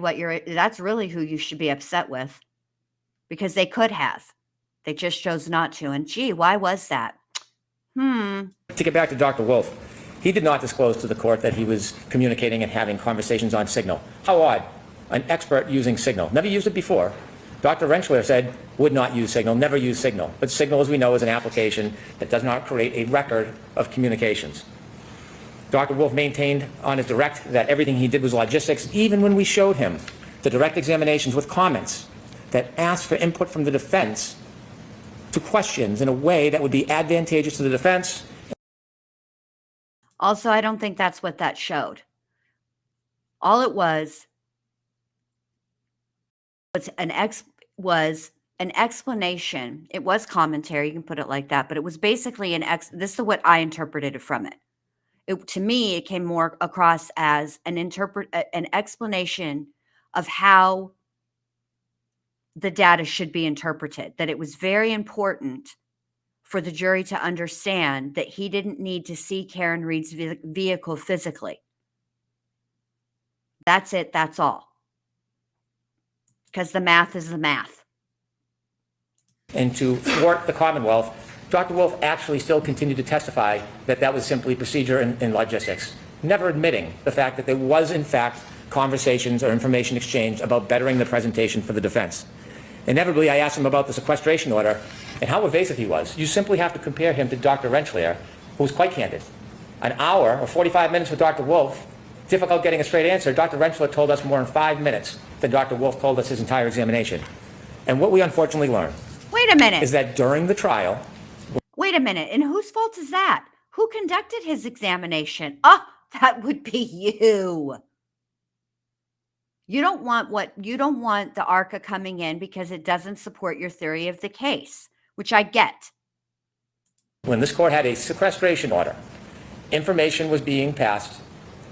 that's really who you should be upset with? Because they could have. They just chose not to. And gee, why was that? To get back to Dr. Wolf, he did not disclose to the court that he was communicating and having conversations on Signal. How odd. An expert using Signal. Never used it before. Dr. Rentschler said would not use Signal, never use Signal. But Signal, as we know, is an application that does not create a record of communications. Dr. Wolf maintained on his direct that everything he did was logistics, even when we showed him the direct examinations with comments that asked for input from the defense to questions in a way that would be advantageous to the defense. Also, I don't think that's what that showed. All it was an explanation. It was commentary, you can put it like that, but it was basically this is what I interpreted from it. To me, it came more across as an explanation of how the data should be interpreted, that it was very important for the jury to understand that he didn't need to see Karen Reed's vehicle physically. That's it. That's all. Because the math is the math. And to thwart the Commonwealth, Dr. Wolf actually still continued to testify that that was simply procedure and logistics, never admitting the fact that there was, in fact, conversations or information exchanged about bettering the presentation for the defense. Inevitably, I asked him about the sequestration order and how evasive he was. You simply have to compare him to Dr. Rentschler, who was quite candid. An hour or 45 minutes with Dr. Wolf, difficult getting a straight answer. Dr. Rentschler told us more in 5 minutes than Dr. Wolf told us his entire examination. And what we unfortunately learned Wait a minute. is that during the trial... Wait a minute. And whose fault is that? Who conducted his examination? Oh, that would be you. You don't want the ARCA coming in because it doesn't support your theory of the case, which I get. When this court had a sequestration order, information was being passed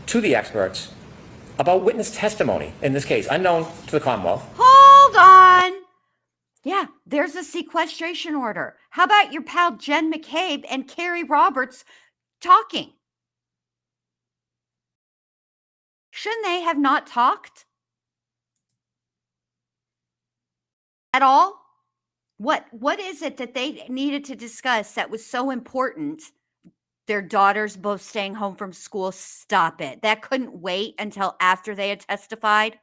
to the experts about witness testimony, in this case, unknown to the Commonwealth. Hold on. Yeah, there's a sequestration order. How about your pal Jen McCabe and Carrie Roberts talking? Shouldn't they have not talked at all? What is it that they needed to discuss that was so important? Their daughters both staying home from school. Stop it. That couldn't wait until after they had testified.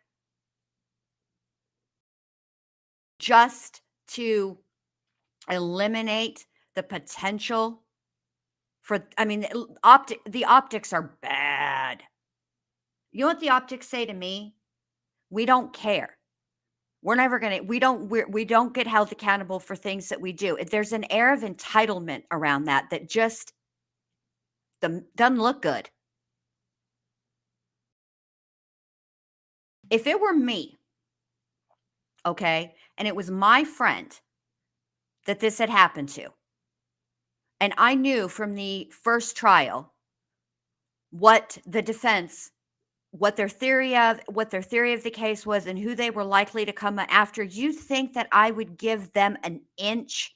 Just to eliminate the potential for, the optics are bad. You know what the optics say to me? We don't care. We're never going to, we don't get held accountable for things that we do. There's an air of entitlement around that just doesn't look good. If it were me, okay, and it was my friend that this had happened to, and I knew from the first trial what the defense, what their theory of the case was and who they were likely to come after, you think that I would give them an inch?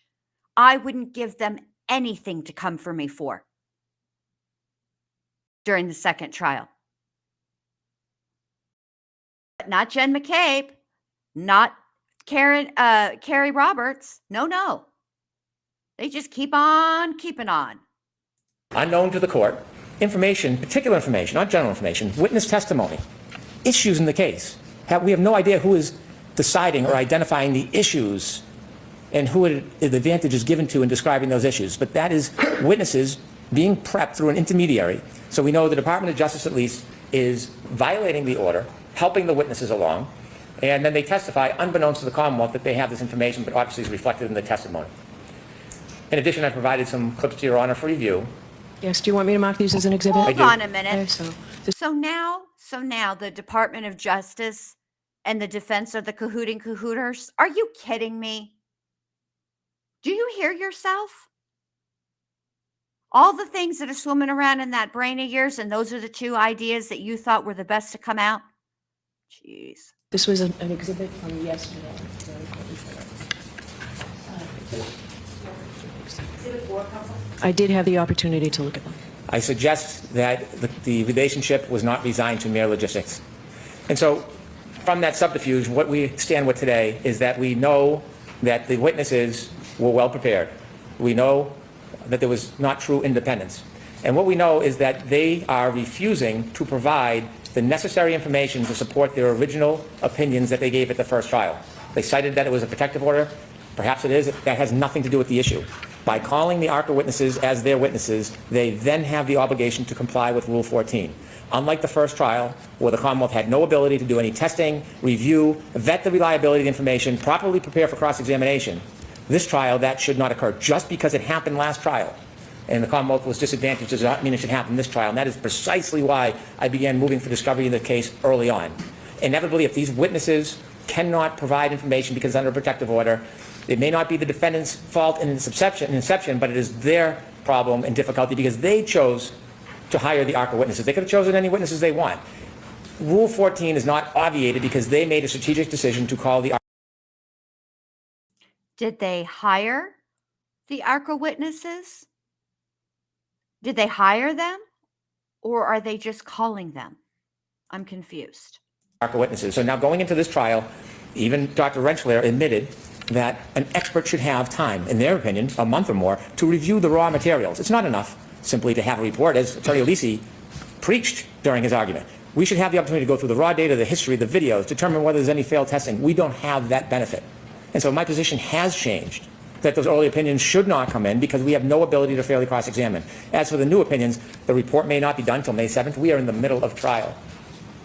I wouldn't give them anything to come for me for during the second trial. But not Jen McCabe, not Carrie Roberts. No. They just keep on keeping on. Unknown to the court, information, particular information, not general information, witness testimony, issues in the case. We have no idea who is deciding or identifying the issues and who the advantage is given to in describing those issues. But that is witnesses being prepped through an intermediary. So we know the Department of Justice at least is violating the order, helping the witnesses along, and then they testify unbeknownst to the Commonwealth that they have this information, but obviously is reflected in the testimony. In addition, I provided some clips to Your Honor for review. Yes, do you want me to mark these as an exhibit? Hold on a minute. Okay, So now the Department of Justice and the defense are the cahooting cahooters? Are you kidding me? Do you hear yourself? All the things that are swimming around in that brain of yours, and those are the two ideas that you thought were the best to come out? Jeez. This was an exhibit from yesterday. I did have the opportunity to look at them. I suggest that the relationship was not resigned to mere logistics. And so from that subterfuge, what we stand with today is that we know that the witnesses were well prepared. We know that there was not true independence. And what we know is that they are refusing to provide the necessary information to support their original opinions that they gave at the first trial. They cited that it was a protective order. Perhaps it is. That has nothing to do with the issue. By calling the ARCA witnesses as their witnesses, they then have the obligation to comply with Rule 14. Unlike the first trial, where the Commonwealth had no ability to do any testing, review, vet the reliability of the information, properly prepare for cross-examination, this trial, that should not occur. Just because it happened last trial and the Commonwealth was disadvantaged does not mean it should happen this trial. And that is precisely why I began moving for discovery of the case early on. Inevitably, if these witnesses cannot provide information because under a protective order, it may not be the defendant's fault in inception, but it is their problem and difficulty because they chose to hire the ARCA witnesses. They could have chosen any witnesses they want. Rule 14 is not obviated because they made a strategic decision to call the ARCA. Did they hire the ARCA witnesses? Did they hire them? Or are they just calling them? I'm confused. ARCA witnesses. So now going into this trial, even Dr. Rentschler admitted that an expert should have time, in their opinion, a month or more, to review the raw materials. It's not enough simply to have a report, as Attorney Alisi preached during his argument. We should have the opportunity to go through the raw data, the history, the videos, determine whether there's any failed testing. We don't have that benefit. And so my position has changed, that those early opinions should not come in because we have no ability to fairly cross-examine. As for the new opinions, the report may not be done until May 7th. We are in the middle of trial.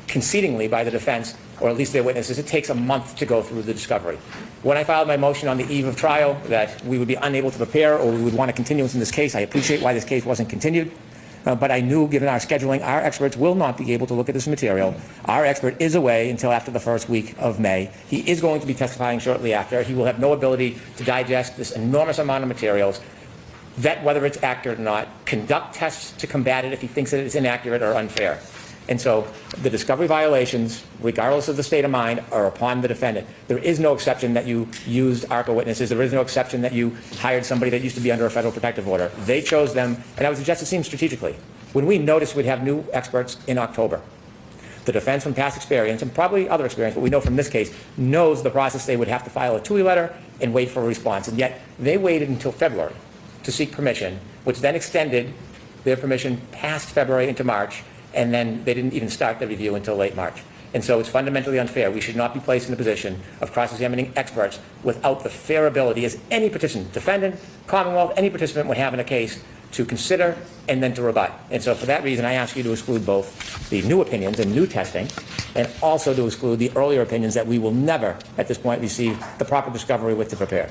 Concedingly by the defense, or at least their witnesses, it takes a month to go through the discovery. When I filed my motion on the eve of trial that we would be unable to prepare or we would want a continuance in this case, I appreciate why this case wasn't continued. But I knew, given our scheduling, our experts will not be able to look at this material. Our expert is away until after the first week of May. He is going to be testifying shortly after. He will have no ability to digest this enormous amount of materials, vet whether it's accurate or not, conduct tests to combat it if he thinks that it's inaccurate or unfair. And so the discovery violations, regardless of the state of mind, are upon the defendant. There is no exception that you used ARCA witnesses. There is no exception that you hired somebody that used to be under a federal protective order. They chose them, and I would suggest it seems strategically. When we noticed we'd have new experts in October, the defense from past experience, and probably other experience, but we know from this case, knows the process. They would have to file a TUI letter and wait for a response. And yet they waited until February to seek permission, which then extended their permission past February into March, and then they didn't even start the review until late March. And so it's fundamentally unfair. We should not be placed in the position of cross-examining experts without the fair ability as any participant, defendant, Commonwealth, any participant would have in a case to consider and then to rebut. And so for that reason, I ask you to exclude both the new opinions and new testing, and also to exclude the earlier opinions that we will never, at this point, receive the proper discovery with to prepare.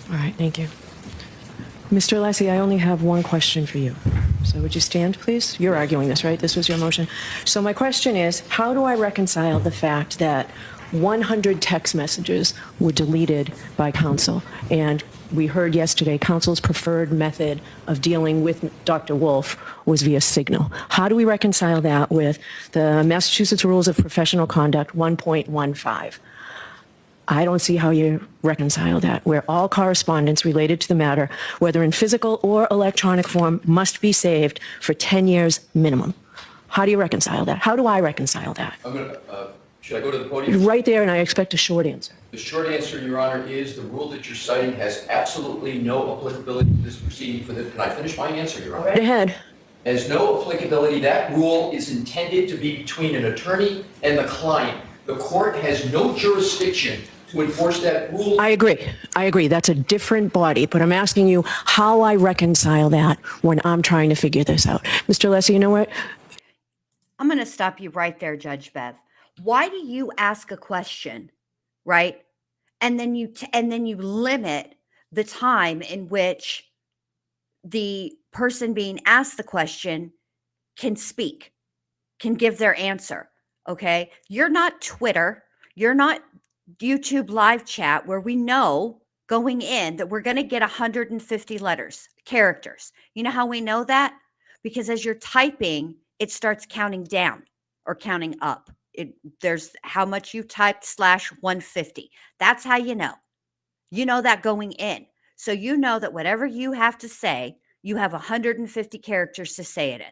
All right, thank you. Mr. Lassie, I only have one question for you. So would you stand, please? You're arguing this, right? This was your motion. So my question is, how do I reconcile the fact that 100 text messages were deleted by counsel? And we heard yesterday counsel's preferred method of dealing with Dr. Wolf was via Signal. How do we reconcile that with the Massachusetts Rules of Professional Conduct 1.15? I don't see how you reconcile that, where all correspondence related to the matter, whether in physical or electronic form, must be saved for 10 years minimum. How do you reconcile that? How do I reconcile that? Should I go to the podium? Right there, and I expect a short answer. The short answer, Your Honor, is the rule that you're citing has absolutely no applicability to this proceeding. Can I finish my answer, Your Honor? Right ahead. Has no applicability. That rule is intended to be between an attorney and the client. The court has no jurisdiction to enforce that rule. I agree. That's a different body, but I'm asking you how I reconcile that when I'm trying to figure this out. Mr. Leslie, you know what? I'm going to stop you right there, Judge Bev. Why do you ask a question, right? And then you limit the time in which the person being asked the question can speak, can give their answer, okay? You're not Twitter. You're not YouTube live chat where we know going in that we're going to get 150 characters. You know how we know that? Because as you're typing, it starts counting down or counting up. There's how much you typed /150. That's how you know. You know that going in. So you know that whatever you have to say, you have 150 characters to say it in.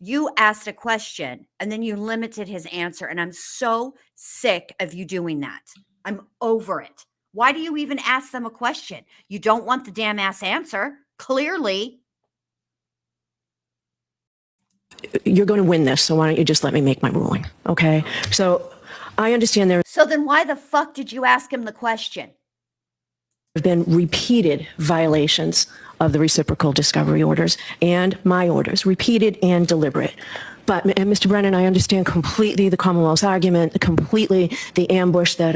You asked a question and then you limited his answer. And I'm so sick of you doing that. I'm over it. Why do you even ask them a question? You don't want the damn ass answer. Clearly. You're going to win this, so why don't you just let me make my ruling, okay? So I understand there So then why the fuck did you ask him the question? have been repeated violations of the reciprocal discovery orders and my orders, repeated and deliberate. But, and Mr. Brennan, I understand completely the Commonwealth's argument, completely the ambush that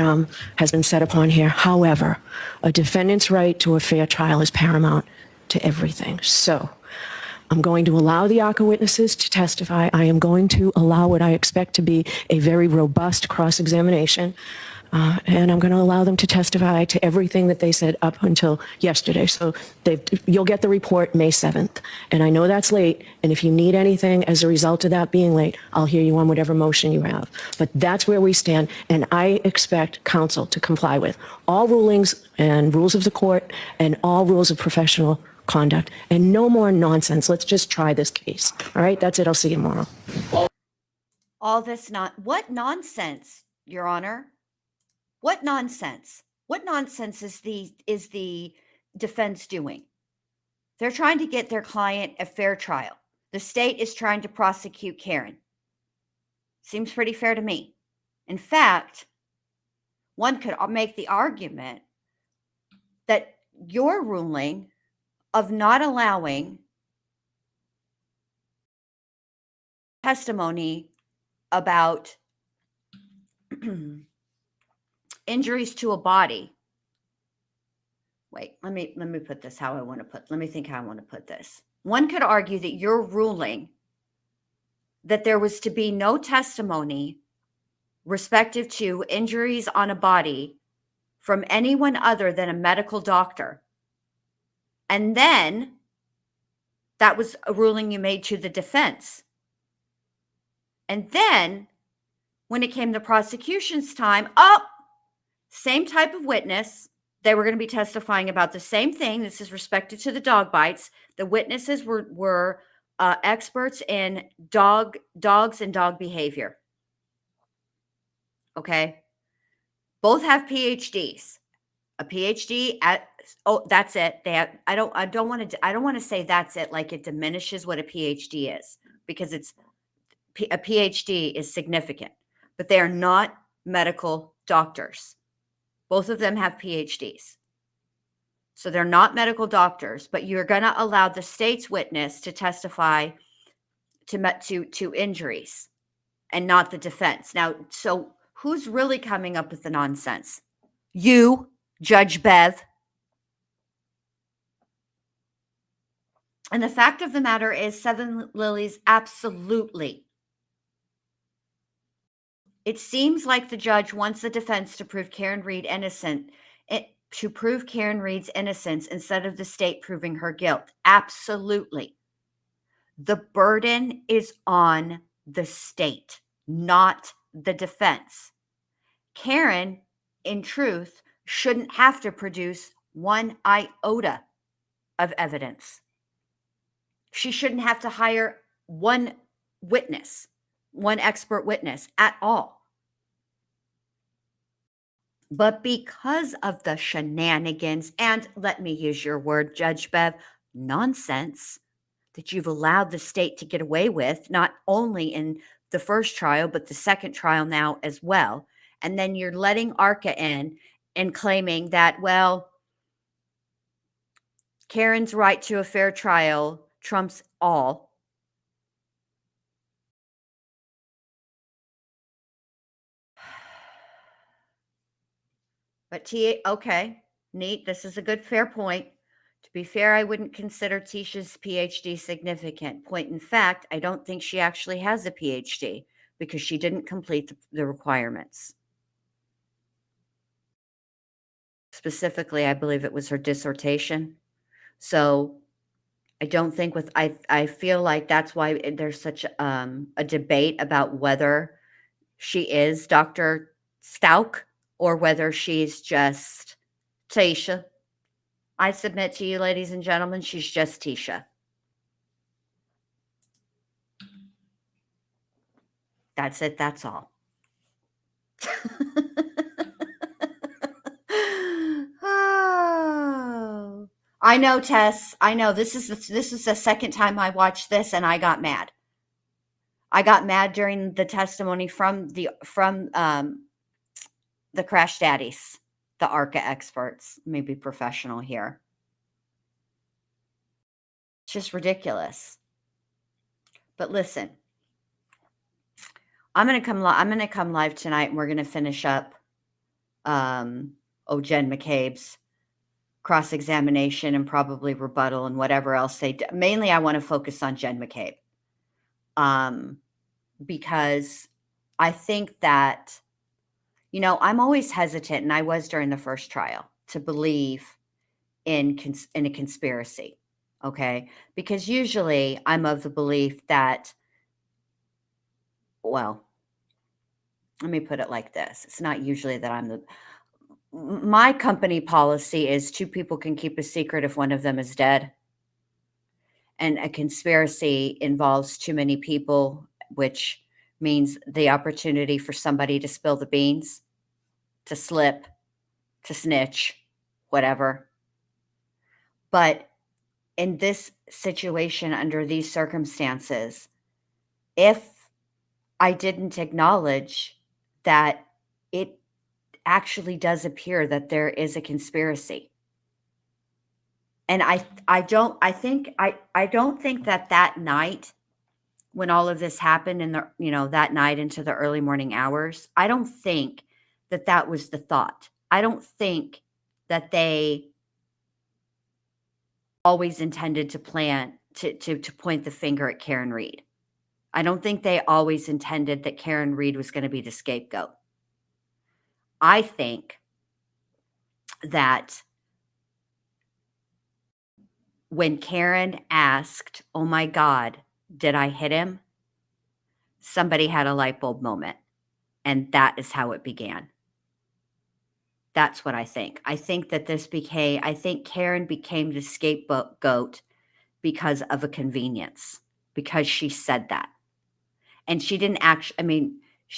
has been set upon here. However, a defendant's right to a fair trial is paramount to everything. So I'm going to allow the ARCA witnesses to testify. I am going to allow what I expect to be a very robust cross-examination. And I'm going to allow them to testify to everything that they said up until yesterday. So you'll get the report May 7th. And I know that's late. And if you need anything as a result of that being late, I'll hear you on whatever motion you have. But that's where we stand. And I expect counsel to comply with all rulings and rules of the court and all rules of professional conduct. And no more nonsense. Let's just try this case. All right? That's it. I'll see you tomorrow. All this what nonsense, Your Honor? What nonsense? What nonsense is the defense doing? They're trying to get their client a fair trial. The state is trying to prosecute Karen. Seems pretty fair to me. In fact, one could make the argument that your ruling of not allowing testimony about injuries to a body. Wait, let me put this how I want to put. Let me think how I want to put this. One could argue that your ruling that there was to be no testimony respective to injuries on a body from anyone other than a medical doctor. And then that was a ruling you made to the defense. And then when it came to prosecution's time, same type of witness. They were going to be testifying about the same thing. This is respected to the dog bites. The witnesses were experts in dogs and dog behavior. Okay. Both have PhDs. A PhD at that's it. They have, I don't want to say that's it like it diminishes what a PhD is, because a PhD is significant, but they are not medical doctors. Both of them have PhDs. So they're not medical doctors, but you're going to allow the state's witness to testify to injuries and not the defense. Now, so who's really coming up with the nonsense? You, Judge Bev. And the fact of the matter is, Seven Lilies, absolutely. It seems like the judge wants the defense to prove Karen Reed innocent, to prove Karen Reed's innocence instead of the state proving her guilt. Absolutely. The burden is on the state, not the defense. Karen in truth, shouldn't have to produce one iota of evidence. She shouldn't have to hire one witness, one expert witness at all. But because of the shenanigans, and let me use your word, Judge Bev, nonsense that you've allowed the state to get away with, not only in the first trial, but the second trial now as well. And then you're letting ARCA in and claiming that, well, Karen's right to a fair trial trumps all. But okay, neat. This is a good, fair point. To be fair, I wouldn't consider Tisha's PhD significant. Point in fact, I don't think she actually has a PhD because she didn't complete the requirements. Specifically, I believe it was her dissertation. So I don't think I feel like that's why there's such a debate about whether she is Dr. Stauk or whether she's just Tisha. I submit to you, ladies and gentlemen, she's just Tisha. That's it. That's all. Oh, I know, Tess. I know this is the second time I watched this, and I got mad. I got mad during the testimony from the crash daddies, the ARCA experts. Maybe professional here. It's just ridiculous. But listen, I'm gonna come live tonight, and we're gonna finish up Jen McCabe's cross-examination and probably rebuttal and whatever else they do. Mainly, I want to focus on Jen McCabe, because I think that, I'm always hesitant, and I was during the first trial, to believe in a conspiracy. Okay, because usually I'm of the belief that, well, let me put it like this: it's not usually that my company policy is 2 people can keep a secret if one of them is dead. And a conspiracy involves too many people, which means the opportunity for somebody to spill the beans, to slip, to snitch, whatever. But in this situation, under these circumstances, if I didn't acknowledge that it actually does appear that there is a conspiracy. And I don't think that night when all of this happened in that night into the early morning hours, I don't think that was the thought. I don't think that they always intended to plan to point the finger at Karen Reed. I don't think they always intended that Karen Reed was going to be the scapegoat. I think that when Karen asked, "Oh my God, did I hit him?" somebody had a light bulb moment. And that is how it began. That's what I think. I think that I think Karen became the scapegoat because of a convenience, because she said that. And she didn't actually,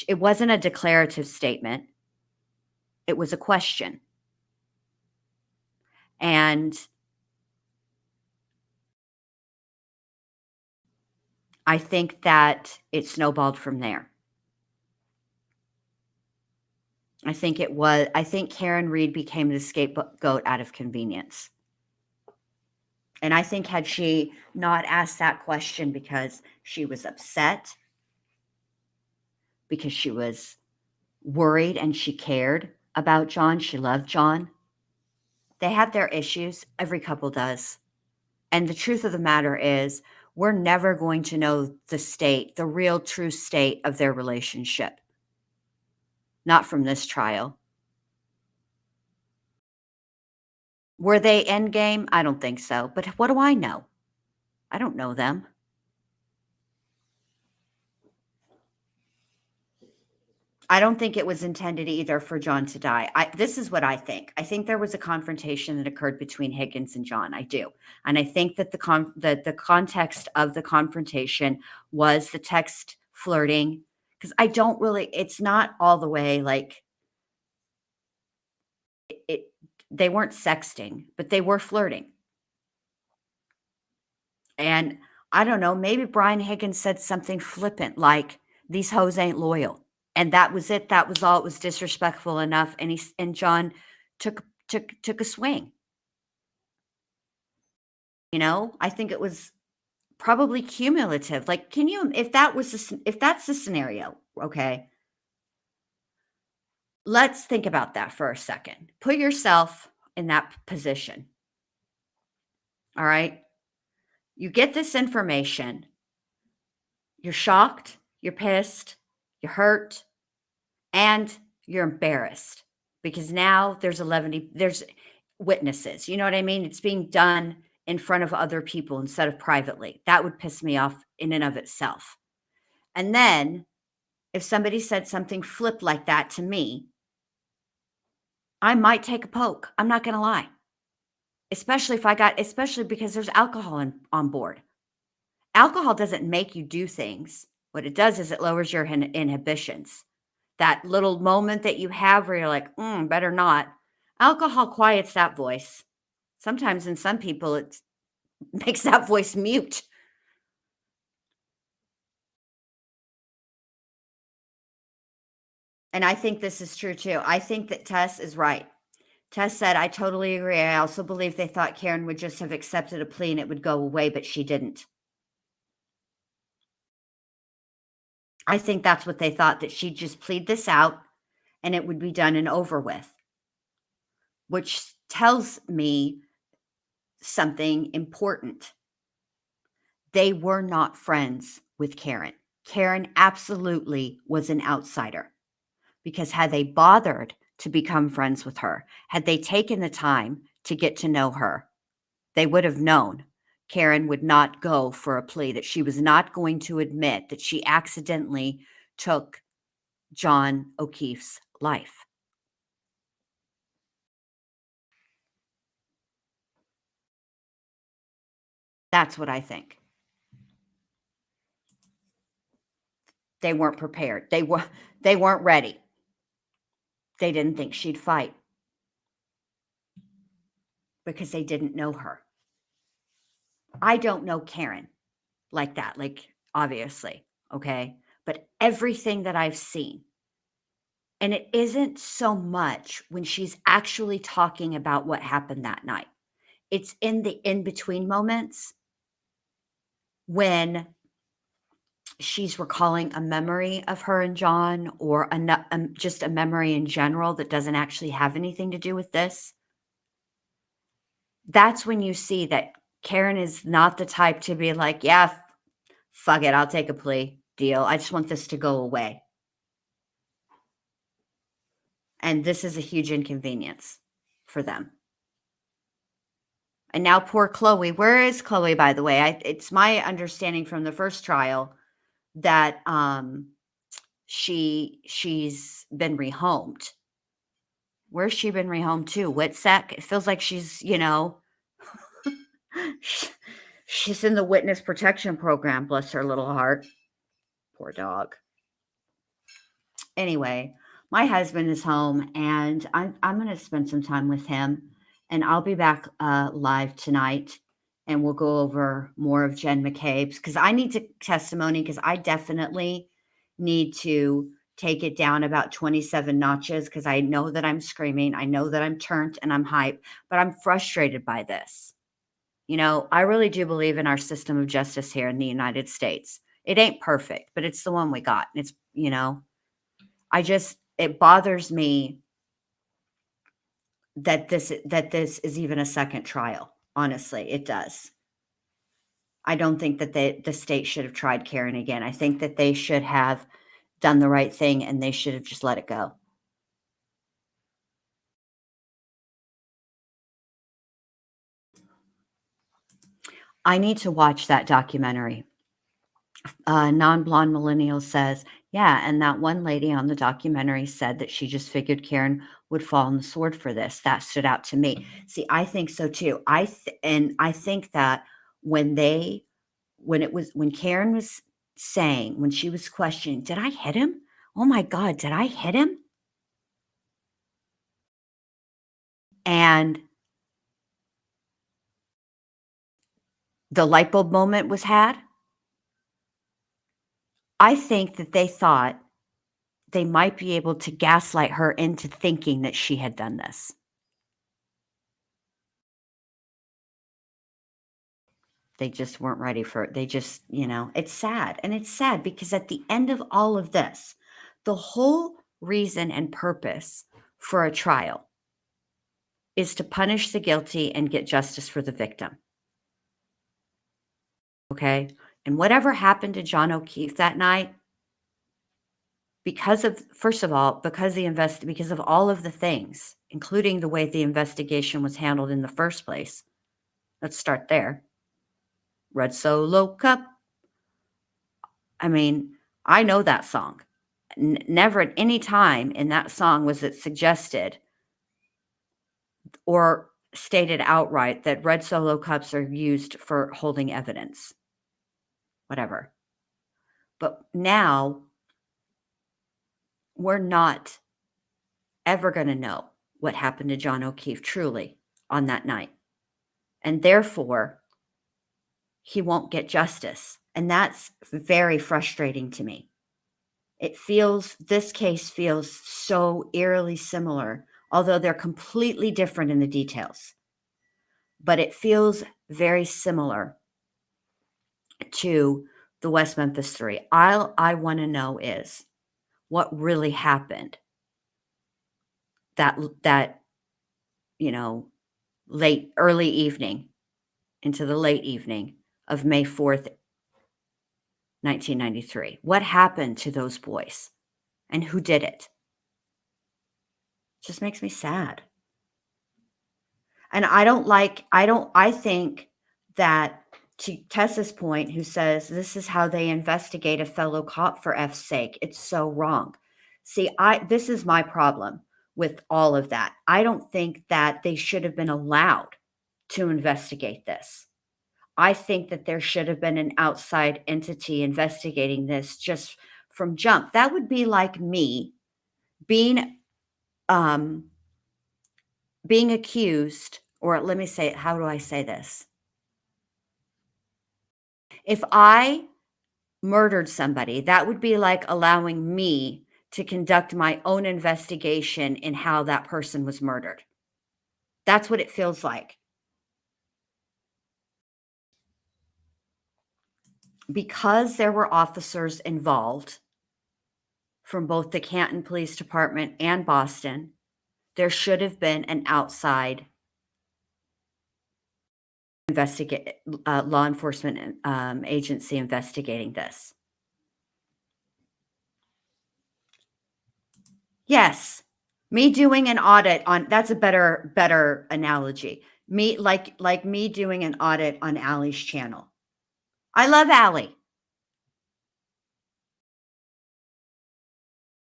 it wasn't a declarative statement. It was a question. And I think that it snowballed from there. I think Karen Reed became the scapegoat out of convenience. And I think had she not asked that question because she was upset, because she was worried and she cared about John, she loved John. They had their issues. Every couple does. And the truth of the matter is, we're never going to know the real true state of their relationship. Not from this trial. Were they endgame? I don't think so. But what do I know? I don't know them. I don't think it was intended either for John to die. This is what I think. I think there was a confrontation that occurred between Higgins and John. I do. And I think that the context of the confrontation was the text flirting, because I don't really, it's not all the way like it, they weren't sexting, but they were flirting. And I don't know, maybe Brian Higgins said something flippant like, these hoes ain't loyal. And that was it. That was all. It was disrespectful enough. And John took a swing. You know, I think it was probably cumulative. Like, can you, if that's the scenario, okay, let's think about that for a second. Put yourself in that position. All right. You get this information. You're shocked. You're pissed. You're hurt. And you're embarrassed because now there's witnesses. You know what I mean? It's being done in front of other people instead of privately. That would piss me off in and of itself. And then if somebody said something flip like that to me, I might take a poke. I'm not going to lie. Especially because there's alcohol on board. Alcohol doesn't make you do things. What it does is it lowers your inhibitions. That little moment that you have where you're like, better not. Alcohol quiets that voice. Sometimes in some people, it makes that voice mute. And I think this is true too. I think that Tess is right. Tess said, I totally agree. I also believe they thought Karen would just have accepted a plea and it would go away, but she didn't. I think that's what they thought, that she'd just plead this out and it would be done and over with, which tells me something important. They were not friends with Karen. Karen absolutely was an outsider, because had they bothered to become friends with her, had they taken the time to get to know her, they would have known Karen would not go for a plea, that she was not going to admit that she accidentally took John O'Keefe's life. That's what I think. They weren't prepared. They weren't ready. They didn't think she'd fight because they didn't know her. I don't know Karen like that, like obviously, okay? But everything that I've seen, and it isn't so much when she's actually talking about what happened that night. It's in the in-between moments when she's recalling a memory of her and John, or just a memory in general that doesn't actually have anything to do with this. That's when you see that Karen is not the type to be like, yeah, fuck it, I'll take a plea deal. I just want this to go away. And this is a huge inconvenience for them. And now poor Chloe. Where is Chloe, by the way? It's my understanding from the first trial that she's been rehomed. Where's she been rehomed to? Whitsec? It feels like she's, she's in the witness protection program, bless her little heart. Poor dog. Anyway, my husband is home and I'm going to spend some time with him, and I'll be back live tonight and we'll go over more of Jen McCabe's, because I need to testimony, because I definitely need to take it down about 27 notches, because I know that I'm screaming. I know that I'm turned and I'm hyped, but I'm frustrated by this. I really do believe in our system of justice here in the United States. It ain't perfect, but it's the one we got. It's, it bothers me that this is even a second trial. Honestly, it does. I don't think that the state should have tried Karen again. I think that they should have done the right thing and they should have just let it go. I need to watch that documentary. Non-blonde millennial says, Yeah, and that one lady on the documentary said that she just figured Karen would fall on the sword for this. That stood out to me. See, I think so too. I think that when when Karen was saying, when she was questioning, did I hit him? Oh my God, did I hit him? And the light bulb moment was had. I think that they thought they might be able to gaslight her into thinking that she had done this. They just weren't ready for it. They just, it's sad. And it's sad because at the end of all of this, the whole reason and purpose for a trial is to punish the guilty and get justice for the victim. Okay? And whatever happened to John O'Keefe that night, because of, first of all, because of all of the things, including the way the investigation was handled in the first place. Let's start there. Red Solo Cup. I mean, I know that song. Never at any time in that song was it suggested or stated outright that red Solo cups are used for holding evidence. Whatever. But now we're not ever going to know what happened to John O'Keefe truly on that night. And therefore, he won't get justice. And that's very frustrating to me. This case feels so eerily similar, although they're completely different in the details. But it feels very similar to the West Memphis 3. All I want to know is what really happened that early evening into the late evening of May 4th, 1993. What happened to those boys and who did it? Just makes me sad. And I think that, to Tessa's point, who says this is how they investigate a fellow cop, for F's sake, it's so wrong. See, this is my problem with all of that. I don't think that they should have been allowed to investigate this. I think that there should have been an outside entity investigating this just from jump. That would be like me being accused, or let me say it, how do I say this? If I murdered somebody, that would be like allowing me to conduct my own investigation in how that person was murdered. That's what it feels like. Because there were officers involved from both the Canton Police Department and Boston, there should have been an outside law enforcement agency investigating this. Yes, me doing an audit on, that's a better analogy. Like me doing an audit on Allie's channel. I love Allie.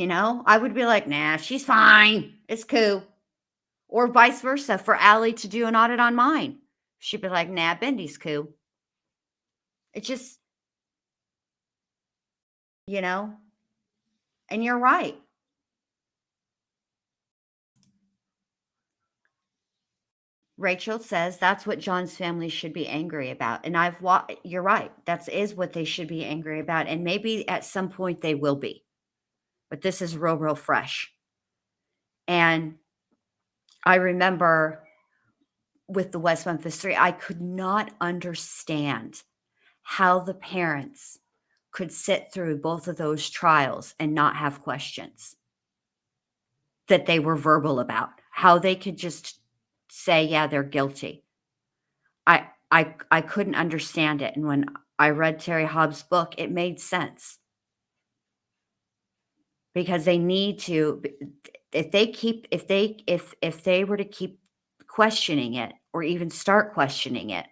I would be like, nah, she's fine. It's cool. Or vice versa, for Allie to do an audit on mine. She'd be like, nah, Bendy's cool. It's just, and you're right. Rachel says that's what John's family should be angry about. And you're right. That is what they should be angry about. And maybe at some point they will be. But this is real fresh. And I remember with the West Memphis 3, I could not understand how the parents could sit through both of those trials and not have questions that they were verbal about, how they could just say, yeah, they're guilty. I couldn't understand it. And when I read Terry Hobbs' book, it made sense. Because they need to, if they were to keep questioning it or even start questioning it,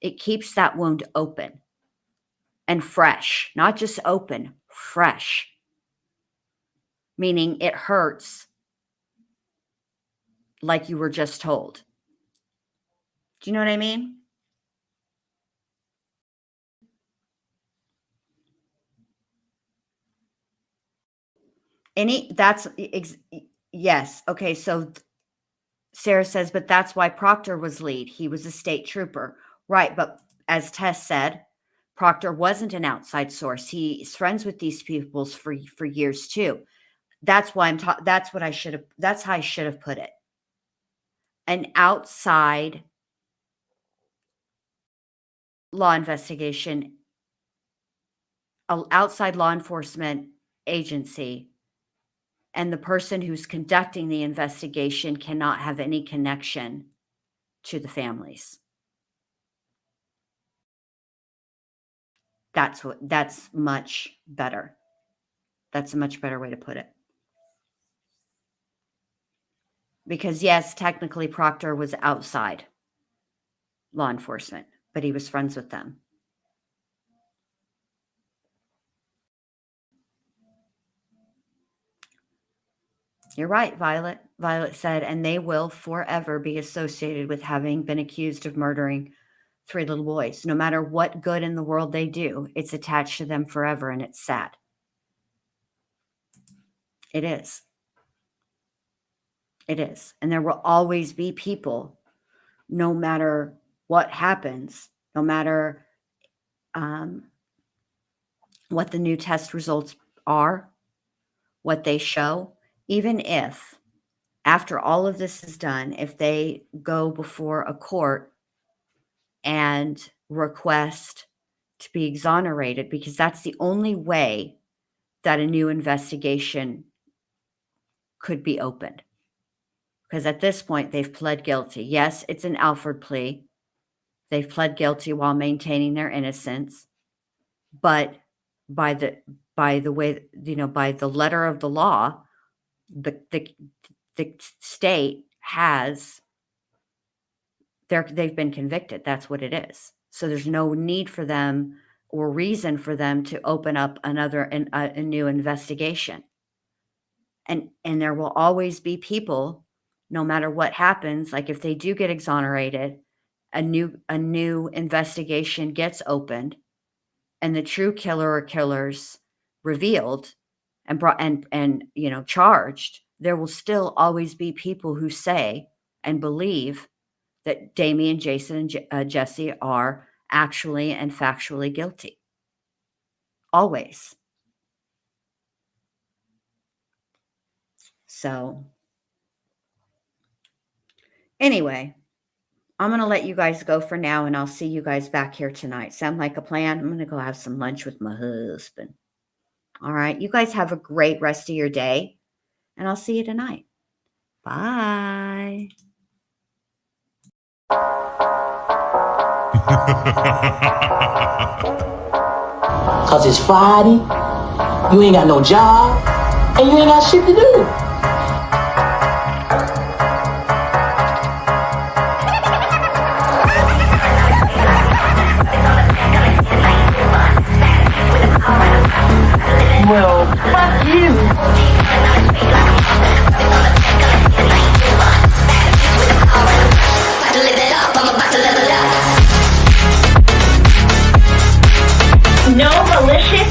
it keeps that wound open and fresh, not just open, fresh. meaning it hurts like you were just told. Do you know what I mean? Yes. Okay. So Sarah says, but that's why Proctor was lead. He was a state trooper. Right. But as Tess said, Proctor wasn't an outside source. He's friends with these people for years too. That's why that's what I should have. That's how I should have put it. An outside law investigation, an outside law enforcement agency, and the person who's conducting the investigation cannot have any connection to the families. That's much better. That's a much better way to put it. Because yes, technically Proctor was outside law enforcement, but he was friends with them. You're right, Violet. Violet said, and they will forever be associated with having been accused of murdering 3 little boys. No matter what good in the world they do, it's attached to them forever, and it's sad. It is. It is. And there will always be people, no matter what happens, no matter what the new test results are, what they show, even if after all of this is done, if they go before a court and request to be exonerated, because that's the only way that a new investigation could be opened. Because at this point, they've pled guilty. Yes, it's an Alford plea. They've pled guilty while maintaining their innocence. But by the way, by the letter of the law, the state has, they've been convicted. That's what it is. So there's no need for them or reason for them to open up a new investigation. And there will always be people, no matter what happens, like if they do get exonerated, a new investigation gets opened, and the true killer or killers revealed and brought and charged. There will still always be people who say and believe that Damien, Jason, and Jesse are actually and factually guilty. Always. So anyway, I'm going to let you guys go for now, and I'll see you guys back here tonight. Sound like a plan? I'm going to go have some lunch with my husband. All right. You guys have a great rest of your day, and I'll see you tonight. Bye. Cause it's Friday, you ain't got no job, and you ain't got shit to do. Well, fuck you. No malicious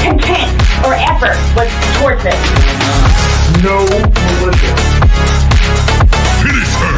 intent or effort was towards it. No militia. Finish her!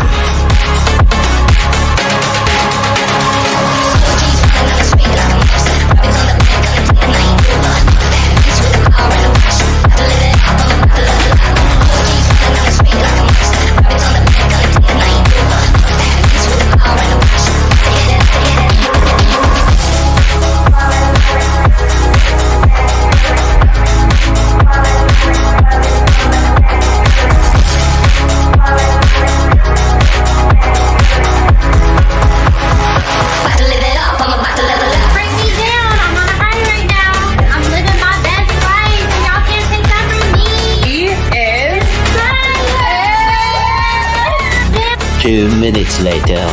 Minutes later.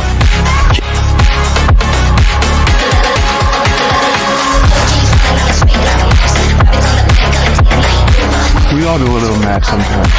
We all do a little mad sometimes.